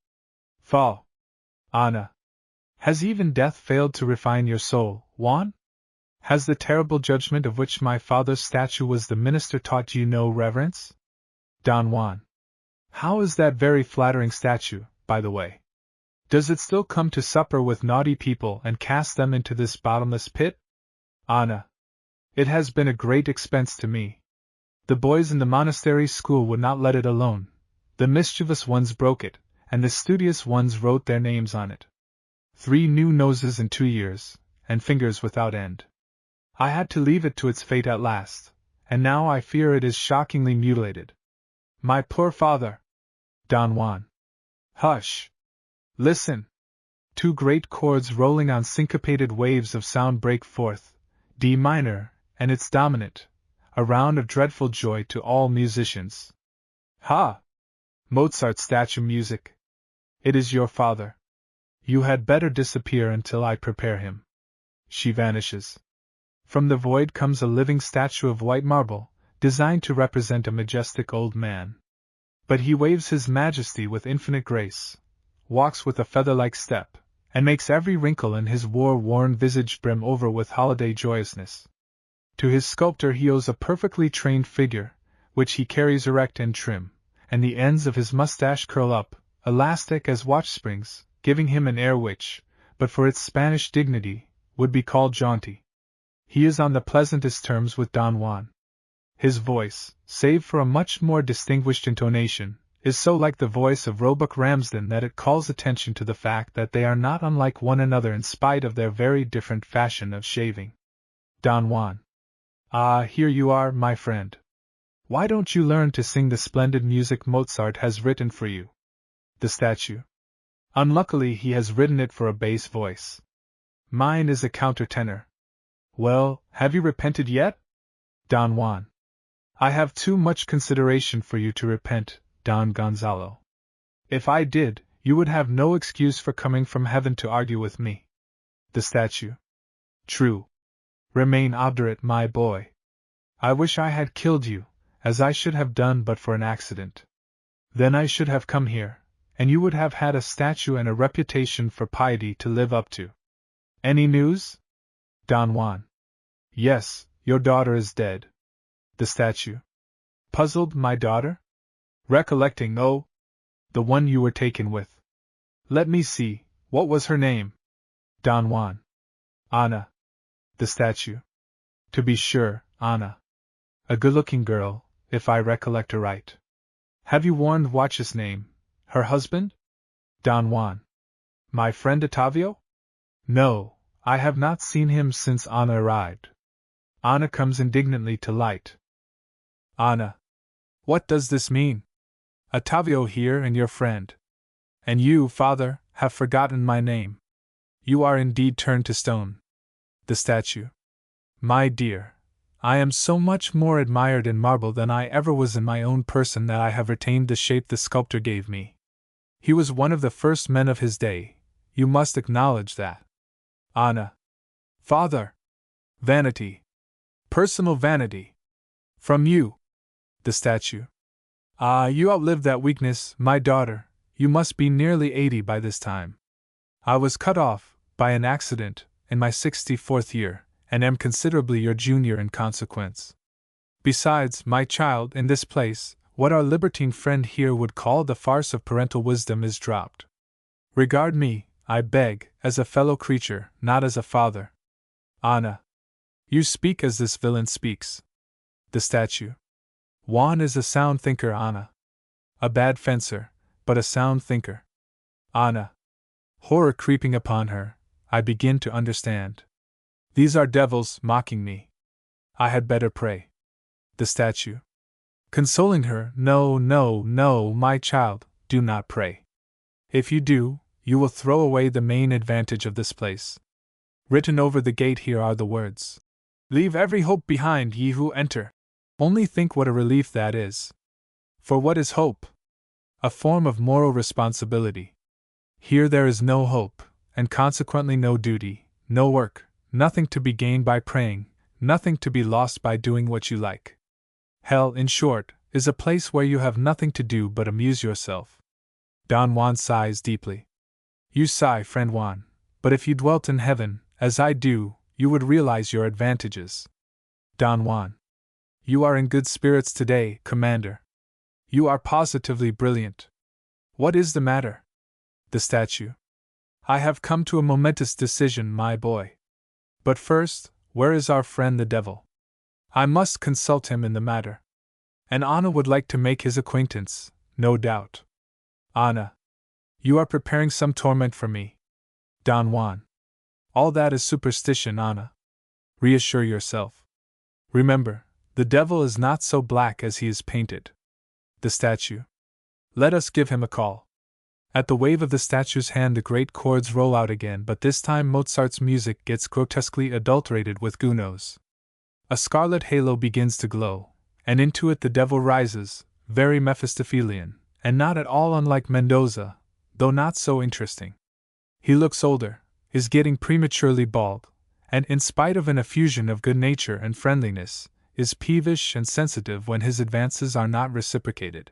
Fall. Ana. Has even death failed to refine your soul, Juan? Has the terrible judgment of which my father's statue was the minister taught you no reverence? Don Juan. How is that very flattering statue, by the way? Does it still come to supper with naughty people and cast them into this bottomless pit? Ana. It has been a great expense to me. The boys in the monastery school would not let it alone. The mischievous ones broke it, and the studious ones wrote their names on it. 3 new noses in 2 years, and fingers without end. I had to leave it to its fate at last, and now I fear it is shockingly mutilated. My poor father! Don Juan. Hush! Listen! 2 great chords rolling on syncopated waves of sound break forth, D minor, and its dominant, a round of dreadful joy to all musicians. Ha! Mozart's statue music. It is your father. You had better disappear until I prepare him. She vanishes. From the void comes a living statue of white marble, designed to represent a majestic old man. But he waves his majesty with infinite grace, walks with a feather-like step, and makes every wrinkle in his war-worn visage brim over with holiday joyousness. To his sculptor he owes a perfectly trained figure, which he carries erect and trim, and the ends of his mustache curl up, elastic as watch springs, giving him an air which, but for its Spanish dignity, would be called jaunty. He is on the pleasantest terms with Don Juan. His voice, save for a much more distinguished intonation, is so like the voice of Roebuck Ramsden that it calls attention to the fact that they are not unlike one another in spite of their very different fashion of shaving. Don Juan. Ah, here you are, my friend. Why don't you learn to sing the splendid music Mozart has written for you? The statue. Unluckily he has written it for a bass voice. Mine is a countertenor. Well, have you repented yet? Don Juan. I have too much consideration for you to repent, Don Gonzalo. If I did, you would have no excuse for coming from heaven to argue with me. The statue. True. Remain obdurate, my boy. I wish I had killed you, as I should have done but for an accident. Then I should have come here, and you would have had a statue and a reputation for piety to live up to. Any news? Don Juan. Yes, your daughter is dead. The statue. Puzzled, my daughter? Recollecting, oh, the one you were taken with. Let me see, what was her name? Don Juan. Anna. The statue. To be sure, Anna. A good-looking girl, if I recollect aright. Have you warned what's his name, her husband? Don Juan. My friend Ottavio? No, I have not seen him since Anna arrived. Anna comes indignantly to light. Anna. What does this mean? Ottavio here and your friend. And you, father, have forgotten my name. You are indeed turned to stone. The statue. My dear, I am so much more admired in marble than I ever was in my own person that I have retained the shape the sculptor gave me. He was one of the first men of his day, you must acknowledge that. Anna. Father. Vanity. Personal vanity. From you. The statue. Ah, you outlived that weakness, my daughter, you must be nearly 80 by this time. I was cut off, by an accident, in my 64th year, and am considerably your junior in consequence. Besides, my child, in this place, what our libertine friend here would call the farce of parental wisdom is dropped. Regard me, I beg, as a fellow creature, not as a father. Anna. You speak as this villain speaks. The statue. Juan is a sound thinker, Anna. A bad fencer, but a sound thinker. Anna. Horror creeping upon her, I begin to understand. These are devils mocking me. I had better pray. The statue. Consoling her, no, no, no, my child, do not pray. If you do, you will throw away the main advantage of this place. Written over the gate here are the words, Leave every hope behind, ye who enter. Only think what a relief that is. For what is hope? A form of moral responsibility. Here there is no hope, and consequently no duty, no work, nothing to be gained by praying, nothing to be lost by doing what you like. Hell, in short, is a place where you have nothing to do but amuse yourself. Don Juan sighs deeply. You sigh, friend Juan, but if you dwelt in heaven, as I do, you would realize your advantages. Don Juan. You are in good spirits today, Commander. You are positively brilliant. What is the matter? The statue. I have come to a momentous decision, my boy. But first, where is our friend the devil? I must consult him in the matter. And Anna would like to make his acquaintance, no doubt. Anna. You are preparing some torment for me. Don Juan. All that is superstition, Anna. Reassure yourself. Remember, the devil is not so black as he is painted. The statue. Let us give him a call. At the wave of the statue's hand the great chords roll out again, but this time Mozart's music gets grotesquely adulterated with Gounod's. A scarlet halo begins to glow, and into it the devil rises, very Mephistophelian, and not at all unlike Mendoza, though not so interesting. He looks older, is getting prematurely bald, and in spite of an effusion of good nature and friendliness, is peevish and sensitive when his advances are not reciprocated.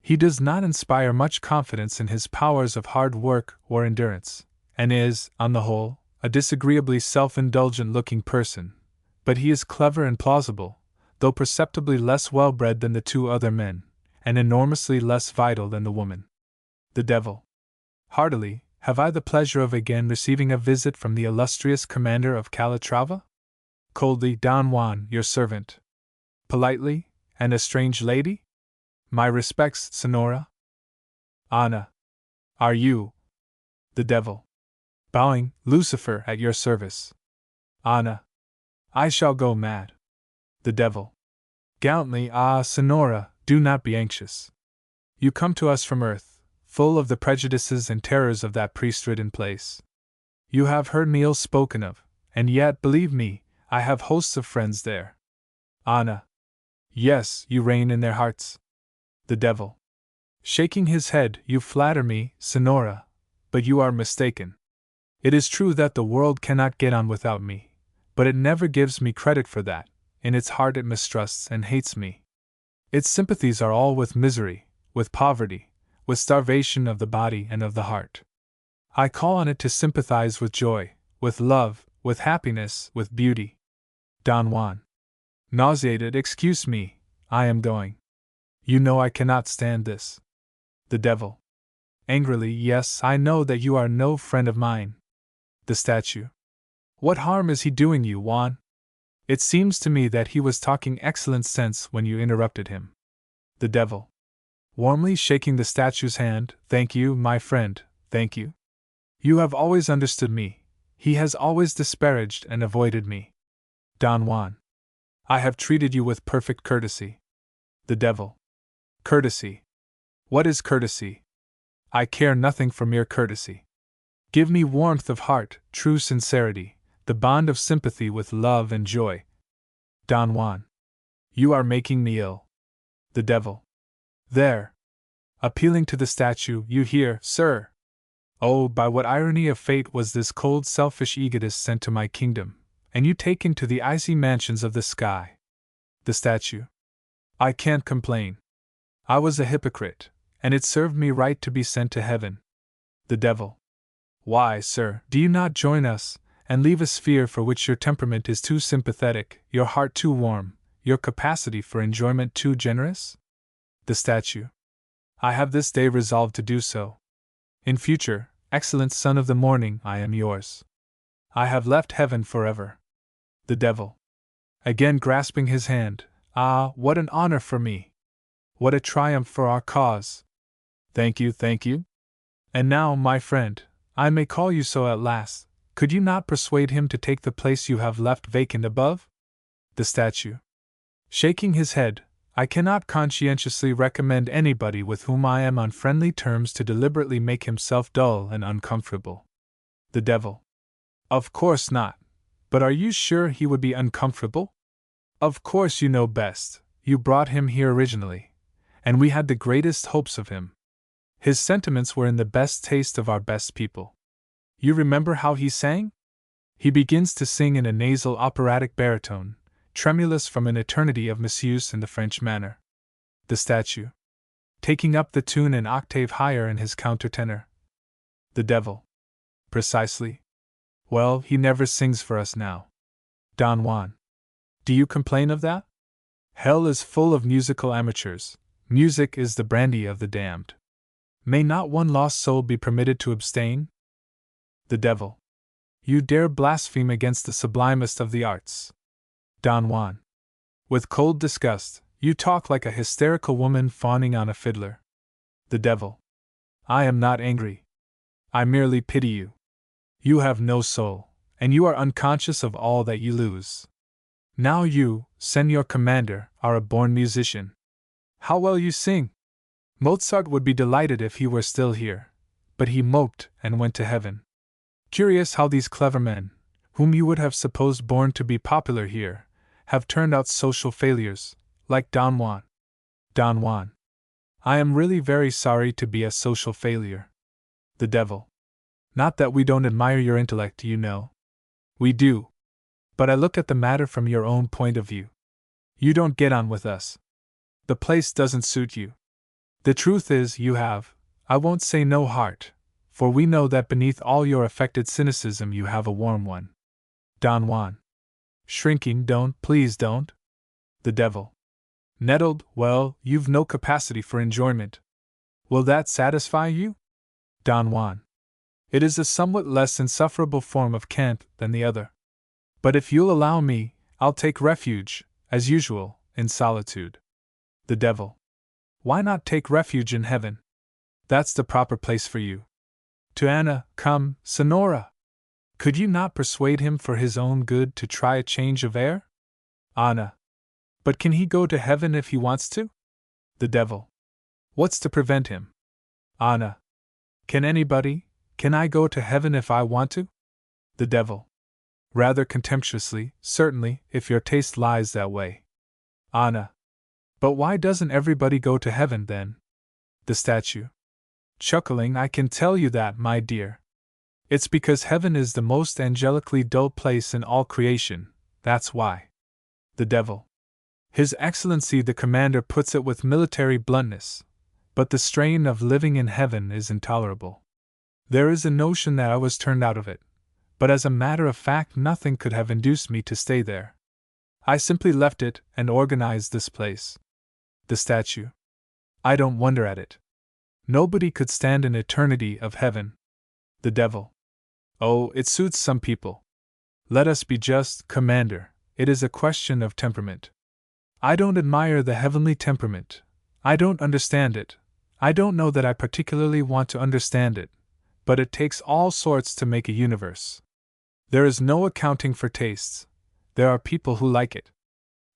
He does not inspire much confidence in his powers of hard work or endurance, and is, on the whole, a disagreeably self-indulgent looking person, but he is clever and plausible, though perceptibly less well-bred than the two other men, and enormously less vital than the woman. The devil. Heartily, have I the pleasure of again receiving a visit from the illustrious commander of Calatrava? Coldly, Don Juan, your servant. Politely, and a strange lady? My respects, Senora. Anna. Are you? The devil. Bowing, Lucifer, at your service. Anna. I shall go mad. The devil. Gallantly, Senora, do not be anxious. You come to us from earth, full of the prejudices and terrors of that priest-ridden place. You have heard me ill spoken of, and yet, believe me, I have hosts of friends there. Anna. Yes, you reign in their hearts. The devil. Shaking his head, you flatter me, Senora, but you are mistaken. It is true that the world cannot get on without me, but it never gives me credit for that. In its heart it mistrusts and hates me. Its sympathies are all with misery, with poverty, with starvation of the body and of the heart. I call on it to sympathize with joy, with love, with happiness, with beauty. Don Juan. Nauseated, excuse me, I am going. You know I cannot stand this. The devil. Angrily, yes, I know that you are no friend of mine. The statue. What harm is he doing you, Juan? It seems to me that he was talking excellent sense when you interrupted him. The devil. Warmly shaking the statue's hand, thank you, my friend, thank you. You have always understood me. He has always disparaged and avoided me. Don Juan. I have treated you with perfect courtesy. The devil. Courtesy. What is courtesy? I care nothing for mere courtesy. Give me warmth of heart, true sincerity, the bond of sympathy with love and joy. Don Juan. You are making me ill. The devil. There. Appealing to the statue, you hear, sir. Oh, by what irony of fate was this cold, selfish egotist sent to my kingdom, and you taken to the icy mansions of the sky. The statue. I can't complain. I was a hypocrite, and it served me right to be sent to heaven. The devil. Why, sir, do you not join us, and leave a sphere for which your temperament is too sympathetic, your heart too warm, your capacity for enjoyment too generous? The statue. I have this day resolved to do so. In future, excellent son of the morning, I am yours. I have left heaven forever. The devil. Again grasping his hand, ah, what an honor for me! What a triumph for our cause! Thank you, thank you. And now, my friend, I may call you so at last, could you not persuade him to take the place you have left vacant above? The statue. Shaking his head, I cannot conscientiously recommend anybody with whom I am on friendly terms to deliberately make himself dull and uncomfortable. The devil. Of course not. But are you sure he would be uncomfortable? Of course you know best. You brought him here originally, and we had the greatest hopes of him. His sentiments were in the best taste of our best people. You remember how he sang? He begins to sing in a nasal operatic baritone, tremulous from an eternity of misuse in the French manner. The statue. Taking up the tune an octave higher in his countertenor. The devil. Precisely. Well, he never sings for us now. Don Juan. Do you complain of that? Hell is full of musical amateurs. Music is the brandy of the damned. May not one lost soul be permitted to abstain? The devil. You dare blaspheme against the sublimest of the arts. Don Juan. With cold disgust, you talk like a hysterical woman fawning on a fiddler. The devil. I am not angry. I merely pity you. You have no soul, and you are unconscious of all that you lose. Now you, Senor Commander, are a born musician. How well you sing! Mozart would be delighted if he were still here, but he moped and went to heaven. Curious how these clever men, whom you would have supposed born to be popular here, have turned out social failures, like Don Juan. Don Juan. I am really very sorry to be a social failure. The devil. Not that we don't admire your intellect, you know. We do, but I look at the matter from your own point of view. You don't get on with us. The place doesn't suit you. The truth is, you have, I won't say no heart, for we know that beneath all your affected cynicism you have a warm one. Don Juan. Shrinking, please don't. The devil. Nettled, well, you've no capacity for enjoyment. Will that satisfy you? Don Juan. It is a somewhat less insufferable form of cant than the other. But if you'll allow me, I'll take refuge, as usual, in solitude. The devil. Why not take refuge in heaven? That's the proper place for you. To Anna, come, Sonora. Could you not persuade him for his own good to try a change of air? Anna. But can he go to heaven if he wants to? The devil. What's to prevent him? Anna. Can anybody? Can I go to heaven if I want to? The devil. Rather contemptuously, certainly, if your taste lies that way. Anna. But why doesn't everybody go to heaven then? The statue. Chuckling, I can tell you that, my dear. It's because heaven is the most angelically dull place in all creation, that's why. The devil. His Excellency the Commander puts it with military bluntness, but the strain of living in heaven is intolerable. There is a notion that I was turned out of it, but as a matter of fact nothing could have induced me to stay there. I simply left it and organized this place. The statue. I don't wonder at it. Nobody could stand an eternity of heaven. The devil. Oh, it suits some people. Let us be just, Commander, it is a question of temperament. I don't admire the heavenly temperament. I don't understand it. I don't know that I particularly want to understand it, but it takes all sorts to make a universe. There is no accounting for tastes. There are people who like it.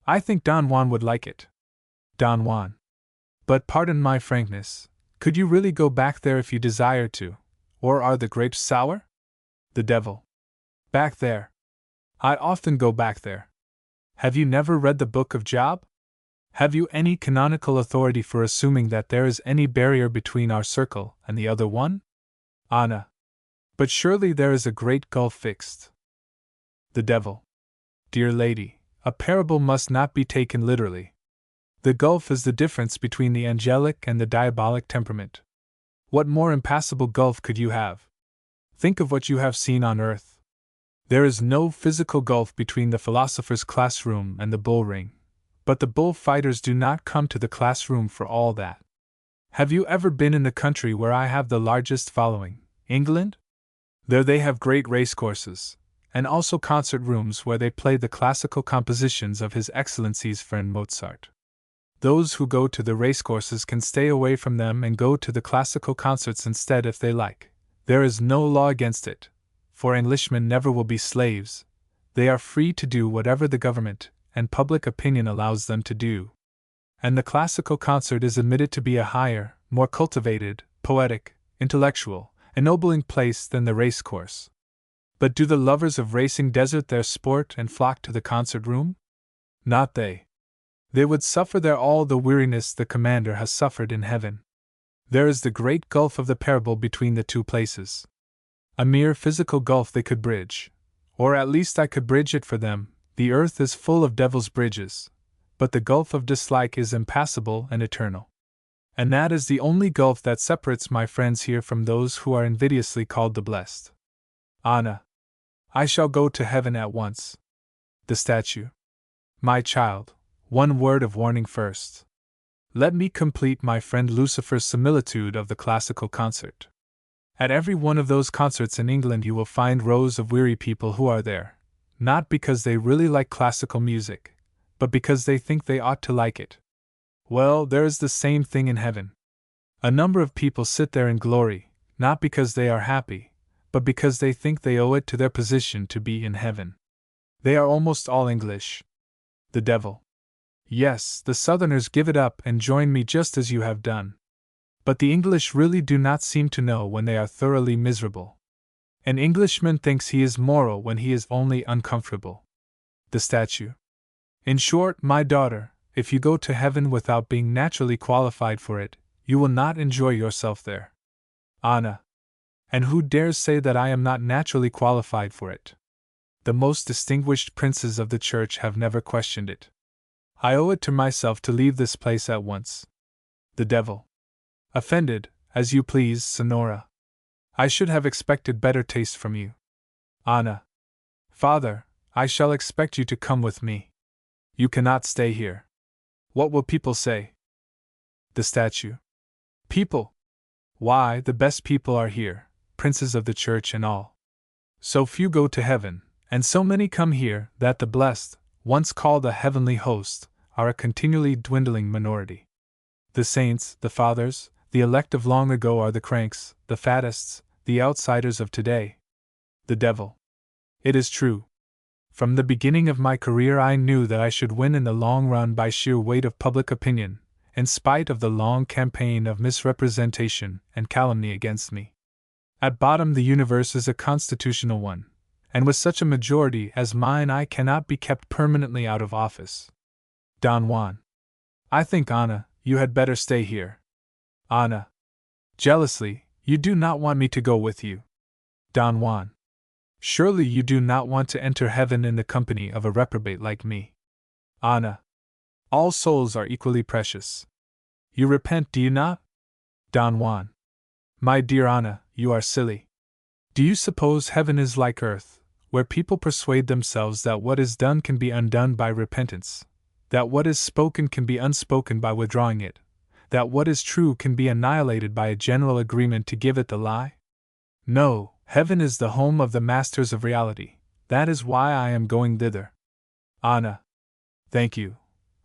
I think Don Juan would like it. Don Juan. But pardon my frankness, could you really go back there if you desire to, or are the grapes sour? The devil. Back there. I often go back there. Have you never read the book of Job? Have you any canonical authority for assuming that there is any barrier between our circle and the other one? Anna. But surely there is a great gulf fixed. The devil. Dear lady, a parable must not be taken literally. The gulf is the difference between the angelic and the diabolic temperament. What more impassable gulf could you have? Think of what you have seen on earth. There is no physical gulf between the philosopher's classroom and the bull ring, but the bullfighters do not come to the classroom for all that. Have you ever been in the country where I have the largest following, England? There they have great racecourses, and also concert rooms where they play the classical compositions of His Excellency's friend Mozart. Those who go to the racecourses can stay away from them and go to the classical concerts instead if they like. There is no law against it, for Englishmen never will be slaves. They are free to do whatever the government and public opinion allows them to do. And the classical concert is admitted to be a higher, more cultivated, poetic, intellectual, ennobling place than the racecourse. But do the lovers of racing desert their sport and flock to the concert room? Not they. They would suffer there all the weariness the Commander has suffered in heaven. There is the great gulf of the parable between the two places. A mere physical gulf they could bridge, or at least I could bridge it for them. The earth is full of devil's bridges, but the gulf of dislike is impassable and eternal. And that is the only gulf that separates my friends here from those who are invidiously called the blessed. Anna. I shall go to heaven at once. The statue. My child, one word of warning first. Let me complete my friend Lucifer's similitude of the classical concert. At every one of those concerts in England you will find rows of weary people who are there, not because they really like classical music, but because they think they ought to like it. Well, there is the same thing in heaven. A number of people sit there in glory, not because they are happy, but because they think they owe it to their position to be in heaven. They are almost all English. The devil. Yes, the Southerners give it up and join me just as you have done. But the English really do not seem to know when they are thoroughly miserable. An Englishman thinks he is moral when he is only uncomfortable. The statue. In short, my daughter, if you go to heaven without being naturally qualified for it, you will not enjoy yourself there. Anna. And who dares say that I am not naturally qualified for it? The most distinguished princes of the church have never questioned it. I owe it to myself to leave this place at once. The devil. Offended, as you please, Sonora. I should have expected better taste from you. Anna. Father, I shall expect you to come with me. You cannot stay here. What will people say? The statue. People? Why, the best people are here, princes of the church and all. So few go to heaven, and so many come here, that the blessed, once called a heavenly host, are a continually dwindling minority. The saints, the fathers, the elect of long ago are the cranks, the faddists, the outsiders of today. The devil. It is true. From the beginning of my career I knew that I should win in the long run by sheer weight of public opinion, in spite of the long campaign of misrepresentation and calumny against me. At bottom the universe is a constitutional one, and with such a majority as mine I cannot be kept permanently out of office. Don Juan. I think, Anna, you had better stay here. Anna. Jealously, you do not want me to go with you. Don Juan. Surely you do not want to enter heaven in the company of a reprobate like me. Anna. All souls are equally precious. You repent, do you not? Don Juan. My dear Anna, you are silly. Do you suppose heaven is like earth, where people persuade themselves that what is done can be undone by repentance, that what is spoken can be unspoken by withdrawing it, that what is true can be annihilated by a general agreement to give it the lie? No, heaven is the home of the masters of reality. That is why I am going thither. Anna. Thank you.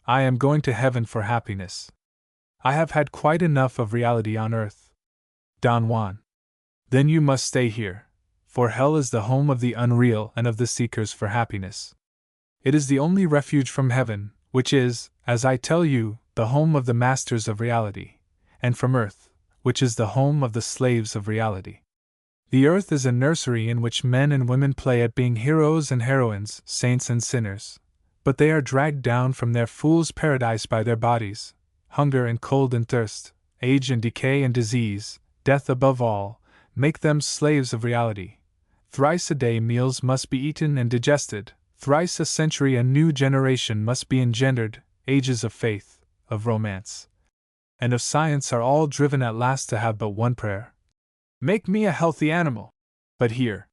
I am going to heaven for happiness. I have had quite enough of reality on earth. Don Juan. Then you must stay here, for hell is the home of the unreal and of the seekers for happiness. It is the only refuge from heaven, which is, as I tell you, the home of the masters of reality, and from earth, which is the home of the slaves of reality. The earth is a nursery in which men and women play at being heroes and heroines, saints and sinners, but they are dragged down from their fool's paradise by their bodies, hunger and cold and thirst, age and decay and disease, death above all, make them slaves of reality. Thrice a day meals must be eaten and digested, thrice a century a new generation must be engendered, ages of faith, of romance, and of science are all driven at last to have but one prayer. Make me a healthy animal. But here,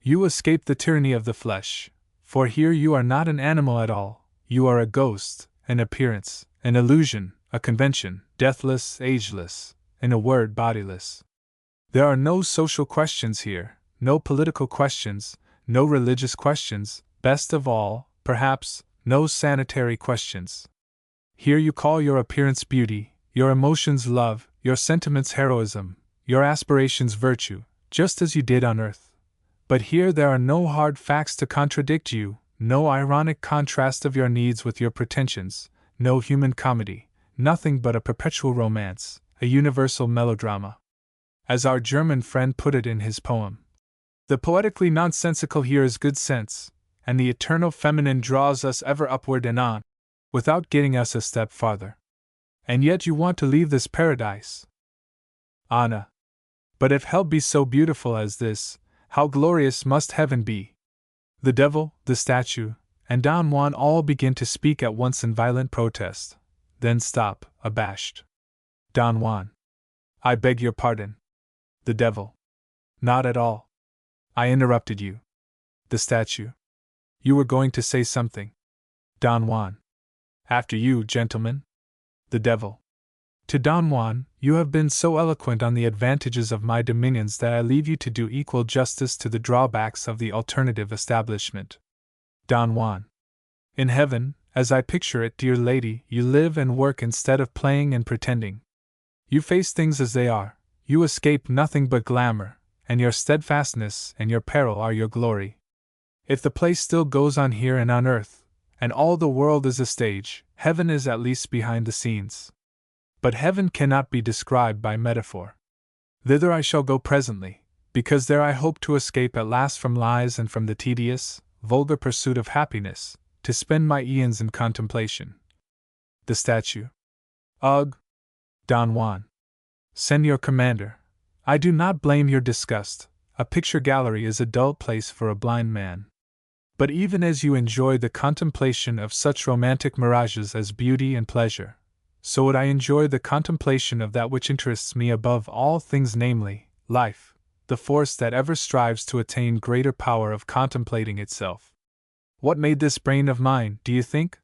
you escape the tyranny of the flesh, for here you are not an animal at all, you are a ghost, an appearance, an illusion, a convention, deathless, ageless, in a word, bodiless. There are no social questions here, no political questions, no religious questions, best of all, perhaps, no sanitary questions. Here you call your appearance beauty, your emotions love, your sentiments heroism, your aspirations virtue, just as you did on earth. But here there are no hard facts to contradict you, no ironic contrast of your needs with your pretensions, no human comedy, nothing but a perpetual romance, a universal melodrama. As our German friend put it in his poem, the poetically nonsensical here is good sense, and the eternal feminine draws us ever upward and on, without getting us a step farther. And yet you want to leave this paradise. Anna. But if hell be so beautiful as this, how glorious must heaven be? The devil, the statue, and Don Juan all begin to speak at once in violent protest, then stop, abashed. Don Juan. I beg your pardon. The devil. Not at all. I interrupted you. The statue. You were going to say something. Don Juan. After you, gentlemen. The devil. To Don Juan, you have been so eloquent on the advantages of my dominions that I leave you to do equal justice to the drawbacks of the alternative establishment. Don Juan. In heaven, as I picture it, dear lady, you live and work instead of playing and pretending. You face things as they are, you escape nothing but glamour, and your steadfastness and your peril are your glory. If the play still goes on here and on earth, and all the world is a stage, heaven is at least behind the scenes. But heaven cannot be described by metaphor. Thither I shall go presently, because there I hope to escape at last from lies and from the tedious, vulgar pursuit of happiness, to spend my eons in contemplation. The statue. Ugh! Don Juan. Send your commander. I do not blame your disgust. A picture gallery is a dull place for a blind man. But even as you enjoy the contemplation of such romantic mirages as beauty and pleasure, so would I enjoy the contemplation of that which interests me above all things, namely, life, the force that ever strives to attain greater power of contemplating itself. What made this brain of mine, do you think?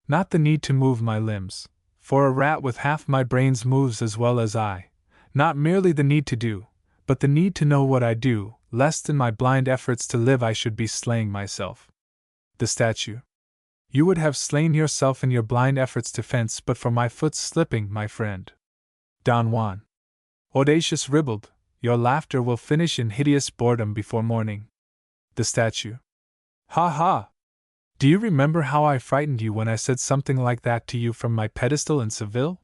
Not the need to move my limbs, for a rat with half my brains moves as well as I, not merely the need to do, but the need to know what I do, lest in my blind efforts to live I should be slaying myself. The statue. You would have slain yourself in your blind efforts to fence but for my foot's slipping, my friend. Don Juan. Audacious ribald, your laughter will finish in hideous boredom before morning. The statue. Ha ha! Do you remember how I frightened you when I said something like that to you from my pedestal in Seville?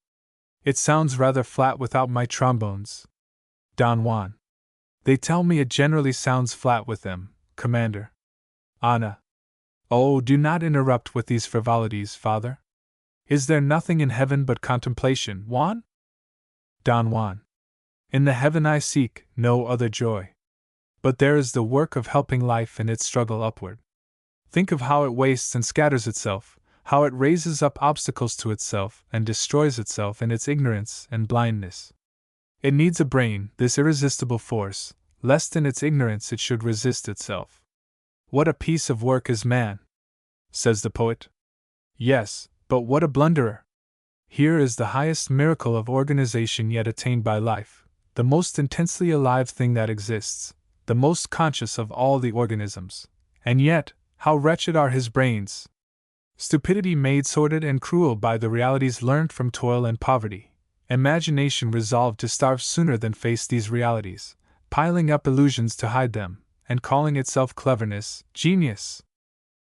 It sounds rather flat without my trombones. Don Juan. They tell me it generally sounds flat with them, Commander. Ana. Oh, do not interrupt with these frivolities, Father. Is there nothing in heaven but contemplation, Juan? Don Juan. In the heaven I seek no other joy. But there is the work of helping life in its struggle upward. Think of how it wastes and scatters itself, how it raises up obstacles to itself and destroys itself in its ignorance and blindness. It needs a brain, this irresistible force, lest in its ignorance it should resist itself. What a piece of work is man, says the poet. Yes, but what a blunderer! Here is the highest miracle of organization yet attained by life, the most intensely alive thing that exists, the most conscious of all the organisms. And yet, how wretched are his brains! Stupidity made sordid and cruel by the realities learned from toil and poverty. Imagination resolved to starve sooner than face these realities, piling up illusions to hide them, and calling itself cleverness, genius.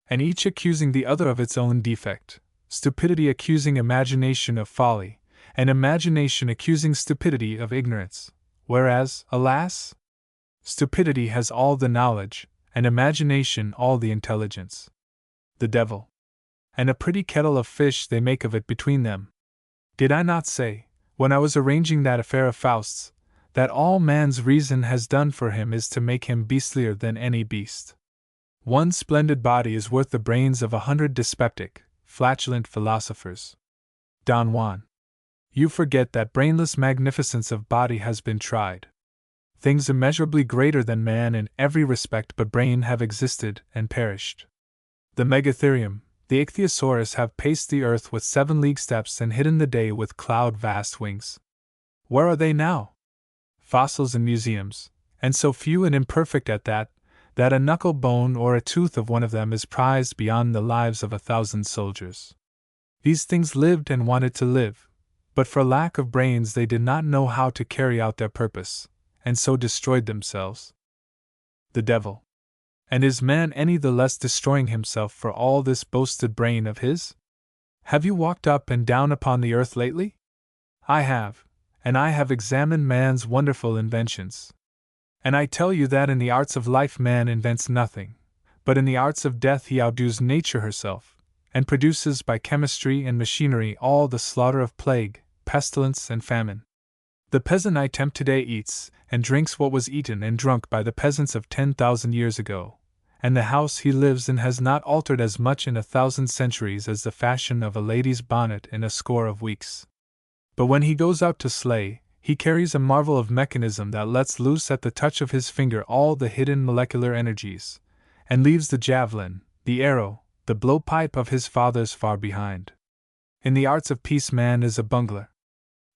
And each accusing the other of its own defect, stupidity accusing imagination of folly, and imagination accusing stupidity of ignorance, whereas, alas, stupidity has all the knowledge, and imagination all the intelligence. The devil. And a pretty kettle of fish they make of it between them. Did I not say, when I was arranging that affair of Faust's, that all man's reason has done for him is to make him beastlier than any beast? One splendid body is worth the brains of 100 dyspeptic, flatulent philosophers. Don Juan. You forget that brainless magnificence of body has been tried. Things immeasurably greater than man in every respect but brain have existed and perished. The Megatherium, the Ichthyosaurus have paced the earth with 7 league steps and hidden the day with cloud-vast wings. Where are they now? Fossils in museums, and so few and imperfect at that a knuckle bone or a tooth of one of them is prized beyond the lives of 1,000 soldiers. These things lived and wanted to live, but for lack of brains they did not know how to carry out their purpose, and so destroyed themselves. The devil. And is man any the less destroying himself for all this boasted brain of his? Have you walked up and down upon the earth lately? I have, and I have examined man's wonderful inventions. And I tell you that in the arts of life man invents nothing, but in the arts of death he outdoes nature herself, and produces by chemistry and machinery all the slaughter of plague, pestilence, and famine. The peasant I tempt today eats and drinks what was eaten and drunk by the peasants of 10,000 years ago, and the house he lives in has not altered as much in 1,000 centuries as the fashion of a lady's bonnet in a score of weeks. But when he goes out to slay, he carries a marvel of mechanism that lets loose at the touch of his finger all the hidden molecular energies, and leaves the javelin, the arrow, the blowpipe of his fathers far behind. In the arts of peace man is a bungler.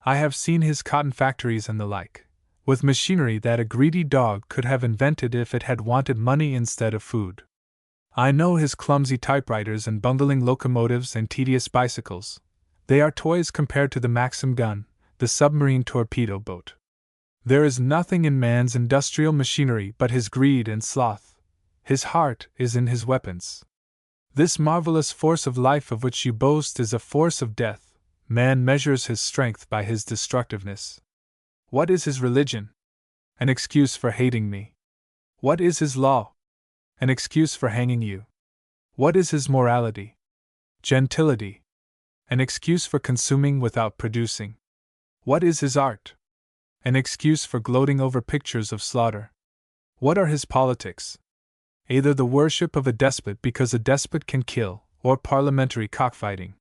I have seen his cotton factories and the like, with machinery that a greedy dog could have invented if it had wanted money instead of food. I know his clumsy typewriters and bungling locomotives and tedious bicycles. They are toys compared to the Maxim gun, the submarine torpedo boat. There is nothing in man's industrial machinery but his greed and sloth. His heart is in his weapons. This marvelous force of life of which you boast is a force of death. Man measures his strength by his destructiveness. What is his religion? An excuse for hating me. What is his law? An excuse for hanging you. What is his morality? Gentility. An excuse for consuming without producing. What is his art? An excuse for gloating over pictures of slaughter. What are his politics? either the worship of a despot because a despot can kill, or parliamentary cockfighting.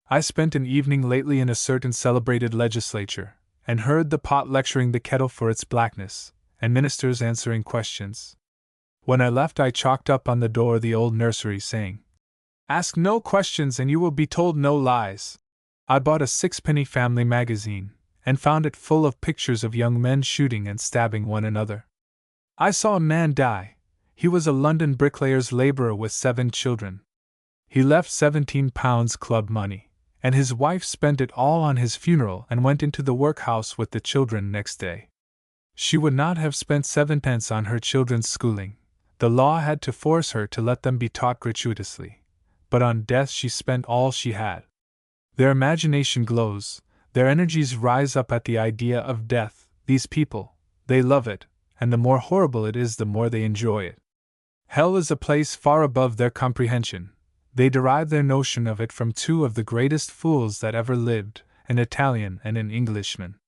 I spent an evening lately in a certain celebrated legislature, and heard the pot lecturing the kettle for its blackness, and ministers answering questions. When I left, I chalked up on the door the old nursery saying, "Ask no questions and you will be told no lies." I bought a sixpenny family magazine, and found it full of pictures of young men shooting and stabbing one another. I saw a man die. He was a London bricklayer's labourer with 7 children. He left £17 club money, and his wife spent it all on his funeral and went into the workhouse with the children next day. She would not have spent 7pence on her children's schooling. The law had to force her to let them be taught gratuitously, but on death she spent all she had. Their imagination glows, their energies rise up at the idea of death. These people, they love it, and the more horrible it is the more they enjoy it. Hell is a place far above their comprehension. They derive their notion of it from 2 of the greatest fools that ever lived, an Italian and an Englishman.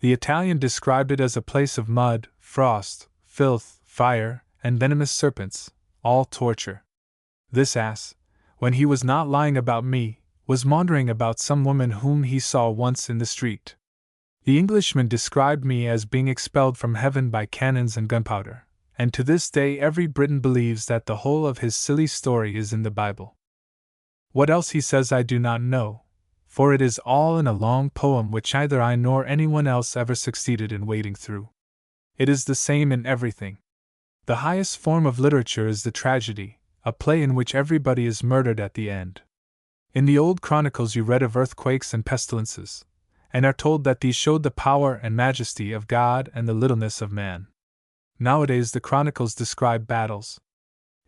The Italian described it as a place of mud, frost, filth, fire, and venomous serpents, all torture. This ass, when he was not lying about me, was maundering about some woman whom he saw once in the street. The Englishman described me as being expelled from heaven by cannons and gunpowder, and to this day every Briton believes that the whole of his silly story is in the Bible. What else he says I do not know, for it is all in a long poem which neither I nor anyone else ever succeeded in wading through. It is the same in everything. The highest form of literature is the tragedy, a play in which everybody is murdered at the end. In the old chronicles you read of earthquakes and pestilences, and are told that these showed the power and majesty of God and the littleness of man. Nowadays the chronicles describe battles.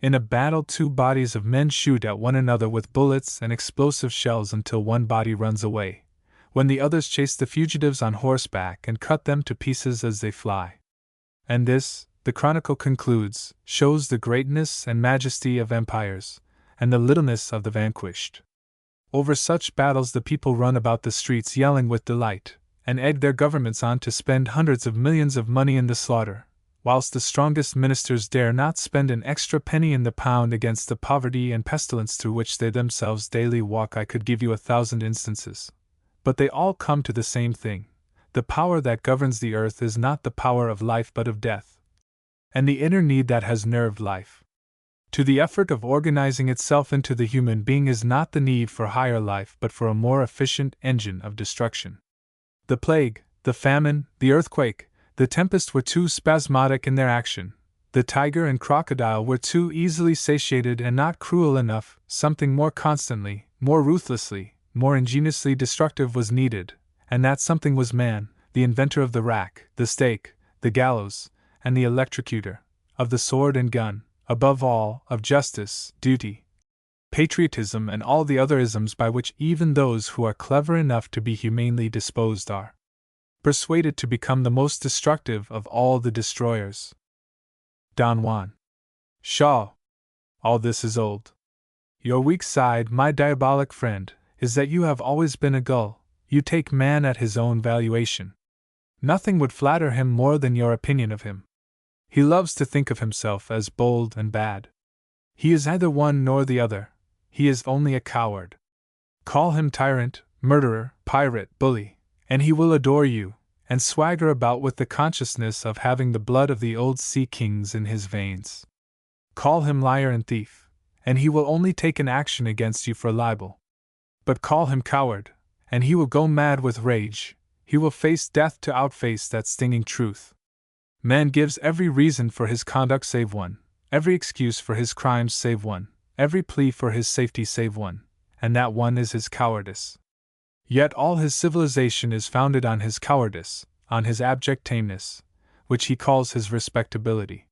In a battle 2 bodies of men shoot at one another with bullets and explosive shells until one body runs away, when the others chase the fugitives on horseback and cut them to pieces as they fly. And this, the chronicle concludes, shows the greatness and majesty of empires, and the littleness of the vanquished. Over such battles the people run about the streets yelling with delight, and egg their governments on to spend hundreds of millions of money in the slaughter, whilst the strongest ministers dare not spend an extra penny in the pound against the poverty and pestilence through which they themselves daily walk. I could give you 1,000 instances, but they all come to the same thing. The power that governs the earth is not the power of life but of death, and the inner need that has nerved life to the effort of organizing itself into the human being is not the need for higher life but for a more efficient engine of destruction. The plague, the famine, the earthquake, the tempest were too spasmodic in their action. The tiger and crocodile were too easily satiated and not cruel enough. Something more constantly, more ruthlessly, more ingeniously destructive was needed, and that something was man, the inventor of the rack, the stake, the gallows, and the electrocutor, of the sword and gun, above all, of justice, duty, patriotism, and all the other isms by which even those who are clever enough to be humanely disposed are persuaded to become the most destructive of all the destroyers. Don Juan. Shaw. All this is old. Your weak side, my diabolic friend, is that you have always been a gull. You take man at his own valuation. Nothing would flatter him more than your opinion of him. He loves to think of himself as bold and bad. He is neither one nor the other. He is only a coward. Call him tyrant, murderer, pirate, bully, and he will adore you, and swagger about with the consciousness of having the blood of the old sea kings in his veins. Call him liar and thief, and he will only take an action against you for libel. But call him coward, and he will go mad with rage. He will face death to outface that stinging truth. Man gives every reason for his conduct save one, every excuse for his crimes save one, every plea for his safety save one, and that one is his cowardice. Yet all his civilization is founded on his cowardice, on his abject tameness, which he calls his respectability.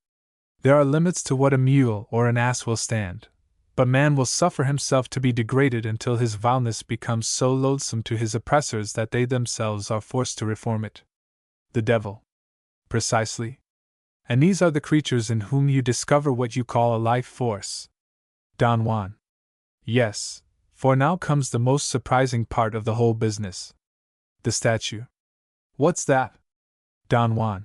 There are limits to what a mule or an ass will stand, but man will suffer himself to be degraded until his vileness becomes so loathsome to his oppressors that they themselves are forced to reform it. The devil. Precisely. And these are the creatures in whom you discover what you call a life force. Don Juan. Yes, for now comes the most surprising part of the whole business. The statue. What's that? Don Juan.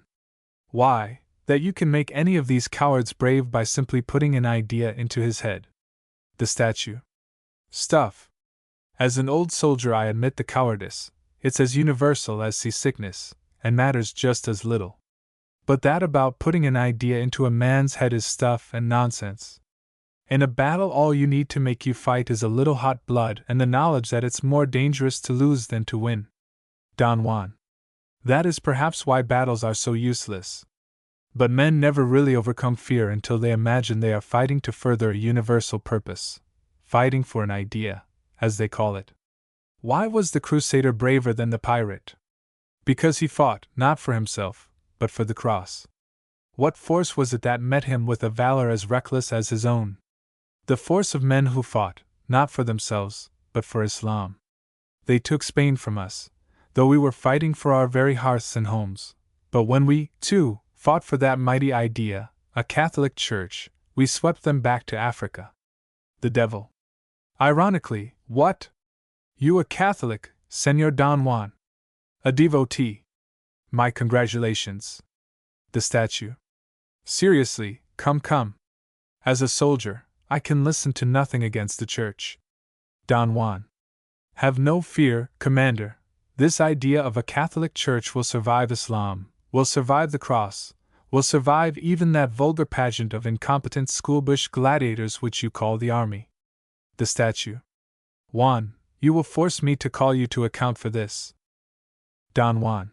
Why, That you can make any of these cowards brave by simply putting an idea into his head. The statue. Stuff. As an old soldier, I admit the cowardice. It's as universal as seasickness, and matters just as little. But that about putting an idea into a man's head is stuff and nonsense. In a battle, all you need to make you fight is a little hot blood and the knowledge that it's more dangerous to lose than to win. Don Juan. That is perhaps why battles are so useless. But men never really overcome fear until they imagine they are fighting to further a universal purpose, fighting for an idea, as they call it. Why was the crusader braver than the pirate? Because he fought, not for himself, but for the cross. What force was it that met him with a valor as reckless as his own? The force of men who fought, not for themselves, but for Islam. They took Spain from us, though we were fighting for our very hearths and homes. But when we, too, fought for that mighty idea, a Catholic Church, we swept them back to Africa. The devil. Ironically, what? You a Catholic, Señor Don Juan? A devotee? My congratulations. The statue. Seriously, come. As a soldier, I can listen to nothing against the Church. Don Juan. Have no fear, Commander. This idea of a Catholic Church will survive Islam, will survive the cross, will survive even that vulgar pageant of incompetent schoolbush gladiators which you call the army. The statue. Juan, you will force me to call you to account for this. Don Juan.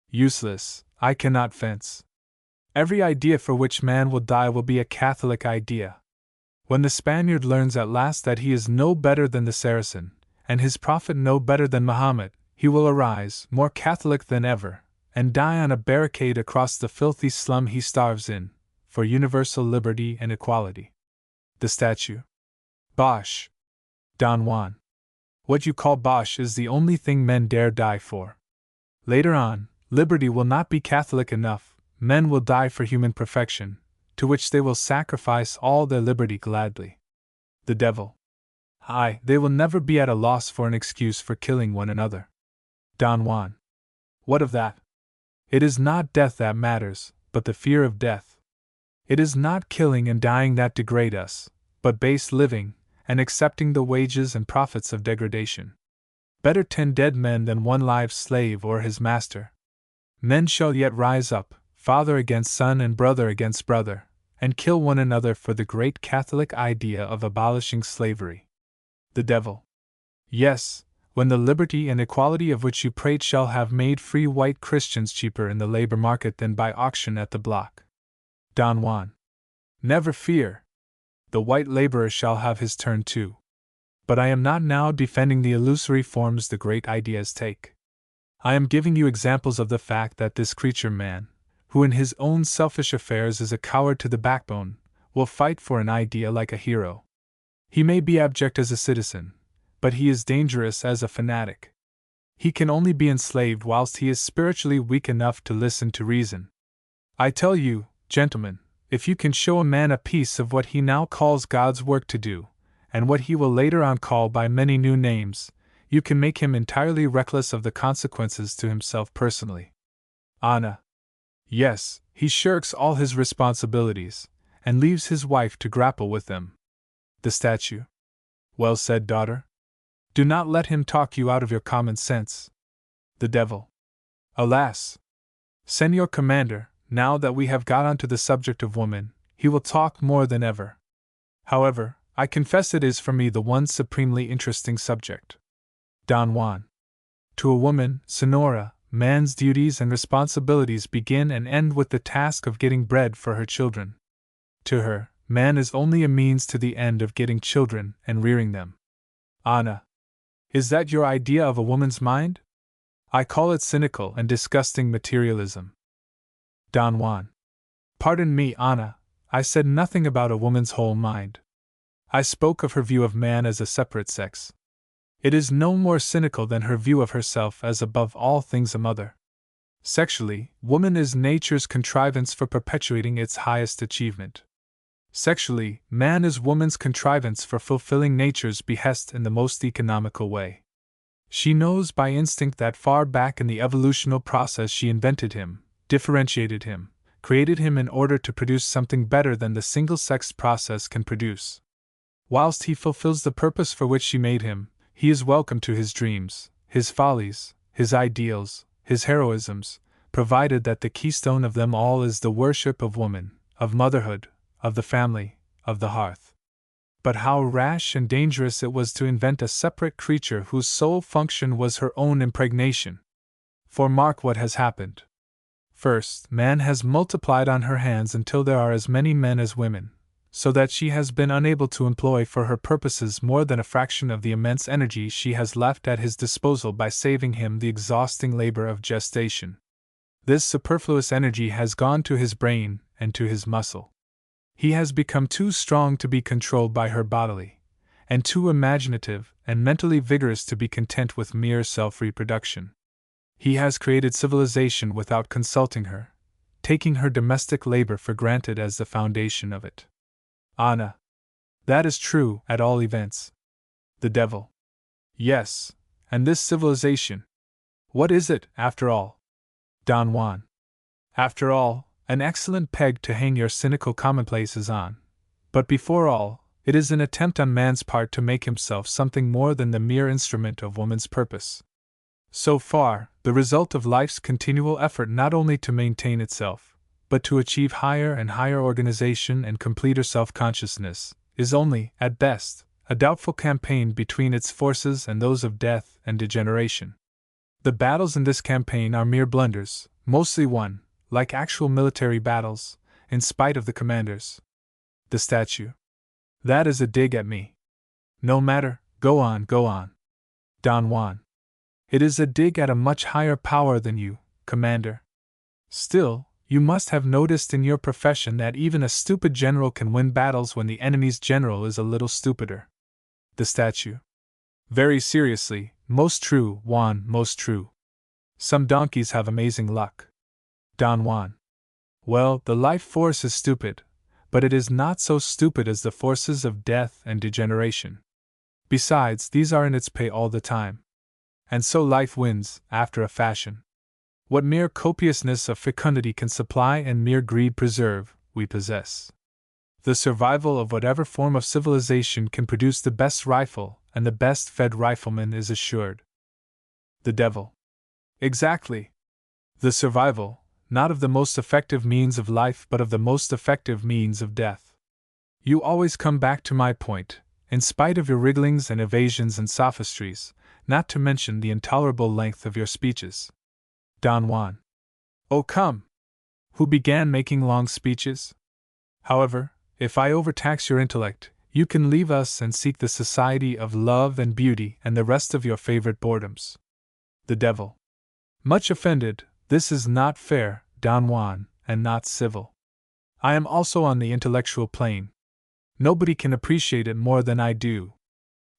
Useless, I cannot fence. Every idea for which man will die will be a Catholic idea. When the Spaniard learns at last that he is no better than the Saracen, and his prophet no better than Muhammad, he will arise, more Catholic than ever, and die on a barricade across the filthy slum he starves in, for universal liberty and equality. The statue. Bosh. Don Juan. What you call bosh is the only thing men dare die for. Later on, liberty will not be Catholic enough, men will die for human perfection, to which they will sacrifice all their liberty gladly. The devil. Aye, they will never be at a loss for an excuse for killing one another. Don Juan. What of that? It is not death that matters, but the fear of death. It is not killing and dying that degrade us, but base living, and accepting the wages and profits of degradation. Better 10 dead men than 1 live slave or his master. Men shall yet rise up, father against son and brother against brother, and kill one another for the great Catholic idea of abolishing slavery. The devil. Yes, when the liberty and equality of which you prate shall have made free white Christians cheaper in the labor market than by auction at the block. Don Juan. Never fear. The white laborer shall have his turn too. But I am not now defending the illusory forms the great ideas take. I am giving you examples of the fact that this creature man, who in his own selfish affairs is a coward to the backbone, will fight for an idea like a hero. He may be abject as a citizen, but he is dangerous as a fanatic. He can only be enslaved whilst he is spiritually weak enough to listen to reason. I tell you, gentlemen, if you can show a man a piece of what he now calls God's work to do, and what he will later on call by many new names, you can make him entirely reckless of the consequences to himself personally. Anna. Yes, he shirks all his responsibilities, and leaves his wife to grapple with them. The statue. Well said, daughter. Do not let him talk you out of your common sense. The devil. Alas! Señor Commander, now that we have got onto the subject of woman, he will talk more than ever. However, I confess it is for me the one supremely interesting subject. Don Juan. To a woman, Sonora, man's duties and responsibilities begin and end with the task of getting bread for her children. To her, man is only a means to the end of getting children and rearing them. Anna. Is that your idea of a woman's mind? I call it cynical and disgusting materialism. Don Juan. Pardon me, Anna, I said nothing about a woman's whole mind. I spoke of her view of man as a separate sex. It is no more cynical than her view of herself as above all things a mother. Sexually, woman is nature's contrivance for perpetuating its highest achievement. Sexually, man is woman's contrivance for fulfilling nature's behest in the most economical way. She knows by instinct that far back in the evolutional process she invented him, differentiated him, created him in order to produce something better than the single-sexed process can produce. Whilst he fulfills the purpose for which she made him, he is welcome to his dreams, his follies, his ideals, his heroisms, provided that the keystone of them all is the worship of woman, of motherhood, of the family, of the hearth. But how rash and dangerous it was to invent a separate creature whose sole function was her own impregnation. For mark what has happened. First, man has multiplied on her hands until there are as many men as women, so that she has been unable to employ for her purposes more than a fraction of the immense energy she has left at his disposal by saving him the exhausting labor of gestation. This superfluous energy has gone to his brain and to his muscle. He has become too strong to be controlled by her bodily, and too imaginative and mentally vigorous to be content with mere self-reproduction. He has created civilization without consulting her, taking her domestic labor for granted as the foundation of it. Anna. That is true, at all events. The devil. Yes, and this civilization. What is it, after all? Don Juan. After all, an excellent peg to hang your cynical commonplaces on. But before all, it is an attempt on man's part to make himself something more than the mere instrument of woman's purpose. So far, the result of life's continual effort not only to maintain itself, but to achieve higher and higher organization and completer self-consciousness, is only, at best, a doubtful campaign between its forces and those of death and degeneration. The battles in this campaign are mere blunders, mostly won, like actual military battles, in spite of the commanders. The statue. That is a dig at me. No matter, go on, go on. Don Juan. It is a dig at a much higher power than you, Commander. Still, you must have noticed in your profession that even a stupid general can win battles when the enemy's general is a little stupider. The statue. Very seriously, most true, Juan, most true. Some donkeys have amazing luck. Don Juan. Well, the life force is stupid, but it is not so stupid as the forces of death and degeneration. Besides, these are in its pay all the time. And so life wins, after a fashion. What mere copiousness of fecundity can supply and mere greed preserve, we possess. The survival of whatever form of civilization can produce the best rifle, and the best fed rifleman is assured. The devil. Exactly. The survival, not of the most effective means of life but of the most effective means of death. You always come back to my point, in spite of your wrigglings and evasions and sophistries, not to mention the intolerable length of your speeches. Don Juan. Oh, come! Who began making long speeches? However, if I overtax your intellect, you can leave us and seek the society of love and beauty and the rest of your favorite boredoms. The devil. Much offended, this is not fair, Don Juan, and not civil. I am also on the intellectual plane. Nobody can appreciate it more than I do.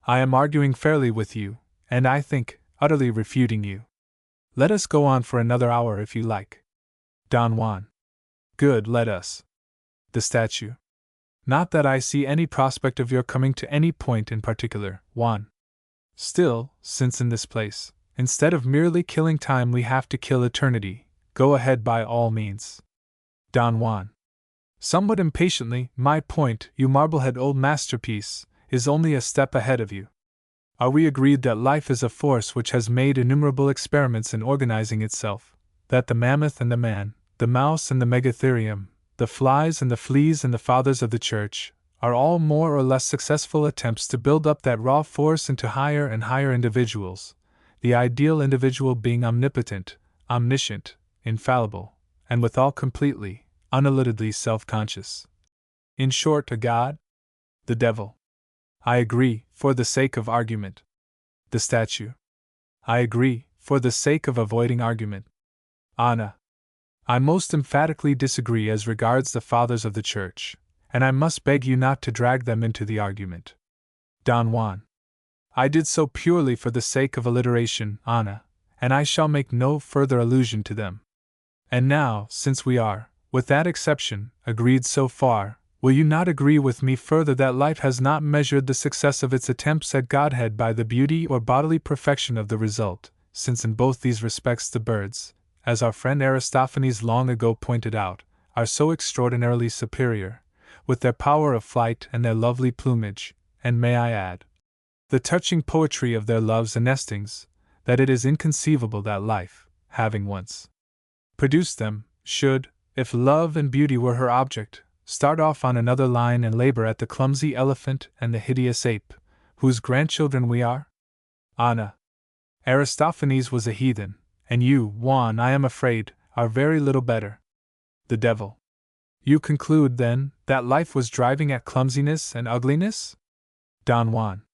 I am arguing fairly with you, and I think, utterly refuting you. Let us go on for another hour if you like. Don Juan. Good, let us. The statue. Not that I see any prospect of your coming to any point in particular, Juan. Still, since in this place, instead of merely killing time we have to kill eternity, go ahead by all means. Don Juan. Somewhat impatiently, my point, you marblehead old masterpiece, is only a step ahead of you. Are we agreed that life is a force which has made innumerable experiments in organizing itself, that the mammoth and the man, the mouse and the megatherium, the flies and the fleas and the fathers of the church, are all more or less successful attempts to build up that raw force into higher and higher individuals, the ideal individual being omnipotent, omniscient, infallible, and withal completely, unelludedly self-conscious? In short, a god? The devil. I agree, for the sake of argument. The statue. I agree, for the sake of avoiding argument. Anna. I most emphatically disagree as regards the fathers of the church, and I must beg you not to drag them into the argument. Don Juan. I did so purely for the sake of alliteration, Anna, and I shall make no further allusion to them. And now, since we are, with that exception, agreed so far, will you not agree with me further that life has not measured the success of its attempts at godhead by the beauty or bodily perfection of the result, since in both these respects the birds, as our friend Aristophanes long ago pointed out, are so extraordinarily superior, with their power of flight and their lovely plumage, and may I add, the touching poetry of their loves and nestings, that it is inconceivable that life, having once produced them, should, if love and beauty were her object, start off on another line and labor at the clumsy elephant and the hideous ape, whose grandchildren we are? Anna. Aristophanes was a heathen, and you, Juan, I am afraid, are very little better. The devil. You conclude, then, that life was driving at clumsiness and ugliness? Don Juan.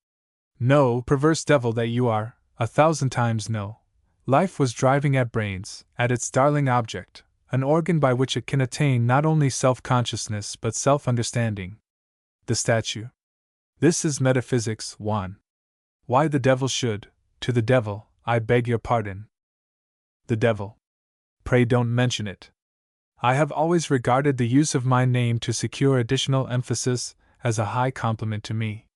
No, perverse devil that you are, 1,000 times no. Life was driving at brains, at its darling object, an organ by which it can attain not only self-consciousness but self-understanding. The statue. This is metaphysics, Juan. Why the devil should, to the devil, I beg your pardon. The devil. Pray don't mention it. I have always regarded the use of my name to secure additional emphasis as a high compliment to me.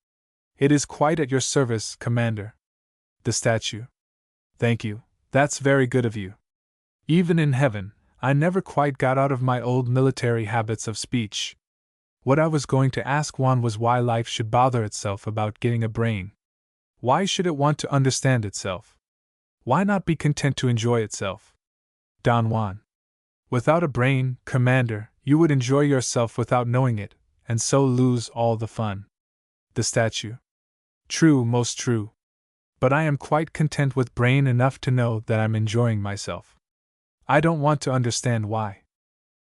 It is quite at your service, Commander. The statue. Thank you, that's very good of you. Even in heaven, I never quite got out of my old military habits of speech. What I was going to ask Juan was why life should bother itself about getting a brain. Why should it want to understand itself? Why not be content to enjoy itself? Don Juan. Without a brain, Commander, you would enjoy yourself without knowing it, and so lose all the fun. The statue. True, most true. But I am quite content with brain enough to know that I'm enjoying myself. I don't want to understand why.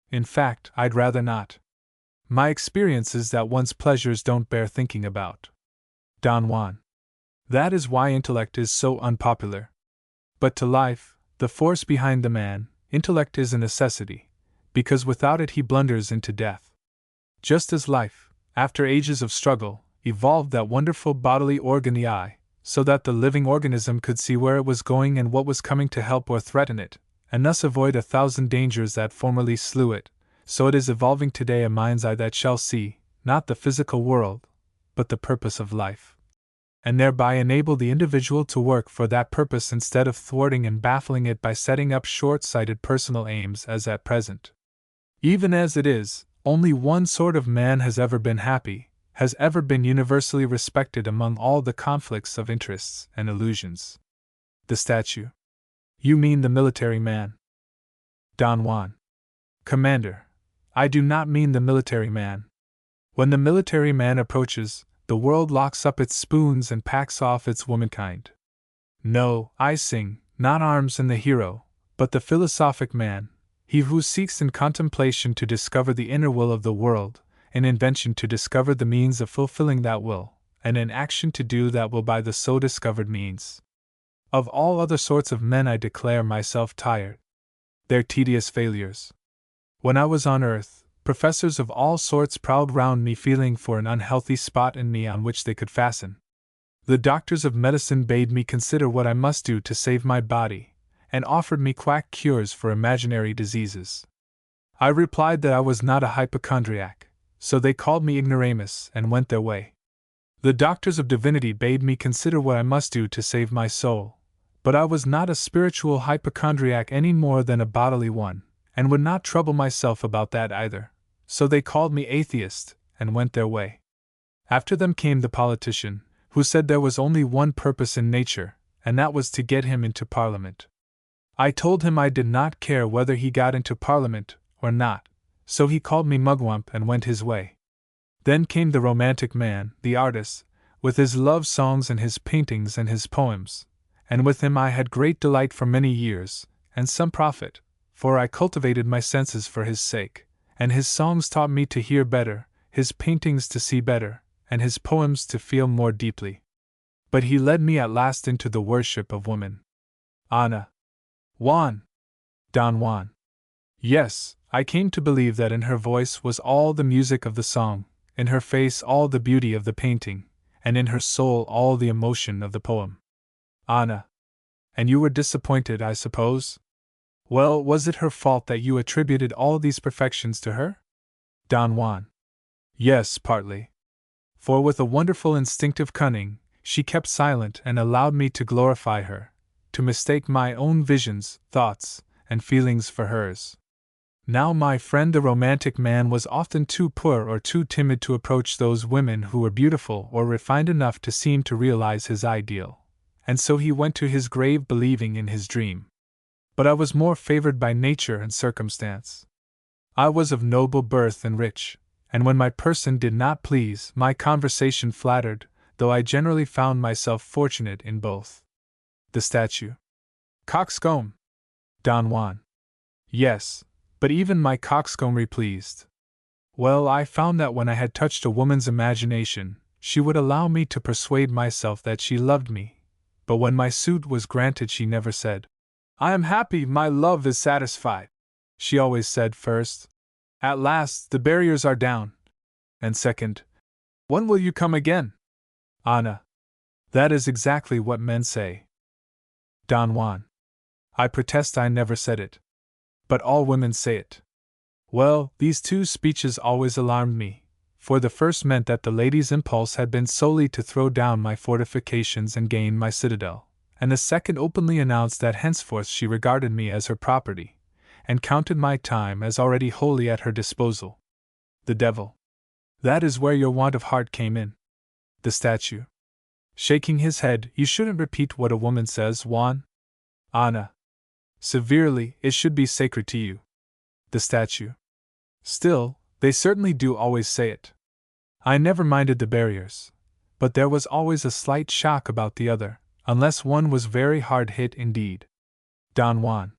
In fact, I'd rather not. My experience is that one's pleasures don't bear thinking about. Don Juan. That is why intellect is so unpopular. But to life, the force behind the man, intellect is a necessity, because without it he blunders into death. Just as life, after ages of struggle, evolved that wonderful bodily organ the eye, so that the living organism could see where it was going and what was coming to help or threaten it, and thus avoid 1,000 dangers that formerly slew it, so it is evolving today a mind's eye that shall see, not the physical world, but the purpose of life, and thereby enable the individual to work for that purpose instead of thwarting and baffling it by setting up short-sighted personal aims as at present. Even as it is, only one sort of man has ever been happy, has ever been universally respected among all the conflicts of interests and illusions. The statue. You mean the military man. Don Juan. Commander, I do not mean the military man. When the military man approaches, the world locks up its spoons and packs off its womankind. No, I sing, not arms and the hero, but the philosophic man, he who seeks in contemplation to discover the inner will of the world, in invention to discover the means of fulfilling that will, and in action to do that will by the so discovered means. Of all other sorts of men I declare myself tired. Their tedious failures. When I was on earth, professors of all sorts prowled round me feeling for an unhealthy spot in me on which they could fasten. The doctors of medicine bade me consider what I must do to save my body, and offered me quack cures for imaginary diseases. I replied that I was not a hypochondriac, so they called me ignoramus and went their way. The doctors of divinity bade me consider what I must do to save my soul, but I was not a spiritual hypochondriac any more than a bodily one, and would not trouble myself about that either, so they called me atheist and went their way. After them came the politician, who said there was only one purpose in nature, and that was to get him into Parliament. I told him I did not care whether he got into Parliament or not, so he called me mugwump and went his way. Then came the romantic man, the artist, with his love songs and his paintings and his poems, and with him I had great delight for many years, and some profit, for I cultivated my senses for his sake, and his songs taught me to hear better, his paintings to see better, and his poems to feel more deeply. But he led me at last into the worship of woman. Anna. Juan. Don Juan. Yes, I came to believe that in her voice was all the music of the song, in her face all the beauty of the painting, and in her soul all the emotion of the poem. Anna. And you were disappointed, I suppose? Well, was it her fault that you attributed all these perfections to her? Don Juan. Yes, partly. For with a wonderful instinctive cunning, she kept silent and allowed me to glorify her, to mistake my own visions, thoughts, and feelings for hers. Now my friend the romantic man was often too poor or too timid to approach those women who were beautiful or refined enough to seem to realize his ideal, and so he went to his grave believing in his dream. But I was more favored by nature and circumstance. I was of noble birth and rich, and when my person did not please, my conversation flattered, though I generally found myself fortunate in both. The statue. Coxcomb. Don Juan. Yes, but even my coxcombry pleased. Well, I found that when I had touched a woman's imagination, she would allow me to persuade myself that she loved me, but when my suit was granted she never said, "I am happy, my love is satisfied." She always said first, "At last, the barriers are down," and second, "When will you come again?" Anna. That is exactly what men say. Don Juan. I protest I never said it. But all women say it. Well, these two speeches always alarmed me, for the first meant that the lady's impulse had been solely to throw down my fortifications and gain my citadel, and the second openly announced that henceforth she regarded me as her property, and counted my time as already wholly at her disposal. The devil. That is where your want of heart came in. The statue. Shaking his head, you shouldn't repeat what a woman says, Juan. Anna. Severely, it should be sacred to you. The statue. Still, they certainly do always say it. I never minded the barriers, but there was always a slight shock about the other, unless one was very hard hit indeed. Don Juan.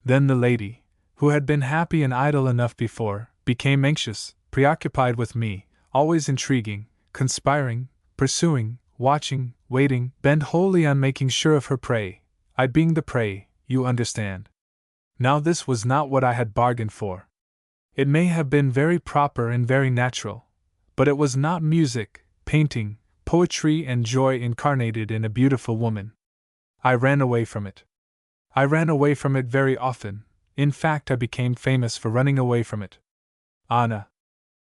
Then the lady, who had been happy and idle enough before, became anxious, preoccupied with me, always intriguing, conspiring, pursuing, watching, waiting, bent wholly on making sure of her prey, I being the prey, you understand. Now this was not what I had bargained for. It may have been very proper and very natural, but it was not music, painting, poetry and joy incarnated in a beautiful woman. I ran away from it. I ran away from it very often, in fact I became famous for running away from it. Anna.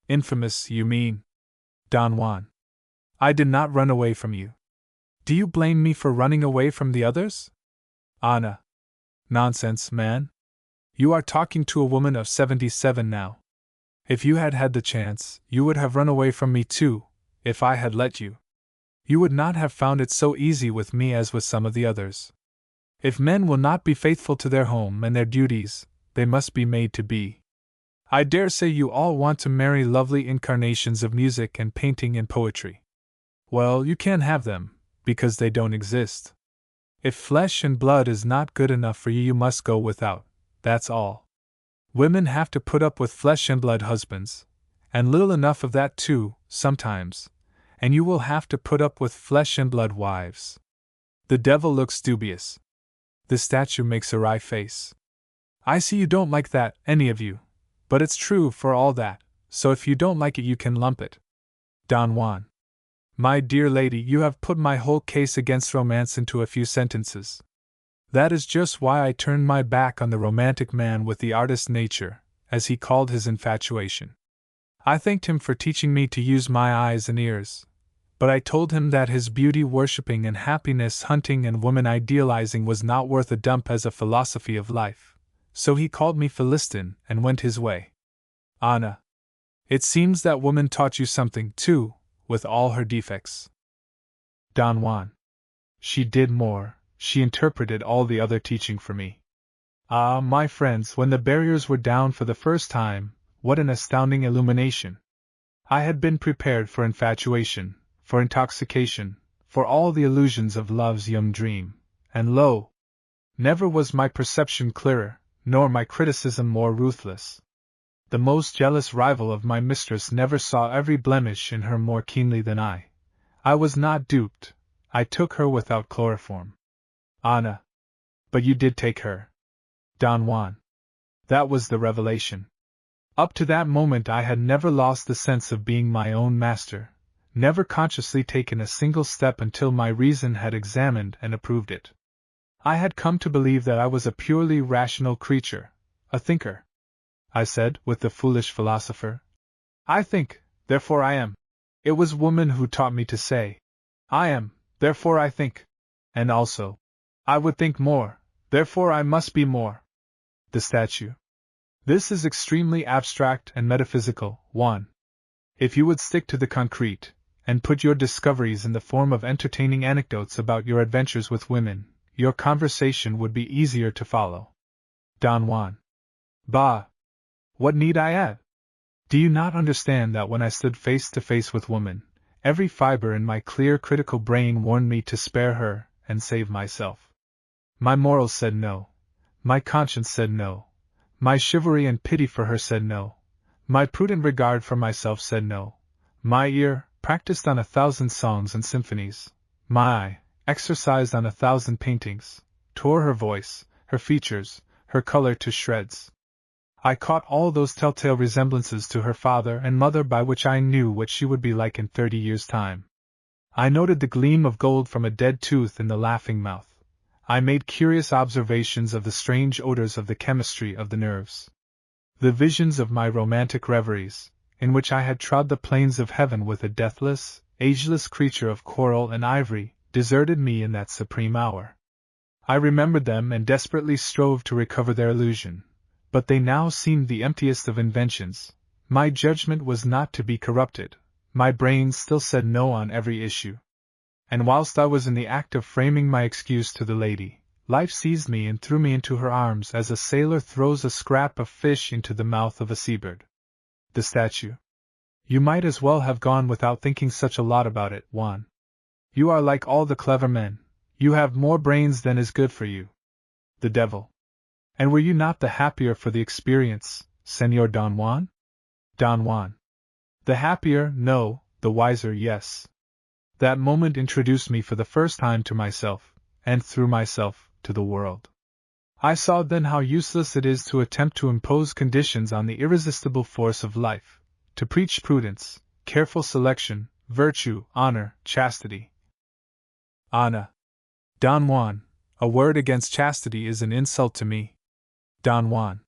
Infamous, you mean? Don Juan. I did not run away from you. Do you blame me for running away from the others? Anna. Nonsense, man. You are talking to a woman of 77 now. If you had had the chance, you would have run away from me too, if I had let you. You would not have found it so easy with me as with some of the others. If men will not be faithful to their home and their duties, they must be made to be. I dare say you all want to marry lovely incarnations of music and painting and poetry. Well, you can't have them, because they don't exist. If flesh and blood is not good enough for you, you must go without, that's all. Women have to put up with flesh and blood husbands, and little enough of that too, sometimes, and you will have to put up with flesh and blood wives. The devil looks dubious. The statue makes a wry face. I see you don't like that, any of you, but it's true for all that, so if you don't like it you can lump it. Don Juan. My dear lady, you have put my whole case against romance into a few sentences. That is just why I turned my back on the romantic man with the artist nature, as he called his infatuation. I thanked him for teaching me to use my eyes and ears, but I told him that his beauty worshipping and happiness hunting and woman idealizing was not worth a dump as a philosophy of life, so he called me Philistin and went his way. Anna. It seems that woman taught you something, too, with all her defects. Don Juan. She did more, she interpreted all the other teaching for me. Ah, my friends, when the barriers were down for the first time, what an astounding illumination! I had been prepared for infatuation, for intoxication, for all the illusions of love's young dream, and lo! Never was my perception clearer, nor my criticism more ruthless. The most jealous rival of my mistress never saw every blemish in her more keenly than I. I was not duped. I took her without chloroform. Anna. But you did take her. Don Juan. That was the revelation. Up to that moment I had never lost the sense of being my own master, never consciously taken a single step until my reason had examined and approved it. I had come to believe that I was a purely rational creature, a thinker. I said, with the foolish philosopher. I think, therefore I am. It was woman who taught me to say, I am, therefore I think. And also, I would think more, therefore I must be more. The statue. This is extremely abstract and metaphysical. 1. If you would stick to the concrete, and put your discoveries in the form of entertaining anecdotes about your adventures with women, your conversation would be easier to follow. Don Juan. Bah! What need I add? Do you not understand that when I stood face to face with woman, every fiber in my clear critical brain warned me to spare her and save myself? My morals said no. My conscience said no. My chivalry and pity for her said no. My prudent regard for myself said no. My ear, practiced on 1,000 songs and symphonies, my eye, exercised on 1,000 paintings, tore her voice, her features, her color to shreds. I caught all those telltale resemblances to her father and mother by which I knew what she would be like in 30 years' time. I noted the gleam of gold from a dead tooth in the laughing mouth. I made curious observations of the strange odors of the chemistry of the nerves. The visions of my romantic reveries, in which I had trod the plains of heaven with a deathless, ageless creature of coral and ivory, deserted me in that supreme hour. I remembered them and desperately strove to recover their illusion, but they now seemed the emptiest of inventions. My judgment was not to be corrupted, my brain still said no on every issue. And whilst I was in the act of framing my excuse to the lady, life seized me and threw me into her arms as a sailor throws a scrap of fish into the mouth of a seabird. The statue. You might as well have gone without thinking such a lot about it, Juan. You are like all the clever men. You have more brains than is good for you. The devil. And were you not the happier for the experience, Señor Don Juan? Don Juan. The happier, no, the wiser, yes. That moment introduced me for the first time to myself, and through myself, to the world. I saw then how useless it is to attempt to impose conditions on the irresistible force of life, to preach prudence, careful selection, virtue, honor, chastity. Ana. Don Juan, a word against chastity is an insult to me. Don Juan.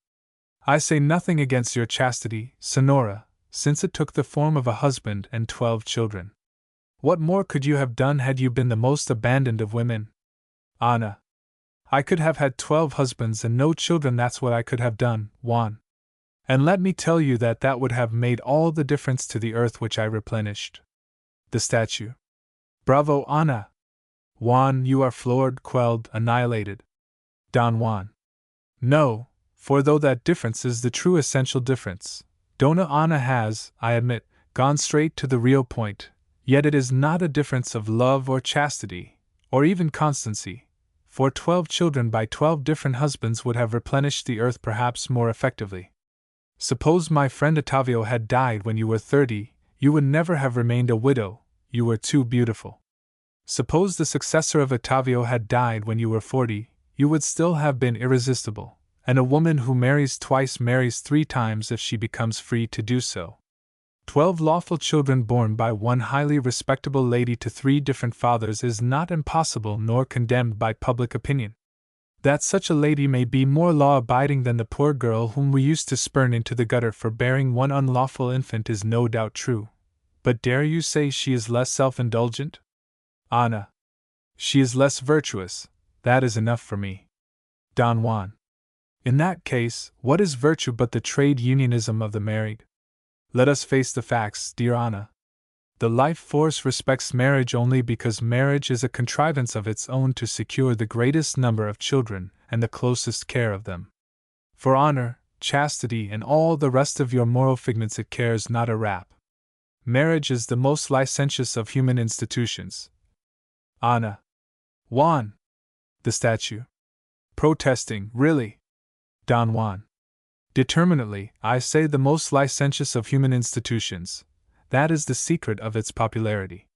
I say nothing against your chastity, Sonora, since it took the form of a husband and 12 children. What more could you have done had you been the most abandoned of women? Ana. I could have had 12 husbands and no children, that's what I could have done, Juan. And let me tell you that that would have made all the difference to the earth which I replenished. The statue. Bravo, Ana! Juan, you are floored, quelled, annihilated. Don Juan. No, for though that difference is the true essential difference, Dona Ana has, I admit, gone straight to the real point, yet it is not a difference of love or chastity, or even constancy, for 12 children by 12 different husbands would have replenished the earth perhaps more effectively. Suppose my friend Ottavio had died when you were 30, you would never have remained a widow, you were too beautiful. Suppose the successor of Ottavio had died when you were 40, you would still have been irresistible, and a woman who marries twice marries 3 times if she becomes free to do so. 12 lawful children born by one highly respectable lady to 3 different fathers is not impossible nor condemned by public opinion. That such a lady may be more law-abiding than the poor girl whom we used to spurn into the gutter for bearing one unlawful infant is no doubt true. But dare you say she is less self-indulgent? Ana. She is less virtuous, that is enough for me. Don Juan. In that case, what is virtue but the trade unionism of the married? Let us face the facts, dear Ana. The life force respects marriage only because marriage is a contrivance of its own to secure the greatest number of children and the closest care of them. For honor, chastity, and all the rest of your moral figments it cares not a rap. Marriage is the most licentious of human institutions. Ana. Juan. The statue. Protesting, really. Don Juan. Determinately, I say the most licentious of human institutions. That is the secret of its popularity.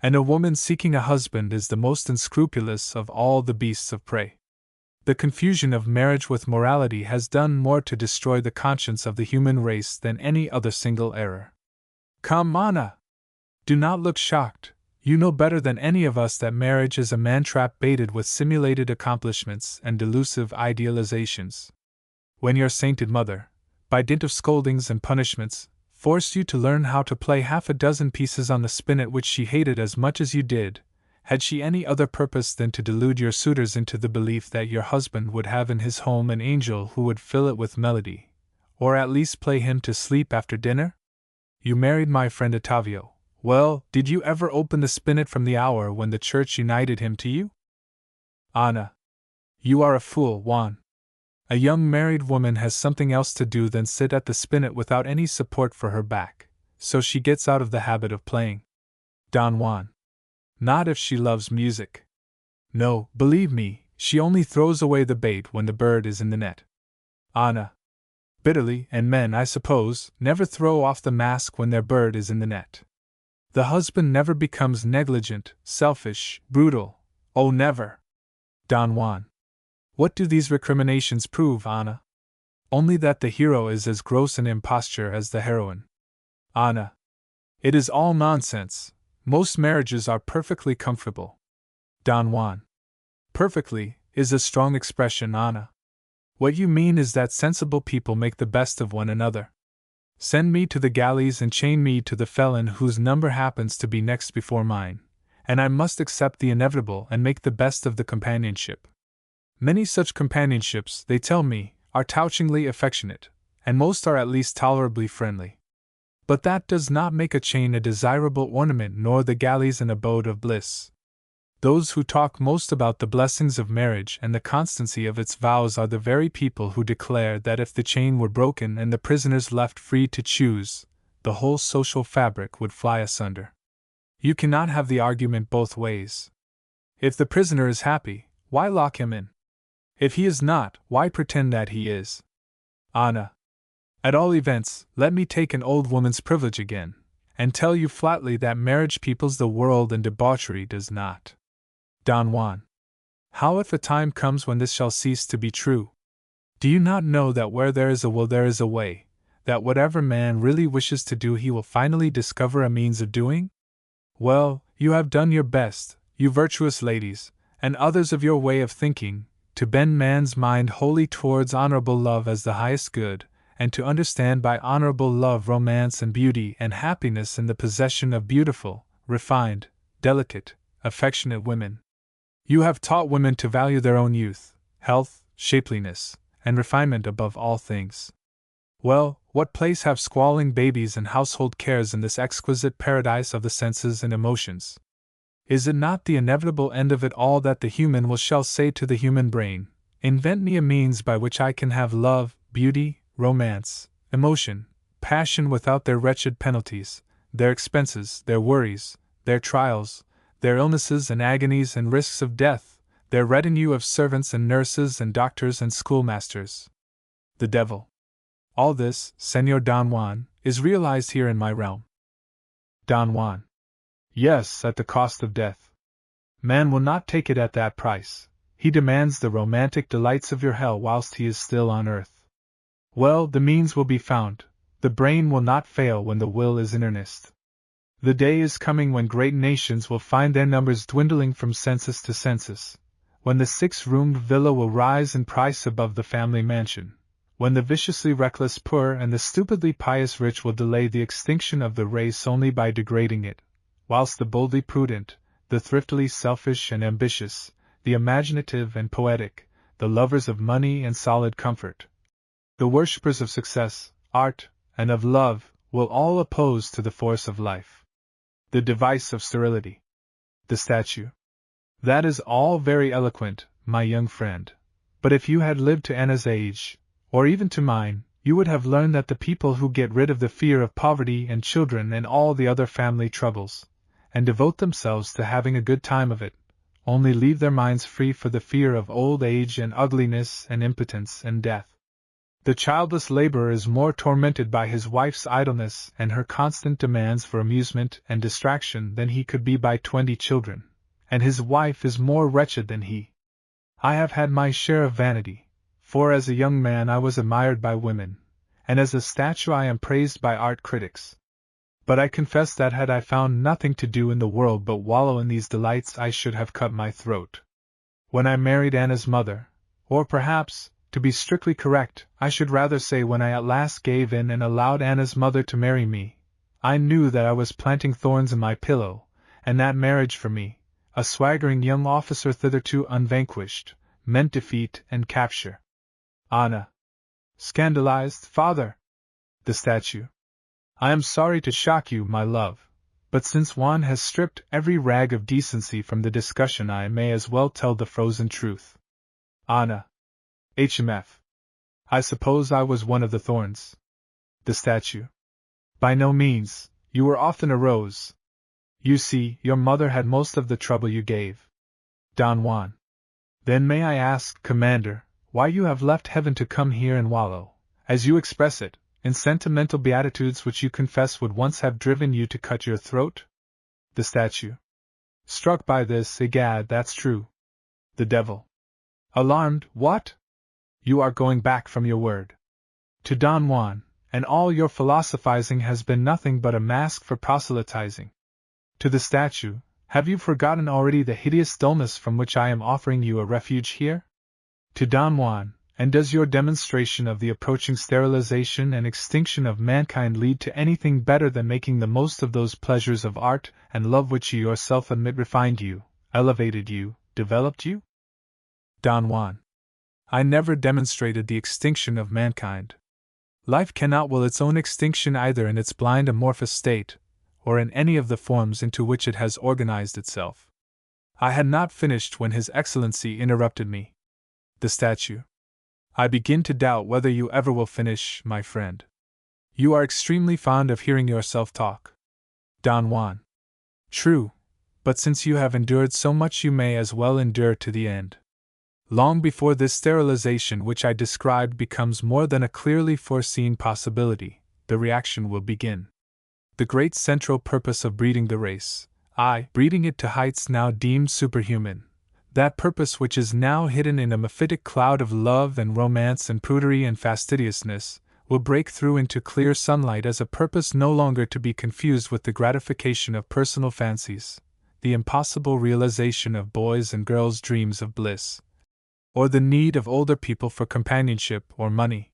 And a woman seeking a husband is the most unscrupulous of all the beasts of prey. The confusion of marriage with morality has done more to destroy the conscience of the human race than any other single error. Come, Ana! Do not look shocked. You know better than any of us that marriage is a man-trap baited with simulated accomplishments and delusive idealizations. When your sainted mother, by dint of scoldings and punishments, forced you to learn how to play 6 pieces on the spinet which she hated as much as you did, had she any other purpose than to delude your suitors into the belief that your husband would have in his home an angel who would fill it with melody, Or at least play him to sleep after dinner? You married my friend Ottavio. Well, did you ever open the spinet from the hour when the church united him to you? Anna. You are a fool, Juan. A young married woman has something else to do than sit at the spinet without any support for her back, so she gets out of the habit of playing. Don Juan. Not if she loves music. No, believe me, she only throws away the bait when the bird is in the net. Anna. Bitterly, and men, I suppose, never throw off the mask when their bird is in the net. The husband never becomes negligent, selfish, brutal. Oh, never. Don Juan. What do these recriminations prove, Anna? Only that the hero is as gross an imposture as the heroine. Anna. It is all nonsense. Most marriages are perfectly comfortable. Don Juan. Perfectly is a strong expression, Anna. What you mean is that sensible people make the best of one another. Send me to the galleys and chain me to the felon whose number happens to be next before mine, and I must accept the inevitable and make the best of the companionship. Many such companionships, they tell me, are touchingly affectionate, and most are at least tolerably friendly. But that does not make a chain a desirable ornament nor the galleys an abode of bliss. Those who talk most about the blessings of marriage and the constancy of its vows are the very people who declare that if the chain were broken and the prisoners left free to choose, the whole social fabric would fly asunder. You cannot have the argument both ways. If the prisoner is happy, why lock him in? If he is not, why pretend that he is? Anna. At all events, let me take an old woman's privilege again, and tell you flatly that marriage peoples the world and debauchery does not. Don Juan. How if a time comes when this shall cease to be true? Do you not know that where there is a will there is a way, that whatever man really wishes to do he will finally discover a means of doing? Well, you have done your best, you virtuous ladies, and others of your way of thinking, to bend man's mind wholly towards honorable love as the highest good, and to understand by honorable love romance and beauty and happiness in the possession of beautiful, refined, delicate, affectionate women. You have taught women to value their own youth, health, shapeliness, and refinement above all things. Well, what place have squalling babies and household cares in this exquisite paradise of the senses and emotions? Is it not the inevitable end of it all that the human will shall say to the human brain, invent me a means by which I can have love, beauty, romance, emotion, passion without their wretched penalties, their expenses, their worries, their trials, their illnesses and agonies and risks of death, their retinue of servants and nurses and doctors and schoolmasters? The devil. All this, Señor Don Juan, is realized here in my realm. Don Juan. Yes, at the cost of death. Man will not take it at that price. He demands the romantic delights of your hell whilst he is still on earth. Well, the means will be found. The brain will not fail when the will is in earnest. The day is coming when great nations will find their numbers dwindling from census to census, when the six-roomed villa will rise in price above the family mansion, when the viciously reckless poor and the stupidly pious rich will delay the extinction of the race only by degrading it, whilst the boldly prudent, the thriftily selfish and ambitious, the imaginative and poetic, the lovers of money and solid comfort, the worshippers of success, art, and of love, will all oppose to the force of life the device of sterility, the statue. That is all very eloquent, my young friend, but if you had lived to Anna's age, or even to mine, you would have learned that the people who get rid of the fear of poverty and children and all the other family troubles, and devote themselves to having a good time of it, only leave their minds free for the fear of old age and ugliness and impotence and death. The childless laborer is more tormented by his wife's idleness and her constant demands for amusement and distraction than he could be by 20 children, and his wife is more wretched than he. I have had my share of vanity, for as a young man I was admired by women, and as a statue I am praised by art critics. But I confess that had I found nothing to do in the world but wallow in these delights I should have cut my throat. When I married Anna's mother, or perhaps, to be strictly correct, I should rather say when I at last gave in and allowed Anna's mother to marry me, I knew that I was planting thorns in my pillow, and that marriage for me, a swaggering young officer thitherto unvanquished, meant defeat and capture. Anna. Scandalized, father! The statue. I am sorry to shock you, my love, but since Juan has stripped every rag of decency from the discussion, I may as well tell the frozen truth. Anna. HMF. I suppose I was one of the thorns. The statue. By no means, you were often a rose. You see, your mother had most of the trouble you gave. Don Juan. Then may I ask, Commander, why you have left heaven to come here and wallow, as you express it, in sentimental beatitudes which you confess would once have driven you to cut your throat? The statue. Struck by this, egad, that's true. The devil. Alarmed, what? You are going back from your word to Don Juan, and all your philosophizing has been nothing but a mask for proselytizing. To the statue, have you forgotten already the hideous dullness from which I am offering you a refuge here? To Don Juan, and does your demonstration of the approaching sterilization and extinction of mankind lead to anything better than making the most of those pleasures of art and love which you yourself admit refined you, elevated you, developed you? Don Juan. I never demonstrated the extinction of mankind. Life cannot will its own extinction either in its blind amorphous state, or in any of the forms into which it has organized itself. I had not finished when His Excellency interrupted me. The statue. I begin to doubt whether you ever will finish, my friend. You are extremely fond of hearing yourself talk. Don Juan. True, but since you have endured so much, you may as well endure to the end. Long before this sterilization which I described becomes more than a clearly foreseen possibility, the reaction will begin. The great central purpose of breeding the race, breeding it to heights now deemed superhuman, that purpose which is now hidden in a mephitic cloud of love and romance and prudery and fastidiousness, will break through into clear sunlight as a purpose no longer to be confused with the gratification of personal fancies, the impossible realization of boys' and girls' dreams of bliss, or the need of older people for companionship or money.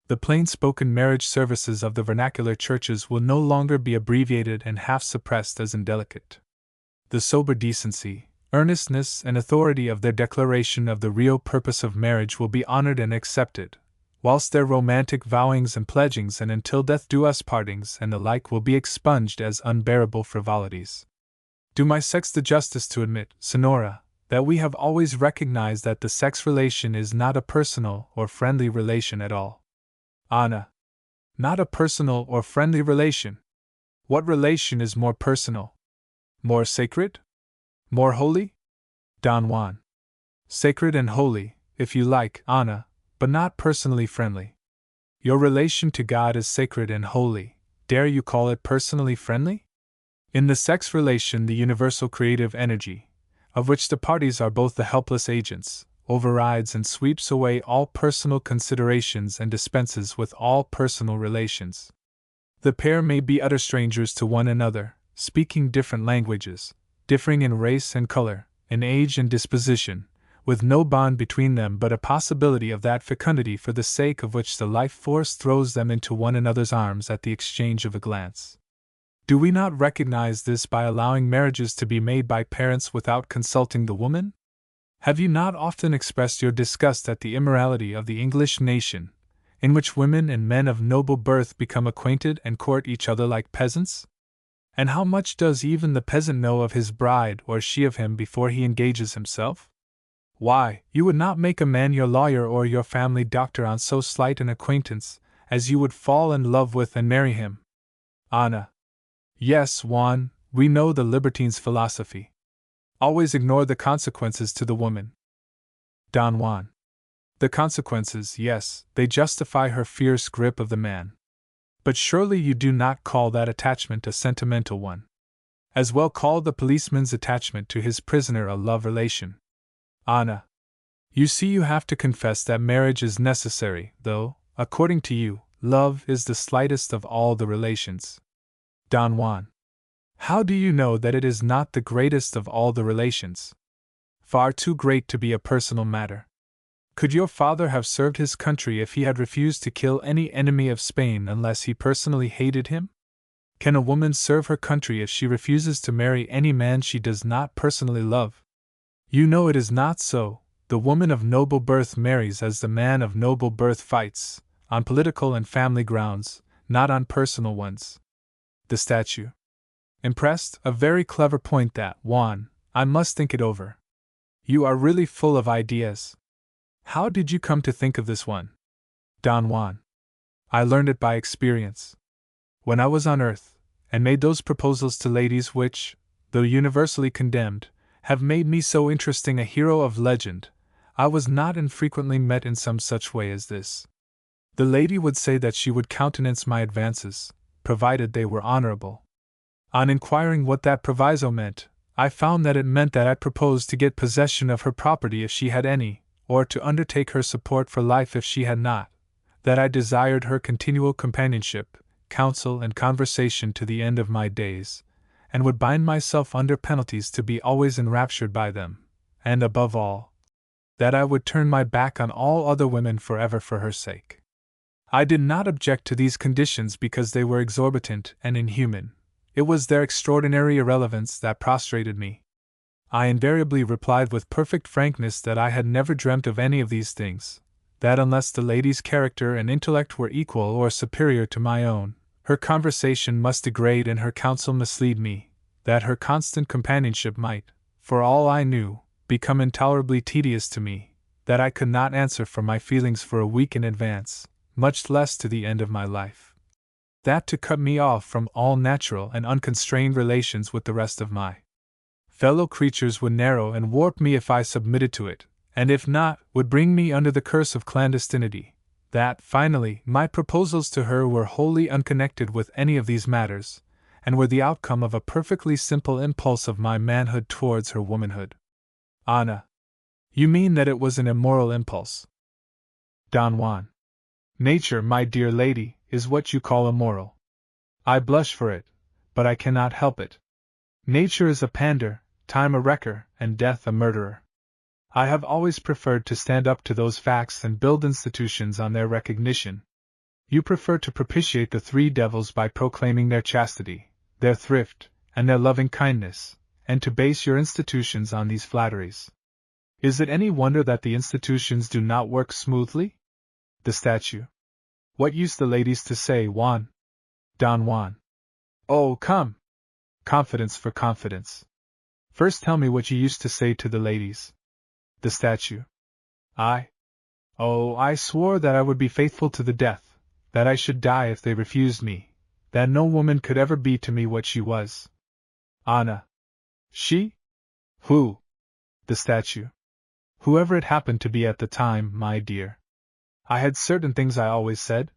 The plain-spoken marriage services of the vernacular churches will no longer be abbreviated and half-suppressed as indelicate. The sober decency, earnestness, and authority of their declaration of the real purpose of marriage will be honored and accepted, whilst their romantic vowings and pledgings and until death do us partings and the like will be expunged as unbearable frivolities. Do my sex the justice to admit, Sonora, that we have always recognized that the sex relation is not a personal or friendly relation at all. Anna. Not a personal or friendly relation. What relation is more personal? More sacred? More holy? Don Juan. Sacred and holy, if you like, Anna, but not personally friendly. Your relation to God is sacred and holy. Dare you call it personally friendly? In the sex relation, the universal creative energy, of which the parties are both the helpless agents, overrides and sweeps away all personal considerations and dispenses with all personal relations. The pair may be utter strangers to one another, speaking different languages, differing in race and color, in age and disposition, with no bond between them but a possibility of that fecundity for the sake of which the life force throws them into one another's arms at the exchange of a glance. Do we not recognize this by allowing marriages to be made by parents without consulting the woman? Have you not often expressed your disgust at the immorality of the English nation, in which women and men of noble birth become acquainted and court each other like peasants? And how much does even the peasant know of his bride or she of him before he engages himself? Why, you would not make a man your lawyer or your family doctor on so slight an acquaintance, as you would fall in love with and marry him. Anna. Yes, Juan, we know the libertine's philosophy. Always ignore the consequences to the woman. Don Juan. The consequences, yes, they justify her fierce grip of the man. But surely you do not call that attachment a sentimental one. As well call the policeman's attachment to his prisoner a love relation. Anna. You see, you have to confess that marriage is necessary, though, according to you, love is the slightest of all the relations. Don Juan. How do you know that it is not the greatest of all the relations? Far too great to be a personal matter. Could your father have served his country if he had refused to kill any enemy of Spain unless he personally hated him? Can a woman serve her country if she refuses to marry any man she does not personally love? You know it is not so. The woman of noble birth marries as the man of noble birth fights, on political and family grounds, not on personal ones. The statue. Impressed, a very clever point that, Juan, I must think it over. You are really full of ideas. How did you come to think of this one? Don Juan. I learned it by experience. When I was on earth, and made those proposals to ladies which, though universally condemned, have made me so interesting a hero of legend, I was not infrequently met in some such way as this. The lady would say that she would countenance my advances, provided they were honorable. On inquiring what that proviso meant, I found that it meant that I proposed to get possession of her property if she had any, or to undertake her support for life if she had not, that I desired her continual companionship, counsel, and conversation to the end of my days, and would bind myself under penalties to be always enraptured by them, and above all, that I would turn my back on all other women forever for her sake. I did not object to these conditions because they were exorbitant and inhuman. It was their extraordinary irrelevance that prostrated me. I invariably replied with perfect frankness that I had never dreamt of any of these things, that unless the lady's character and intellect were equal or superior to my own, her conversation must degrade and her counsel mislead me, that her constant companionship might, for all I knew, become intolerably tedious to me, that I could not answer for my feelings for a week in advance, much less to the end of my life. That to cut me off from all natural and unconstrained relations with the rest of my fellow creatures would narrow and warp me if I submitted to it, and if not, would bring me under the curse of clandestinity. That, finally, my proposals to her were wholly unconnected with any of these matters, and were the outcome of a perfectly simple impulse of my manhood towards her womanhood. Anna. You mean that it was an immoral impulse? Don Juan. Nature, my dear lady, is what you call immoral. I blush for it, but I cannot help it. Nature is a pander, time a wrecker, and death a murderer. I have always preferred to stand up to those facts and build institutions on their recognition. You prefer to propitiate the three devils by proclaiming their chastity, their thrift, and their loving kindness, and to base your institutions on these flatteries. Is it any wonder that the institutions do not work smoothly? The statue. What used the ladies to say, Juan? Don Juan. Oh, come! Confidence for confidence. First tell me what you used to say to the ladies. The statue. I swore that I would be faithful to the death, that I should die if they refused me, that no woman could ever be to me what she was. Anna. She? Who? The statue. Whoever it happened to be at the time, my dear. I had certain things I always said.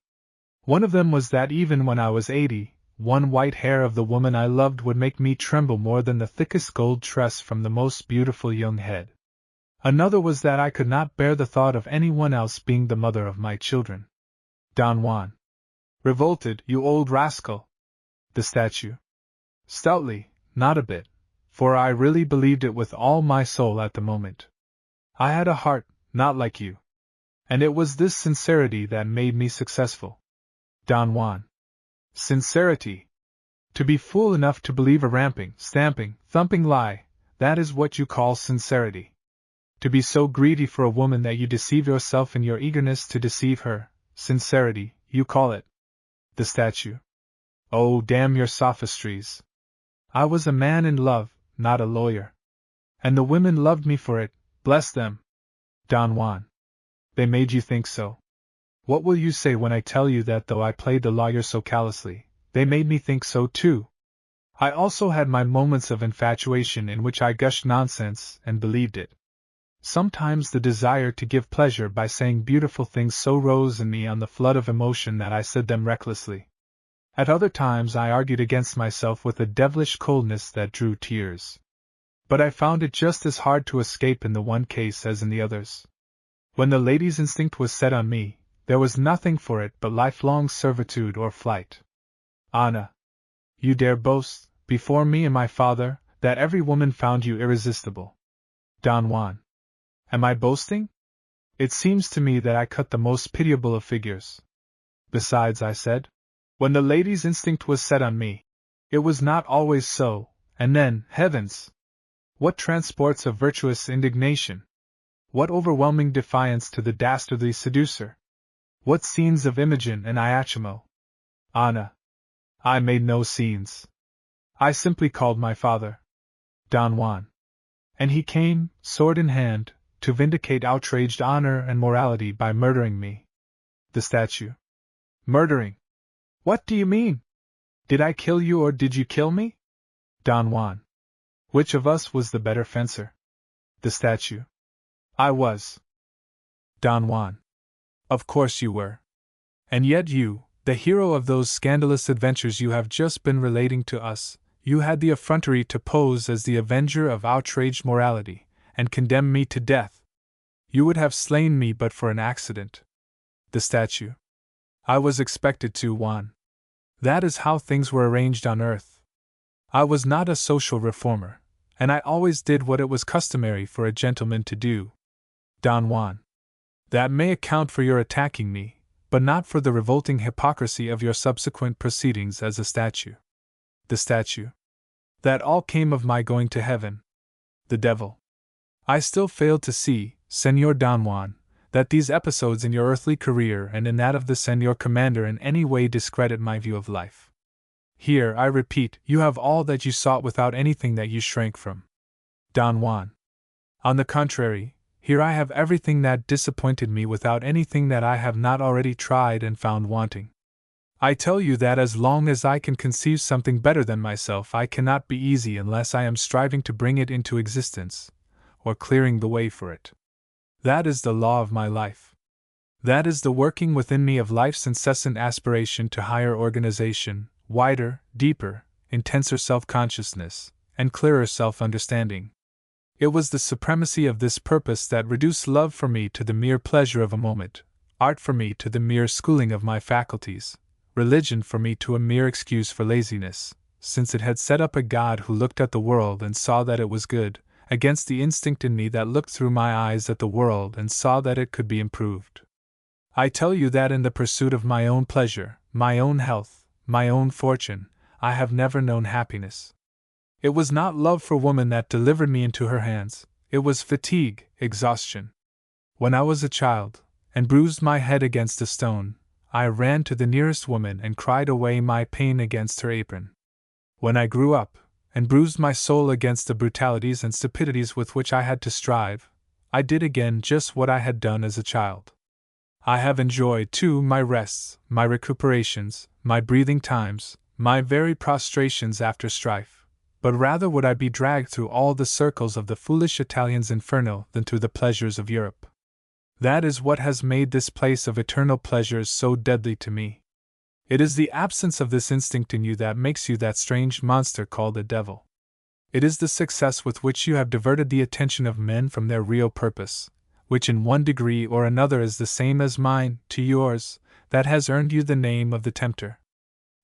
One of them was that even when I was 80, one white hair of the woman I loved would make me tremble more than the thickest gold tress from the most beautiful young head. Another was that I could not bear the thought of anyone else being the mother of my children. Don Juan. Revolted, you old rascal. The statue. Stoutly, not a bit, for I really believed it with all my soul at the moment. I had a heart, not like you. And it was this sincerity that made me successful. Don Juan. Sincerity. To be fool enough to believe a ramping, stamping, thumping lie, that is what you call sincerity. To be so greedy for a woman that you deceive yourself in your eagerness to deceive her, sincerity, you call it. The statue. Oh, damn your sophistries. I was a man in love, not a lawyer. And the women loved me for it, bless them. Don Juan. They made you think so. What will you say when I tell you that though I played the lawyer so callously, they made me think so too? I also had my moments of infatuation in which I gushed nonsense and believed it. Sometimes the desire to give pleasure by saying beautiful things so rose in me on the flood of emotion that I said them recklessly. At other times I argued against myself with a devilish coldness that drew tears. But I found it just as hard to escape in the one case as in the others. When the lady's instinct was set on me, there was nothing for it but lifelong servitude or flight. Anna. You dare boast, before me and my father, that every woman found you irresistible. Don Juan. Am I boasting? It seems to me that I cut the most pitiable of figures. Besides, I said, when the lady's instinct was set on me, it was not always so, and then, heavens! What transports of virtuous indignation! What overwhelming defiance to the dastardly seducer! What scenes of Imogen and Iachimo? Anna. I made no scenes. I simply called my father, Don Juan. And he came, sword in hand, to vindicate outraged honor and morality by murdering me. The statue. Murdering? What do you mean? Did I kill you or did you kill me? Don Juan. Which of us was the better fencer? The statue. I was. Don Juan. Of course you were. And yet you, the hero of those scandalous adventures you have just been relating to us, you had the effrontery to pose as the avenger of outraged morality, and condemn me to death. You would have slain me but for an accident. The statue. I was expected to, Juan. That is how things were arranged on earth. I was not a social reformer, and I always did what it was customary for a gentleman to do. Don Juan. That may account for your attacking me, but not for the revolting hypocrisy of your subsequent proceedings as a statue. The statue. That all came of my going to heaven. The devil. I still fail to see, Señor Don Juan, that these episodes in your earthly career and in that of the Señor Commander in any way discredit my view of life. Here, I repeat, you have all that you sought without anything that you shrank from. Don Juan. On the contrary, here I have everything that disappointed me without anything that I have not already tried and found wanting. I tell you that as long as I can conceive something better than myself, I cannot be easy unless I am striving to bring it into existence, or clearing the way for it. That is the law of my life. That is the working within me of life's incessant aspiration to higher organization, wider, deeper, intenser self-consciousness, and clearer self-understanding. It was the supremacy of this purpose that reduced love for me to the mere pleasure of a moment, art for me to the mere schooling of my faculties, religion for me to a mere excuse for laziness, since it had set up a God who looked at the world and saw that it was good, against the instinct in me that looked through my eyes at the world and saw that it could be improved. I tell you that in the pursuit of my own pleasure, my own health, my own fortune, I have never known happiness. It was not love for woman that delivered me into her hands, it was fatigue, exhaustion. When I was a child, and bruised my head against a stone, I ran to the nearest woman and cried away my pain against her apron. When I grew up, and bruised my soul against the brutalities and stupidities with which I had to strive, I did again just what I had done as a child. I have enjoyed, too, my rests, my recuperations, my breathing times, my very prostrations after strife, but rather would I be dragged through all the circles of the foolish Italian's inferno than through the pleasures of Europe. That is what has made this place of eternal pleasures so deadly to me. It is the absence of this instinct in you that makes you that strange monster called a devil. It is the success with which you have diverted the attention of men from their real purpose, which in one degree or another is the same as mine to yours, that has earned you the name of the tempter.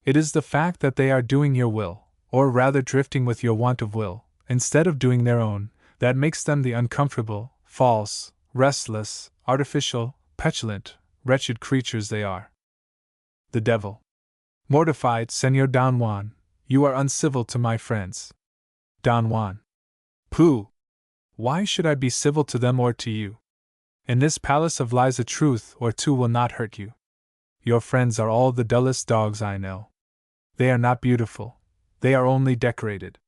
It is the fact that they are doing your will, or rather drifting with your want of will, instead of doing their own, that makes them the uncomfortable, false, restless, artificial, petulant, wretched creatures they are. The devil. Mortified, Señor Don Juan, you are uncivil to my friends. Don Juan. Pooh! Why should I be civil to them or to you? In this palace of lies a truth or two will not hurt you. Your friends are all the dullest dogs I know. They are not beautiful, they are only decorated.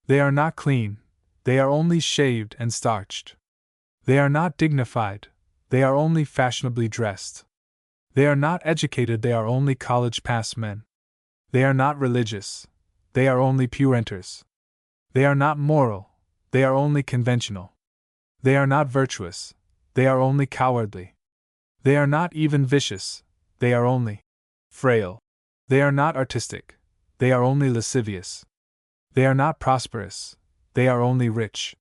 They are not clean, they are only shaved and starched. They are not dignified, they are only fashionably dressed. They are not educated, they are only college-pass men. They are not religious, they are only pew-renters. They are not moral, they are only conventional. They are not virtuous, they are only cowardly. They are not even vicious, they are only frail. They are not artistic, they are only lascivious. They are not prosperous, they are only rich.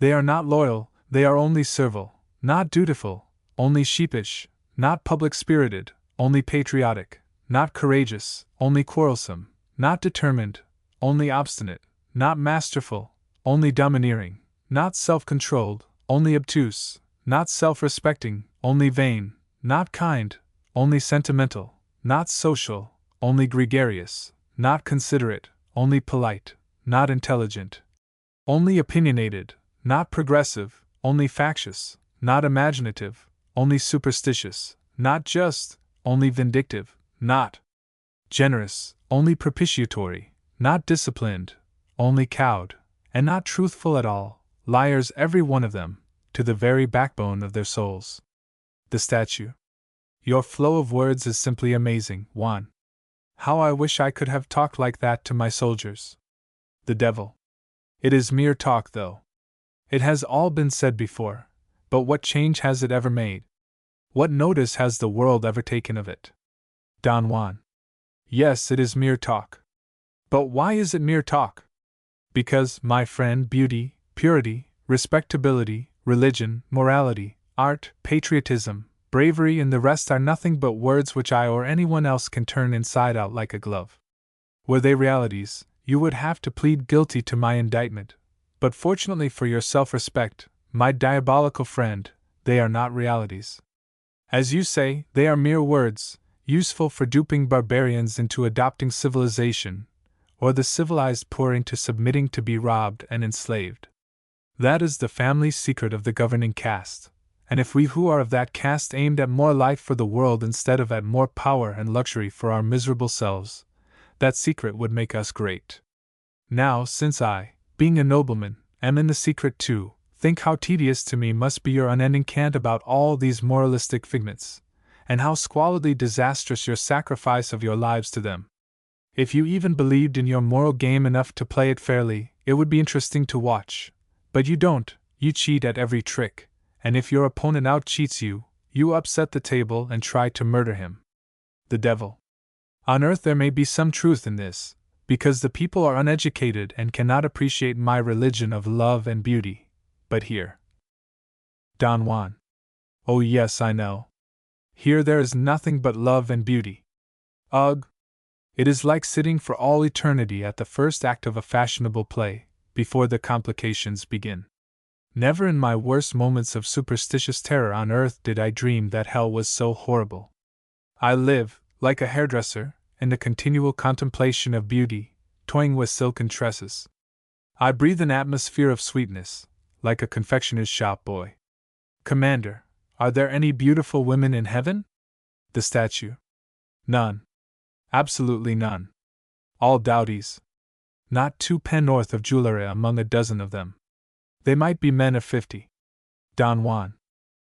They are not loyal, they are only servile, not dutiful, only sheepish, not public-spirited, only patriotic, not courageous, only quarrelsome, not determined, only obstinate, not masterful, only domineering, not self-controlled, only obtuse, not self-respecting, only vain, not kind, only sentimental, not social, only gregarious, not considerate, only polite, not intelligent, only opinionated, not progressive, only factious, not imaginative, only superstitious, Not just, only vindictive, not generous, only propitiatory, not disciplined, only cowed, and not truthful at all, liars every one of them, to the very backbone of their souls. The statue. Your flow of words is simply amazing, Juan. How I wish I could have talked like that to my soldiers. The devil. It is mere talk, though. It has all been said before, but what change has it ever made? What notice has the world ever taken of it? Don Juan. Yes, it is mere talk. But why is it mere talk? Because, my friend, beauty, purity, respectability, religion, morality, art, patriotism, bravery, and the rest are nothing but words which I or anyone else can turn inside out like a glove. Were they realities, you would have to plead guilty to my indictment, but fortunately for your self-respect, my diabolical friend, they are not realities. As you say, they are mere words, useful for duping barbarians into adopting civilization, or the civilized poor into submitting to be robbed and enslaved. That is the family secret of the governing caste, and if we who are of that caste aimed at more life for the world instead of at more power and luxury for our miserable selves, that secret would make us great. Now, since I, being a nobleman, am in the secret too, think how tedious to me must be your unending cant about all these moralistic figments, and how squalidly disastrous your sacrifice of your lives to them. If you even believed in your moral game enough to play it fairly, it would be interesting to watch. But you don't, you cheat at every trick, and if your opponent out-cheats you, you upset the table and try to murder him. The devil. On earth there may be some truth in this, because the people are uneducated and cannot appreciate my religion of love and beauty, but here. Don Juan. Oh yes, I know. Here there is nothing but love and beauty. Ugh! It is like sitting for all eternity at the first act of a fashionable play, before the complications begin. Never in my worst moments of superstitious terror on earth did I dream that hell was so horrible. I live, like a hairdresser, in the continual contemplation of beauty, toying with silken tresses. I breathe an atmosphere of sweetness, like a confectioner's shop boy. Commander, are there any beautiful women in heaven? The statue. None. Absolutely none. All dowdies. Not 2 pennorth of jewelry among a dozen of them. They might be men of 50. Don Juan.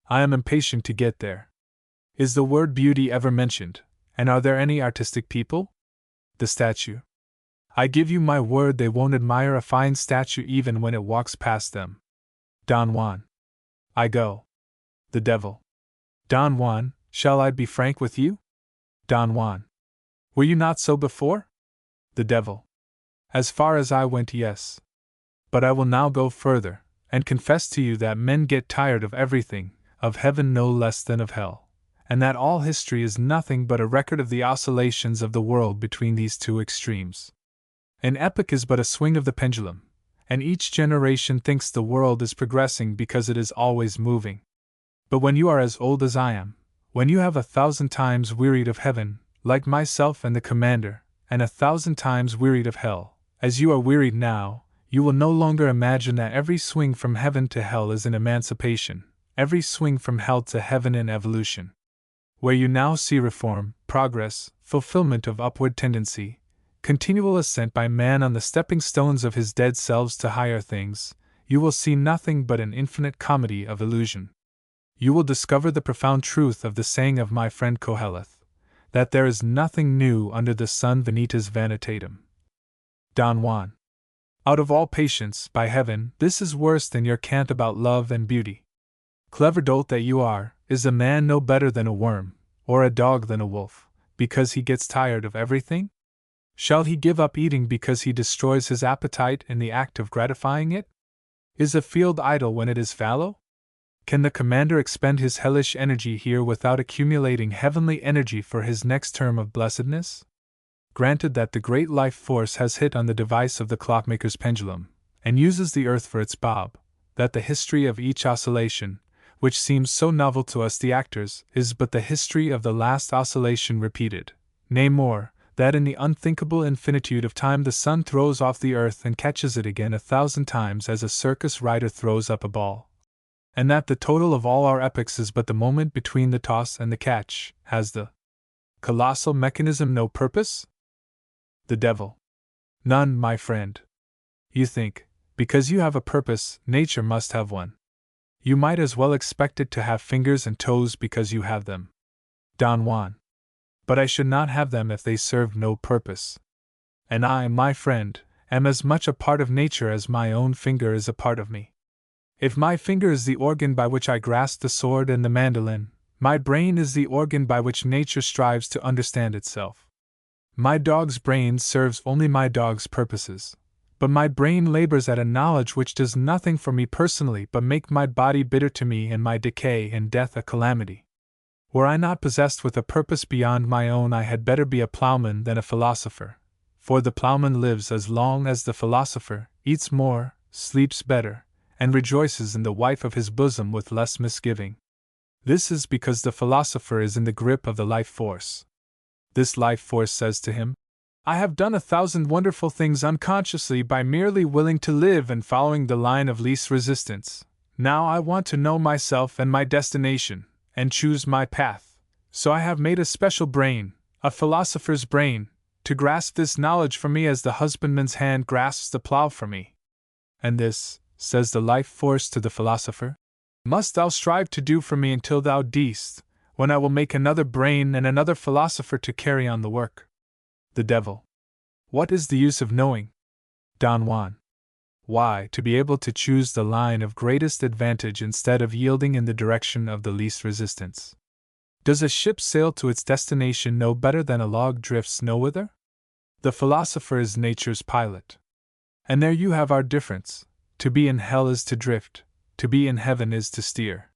I am impatient to get there. Is the word beauty ever mentioned, and are there any artistic people? The statue. I give you my word they won't admire a fine statue even when it walks past them. Don Juan. I go. The devil. Don Juan, shall I be frank with you? Don Juan. Were you not so before? The devil. As far as I went, yes. But I will now go further, and confess to you that men get tired of everything, of heaven no less than of hell, and that all history is nothing but a record of the oscillations of the world between these two extremes. An epoch is but a swing of the pendulum, and each generation thinks the world is progressing because it is always moving. But when you are as old as I am, when you have 1,000 times wearied of heaven, like myself and the commander, and 1,000 times wearied of hell, as you are wearied now, you will no longer imagine that every swing from heaven to hell is an emancipation, every swing from hell to heaven an evolution. Where you now see reform, progress, fulfillment of upward tendency, continual ascent by man on the stepping stones of his dead selves to higher things, you will see nothing but an infinite comedy of illusion. You will discover the profound truth of the saying of my friend Koheleth, that there is nothing new under the sun vanitas vanitatum. Don Juan. Out of all patience, by heaven, this is worse than your cant about love and beauty. Clever dolt that you are, is a man no better than a worm, or a dog than a wolf, because he gets tired of everything? Shall he give up eating because he destroys his appetite in the act of gratifying it? Is a field idle when it is fallow? Can the commander expend his hellish energy here without accumulating heavenly energy for his next term of blessedness? Granted that the great life force has hit on the device of the clockmaker's pendulum, and uses the earth for its bob, that the history of each oscillation, which seems so novel to us the actors, is but the history of the last oscillation repeated, nay more, that in the unthinkable infinitude of time the sun throws off the earth and catches it again 1,000 times as a circus rider throws up a ball. and that the total of all our epochs is but the moment between the toss and the catch. Has the colossal mechanism no purpose? The devil. None, my friend. You think, because you have a purpose, nature must have one. You might as well expect it to have fingers and toes because you have them. Don Juan. But I should not have them if they served no purpose. And I, my friend, am as much a part of nature as my own finger is a part of me. If my finger is the organ by which I grasp the sword and the mandolin, my brain is the organ by which nature strives to understand itself. My dog's brain serves only my dog's purposes, but my brain labors at a knowledge which does nothing for me personally but make my body bitter to me and my decay and death a calamity. Were I not possessed with a purpose beyond my own, I had better be a plowman than a philosopher, for the plowman lives as long as the philosopher, eats more, sleeps better, and rejoices in the wife of his bosom with less misgiving. This is because the philosopher is in the grip of the life force. This life force says to him, I have done 1,000 wonderful things unconsciously by merely willing to live and following the line of least resistance. Now I want to know myself and my destination, and choose my path. So I have made a special brain, a philosopher's brain, to grasp this knowledge for me as the husbandman's hand grasps the plough for me. And this, says the life force to the philosopher, must thou strive to do for me until thou deest, when I will make another brain and another philosopher to carry on the work. The devil. What is the use of knowing? Don Juan. Why, to be able to choose the line of greatest advantage instead of yielding in the direction of the least resistance. Does a ship sail to its destination no better than a log drifts nowhither? The philosopher is nature's pilot. And there you have our difference. To be in hell is to drift, to be in heaven is to steer.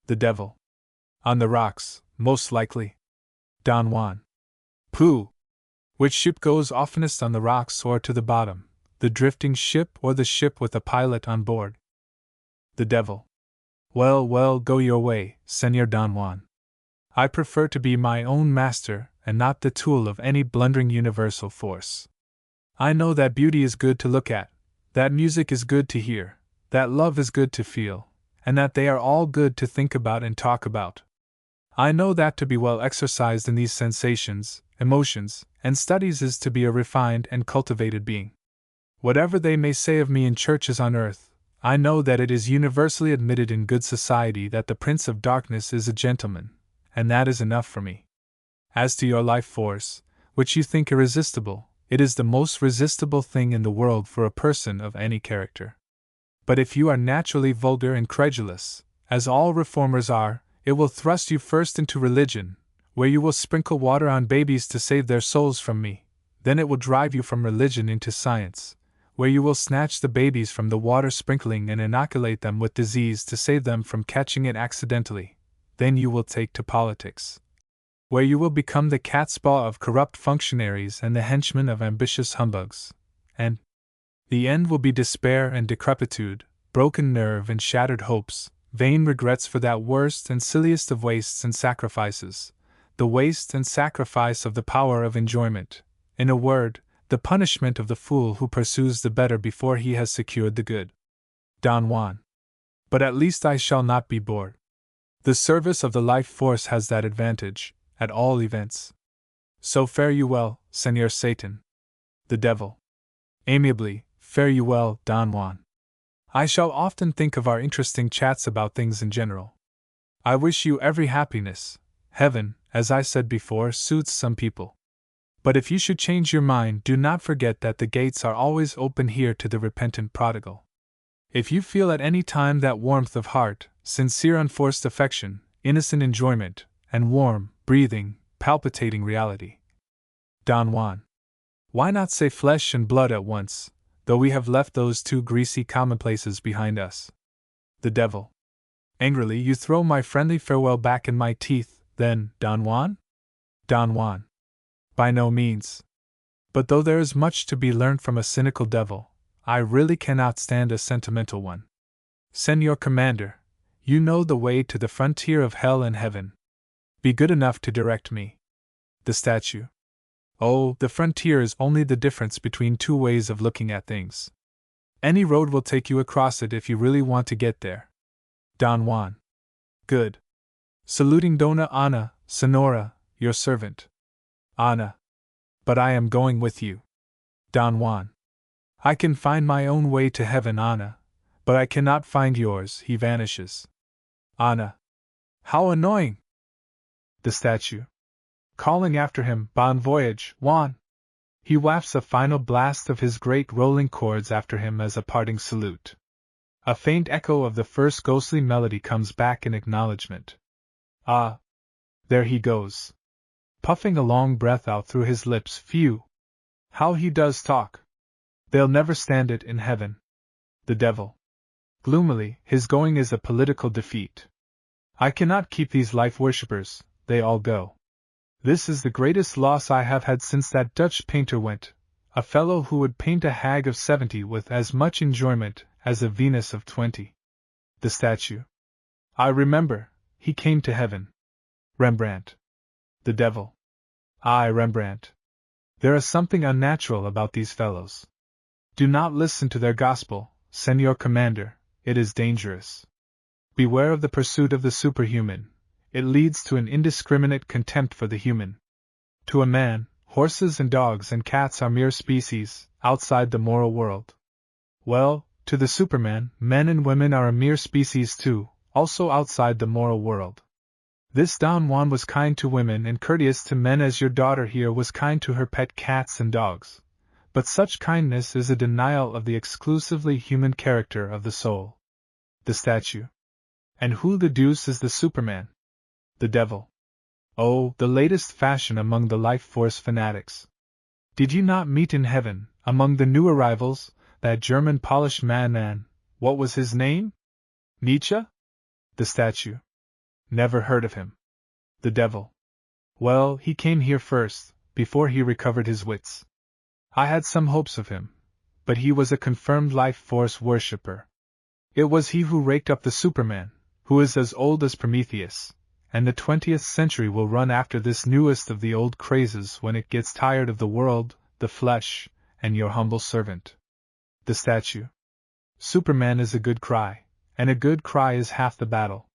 The devil. On the rocks, most likely. Don Juan. Pooh! Which ship goes oftenest on the rocks or to the bottom, the drifting ship or the ship with a pilot on board? The devil. Well, well, go your way, Señor Don Juan. I prefer to be my own master and not the tool of any blundering universal force. I know that beauty is good to look at, that music is good to hear, that love is good to feel, and that they are all good to think about and talk about. I know that to be well exercised in these sensations, emotions, and studies is to be a refined and cultivated being. Whatever they may say of me in churches on earth, I know that it is universally admitted in good society that the Prince of Darkness is a gentleman, and that is enough for me. As to your life force, which you think irresistible, it is the most resistible thing in the world for a person of any character. But if you are naturally vulgar and credulous, as all reformers are, it will thrust you first into religion, where you will sprinkle water on babies to save their souls from me. Then it will drive you from religion into science, where you will snatch the babies from the water sprinkling and inoculate them with disease to save them from catching it accidentally. Then you will take to politics, where you will become the catspaw of corrupt functionaries and the henchman of ambitious humbugs. And the end will be despair and decrepitude, broken nerve and shattered hopes, vain regrets for that worst and silliest of wastes and sacrifices, the waste and sacrifice of the power of enjoyment, in a word, the punishment of the fool who pursues the better before he has secured the good. Don Juan. But at least I shall not be bored. The service of the life force has that advantage, at all events. So fare you well, Señor Satan. The devil. Amiably, fare you well, Don Juan. I shall often think of our interesting chats about things in general. I wish you every happiness. Heaven, as I said before, suits some people. But if you should change your mind, do not forget that the gates are always open here to the repentant prodigal. If you feel at any time that warmth of heart, sincere unforced affection, innocent enjoyment, and warm, breathing, palpitating reality. Don Juan. Why not say flesh and blood at once, though we have left those two greasy commonplaces behind us? The devil. Angrily you throw my friendly farewell back in my teeth, then, Don Juan? Don Juan. By no means. But though there is much to be learned from a cynical devil, I really cannot stand a sentimental one. Señor Commander, you know the way to the frontier of hell and heaven. Be good enough to direct me. The statue. Oh, the frontier is only the difference between two ways of looking at things. Any road will take you across it if you really want to get there. Don Juan. Good. Saluting Dona Ana, Sonora, your servant. Ana. But I am going with you. Don Juan. I can find my own way to heaven, Ana, but I cannot find yours. He vanishes. Ana. How annoying! The statue. Calling after him, Bon voyage, Juan! He wafts a final blast of his great rolling chords after him as a parting salute. A faint echo of the first ghostly melody comes back in acknowledgement. Ah! There he goes. Puffing a long breath out through his lips. Phew! How he does talk! They'll never stand it in heaven. The devil. Gloomily, his going is a political defeat. I cannot keep these life worshippers, they all go. This is the greatest loss I have had since that Dutch painter went, a fellow who would paint a hag of 70 with as much enjoyment as a Venus of 20. The statue. I remember, he came to heaven. Rembrandt. The devil. Aye, Rembrandt. There is something unnatural about these fellows. Do not listen to their gospel, Senor Commander, it is dangerous. Beware of the pursuit of the superhuman, it leads to an indiscriminate contempt for the human. To a man, horses and dogs and cats are mere species, outside the moral world. Well, to the Superman, men and women are a mere species too, also outside the moral world. This Don Juan was kind to women and courteous to men as your daughter here was kind to her pet cats and dogs. But such kindness is a denial of the exclusively human character of the soul. The statue. And who the deuce is the Superman? The devil. Oh, the latest fashion among the life force fanatics. Did you not meet in heaven, among the new arrivals, that German Polish man, what was his name? Nietzsche? The statue. Never heard of him. The devil. Well, he came here first, before he recovered his wits. I had some hopes of him, but he was a confirmed life force worshipper. It was he who raked up the Superman, who is as old as Prometheus, and the 20th century will run after this newest of the old crazes when it gets tired of the world, the flesh, and your humble servant. The statue. Superman is a good cry, and a good cry is half the battle.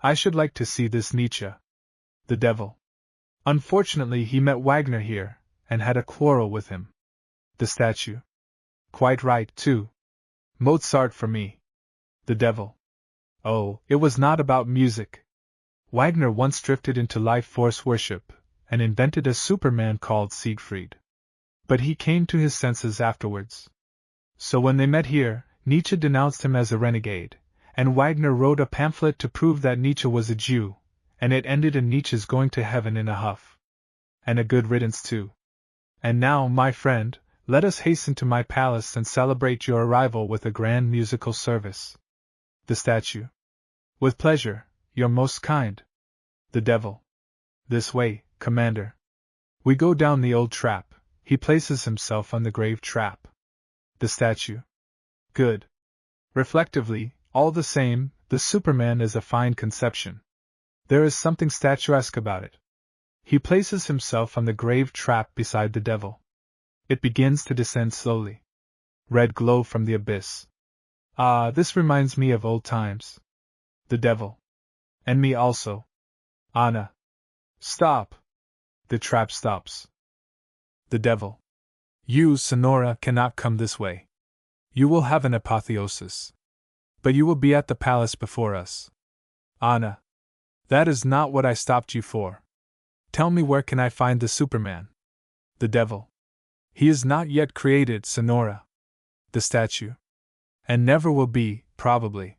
I should like to see this Nietzsche. The devil. Unfortunately he met Wagner here, and had a quarrel with him. The statue. Quite right, too. Mozart for me. The devil. Oh, it was not about music. Wagner once drifted into life force worship, and invented a Superman called Siegfried. But he came to his senses afterwards. So when they met here, Nietzsche denounced him as a renegade, and Wagner wrote a pamphlet to prove that Nietzsche was a Jew, and it ended in Nietzsche's going to heaven in a huff. And a good riddance too. And now, my friend, let us hasten to my palace and celebrate your arrival with a grand musical service. The statue. With pleasure, your most kind. The devil. This way, Commander. We go down the old trap, he places himself on the grave trap. The statue. Good. Reflectively, all the same, the Superman is a fine conception. There is something statuesque about it. He places himself on the grave trap beside the devil. It begins to descend slowly. Red glow from the abyss. Ah, this reminds me of old times. The devil. And me also. Anna. Stop. The trap stops. The devil. You, Sonora, cannot come this way. You will have an apotheosis. But you will be at the palace before us. Anna. That is not what I stopped you for. Tell me, where can I find the Superman? The devil. He is not yet created, Sonora. The statue. And never will be, probably.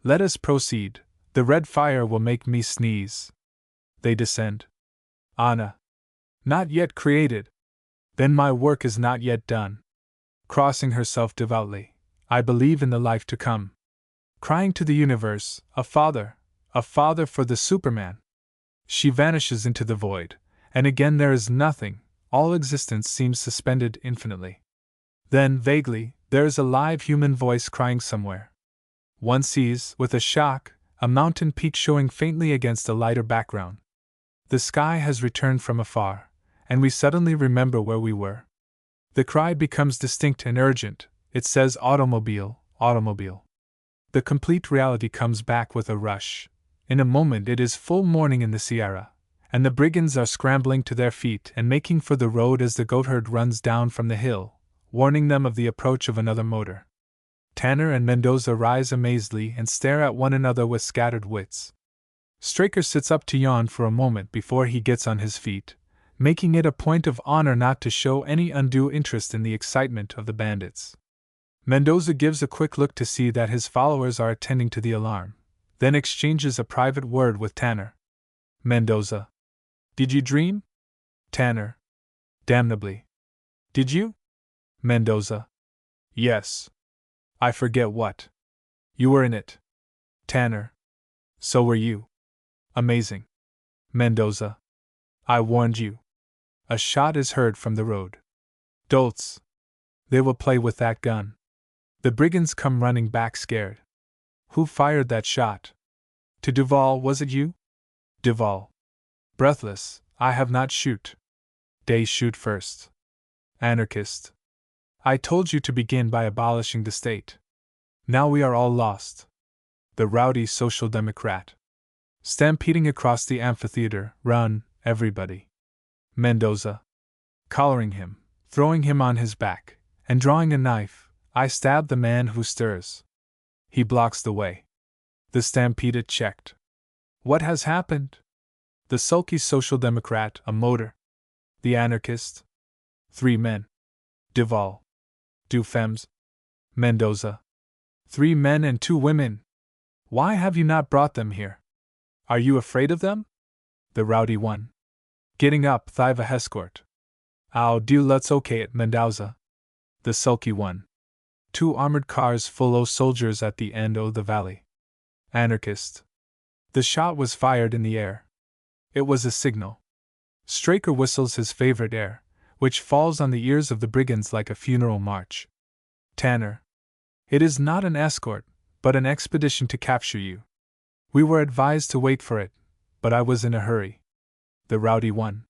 Let us proceed, the red fire will make me sneeze. They descend. Anna. Not yet created. Then my work is not yet done. Crossing herself devoutly, I believe in the life to come. Crying to the universe, a father for the Superman. She vanishes into the void, and again there is nothing, all existence seems suspended infinitely. Then, vaguely, there is a live human voice crying somewhere. One sees, with a shock, a mountain peak showing faintly against a lighter background. The sky has returned from afar, and we suddenly remember where we were. The cry becomes distinct and urgent, it says automobile, automobile. The complete reality comes back with a rush. In a moment it is full morning in the Sierra, and the brigands are scrambling to their feet and making for the road as the goatherd runs down from the hill, warning them of the approach of another motor. Tanner and Mendoza rise amazedly and stare at one another with scattered wits. Straker sits up to yawn for a moment before he gets on his feet, making it a point of honor not to show any undue interest in the excitement of the bandits. Mendoza gives a quick look to see that his followers are attending to the alarm, then exchanges a private word with Tanner. Mendoza: "Did you dream?" Tanner: "Damnably." "Did you?" Mendoza: "Yes. I forget what. You were in it." Tanner: "So were you." "Amazing." Mendoza: "I warned you." A shot is heard from the road. Dolts! They will play with that gun. The brigands come running back scared. Who fired that shot? To Duval, was it you? Duval: "Breathless, I have not shoot." They shoot first. Anarchist: "I told you to begin by abolishing the state. Now we are all lost." The rowdy Social Democrat: "Stampeding across the amphitheater, run, everybody." Mendoza: "Collaring him, throwing him on his back, and drawing a knife, I stab the man who stirs. He blocks the way." The stampede checked. What has happened? The sulky Social Democrat: "A motor." The anarchist: "3 men. Duval. 2 femmes." Mendoza: "3 men and 2 women. Why have you not brought them here? Are you afraid of them?" The rowdy one: "Getting up, Thiva escort." "Ow, do let's okay it, Mendoza." The sulky one: "2 armored cars full o' soldiers at the end o' the valley." Anarchist: "The shot was fired in the air. It was a signal." Straker whistles his favorite air, which falls on the ears of the brigands like a funeral march. Tanner: "It is not an escort, but an expedition to capture you. We were advised to wait for it, but I was in a hurry." The rowdy one: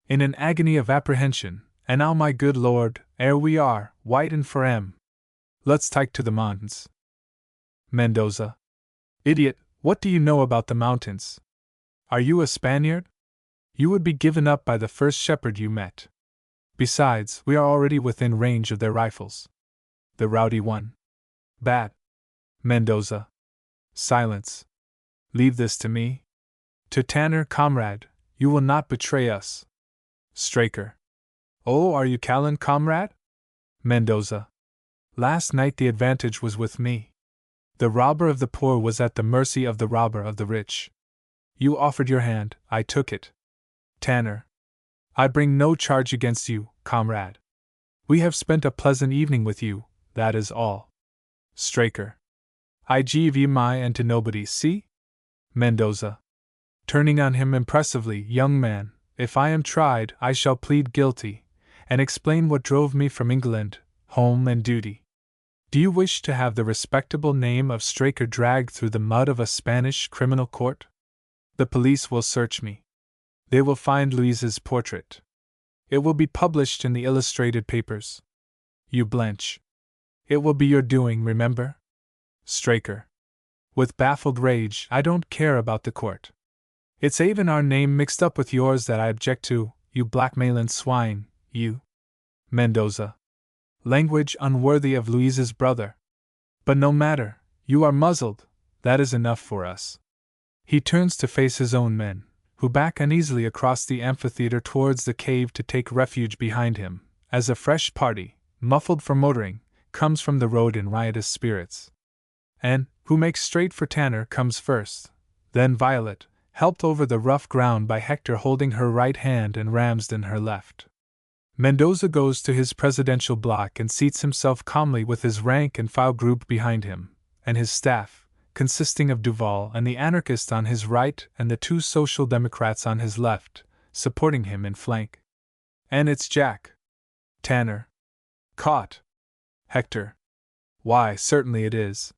"In an agony of apprehension, and now, my good lord, ere we are, white for 'em. Let's take to the mountains." Mendoza: "Idiot, what do you know about the mountains? Are you a Spaniard? You would be given up by the first shepherd you met. Besides, we are already within range of their rifles." The rowdy one: "Bad." Mendoza: "Silence. Leave this to me." To Tanner: "Comrade, you will not betray us." Straker: "Oh, are you Callan, comrade?" Mendoza: "Last night the advantage was with me. The robber of the poor was at the mercy of the robber of the rich. You offered your hand, I took it." Tanner: "I bring no charge against you, comrade. We have spent a pleasant evening with you, that is all." Straker: "I give you my and to nobody, see?" Mendoza, turning on him impressively: "Young man, if I am tried, I shall plead guilty, and explain what drove me from England, home and duty. Do you wish to have the respectable name of Straker dragged through the mud of a Spanish criminal court? The police will search me. They will find Louise's portrait. It will be published in the illustrated papers. You blench. It will be your doing, remember." Straker, with baffled rage: "I don't care about the court. It's even our name mixed up with yours that I object to, you blackmailing swine, you." Mendoza, language unworthy of Louise's brother. "But no matter, you are muzzled, that is enough for us." He turns to face his own men, who back uneasily across the amphitheater towards the cave to take refuge behind him, as a fresh party, muffled for motoring, comes from the road in riotous spirits. And, who makes straight for Tanner, comes first, then Violet, helped over the rough ground by Hector holding her right hand and Ramsden her left. Mendoza goes to his presidential block and seats himself calmly with his rank and file group behind him, and his staff, consisting of Duval and the anarchist on his right and the 2 Social Democrats on his left, supporting him in flank. "And it's Jack." Tanner: "Caught." Hector: "Why, certainly it is."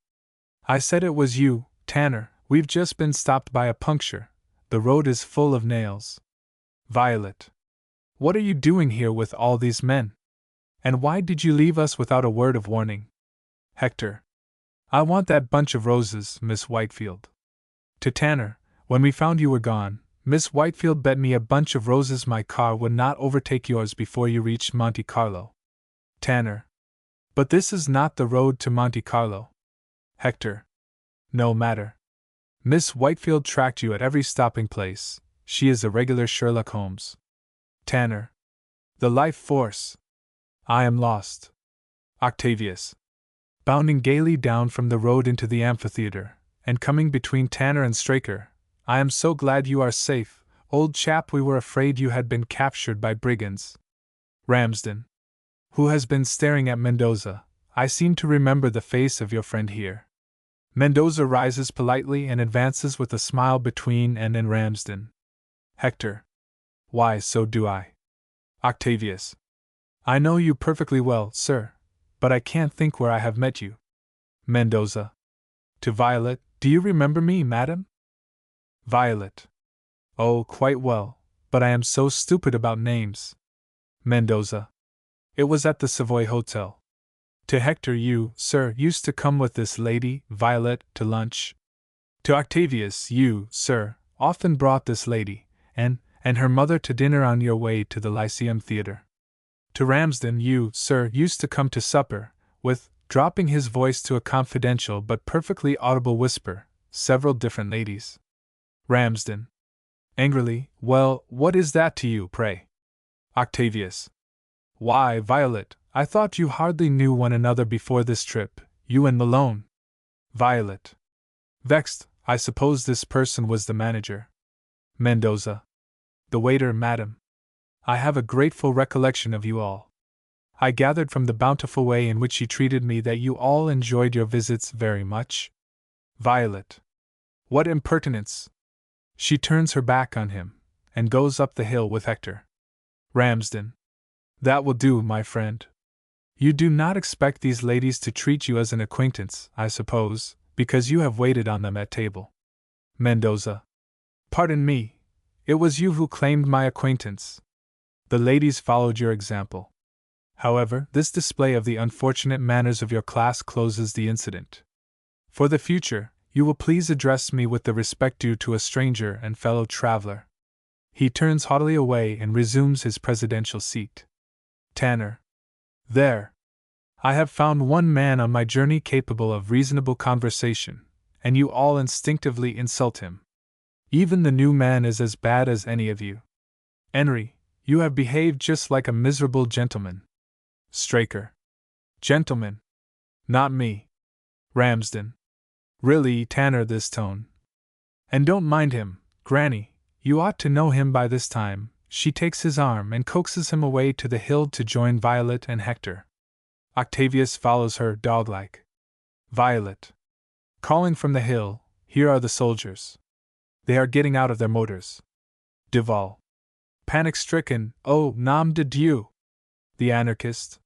"I said it was you, Tanner. We've just been stopped by a puncture. The road is full of nails." Violet: "What are you doing here with all these men? And why did you leave us without a word of warning?" Hector: I want that bunch of roses, Miss Whitefield. To Tanner, when we found you were gone, Miss Whitefield bet me a bunch of roses my car would not overtake yours before you reached Monte Carlo. Tanner. But this is not the road to Monte Carlo. Hector. No matter. Miss Whitefield tracked you at every stopping place. She is a regular Sherlock Holmes. Tanner. The life force. I am lost. Octavius. Bounding gaily down from the road into the amphitheater, and coming between Tanner and Straker. I am so glad you are safe, old chap. We were afraid you had been captured by brigands. Ramsden. Who has been staring at Mendoza? I seem to remember the face of your friend here. Mendoza rises politely and advances with a smile between and Ramsden. Hector. Why, so do I. Octavius. I know you perfectly well, sir, but I can't think where I have met you. Mendoza. To Violet. Do you remember me, madam? Violet. Oh, quite well, but I am so stupid about names. Mendoza. It was at the Savoy Hotel. To Hector, you, sir, used to come with this lady, Violet, to lunch. To Octavius, you, sir, often brought this lady, and her mother to dinner on your way to the Lyceum Theatre. To Ramsden, you, sir, used to come to supper, with, dropping his voice to a confidential but perfectly audible whisper, several different ladies. Ramsden. Angrily, well, what is that to you, pray? Octavius. Why, Violet, I thought you hardly knew one another before this trip, you and Malone. Violet. Vexed, I suppose this person was the manager. Mendoza. The waiter, madam. I have a grateful recollection of you all. I gathered from the bountiful way in which he treated me that you all enjoyed your visits very much. Violet. What impertinence! She turns her back on him, and goes up the hill with Hector. Ramsden. That will do, my friend. You do not expect these ladies to treat you as an acquaintance, I suppose, because you have waited on them at table. Mendoza. Pardon me, it was you who claimed my acquaintance. The ladies followed your example. However, this display of the unfortunate manners of your class closes the incident. For the future, you will please address me with the respect due to a stranger and fellow traveler. He turns haughtily away and resumes his presidential seat. Tanner. There. I have found one man on my journey capable of reasonable conversation, and you all instinctively insult him. Even the new man is as bad as any of you. Henry, you have behaved just like a miserable gentleman. Straker. Gentleman. Not me. Ramsden. Really, Tanner, this tone. And don't mind him, Granny, you ought to know him by this time. She takes his arm and coaxes him away to the hill to join Violet and Hector. Octavius follows her, dog-like. Violet. Calling from the hill, here are the soldiers. They are getting out of their motors. Duval. Panic-stricken, oh, nom de Dieu! The anarchist.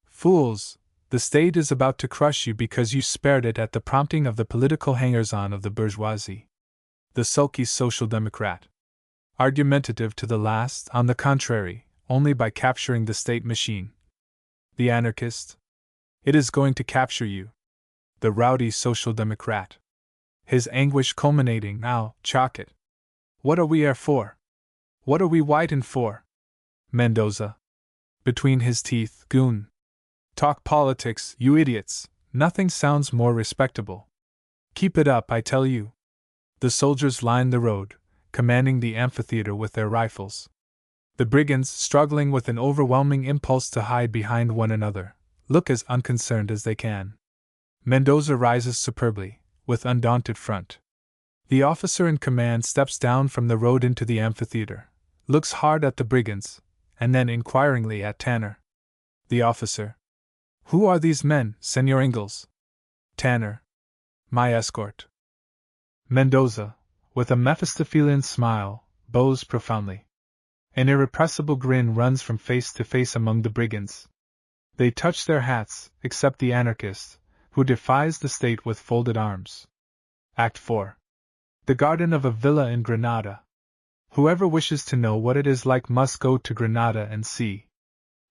Fools, the state is about to crush you because you spared it at the prompting of the political hangers-on of the bourgeoisie. The sulky social democrat. Argumentative to the last, on the contrary, only by capturing the state machine. The anarchist. It is going to capture you. The rowdy social democrat. His anguish culminating, now, chalk it. What are we here for? What are we whiting for? Mendoza. Between his teeth, goon. Talk politics, you idiots, nothing sounds more respectable. Keep it up, I tell you. The soldiers line the road, commanding the amphitheater with their rifles. The brigands, struggling with an overwhelming impulse to hide behind one another, look as unconcerned as they can. Mendoza rises superbly, with undaunted front. The officer in command steps down from the road into the amphitheater, looks hard at the brigands, and then inquiringly at Tanner. The officer. Who are these men, Senor Ingalls? Tanner. My escort. Mendoza, with a Mephistophelian smile, bows profoundly. An irrepressible grin runs from face to face among the brigands. They touch their hats, except the anarchist, who defies the state with folded arms. Act 4. The garden of a villa in Granada. Whoever wishes to know what it is like must go to Granada and see.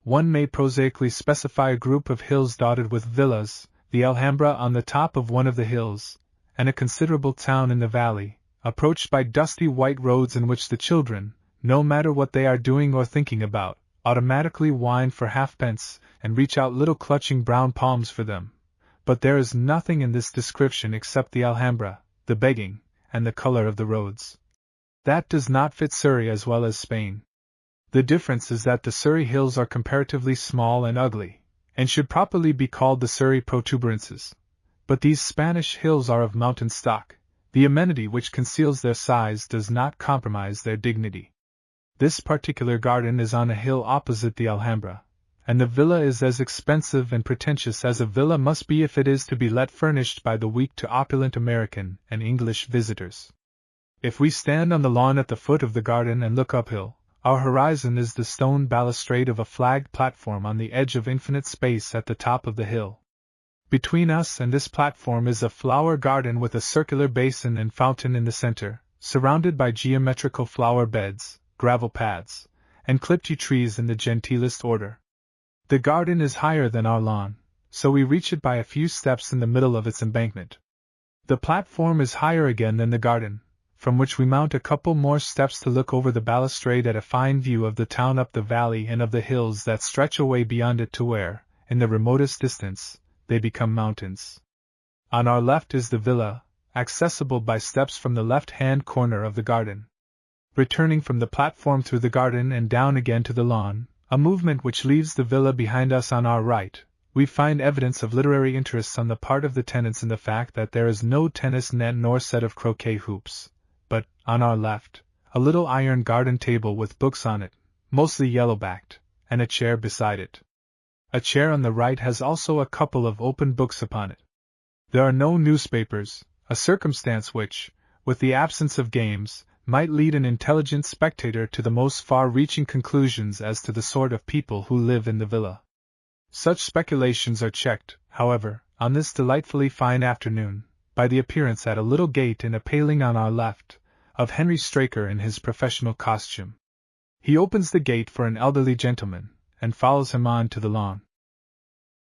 One may prosaically specify a group of hills dotted with villas, the Alhambra on the top of one of the hills, and a considerable town in the valley, approached by dusty white roads in which the children, no matter what they are doing or thinking about, automatically whine for halfpence and reach out little clutching brown palms for them. But there is nothing in this description except the Alhambra, the begging, and the color of the roads. That does not fit Surrey as well as Spain. The difference is that the Surrey hills are comparatively small and ugly, and should properly be called the Surrey protuberances. But these Spanish hills are of mountain stock. The amenity which conceals their size does not compromise their dignity. This particular garden is on a hill opposite the Alhambra, and the villa is as expensive and pretentious as a villa must be if it is to be let furnished by the weak to opulent American and English visitors. If we stand on the lawn at the foot of the garden and look uphill, our horizon is the stone balustrade of a flagged platform on the edge of infinite space at the top of the hill. Between us and this platform is a flower garden with a circular basin and fountain in the center, surrounded by geometrical flower beds, gravel paths, and clipped trees in the genteelest order. The garden is higher than our lawn, so we reach it by a few steps in the middle of its embankment. The platform is higher again than the garden, from which we mount a couple more steps to look over the balustrade at a fine view of the town up the valley and of the hills that stretch away beyond it to where, in the remotest distance, they become mountains. On our left is the villa, accessible by steps from the left-hand corner of the garden. Returning from the platform through the garden and down again to the lawn, a movement which leaves the villa behind us on our right, we find evidence of literary interests on the part of the tenants in the fact that there is no tennis net nor set of croquet hoops, but, on our left, a little iron garden table with books on it, mostly yellow-backed, and a chair beside it. A chair on the right has also a couple of open books upon it. There are no newspapers, a circumstance which, with the absence of games, might lead an intelligent spectator to the most far-reaching conclusions as to the sort of people who live in the villa. Such speculations are checked, however, on this delightfully fine afternoon, by the appearance at a little gate in a paling on our left, of Henry Straker in his professional costume. He opens the gate for an elderly gentleman, and follows him on to the lawn.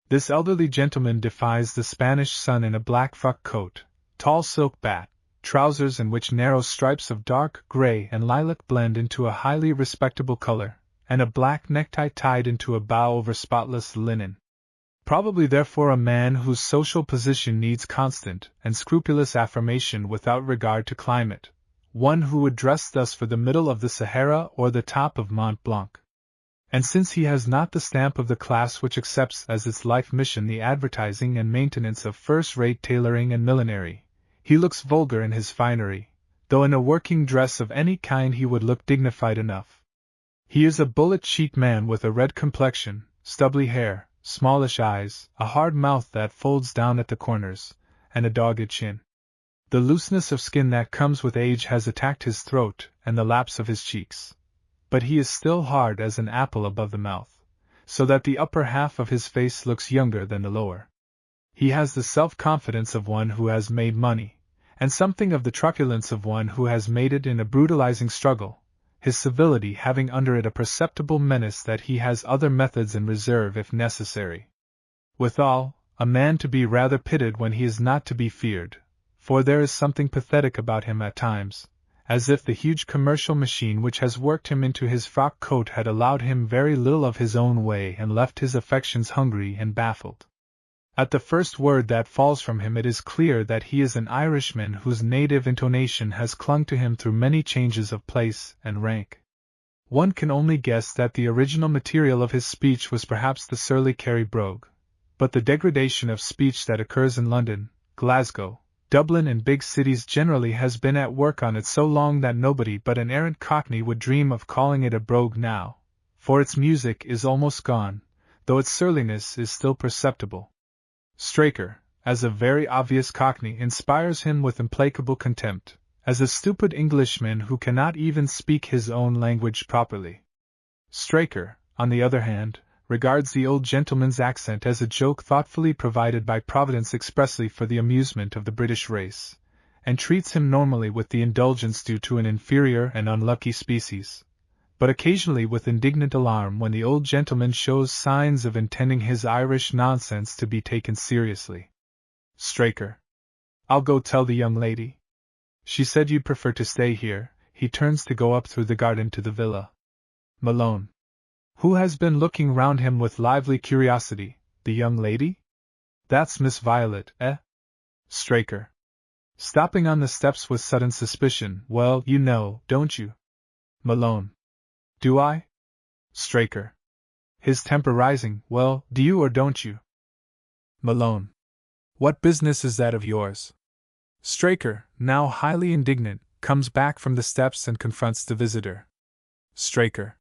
This elderly gentleman defies the Spanish sun in a black frock coat, tall silk bat, trousers in which narrow stripes of dark gray and lilac blend into a highly respectable color, and a black necktie tied into a bow over spotless linen. Probably therefore a man whose social position needs constant and scrupulous affirmation without regard to climate, one who would dress thus for the middle of the Sahara or the top of Mont Blanc. And since he has not the stamp of the class which accepts as its life mission the advertising and maintenance of first-rate tailoring and millinery, he looks vulgar in his finery, though in a working dress of any kind he would look dignified enough. He is a bullet-cheeked man with a red complexion, stubbly hair, smallish eyes, a hard mouth that folds down at the corners, and a dogged chin. The looseness of skin that comes with age has attacked his throat and the laps of his cheeks. But he is still hard as an apple above the mouth, so that the upper half of his face looks younger than the lower. He has the self-confidence of one who has made money, and something of the truculence of one who has made it in a brutalizing struggle, his civility having under it a perceptible menace that he has other methods in reserve if necessary. Withal, a man to be rather pitied when he is not to be feared, for there is something pathetic about him at times, as if the huge commercial machine which has worked him into his frock coat had allowed him very little of his own way and left his affections hungry and baffled. At the first word that falls from him it is clear that he is an Irishman whose native intonation has clung to him through many changes of place and rank. One can only guess that the original material of his speech was perhaps the surly Kerry brogue, but the degradation of speech that occurs in London, Glasgow, Dublin and big cities generally has been at work on it so long that nobody but an errant cockney would dream of calling it a brogue now, for its music is almost gone, though its surliness is still perceptible. Straker, as a very obvious cockney, inspires him with implacable contempt, as a stupid Englishman who cannot even speak his own language properly. Straker, on the other hand, regards the old gentleman's accent as a joke thoughtfully provided by Providence expressly for the amusement of the British race, and treats him normally with the indulgence due to an inferior and unlucky species, but occasionally with indignant alarm when the old gentleman shows signs of intending his Irish nonsense to be taken seriously. Straker. I'll go tell the young lady. She said you'd prefer to stay here. He turns to go up through the garden to the villa. Malone, who has been looking round him with lively curiosity, the young lady? That's Miss Violet, eh? Straker. Stopping on the steps with sudden suspicion. Well, you know, don't you? Malone. Do I? Straker. His temper rising. Well, do you or don't you? Malone. What business is that of yours? Straker, now highly indignant, comes back from the steps and confronts the visitor. Straker.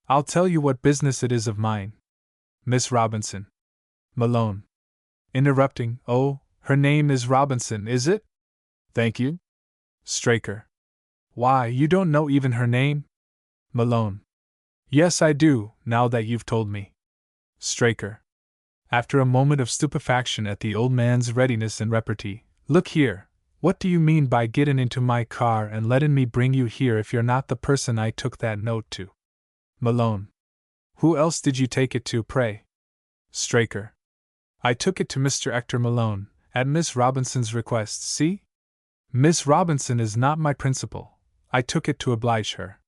I'll tell you what business it is of mine. Miss Robinson. Malone. Interrupting. Oh, her name is Robinson, is it? Thank you. Straker. Why, you don't know even her name? Malone. Yes, I do, now that you've told me. Straker. After a moment of stupefaction at the old man's readiness and repartee. Look here, what do you mean by gettin' into my car and lettin' me bring you here if you're not the person I took that note to? Malone. Who else did you take it to, pray? Straker. I took it to Mr. Hector Malone, at Miss Robinson's request, see? Miss Robinson is not my principal. I took it to oblige her.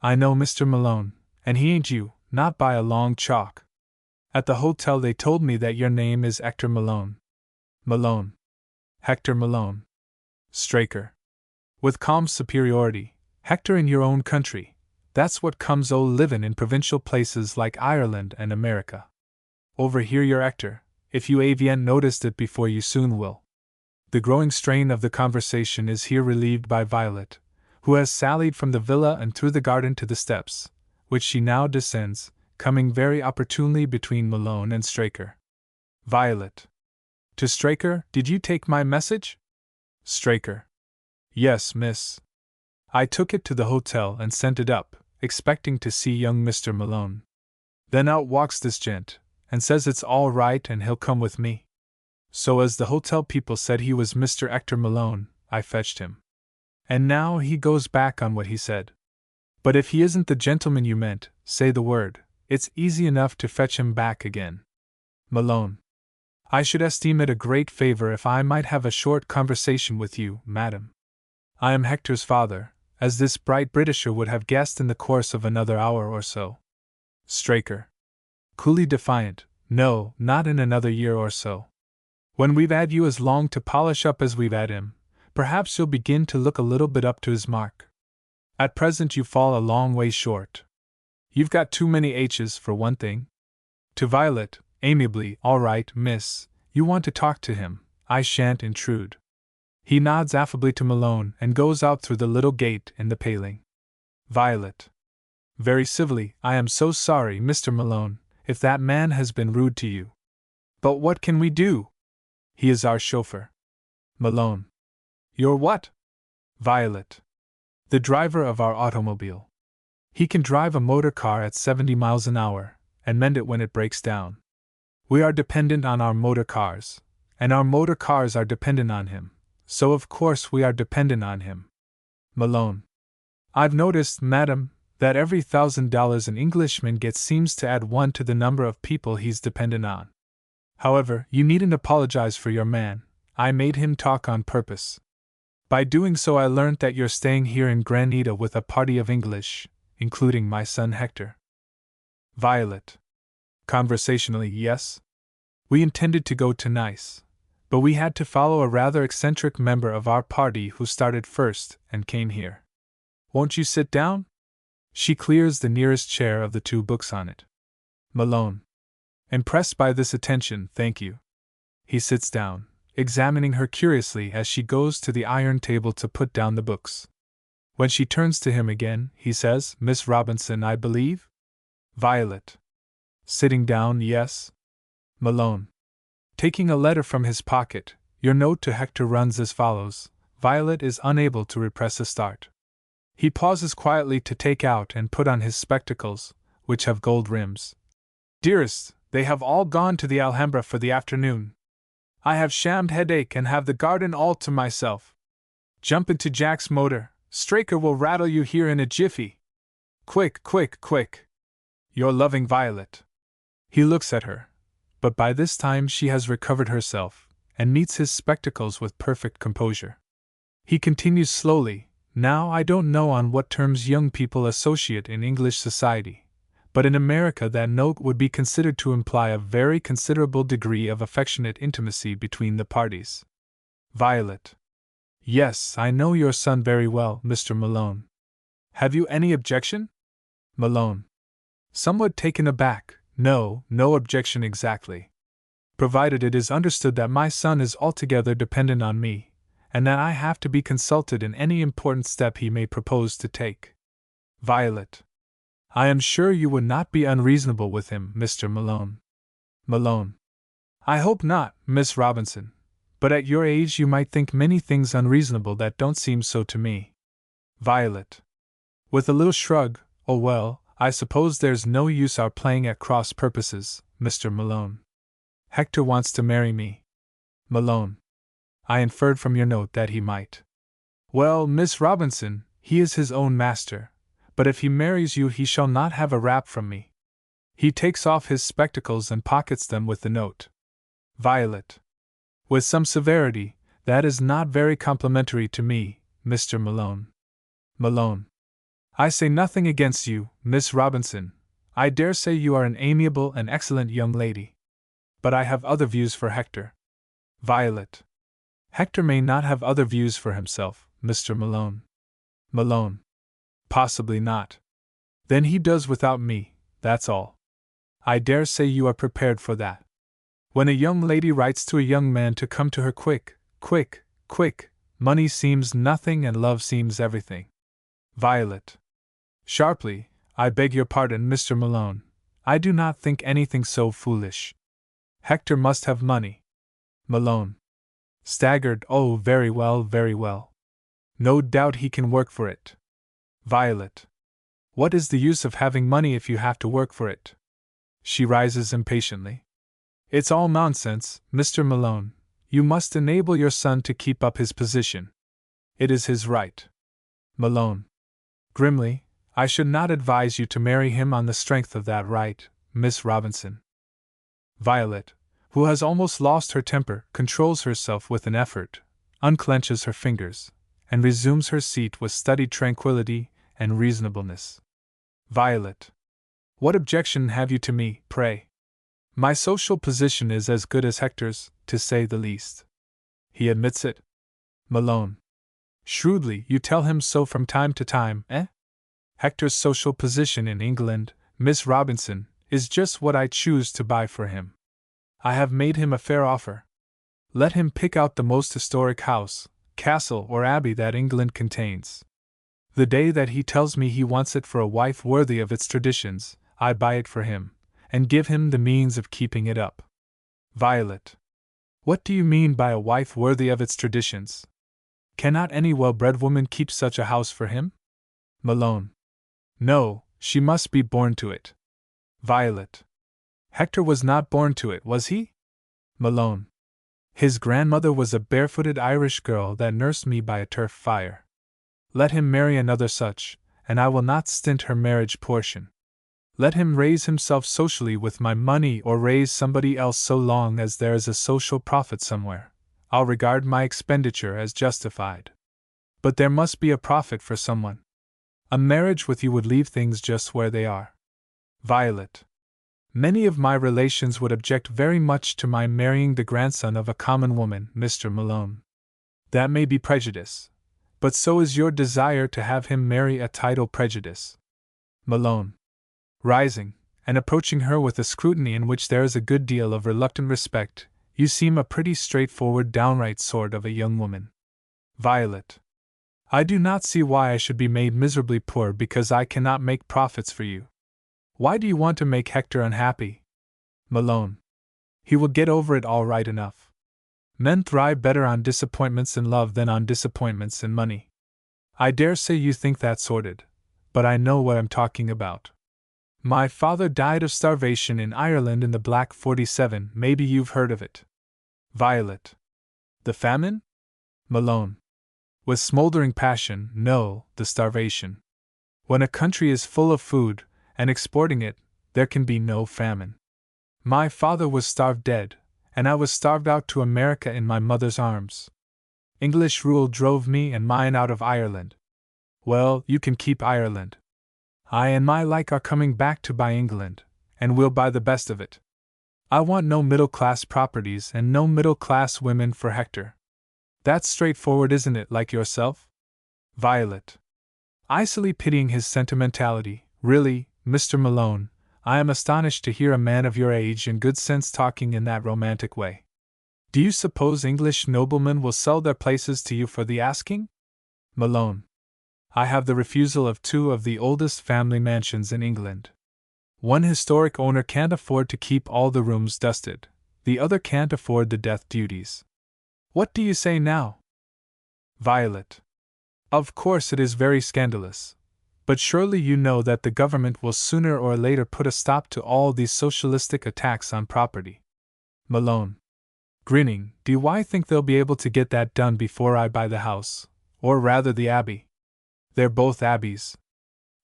I know Mr. Malone, and he ain't you, not by a long chalk. At the hotel they told me that your name is Hector Malone. Malone. Hector Malone. Straker. With calm superiority. Hector in your own country. That's what comes o' livin' in provincial places like Ireland and America. Over here you're Hector, if you avian noticed it before you soon will. The growing strain of the conversation is here relieved by Violet, who has sallied from the villa and through the garden to the steps, which she now descends, coming very opportunely between Malone and Straker. Violet. To Straker, did you take my message? Straker. Yes, miss. I took it to the hotel and sent it up, expecting to see young Mr. Malone. Then out walks this gent, and says it's all right and he'll come with me. So as the hotel people said he was Mr. Hector Malone, I fetched him. And now he goes back on what he said. But if he isn't the gentleman you meant, say the word, it's easy enough to fetch him back again. Malone. I should esteem it a great favor if I might have a short conversation with you, madam. I am Hector's father, as this bright Britisher would have guessed in the course of another hour or so. Straker. Coolly defiant. No, not in another year or so. When we've had you as long to polish up as we've had him, perhaps you'll begin to look a little bit up to his mark. At present you fall a long way short. You've got too many H's for one thing. To Violet, amiably, all right, miss, you want to talk to him, I shan't intrude. He nods affably to Malone and goes out through the little gate in the paling. Violet. Very civilly, I am so sorry, Mr. Malone, if that man has been rude to you. But what can we do? He is our chauffeur. Malone. Your what? Violet. The driver of our automobile. He can drive a motor car at 70 miles an hour, and mend it when it breaks down. We are dependent on our motor cars, and our motor cars are dependent on him, so of course we are dependent on him. Malone. I've noticed, madam, that every $1,000 an Englishman gets seems to add one to the number of people he's dependent on. However, you needn't apologize for your man, I made him talk on purpose. By doing so I learnt that you're staying here in Granada with a party of English, including my son Hector. Violet. Conversationally, yes. We intended to go to Nice, but we had to follow a rather eccentric member of our party who started first and came here. Won't you sit down? She clears the nearest chair of the two books on it. Malone. Impressed by this attention, thank you. He sits down, examining her curiously as she goes to the iron table to put down the books. When she turns to him again, he says, Miss Robinson, I believe? Violet. Sitting down, yes. Malone. Taking a letter from his pocket, your note to Hector runs as follows. Violet is unable to repress a start. He pauses quietly to take out and put on his spectacles, which have gold rims. Dearest, they have all gone to the Alhambra for the afternoon. I have shammed headache and have the garden all to myself. Jump into Jack's motor, Straker will rattle you here in a jiffy. Quick, quick, quick. Your loving Violet. He looks at her, but by this time she has recovered herself, and meets his spectacles with perfect composure. He continues slowly, "Now I don't know on what terms young people associate in English society, but in America that note would be considered to imply a very considerable degree of affectionate intimacy between the parties." Violet. "Yes, I know your son very well, Mr. Malone. Have you any objection?" Malone. Somewhat taken aback, "No objection exactly. Provided it is understood that my son is altogether dependent on me, and that I have to be consulted in any important step he may propose to take." Violet. "I am sure you would not be unreasonable with him, Mr. Malone." Malone. "I hope not, Miss Robinson, but at your age you might think many things unreasonable that don't seem so to me." Violet. With a little shrug, "Oh well, I suppose there's no use our playing at cross purposes, Mr. Malone. Hector wants to marry me." Malone. "I inferred from your note that he might." "Well, Miss Robinson, he is his own master, but if he marries you he shall not have a rap from me." He takes off his spectacles and pockets them with the note. Violet. With some severity, "That is not very complimentary to me, Mr. Malone." Malone. "I say nothing against you, Miss Robinson. I dare say you are an amiable and excellent young lady. But I have other views for Hector." Violet. "Hector may not have other views for himself, Mr. Malone." Malone. "Possibly not. Then he does without me, that's all. I dare say you are prepared for that. When a young lady writes to a young man to come to her quick, money seems nothing and love seems everything." Violet. Sharply, "I beg your pardon, Mr. Malone. I do not think anything so foolish. Hector must have money." Malone. Staggered, "Oh, very well, very well. No doubt he can work for it." Violet. "What is the use of having money if you have to work for it?" She rises impatiently. "It's all nonsense, Mr. Malone. You must enable your son to keep up his position. It is his right." Malone. Grimly, "I should not advise you to marry him on the strength of that right, Miss Robinson." Violet, who has almost lost her temper, controls herself with an effort, unclenches her fingers, and resumes her seat with studied tranquility and reasonableness. Violet. "What objection have you to me, pray? My social position is as good as Hector's, to say the least." "He admits it?" Malone. Shrewdly, "You tell him so from time to time, eh? Hector's social position in England, Miss Robinson, is just what I choose to buy for him. I have made him a fair offer. Let him pick out the most historic house, castle, or abbey that England contains. The day that he tells me he wants it for a wife worthy of its traditions, I buy it for him, and give him the means of keeping it up." Violet. "What do you mean by a wife worthy of its traditions? Cannot any well-bred woman keep such a house for him?" Malone. "No, she must be born to it." Violet. "Hector was not born to it, was he?" Malone. "His grandmother was a barefooted Irish girl that nursed me by a turf fire. Let him marry another such, and I will not stint her marriage portion. Let him raise himself socially with my money or raise somebody else, so long as there is a social profit somewhere, I'll regard my expenditure as justified. But there must be a profit for someone. A marriage with you would leave things just where they are." Violet. "Many of my relations would object very much to my marrying the grandson of a common woman, Mr. Malone. That may be prejudice, but so is your desire to have him marry a title prejudice." Malone. Rising, and approaching her with a scrutiny in which there is a good deal of reluctant respect, "You seem a pretty straightforward, downright sort of a young woman." Violet. "I do not see why I should be made miserably poor because I cannot make profits for you. Why do you want to make Hector unhappy?" Malone. "He will get over it all right enough. Men thrive better on disappointments in love than on disappointments in money. I dare say you think that sordid, but I know what I'm talking about. My father died of starvation in Ireland in the Black 47, maybe you've heard of it." Violet. "The famine?" Malone. With smoldering passion, "No, the starvation. When a country is full of food, and exporting it, there can be no famine. My father was starved dead, and I was starved out to America in my mother's arms. English rule drove me and mine out of Ireland. Well, you can keep Ireland. I and my like are coming back to buy England, and we'll buy the best of it. I want no middle-class properties and no middle-class women for Hector. That's straightforward, isn't it, like yourself? Violet. Icily pitying his sentimentality. Really, Mr. Malone, I am astonished to hear a man of your age and good sense talking in that romantic way. Do you suppose English noblemen will sell their places to you for the asking? Malone. I have the refusal of 2 of the oldest family mansions in England. One historic owner can't afford to keep all the rooms dusted, the other can't afford the death duties. What do you say now? Violet. Of course it is very scandalous, but surely you know that the government will sooner or later put a stop to all these socialistic attacks on property. Malone. Grinning, do I think they'll be able to get that done before I buy the house, or rather the abbey? They're both abbeys.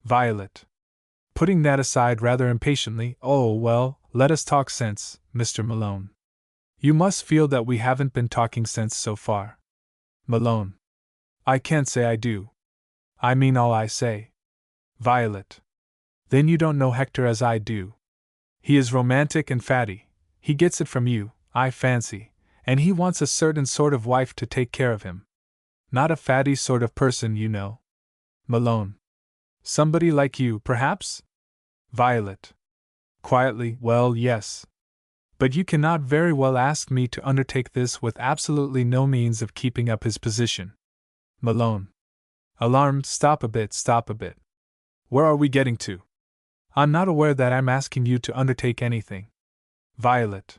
Violet. Putting that aside rather impatiently, oh well, let us talk sense, Mr. Malone. You must feel that we haven't been talking sense so far. Malone. I can't say I do. I mean all I say. Violet. Then you don't know Hector as I do. He is romantic and fatty. He gets it from you, I fancy, and he wants a certain sort of wife to take care of him. Not a fatty sort of person, you know. Malone. Somebody like you, perhaps? Violet. Quietly, well, yes. But you cannot very well ask me to undertake this with absolutely no means of keeping up his position. Malone. Alarmed, stop a bit. Where are we getting to? I'm not aware that I'm asking you to undertake anything. Violet.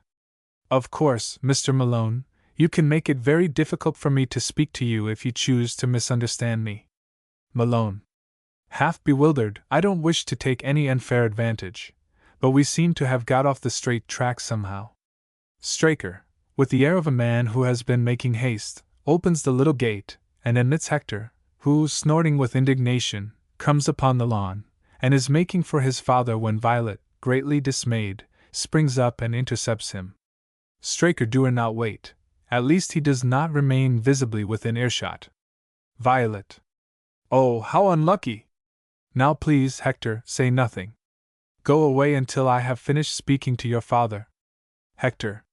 Of course, Mr. Malone, you can make it very difficult for me to speak to you if you choose to misunderstand me. Malone. Half bewildered, I don't wish to take any unfair advantage, but we seem to have got off the straight track somehow. Straker, with the air of a man who has been making haste, opens the little gate, and admits Hector, who, snorting with indignation, comes upon the lawn, and is making for his father when Violet, greatly dismayed, springs up and intercepts him. Straker does not wait, at least he does not remain visibly within earshot. Violet. Oh, how unlucky! Now please, Hector, say nothing. Go away until I have finished speaking to your father. Hector.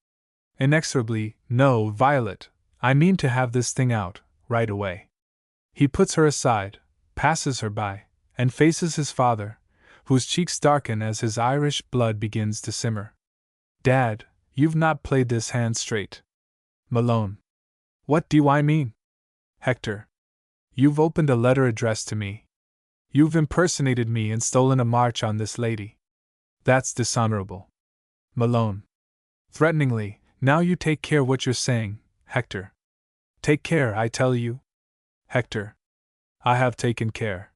Inexorably, no, Violet, I mean to have this thing out, right away. He puts her aside, passes her by, and faces his father, whose cheeks darken as his Irish blood begins to simmer. Dad, you've not played this hand straight. Malone. What do I mean? Hector. You've opened a letter addressed to me. You've impersonated me and stolen a march on this lady. That's dishonorable. Malone. Threateningly, now you take care what you're saying, Hector. Take care, I tell you. Hector. I have taken care.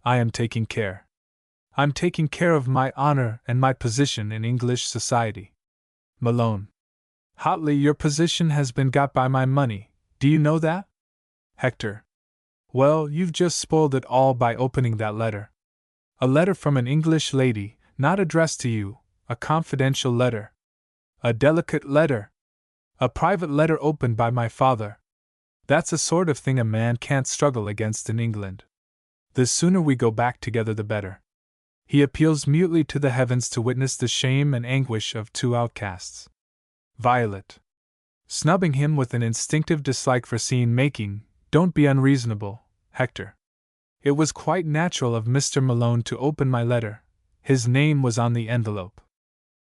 I am taking care. I'm taking care of my honor and my position in English society. Malone. Hotly, your position has been got by my money, do you know that? Hector. Well, you've just spoiled it all by opening that letter. A letter from an English lady, not addressed to you, a confidential letter. A delicate letter. A private letter opened by my father. That's a sort of thing a man can't struggle against in England. The sooner we go back together the better. He appeals mutely to the heavens to witness the shame and anguish of 2 outcasts. Violet. Snubbing him with an instinctive dislike for scene-making, don't be unreasonable, Hector. It was quite natural of Mr. Malone to open my letter. His name was on the envelope.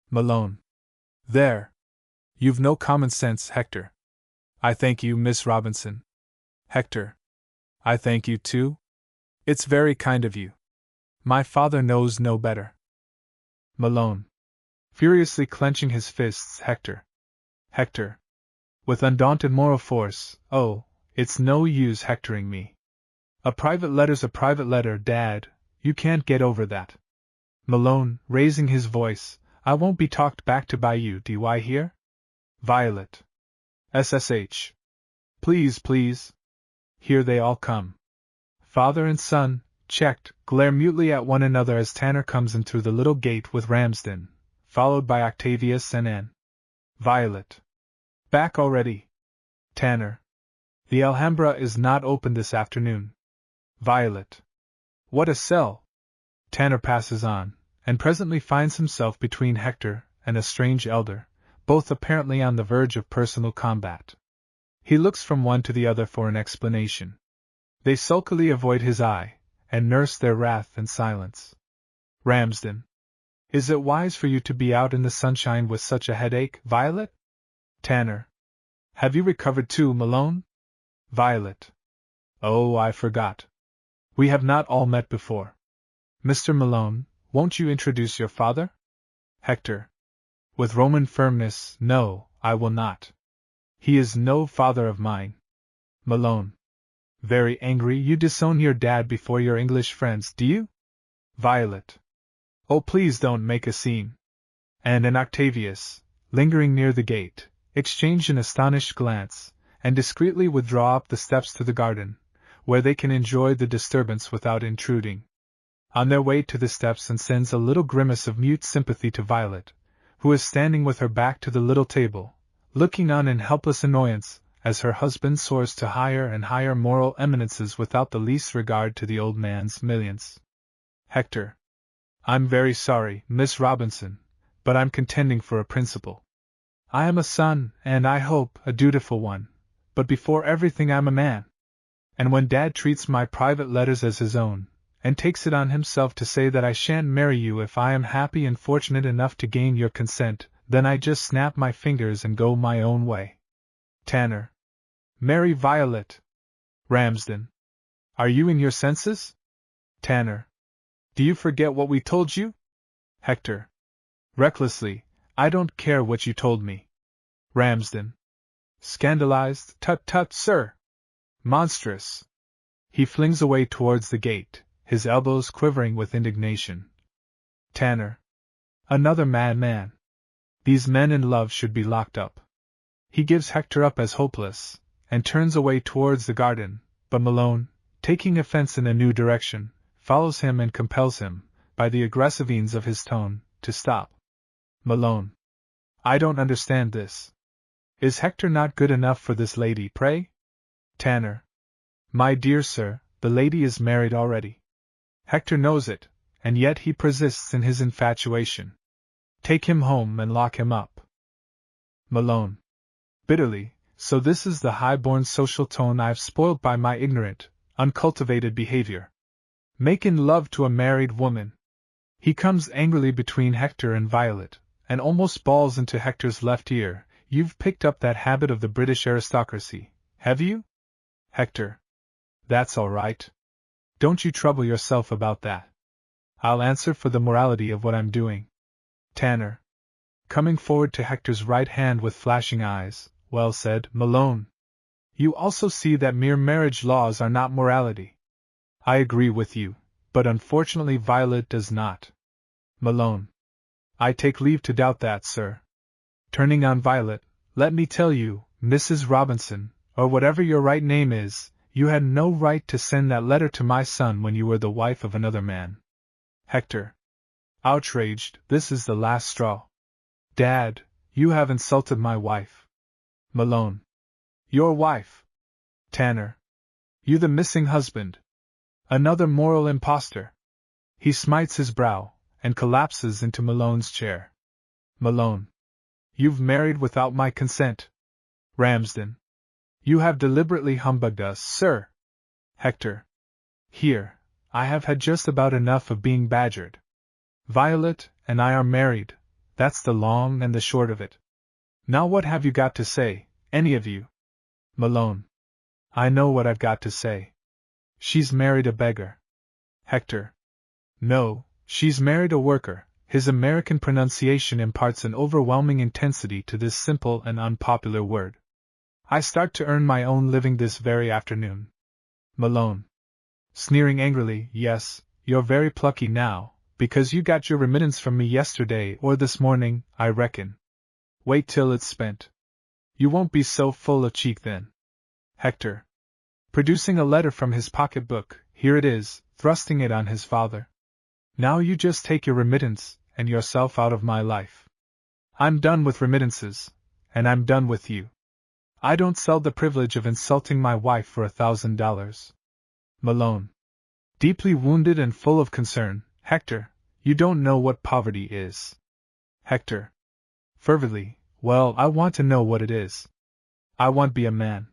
Malone. There. You've no common sense, Hector. I thank you, Miss Robinson. Hector. I thank you too. It's very kind of you. My father knows no better. Malone. Furiously clenching his fists, Hector. Hector. With undaunted moral force, oh, it's no use hectoring me. A private letter's a private letter, Dad, you can't get over that. Malone, raising his voice, I won't be talked back to by you, do I hear? Violet. SSH. Please. Here they all come. Father and son, checked, glare mutely at one another as Tanner comes in through the little gate with Ramsden, followed by Octavius and Anne. Violet. Back already? Tanner. The Alhambra is not open this afternoon. Violet. What a sell! Tanner passes on, and presently finds himself between Hector and a strange elder, both apparently on the verge of personal combat. He looks from one to the other for an explanation. They sulkily avoid his eye, and nurse their wrath in silence. Ramsden. Is it wise for you to be out in the sunshine with such a headache, Violet? Tanner. Have you recovered too, Malone? Violet. Oh, I forgot. We have not all met before. Mr. Malone, won't you introduce your father? Hector. With Roman firmness, no, I will not. He is no father of mine. Malone. Very angry you disown your dad before your English friends, do you? Violet. Oh, please don't make a scene. And Octavius, lingering near the gate, exchange an astonished glance, and discreetly withdraw up the steps to the garden, where they can enjoy the disturbance without intruding. On their way to the steps, and sends a little grimace of mute sympathy to Violet, who is standing with her back to the little table, looking on in helpless annoyance, as her husband soars to higher and higher moral eminences without the least regard to the old man's millions. Hector. I'm very sorry, Miss Robinson, but I'm contending for a principle. I am a son, and I hope, a dutiful one, but before everything I'm a man. And when Dad treats my private letters as his own, and takes it on himself to say that I shan't marry you if I am happy and fortunate enough to gain your consent, then I just snap my fingers and go my own way. Tanner. Marry Violet. Ramsden. Are you in your senses? Tanner. Do you forget what we told you? Hector. Recklessly, I don't care what you told me. Ramsden. Scandalized, tut, sir. Monstrous. He flings away towards the gate, his elbows quivering with indignation. Tanner. Another madman. These men in love should be locked up. He gives Hector up as hopeless, and turns away towards the garden, but Malone, taking offense in a new direction, follows him and compels him, by the aggressiveness of his tone, to stop. Malone. I don't understand this. Is Hector not good enough for this lady, pray? Tanner. My dear sir, the lady is married already. Hector knows it, and yet he persists in his infatuation. Take him home and lock him up. Malone. Bitterly, so this is the high-born social tone I've spoiled by my ignorant, uncultivated behavior. Making love to a married woman. He comes angrily between Hector and Violet, and almost bawls into Hector's left ear, You've picked up that habit of the British aristocracy, have you? Hector. That's all right. Don't you trouble yourself about that. I'll answer for the morality of what I'm doing. Tanner. Coming forward to Hector's right hand with flashing eyes, well said, Malone. You also see that mere marriage laws are not morality. I agree with you, but unfortunately Violet does not. Malone. I take leave to doubt that, sir. Turning on Violet, let me tell you, Mrs. Robinson, or whatever your right name is, you had no right to send that letter to my son when you were the wife of another man. Hector. Outraged, this is the last straw. Dad, you have insulted my wife. Malone. Your wife. Tanner. You the missing husband. Another moral impostor. He smites his brow, and collapses into Malone's chair. Malone. You've married without my consent. Ramsden. You have deliberately humbugged us, sir. Hector. Here, I have had just about enough of being badgered. Violet and I are married, that's the long and the short of it. Now what have you got to say, any of you? Malone. I know what I've got to say. She's married a beggar. Hector. No, she's married a worker. His American pronunciation imparts an overwhelming intensity to this simple and unpopular word. I start to earn my own living this very afternoon. Malone. Sneering angrily, yes, you're very plucky now, because you got your remittance from me yesterday or this morning, I reckon. Wait till it's spent. You won't be so full of cheek then. Hector. Producing a letter from his pocketbook, here it is, thrusting it on his father. Now you just take your remittance, and yourself out of my life. I'm done with remittances, and I'm done with you. I don't sell the privilege of insulting my wife for $1,000. Malone. Deeply wounded and full of concern, Hector, you don't know what poverty is. Hector. Fervidly, well, I want to know what it is. I want to be a man.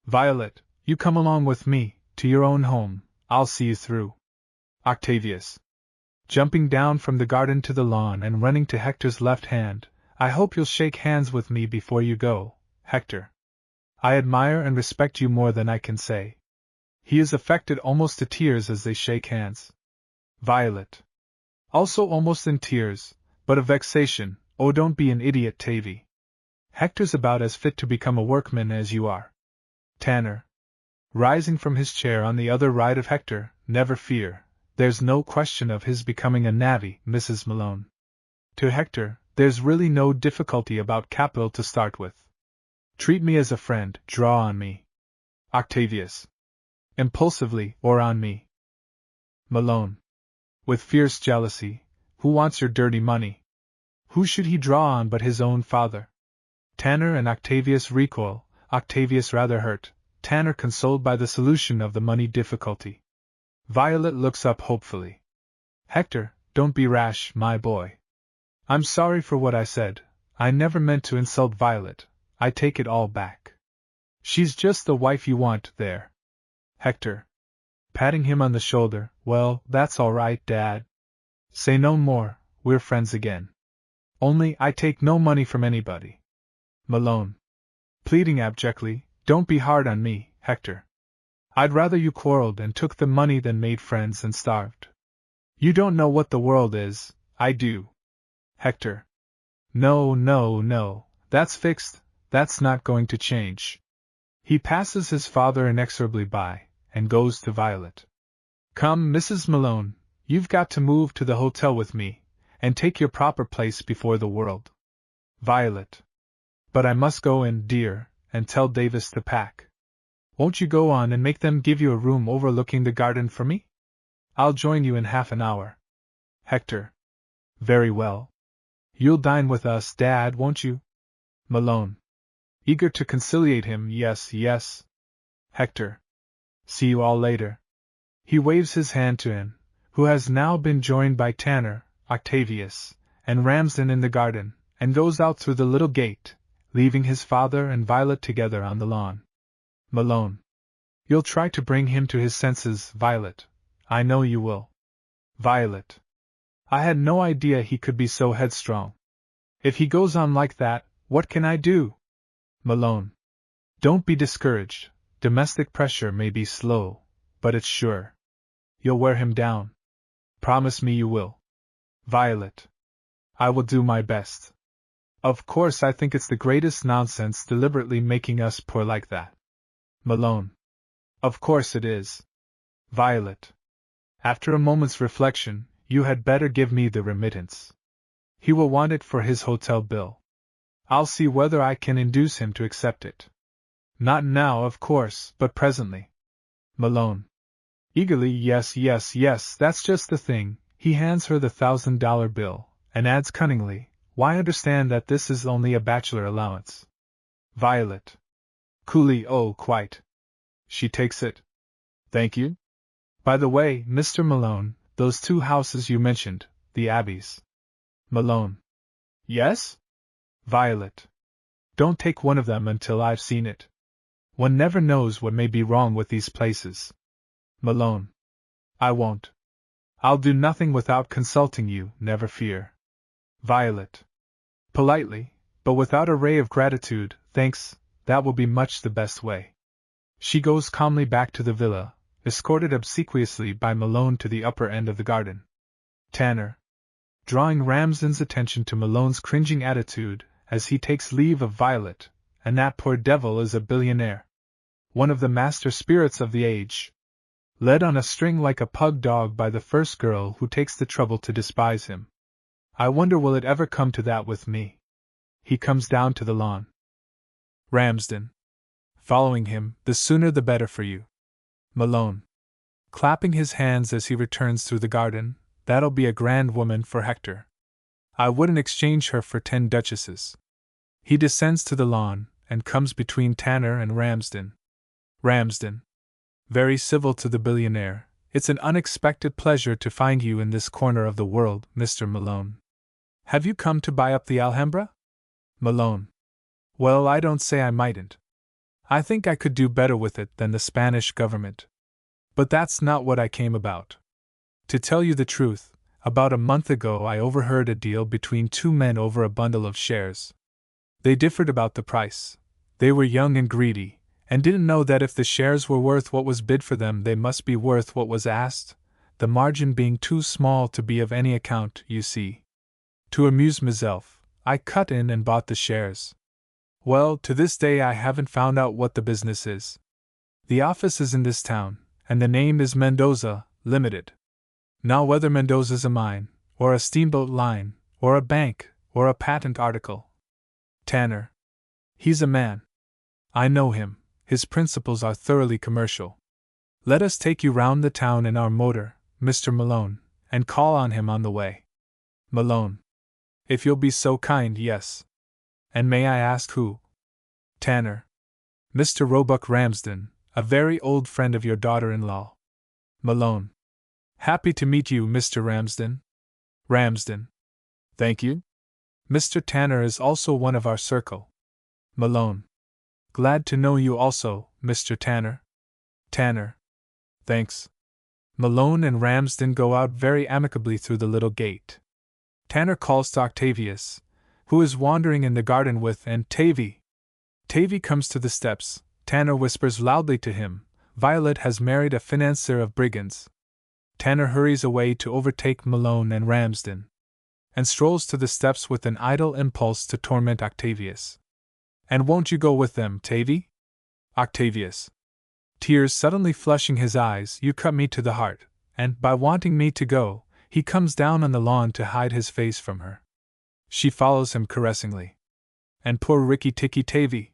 Violet, you come along with me, to your own home, I'll see you through. Octavius. Jumping down from the garden to the lawn and running to Hector's left hand, I hope you'll shake hands with me before you go, Hector. I admire and respect you more than I can say. He is affected almost to tears as they shake hands. Violet. Also almost in tears, but of vexation. Oh, don't be an idiot, Tavy. Hector's about as fit to become a workman as you are. Tanner. Rising from his chair on the other right of Hector, never fear, there's no question of his becoming a navvy, Mrs. Malone. To Hector, there's really no difficulty about capital to start with. Treat me as a friend, draw on me. Octavius. Impulsively, or on me. Malone. With fierce jealousy, who wants your dirty money? Who should he draw on but his own father? Tanner and Octavius recoil, Octavius rather hurt, Tanner consoled by the solution of the money difficulty. Violet looks up hopefully. Hector, don't be rash, my boy. I'm sorry for what I said, I never meant to insult Violet, I take it all back. She's just the wife you want, there. Hector. Patting him on the shoulder, well, that's all right, Dad. Say no more, we're friends again. Only, I take no money from anybody. Malone. Pleading abjectly, don't be hard on me, Hector. I'd rather you quarreled and took the money than made friends and starved. You don't know what the world is, I do. Hector. No, no, no, that's fixed, that's not going to change. He passes his father inexorably by, and goes to Violet. Come, Mrs. Malone, you've got to move to the hotel with me, and take your proper place before the world. Violet. But I must go in, dear, and tell Davis to pack. Won't you go on and make them give you a room overlooking the garden for me? I'll join you in half an hour. Hector. Very well. You'll dine with us, Dad, won't you? Malone. Eager to conciliate him, yes, yes. Hector. See you all later. He waves his hand to Anne, who has now been joined by Tanner, Octavius, and Ramsden in the garden, and goes out through the little gate, leaving his father and Violet together on the lawn. Malone. You'll try to bring him to his senses, Violet. I know you will. Violet. I had no idea he could be so headstrong. If he goes on like that, what can I do? Malone. Don't be discouraged. Domestic pressure may be slow, but it's sure. You'll wear him down. Promise me you will. Violet. I will do my best. Of course I think it's the greatest nonsense deliberately making us poor like that. Malone. Of course it is. Violet. After a moment's reflection, you had better give me the remittance. He will want it for his hotel bill. I'll see whether I can induce him to accept it. Not now, of course, but presently. Malone. Eagerly, yes, yes, yes, that's just the thing. He hands her the $1,000 bill, and adds cunningly, why understand that this is only a bachelor allowance. Violet. Coolly, oh, quite. She takes it. Thank you. By the way, Mr. Malone, those two houses you mentioned, the Abbeys. Malone. Yes? Violet. Don't take one of them until I've seen it. One never knows what may be wrong with these places. Malone. I won't. I'll do nothing without consulting you, never fear. Violet. Politely, but without a ray of gratitude, thanks, that will be much the best way. She goes calmly back to the villa, escorted obsequiously by Malone to the upper end of the garden. Tanner. Drawing Ramsden's attention to Malone's cringing attitude as he takes leave of Violet, and that poor devil is a billionaire. One of the master spirits of the age. Led on a string like a pug dog by the first girl who takes the trouble to despise him. I wonder will it ever come to that with me? He comes down to the lawn. Ramsden. Following him, the sooner the better for you. Malone. Clapping his hands as he returns through the garden, that'll be a grand woman for Hector. I wouldn't exchange her for 10 duchesses. He descends to the lawn, and comes between Tanner and Ramsden. Ramsden. Very civil to the billionaire. It's an unexpected pleasure to find you in this corner of the world, Mr. Malone. Have you come to buy up the Alhambra? Malone. Well, I don't say I mightn't. I think I could do better with it than the Spanish government. But that's not what I came about. To tell you the truth, about a month ago I overheard a deal between two men over a bundle of shares. They differed about the price. They were young and greedy, and didn't know that if the shares were worth what was bid for them they must be worth what was asked, the margin being too small to be of any account, you see. To amuse myself, I cut in and bought the shares. Well, to this day I haven't found out what the business is. The office is in this town, and the name is Mendoza, Limited. Now whether Mendoza's a mine, or a steamboat line, or a bank, or a patent article. Tanner. He's a man. I know him, his principles are thoroughly commercial. Let us take you round the town in our motor, Mr. Malone, and call on him on the way. Malone. If you'll be so kind, yes. And may I ask who? Tanner. Mr. Roebuck Ramsden, a very old friend of your daughter-in-law. Malone. Happy to meet you, Mr. Ramsden. Ramsden. Thank you. Mr. Tanner is also one of our circle. Malone. Glad to know you also, Mr. Tanner. Tanner. Thanks. Malone and Ramsden go out very amicably through the little gate. Tanner calls to Octavius, who is wandering in the garden with Tavy. Tavy comes to the steps. Tanner whispers loudly to him, Violet has married a financier of brigands. Tanner hurries away to overtake Malone and Ramsden, and strolls to the steps with an idle impulse to torment Octavius. And won't you go with them, Tavy? Octavius. Tears suddenly flushing his eyes, you cut me to the heart, and, by wanting me to go, he comes down on the lawn to hide his face from her. She follows him caressingly. And poor Ricky Tikki Tavy.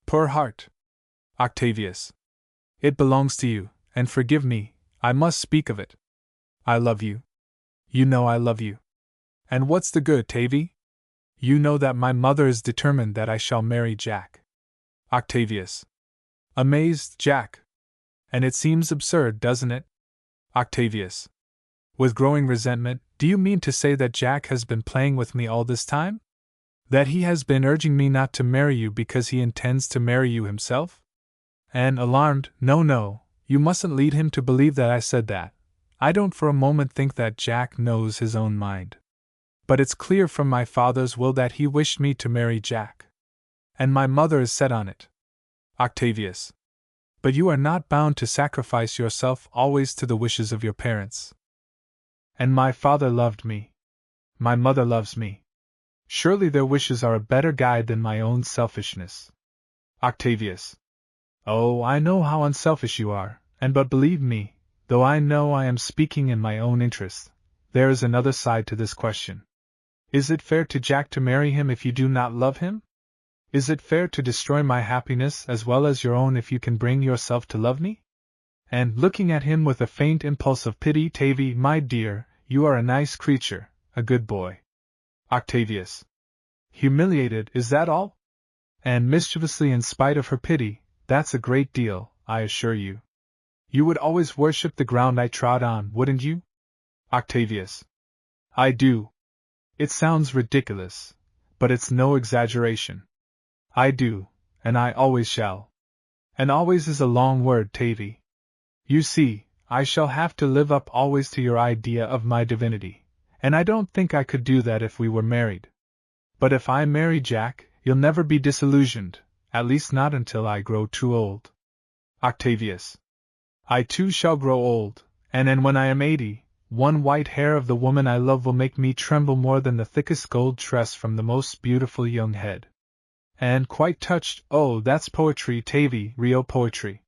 Poor heart. Octavius. It belongs to you, and forgive me, I must speak of it. I love you. You know I love you. And what's the good, Tavy? You know that my mother is determined that I shall marry Jack. Octavius. Amazed, Jack. And it seems absurd, doesn't it? Octavius. With growing resentment, do you mean to say that Jack has been playing with me all this time? That he has been urging me not to marry you because he intends to marry you himself? And alarmed, no, you mustn't lead him to believe that I said that. I don't for a moment think that Jack knows his own mind. But it's clear from my father's will that he wished me to marry Jack. And my mother is set on it. Octavius. But you are not bound to sacrifice yourself always to the wishes of your parents. And my father loved me. My mother loves me. Surely their wishes are a better guide than my own selfishness. Octavius. Oh, I know how unselfish you are, but believe me, though I know I am speaking in my own interest, there is another side to this question. Is it fair to Jack to marry him if you do not love him? Is it fair to destroy my happiness as well as your own if you can bring yourself to love me? And, looking at him with a faint impulse of pity, Tavy, my dear, you are a nice creature, a good boy. Octavius. Humiliated, is that all? And mischievously in spite of her pity, that's a great deal, I assure you. You would always worship the ground I trod on, wouldn't you? Octavius. I do. It sounds ridiculous, but it's no exaggeration. I do, and I always shall. And always is a long word, Tavy. You see, I shall have to live up always to your idea of my divinity, and I don't think I could do that if we were married. But if I marry Jack, you'll never be disillusioned, at least not until I grow too old. Octavius. I too shall grow old, and when I am 80, one white hair of the woman I love will make me tremble more than the thickest gold tress from the most beautiful young head. And quite touched, oh, that's poetry, Tavy, real poetry.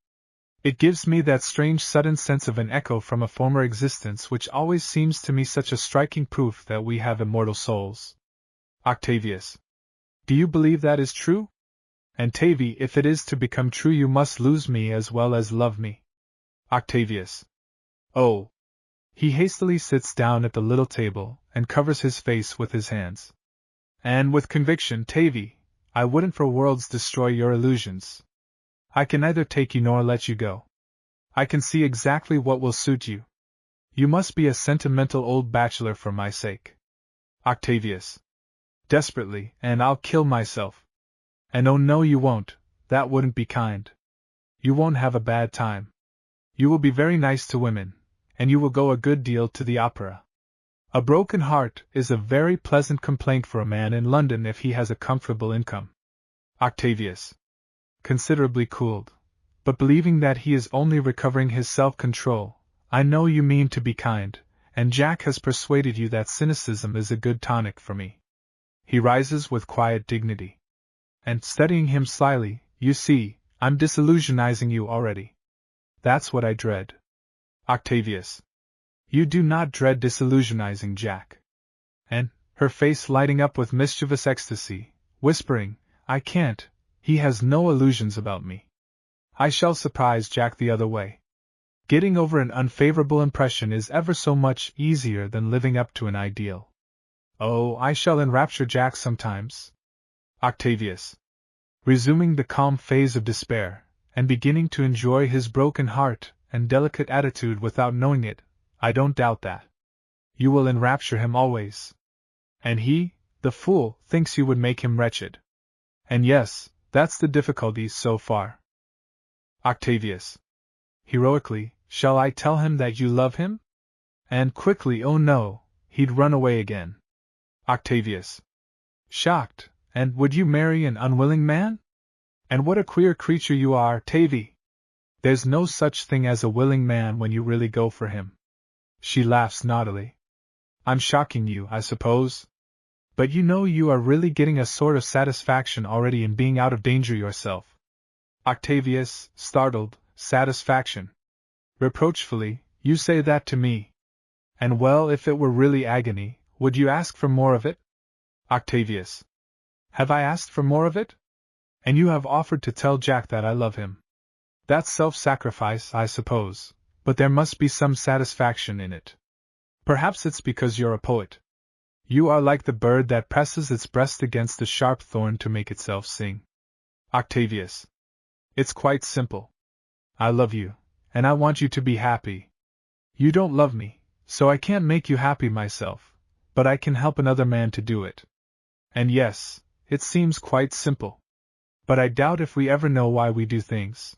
It gives me that strange sudden sense of an echo from a former existence which always seems to me such a striking proof that we have immortal souls. Octavius. Do you believe that is true? And Tavy, if it is to become true you must lose me as well as love me. Octavius. Oh. He hastily sits down at the little table and covers his face with his hands. And with conviction, Tavy, I wouldn't for worlds destroy your illusions. I can neither take you nor let you go. I can see exactly what will suit you. You must be a sentimental old bachelor for my sake. Octavius. Desperately, and I'll kill myself. And oh no, you won't, that wouldn't be kind. You won't have a bad time. You will be very nice to women, and you will go a good deal to the opera. A broken heart is a very pleasant complaint for a man in London if he has a comfortable income. Octavius. Considerably cooled, but believing that he is only recovering his self-control. I know you mean to be kind, and Jack has persuaded you that cynicism is a good tonic for me. He rises with quiet dignity. And studying him slyly, you see, I'm disillusionizing you already. That's what I dread. Octavius. You do not dread disillusionizing Jack. And, her face lighting up with mischievous ecstasy, whispering, I can't, he has no illusions about me. I shall surprise Jack the other way. Getting over an unfavorable impression is ever so much easier than living up to an ideal. Oh, I shall enrapture Jack sometimes. Octavius. Resuming the calm phase of despair, and beginning to enjoy his broken heart and delicate attitude without knowing it, I don't doubt that. You will enrapture him always. And he, the fool, thinks you would make him wretched. And yes, that's the difficulty so far. Octavius. Heroically, shall I tell him that you love him? And quickly, oh no, he'd run away again. Octavius. Shocked, and would you marry an unwilling man? And what a queer creature you are, Tavy! There's no such thing as a willing man when you really go for him. She laughs naughtily. I'm shocking you, I suppose? But you know you are really getting a sort of satisfaction already in being out of danger yourself. Octavius, startled, satisfaction. Reproachfully, you say that to me. And well, if it were really agony, would you ask for more of it? Octavius. Have I asked for more of it? And you have offered to tell Jack that I love him. That's self-sacrifice, I suppose, but there must be some satisfaction in it. Perhaps it's because you're a poet. You are like the bird that presses its breast against the sharp thorn to make itself sing. Octavius. It's quite simple. I love you, and I want you to be happy. You don't love me, so I can't make you happy myself, but I can help another man to do it. And yes, it seems quite simple. But I doubt if we ever know why we do things.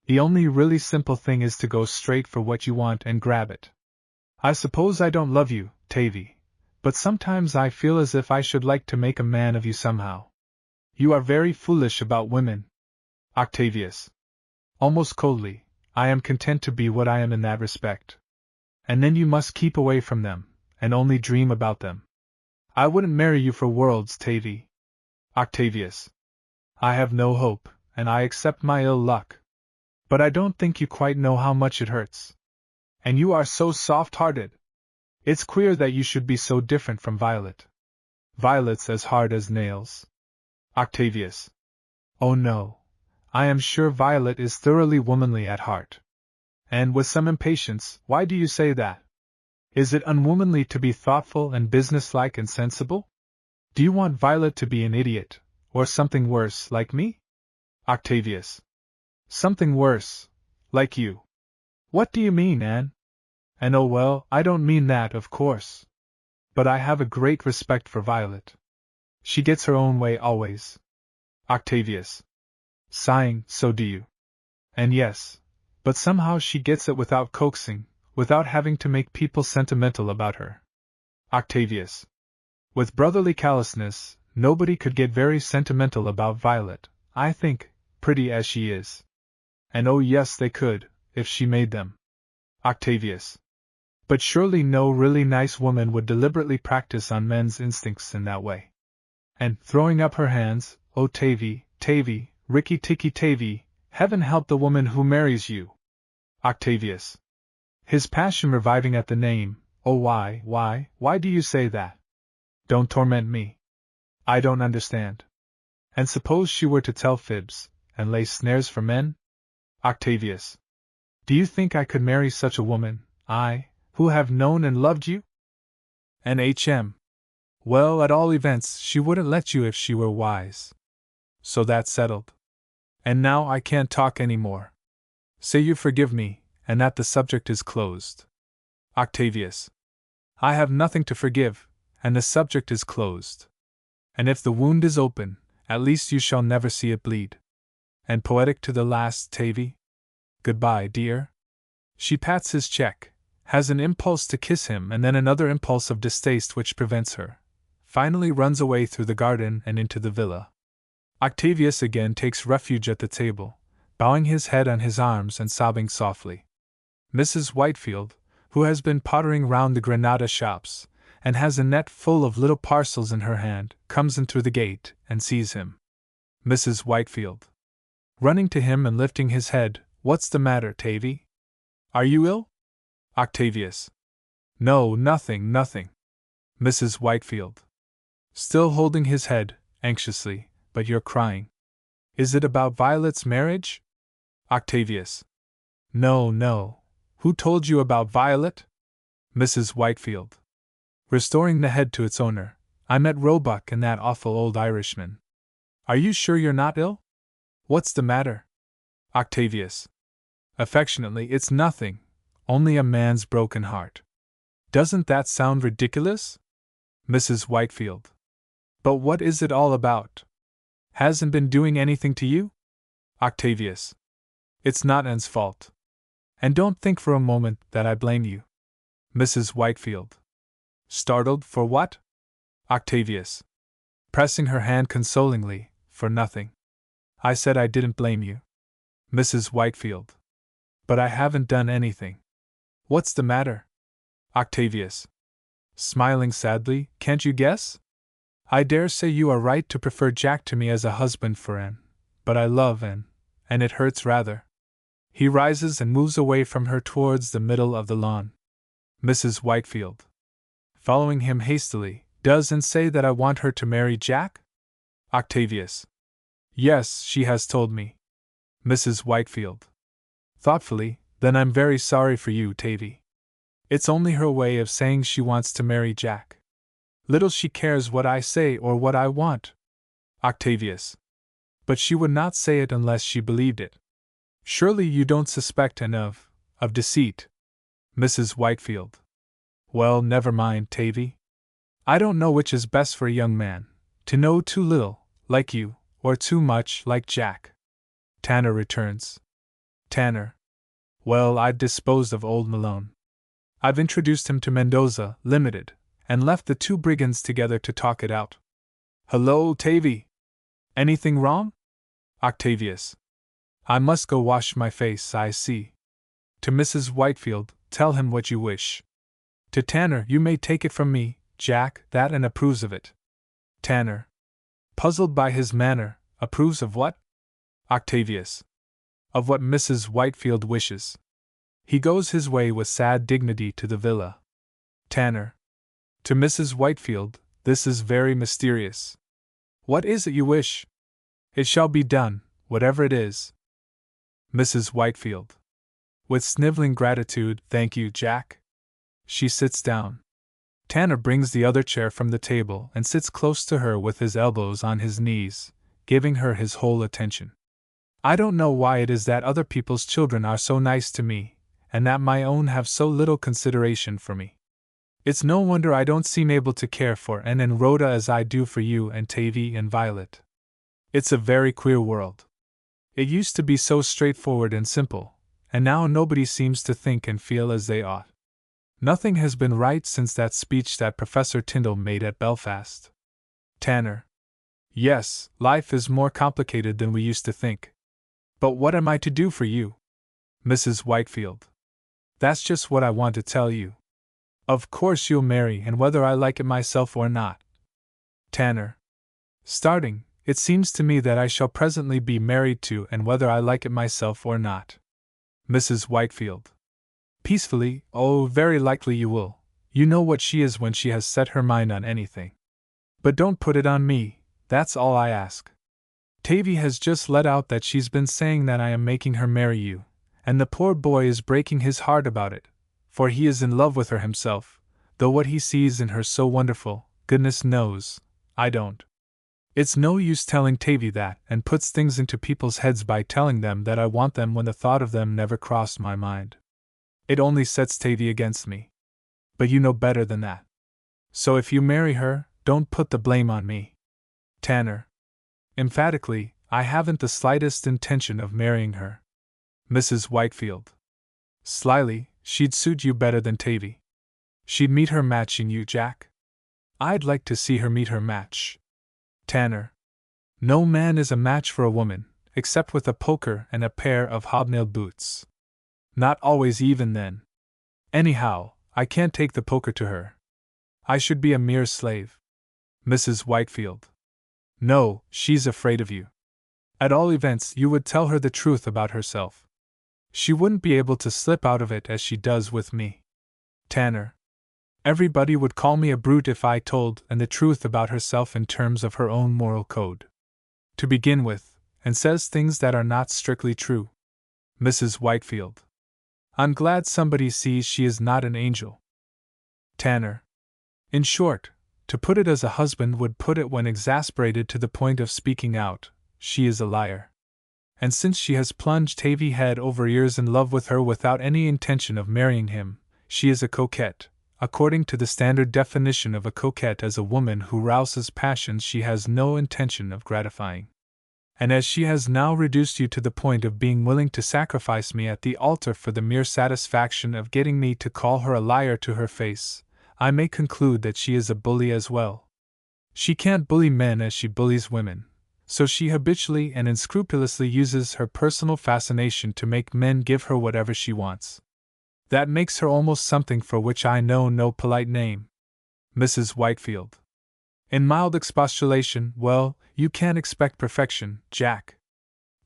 The only really simple thing is to go straight for what you want and grab it. I suppose I don't love you, Tavy, but sometimes I feel as if I should like to make a man of you somehow. You are very foolish about women. Octavius. Almost coldly, I am content to be what I am in that respect. And then you must keep away from them, and only dream about them. I wouldn't marry you for worlds, Tavy. Octavius. I have no hope, and I accept my ill luck. But I don't think you quite know how much it hurts. And you are so soft-hearted. It's queer that you should be so different from Violet. Violet's as hard as nails. Octavius. Oh no. I am sure Violet is thoroughly womanly at heart. And with some impatience, why do you say that? Is it unwomanly to be thoughtful and businesslike and sensible? Do you want Violet to be an idiot, or something worse, like me? Octavius. Something worse, like you. What do you mean, Anne? And oh well, I don't mean that, of course. But I have a great respect for Violet. She gets her own way always. Octavius. Sighing, so do you. And yes, but somehow she gets it without coaxing, without having to make people sentimental about her. Octavius. With brotherly callousness, nobody could get very sentimental about Violet, I think, pretty as she is. And oh yes, they could, if she made them. Octavius. But surely no really nice woman would deliberately practice on men's instincts in that way. And, throwing up her hands, oh Tavy, Tavy, Ricky-ticky Tavy, heaven help the woman who marries you. Octavius. His passion reviving at the name, oh why do you say that? Don't torment me. I don't understand. And suppose she were to tell fibs, and lay snares for men? Octavius. Do you think I could marry such a woman, I, who have known and loved you? And H.M. Well, at all events, she wouldn't let you if she were wise. so that's settled. And now I can't talk any more. Say you forgive me, and that the subject is closed. Octavius. I have nothing to forgive, and the subject is closed. And if the wound is open, at least you shall never see it bleed. And poetic to the last, Tavy? Goodbye, dear. She pats his cheek, has an impulse to kiss him and then another impulse of distaste which prevents her, finally runs away through the garden and into the villa. Octavius again takes refuge at the table, bowing his head on his arms and sobbing softly. Mrs. Whitefield, who has been pottering round the Granada shops, and has a net full of little parcels in her hand, comes in through the gate and sees him. Mrs. Whitefield. Running to him and lifting his head, What's the matter, Tavy? Are you ill? Octavius. No, nothing, nothing. Mrs. Whitefield. Still holding his head, anxiously, but you're crying. Is it about Violet's marriage? Octavius. No, no. Who told you about Violet? Mrs. Whitefield. Restoring the head to its owner, I met Roebuck and that awful old Irishman. Are you sure you're not ill? What's the matter? Octavius. Affectionately, it's nothing, only a man's broken heart. Doesn't that sound ridiculous? Mrs. Whitefield. But what is it all about? Hasn't been doing anything to you? Octavius. It's not Anne's fault. And don't think for a moment that I blame you. Mrs. Whitefield. Startled, for what? Octavius. Pressing her hand consolingly, for nothing. I said I didn't blame you. Mrs. Whitefield. But I haven't done anything. What's the matter? Octavius. Smiling sadly, can't you guess? I dare say you are right to prefer Jack to me as a husband for Anne, but I love Anne, and it hurts rather. He rises and moves away from her towards the middle of the lawn. Mrs. Whitefield. Following him hastily, does Anne say that I want her to marry Jack? Octavius. Yes, she has told me. Mrs. Whitefield. Thoughtfully, then I'm very sorry for you, Tavy. It's only her way of saying she wants to marry Jack. Little she cares what I say or what I want. Octavius. But she would not say it unless she believed it. Surely you don't suspect Anne of deceit. Mrs. Whitefield. Well, never mind, Tavy. I don't know which is best for a young man, to know too little, like you, or too much, like Jack. Tanner returns. Tanner. Well, I've disposed of old Malone. I've introduced him to Mendoza, Limited, and left the two brigands together to talk it out. Hello, Tavy. Anything wrong? Octavius. I must go wash my face, I see. To Mrs. Whitefield, tell him what you wish. To Tanner, you may take it from me, Jack, that and approves of it. Tanner. Puzzled by his manner, approves of what? Octavius. Of what Mrs. Whitefield wishes. He goes his way with sad dignity to the villa. Tanner. To Mrs. Whitefield, this is very mysterious. What is it you wish? It shall be done, whatever it is. Mrs. Whitefield. With sniveling gratitude, thank you, Jack. She sits down. Tanner brings the other chair from the table and sits close to her with his elbows on his knees, giving her his whole attention. I don't know why it is that other people's children are so nice to me, and that my own have so little consideration for me. It's no wonder I don't seem able to care for Anne and Rhoda as I do for you and Tavy and Violet. It's a very queer world. It used to be so straightforward and simple, and now nobody seems to think and feel as they ought. Nothing has been right since that speech that Professor Tyndall made at Belfast. Tanner. Yes, life is more complicated than we used to think. But what am I to do for you? Mrs. Whitefield. That's just what I want to tell you. Of course you'll marry, and whether I like it myself or not. Tanner. Starting, it seems to me that I shall presently be married to, and whether I like it myself or not. Mrs. Whitefield. Peacefully, oh, very likely you will. You know what she is when she has set her mind on anything. But don't put it on me, that's all I ask. Tavy has just let out that she's been saying that I am making her marry you, and the poor boy is breaking his heart about it, for he is in love with her himself, though what he sees in her so wonderful, goodness knows, I don't. It's no use telling Tavy that, and puts things into people's heads by telling them that I want them when the thought of them never crossed my mind. It only sets Tavy against me. But you know better than that. So if you marry her, don't put the blame on me. Tanner. Emphatically, I haven't the slightest intention of marrying her. Mrs. Whitefield. Slyly, she'd suit you better than Tavy. She'd meet her match in you, Jack. I'd like to see her meet her match. Tanner. No man is a match for a woman, except with a poker and a pair of hobnailed boots. Not always even then. Anyhow, I can't take the poker to her. I should be a mere slave. Mrs. Whitefield. No, she's afraid of you. At all events, you would tell her the truth about herself. She wouldn't be able to slip out of it as she does with me. Tanner. Everybody would call me a brute if I told the truth about herself in terms of her own moral code. To begin with, and says things that are not strictly true. Mrs. Whitefield. I'm glad somebody sees she is not an angel. Tanner. In short, to put it as a husband would put it when exasperated to the point of speaking out, she is a liar. And since she has plunged Tavy head over ears in love with her without any intention of marrying him, she is a coquette, according to the standard definition of a coquette as a woman who rouses passions she has no intention of gratifying. And as she has now reduced you to the point of being willing to sacrifice me at the altar for the mere satisfaction of getting me to call her a liar to her face, I may conclude that she is a bully as well. She can't bully men as she bullies women, so she habitually and unscrupulously uses her personal fascination to make men give her whatever she wants. That makes her almost something for which I know no polite name. Mrs. Whitefield. In mild expostulation, well, you can't expect perfection, Jack.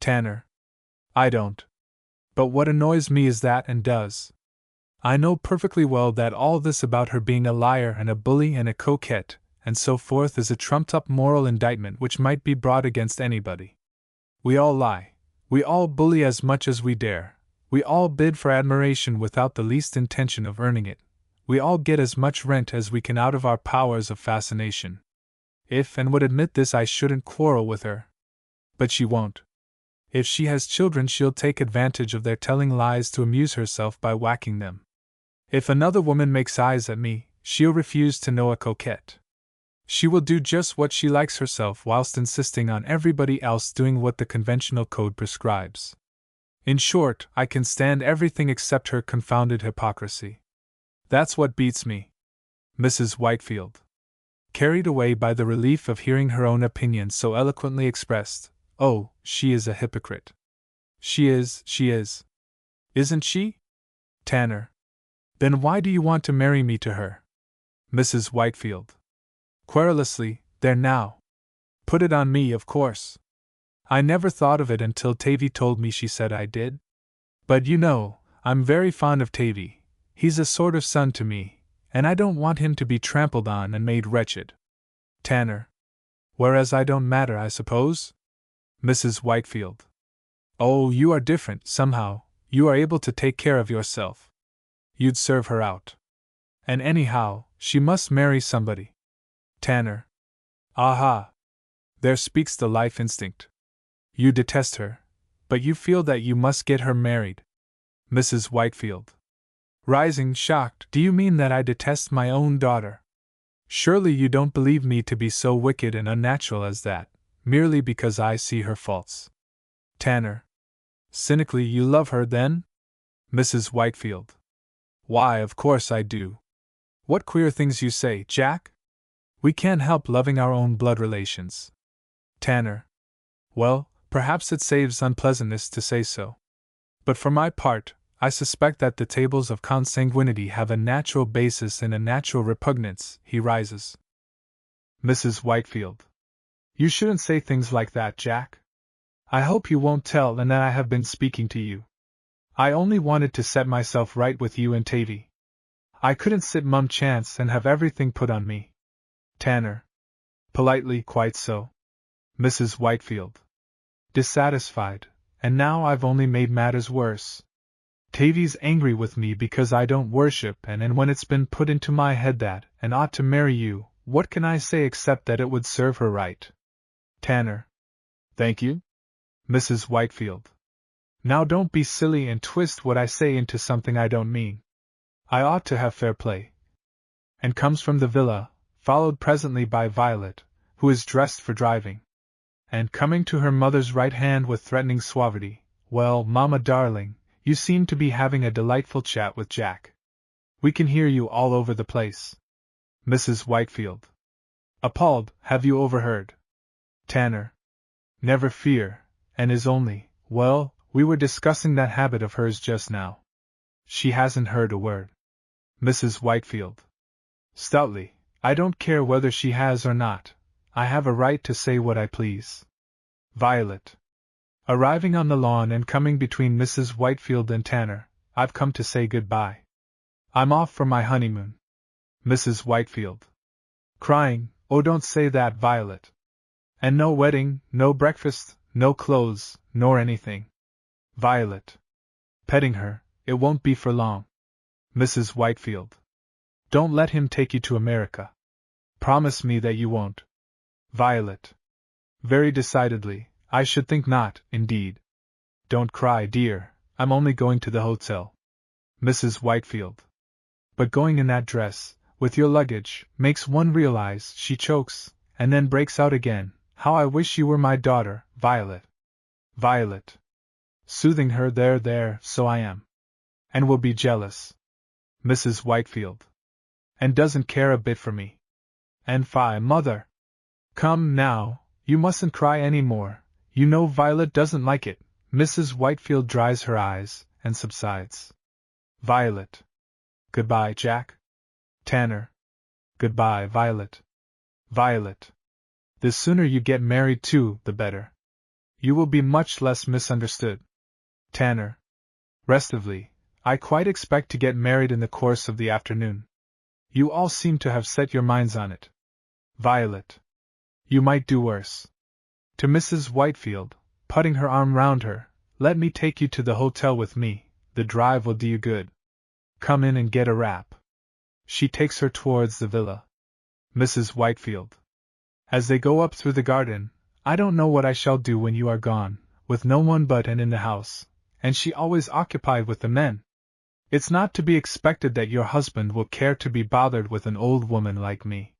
Tanner. I don't. But what annoys me is that and does. I know perfectly well that all this about her being a liar and a bully and a coquette, and so forth, is a trumped-up moral indictment which might be brought against anybody. We all lie. We all bully as much as we dare. We all bid for admiration without the least intention of earning it. We all get as much rent as we can out of our powers of fascination. If and would admit this, I shouldn't quarrel with her. But she won't. If she has children, she'll take advantage of their telling lies to amuse herself by whacking them. If another woman makes eyes at me, she'll refuse to know a coquette. She will do just what she likes herself whilst insisting on everybody else doing what the conventional code prescribes. In short, I can stand everything except her confounded hypocrisy. That's what beats me. Mrs. Whitefield. Carried away by the relief of hearing her own opinion so eloquently expressed. Oh, she is a hypocrite. She is. Isn't she? Tanner. Then why do you want to marry me to her? Mrs. Whitefield. Querulously, there now. Put it on me, of course. I never thought of it until Tavy told me she said I did. But you know, I'm very fond of Tavy. He's a sort of son to me, and I don't want him to be trampled on and made wretched. Tanner. Whereas I don't matter, I suppose? Mrs. Whitefield. Oh, you are different, somehow. You are able to take care of yourself. You'd serve her out. And anyhow, she must marry somebody. Tanner. Aha! There speaks the life instinct. You detest her, but you feel that you must get her married. Mrs. Whitefield. Rising, shocked. Do you mean that I detest my own daughter? Surely you don't believe me to be so wicked and unnatural as that, merely because I see her faults. Tanner. Cynically, you love her, then? Mrs. Whitefield. Why, of course I do. What queer things you say, Jack! We can't help loving our own blood relations. Tanner. Well, perhaps it saves unpleasantness to say so. But for my part, I suspect that the tables of consanguinity have a natural basis in a natural repugnance. He rises. Mrs. Whitefield. You shouldn't say things like that, Jack. I hope you won't tell and that I have been speaking to you. I only wanted to set myself right with you and Tavy. I couldn't sit mum chance and have everything put on me. Tanner. Politely, quite so. Mrs. Whitefield. Dissatisfied, and now I've only made matters worse. Tavy's angry with me because I don't worship, and when it's been put into my head that, and ought to marry you, what can I say except that it would serve her right? Tanner. Thank you, Mrs. Whitefield. Now don't be silly and twist what I say into something I don't mean. I ought to have fair play. And comes from the villa, followed presently by Violet, who is dressed for driving. And coming to her mother's right hand with threatening suavity, "Well, Mamma darling, you seem to be having a delightful chat with Jack. We can hear you all over the place." Mrs. Whitefield. Appalled, "Have you overheard?" Tanner. Never fear, and is only, well, we were discussing that habit of hers just now. She hasn't heard a word. Mrs. Whitefield. Stoutly, I don't care whether she has or not. I have a right to say what I please. Violet. Arriving on the lawn and coming between Mrs. Whitefield and Tanner, I've come to say good-bye. I'm off for my honeymoon. Mrs. Whitefield. Crying, oh, don't say that, Violet. And no wedding, no breakfast, no clothes, nor anything. Violet. Petting her, it won't be for long. Mrs. Whitefield. Don't let him take you to America. Promise me that you won't. Violet. Very decidedly, I should think not, indeed. Don't cry, dear, I'm only going to the hotel. Mrs. Whitefield. But going in that dress, with your luggage, makes one realize, she chokes, and then breaks out again, how I wish you were my daughter, Violet. Violet. Soothing her, there, so I am. And will be jealous. Mrs. Whitefield. And doesn't care a bit for me. And fie, mother! Come, now, you mustn't cry any more, you know Violet doesn't like it. Mrs. Whitefield dries her eyes, and subsides. Violet. Goodbye, Jack. Tanner. Goodbye, Violet. Violet. The sooner you get married too, the better. You will be much less misunderstood. Tanner. Restively, I quite expect to get married in the course of the afternoon. You all seem to have set your minds on it. Violet. You might do worse. To Mrs. Whitefield, putting her arm round her, let me take you to the hotel with me, the drive will do you good. Come in and get a wrap. She takes her towards the villa. Mrs. Whitefield. As they go up through the garden, I don't know what I shall do when you are gone, with no one but and in the house, and she always occupied with the men. It's not to be expected that your husband will care to be bothered with an old woman like me.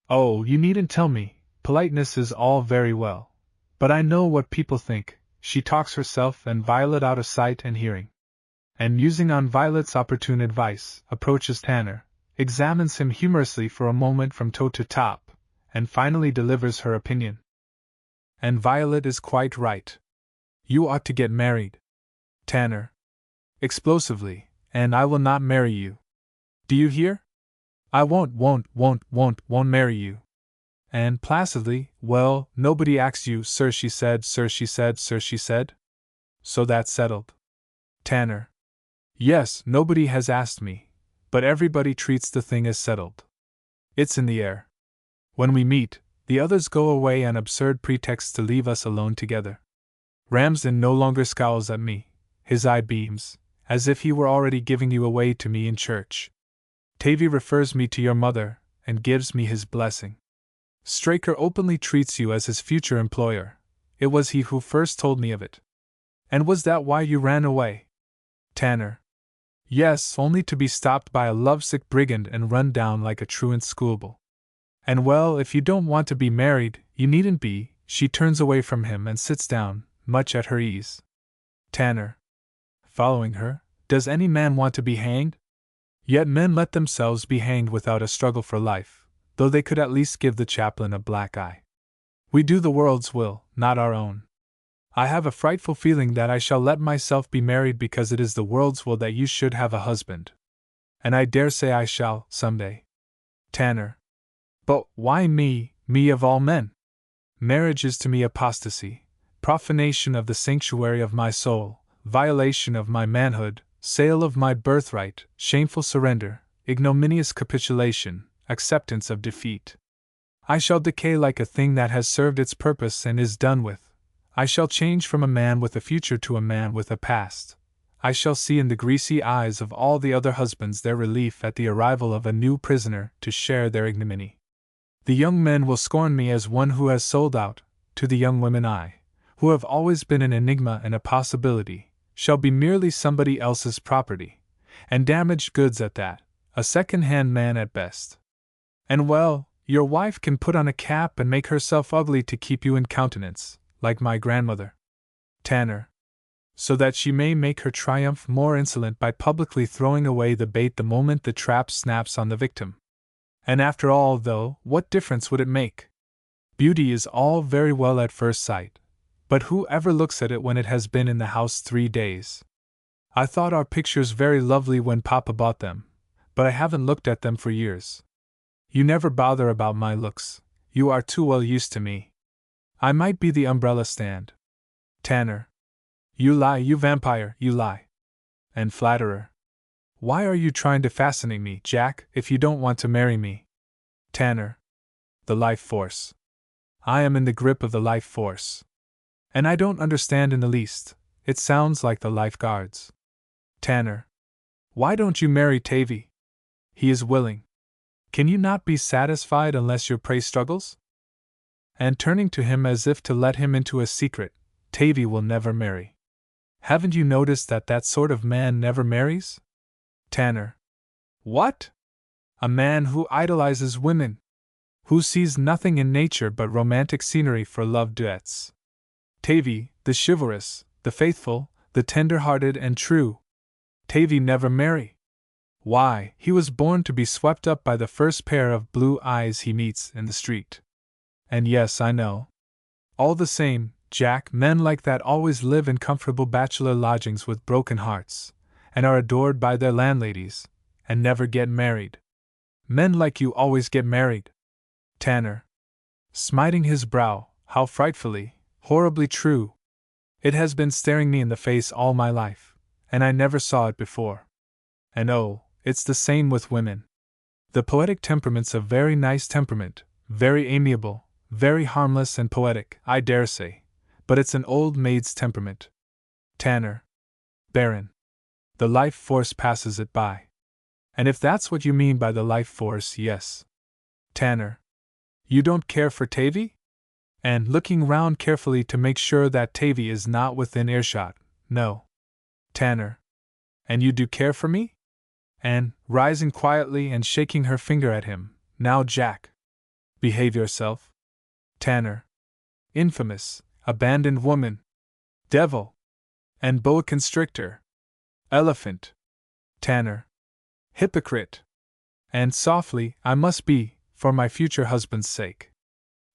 Oh, you needn't tell me, politeness is all very well. But I know what people think, she talks herself and Violet out of sight and hearing. And musing on Violet's opportune advice, approaches Tanner, examines him humorously for a moment from toe to top, and finally delivers her opinion. And Violet is quite right. You ought to get married. Tanner. Explosively. And I will not marry you. Do you hear? I won't marry you. And placidly, well, nobody asks you, sir, she said. So that's settled. Tanner. Yes, nobody has asked me, but everybody treats the thing as settled. It's in the air. When we meet, the others go away on absurd pretexts to leave us alone together. Ramsden no longer scowls at me, his eye beams, as if he were already giving you away to me in church. Tavy refers me to your mother, and gives me his blessing. Straker openly treats you as his future employer. It was he who first told me of it. And was that why you ran away? Tanner. Yes, only to be stopped by a lovesick brigand and run down like a truant schoolboy. And well, if you don't want to be married, you needn't be. She turns away from him and sits down, much at her ease. Tanner. Following her, does any man want to be hanged? Yet men let themselves be hanged without a struggle for life, though they could at least give the chaplain a black eye. We do the world's will, not our own. I have a frightful feeling that I shall let myself be married because it is the world's will that you should have a husband. And I dare say I shall, some day. Tanner. But why me of all men? Marriage is to me apostasy, profanation of the sanctuary of my soul, violation of my manhood, sale of my birthright, shameful surrender, ignominious capitulation, acceptance of defeat. I shall decay like a thing that has served its purpose and is done with. I shall change from a man with a future to a man with a past. I shall see in the greasy eyes of all the other husbands their relief at the arrival of a new prisoner to share their ignominy. The young men will scorn me as one who has sold out, to the young women who have always been an enigma and a possibility, shall be merely somebody else's property, and damaged goods at that, a second-hand man at best. And well, your wife can put on a cap and make herself ugly to keep you in countenance, like my grandmother. Tanner. So that she may make her triumph more insolent by publicly throwing away the bait the moment the trap snaps on the victim. And after all, though, what difference would it make? Beauty is all very well at first sight, but who ever looks at it when it has been in the house 3 days? I thought our pictures very lovely when Papa bought them, but I haven't looked at them for years. You never bother about my looks, you are too well used to me. I might be the umbrella stand. Tanner. You lie, you vampire, you lie. And flatterer. Why are you trying to fascinate me, Jack, if you don't want to marry me? Tanner. The life force. I am in the grip of the life force. And I don't understand in the least, it sounds like the Life Guards. Tanner. Why don't you marry Tavy? He is willing. Can you not be satisfied unless your prey struggles? And turning to him as if to let him into a secret, Tavy will never marry. Haven't you noticed that that sort of man never marries? Tanner. What? A man who idolizes women. Who sees nothing in nature but romantic scenery for love duets. Tavy, the chivalrous, the faithful, the tender-hearted and true. Tavy never marry. Why, he was born to be swept up by the first pair of blue eyes he meets in the street. And yes, I know. All the same, Jack, men like that always live in comfortable bachelor lodgings with broken hearts, and are adored by their landladies, and never get married. Men like you always get married. Tanner. Smiting his brow, how frightfully, horribly true. It has been staring me in the face all my life, and I never saw it before. And oh, it's the same with women. The poetic temperament's a very nice temperament, very amiable, very harmless and poetic, I dare say, but it's an old maid's temperament. Tanner. Barren. The life force passes it by. And if that's what you mean by the life force, yes. Tanner. You don't care for Tavy? And looking round carefully to make sure that Tavy is not within earshot, no. Tanner. And you do care for me? And, rising quietly and shaking her finger at him, now Jack. Behave yourself. Tanner. Infamous, abandoned woman. Devil. And boa constrictor. Elephant. Tanner. Hypocrite. And softly, I must be, for my future husband's sake.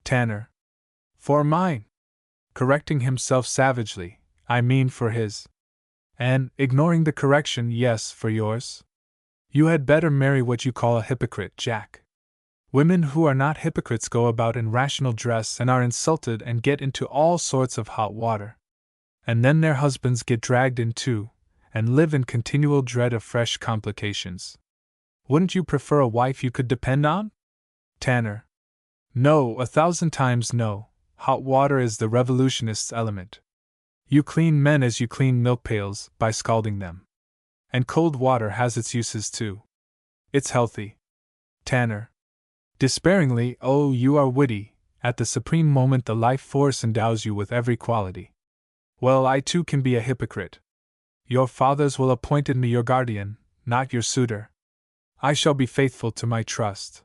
Tanner. For mine. Correcting himself savagely, I mean for his. And, ignoring the correction, yes, for yours. You had better marry what you call a hypocrite, Jack. Women who are not hypocrites go about in rational dress and are insulted and get into all sorts of hot water. And then their husbands get dragged in too, and live in continual dread of fresh complications. Wouldn't you prefer a wife you could depend on? Tanner. No, 1,000 times no. Hot water is the revolutionist's element. You clean men as you clean milk pails, by scalding them. And cold water has its uses too. It's healthy. Tanner. Despairingly, oh, you are witty. At the supreme moment the life force endows you with every quality. Well, I too can be a hypocrite. Your fathers will appointed me your guardian, not your suitor. I shall be faithful to my trust.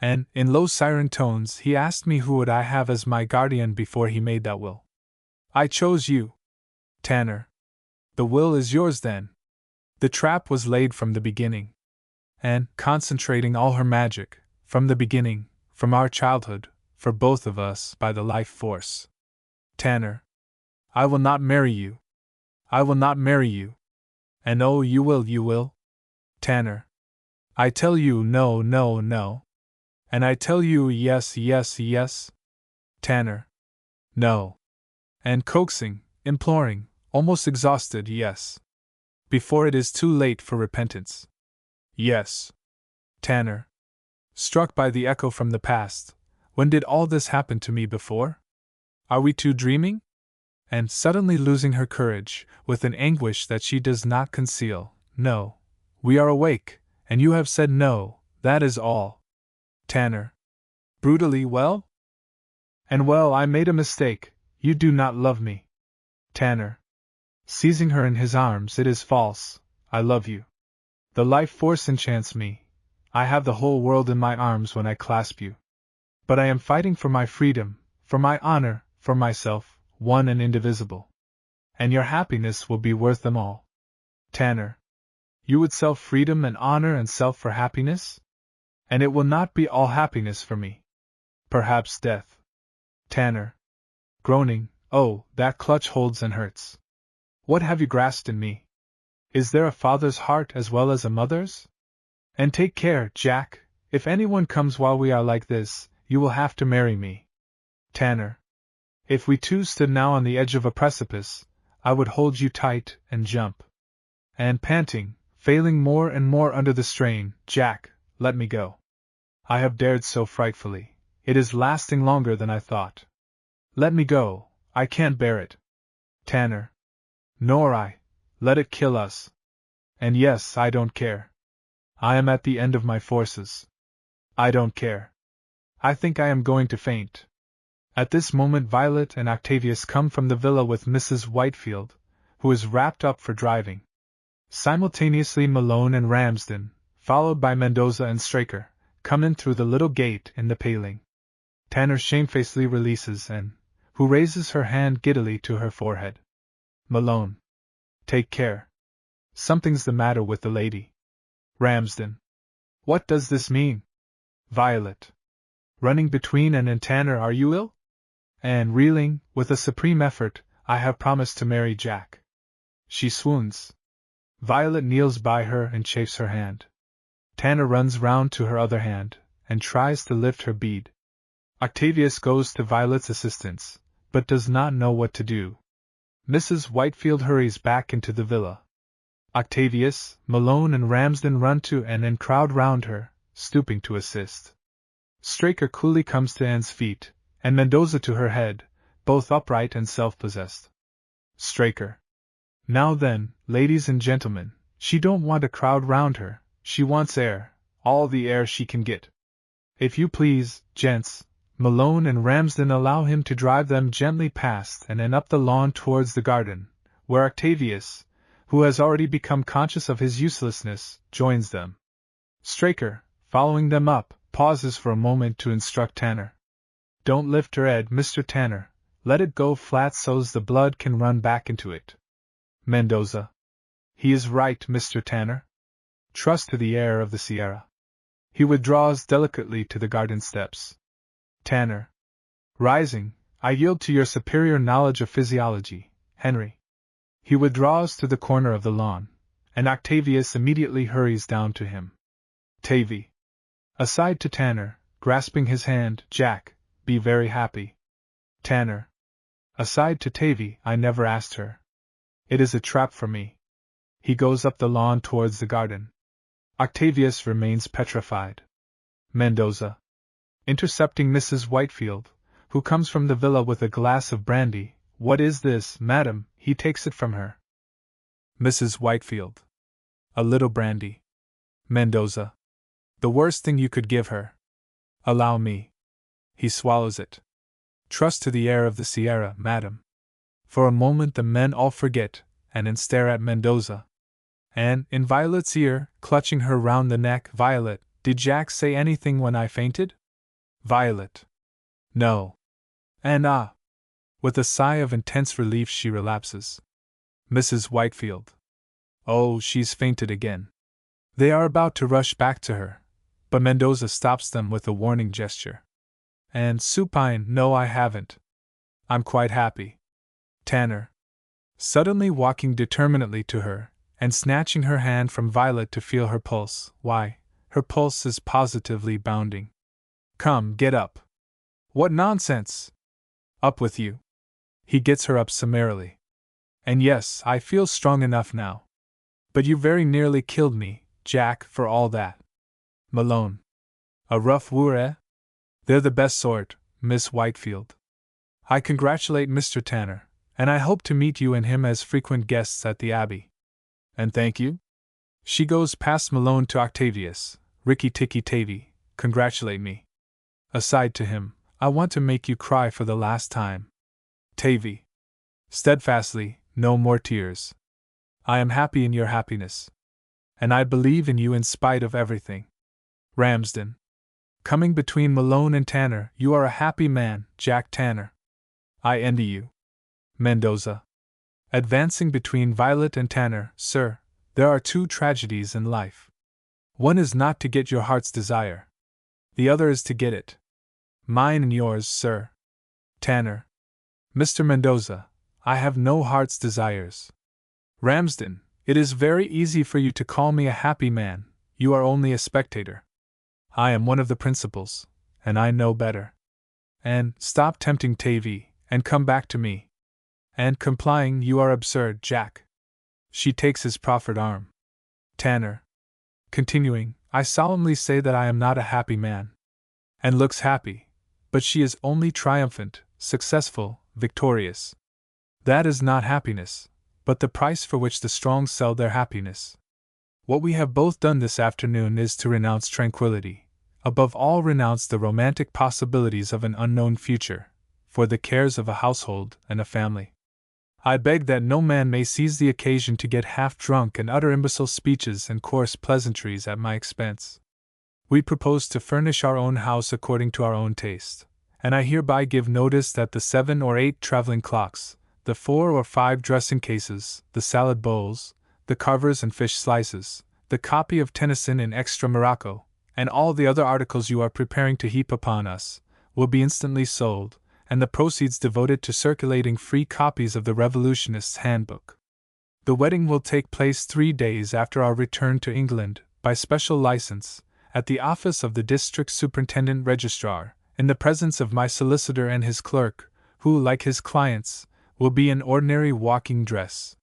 And, in low siren tones, he asked me who would I have as my guardian before he made that will. I chose you. Tanner. The will is yours then. The trap was laid from the beginning. And, concentrating all her magic, from the beginning, from our childhood, for both of us, by the life force. Tanner. I will not marry you. I will not marry you. And oh, you will, you will. Tanner. I tell you no, no, no. And I tell you yes, yes, yes. Tanner. No. And coaxing, imploring, almost exhausted, yes. Before it is too late for repentance. Yes. Tanner. Struck by the echo from the past, when did all this happen to me before? Are we two dreaming? And suddenly losing her courage, with an anguish that she does not conceal, no. We are awake, and you have said no, that is all. Tanner. Brutally well? And well, I made a mistake. You do not love me. Tanner. Seizing her in his arms, it is false. I love you. The life force enchants me. I have the whole world in my arms when I clasp you. But I am fighting for my freedom, for my honor, for myself, one and indivisible. And your happiness will be worth them all. Tanner. You would sell freedom and honor and self for happiness? And it will not be all happiness for me. Perhaps death. Tanner. Groaning, oh, that clutch holds and hurts. What have you grasped in me? Is there a father's heart as well as a mother's? And take care, Jack, if anyone comes while we are like this, you will have to marry me. Tanner. If we two stood now on the edge of a precipice, I would hold you tight and jump. And panting, failing more and more under the strain, Jack, let me go. I have dared so frightfully. It is lasting longer than I thought. Let me go, I can't bear it. Tanner. Nor I. Let it kill us. And yes, I don't care. I am at the end of my forces. I don't care. I think I am going to faint. At this moment Violet and Octavius come from the villa with Mrs. Whitefield, who is wrapped up for driving. Simultaneously Malone and Ramsden, followed by Mendoza and Straker, come in through the little gate in the paling. Tanner shamefacedly releases Anne, who raises her hand giddily to her forehead. Malone. Take care. Something's the matter with the lady. Ramsden. What does this mean? Violet. Running between Anne and Tanner, are you ill? Anne, reeling, with a supreme effort, I have promised to marry Jack. She swoons. Violet kneels by her and chafes her hand. Tanner runs round to her other hand, and tries to lift her bead. Octavius goes to Violet's assistance, but does not know what to do. Mrs. Whitefield hurries back into the villa. Octavius, Malone and Ramsden run to Anne and crowd round her, stooping to assist. Straker coolly comes to Anne's feet, and Mendoza to her head, both upright and self-possessed. Straker. Now then, ladies and gentlemen, she don't want a crowd round her, she wants air, all the air she can get. If you please, gents. Malone and Ramsden allow him to drive them gently past and up the lawn towards the garden, where Octavius, who has already become conscious of his uselessness, joins them. Straker, following them up, pauses for a moment to instruct Tanner. Don't lift her head, Mr. Tanner, let it go flat so's the blood can run back into it. Mendoza. He is right, Mr. Tanner. Trust to the air of the Sierra. He withdraws delicately to the garden steps. Tanner. Rising, I yield to your superior knowledge of physiology, Henry. He withdraws to the corner of the lawn, and Octavius immediately hurries down to him. Tavy. Aside to Tanner, grasping his hand, Jack, be very happy. Tanner. Aside to Tavy, I never asked her. It is a trap for me. He goes up the lawn towards the garden. Octavius remains petrified. Mendoza. Intercepting Mrs. Whitefield, who comes from the villa with a glass of brandy. What is this, madam? He takes it from her. Mrs. Whitefield. A little brandy. Mendoza. The worst thing you could give her. Allow me. He swallows it. Trust to the air of the Sierra, madam. For a moment the men all forget, and stare at Mendoza. And, in Violet's ear, clutching her round the neck, Violet, did Jack say anything when I fainted? Violet. No. And ah. With a sigh of intense relief she relapses. Mrs. Whitefield. Oh, she's fainted again. They are about to rush back to her, but Mendoza stops them with a warning gesture. And supine, no, I haven't. I'm quite happy. Tanner. Suddenly walking determinedly to her, and snatching her hand from Violet to feel her pulse. Why, her pulse is positively bounding. Come, get up. What nonsense! Up with you. He gets her up summarily. And yes, I feel strong enough now. But you very nearly killed me, Jack, for all that. Malone. A rough wooer, eh? They're the best sort, Miss Whitefield. I congratulate Mr. Tanner, and I hope to meet you and him as frequent guests at the Abbey. And thank you? She goes past Malone to Octavius. Ricky Tikki Tavy, congratulate me. Aside to him, I want to make you cry for the last time. Tavy. Steadfastly, no more tears. I am happy in your happiness. And I believe in you in spite of everything. Ramsden. Coming between Malone and Tanner, you are a happy man, Jack Tanner. I envy you. Mendoza. Advancing between Violet and Tanner, sir, there are two tragedies in life. One is not to get your heart's desire. The other is to get it. Mine and yours, sir. Tanner. Mr. Mendoza, I have no heart's desires. Ramsden, it is very easy for you to call me a happy man, you are only a spectator. I am one of the principals, and I know better. And stop tempting Tavy, and come back to me. And complying, you are absurd, Jack. She takes his proffered arm. Tanner. Continuing, I solemnly say that I am not a happy man. And looks happy, but she is only triumphant, successful, victorious. That is not happiness, but the price for which the strong sell their happiness. What we have both done this afternoon is to renounce tranquility, above all renounce the romantic possibilities of an unknown future, for the cares of a household and a family. I beg that no man may seize the occasion to get half drunk and utter imbecile speeches and coarse pleasantries at my expense. We propose to furnish our own house according to our own taste, and I hereby give notice that the 7 or 8 traveling clocks, the 4 or 5 dressing cases, the salad bowls, the carvers and fish slices, the copy of Tennyson in extra morocco, and all the other articles you are preparing to heap upon us, will be instantly sold, and the proceeds devoted to circulating free copies of the Revolutionist's Handbook. The wedding will take place 3 days after our return to England, by special license, at the office of the District Superintendent Registrar, in the presence of my solicitor and his clerk, who, like his clients, will be in ordinary walking dress.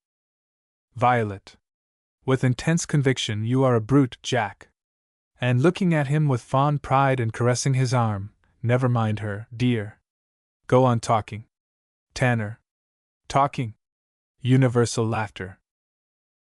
Violet. With intense conviction, you are a brute, Jack. And looking at him with fond pride and caressing his arm, never mind her, dear. Go on talking. Tanner. Talking. Universal laughter.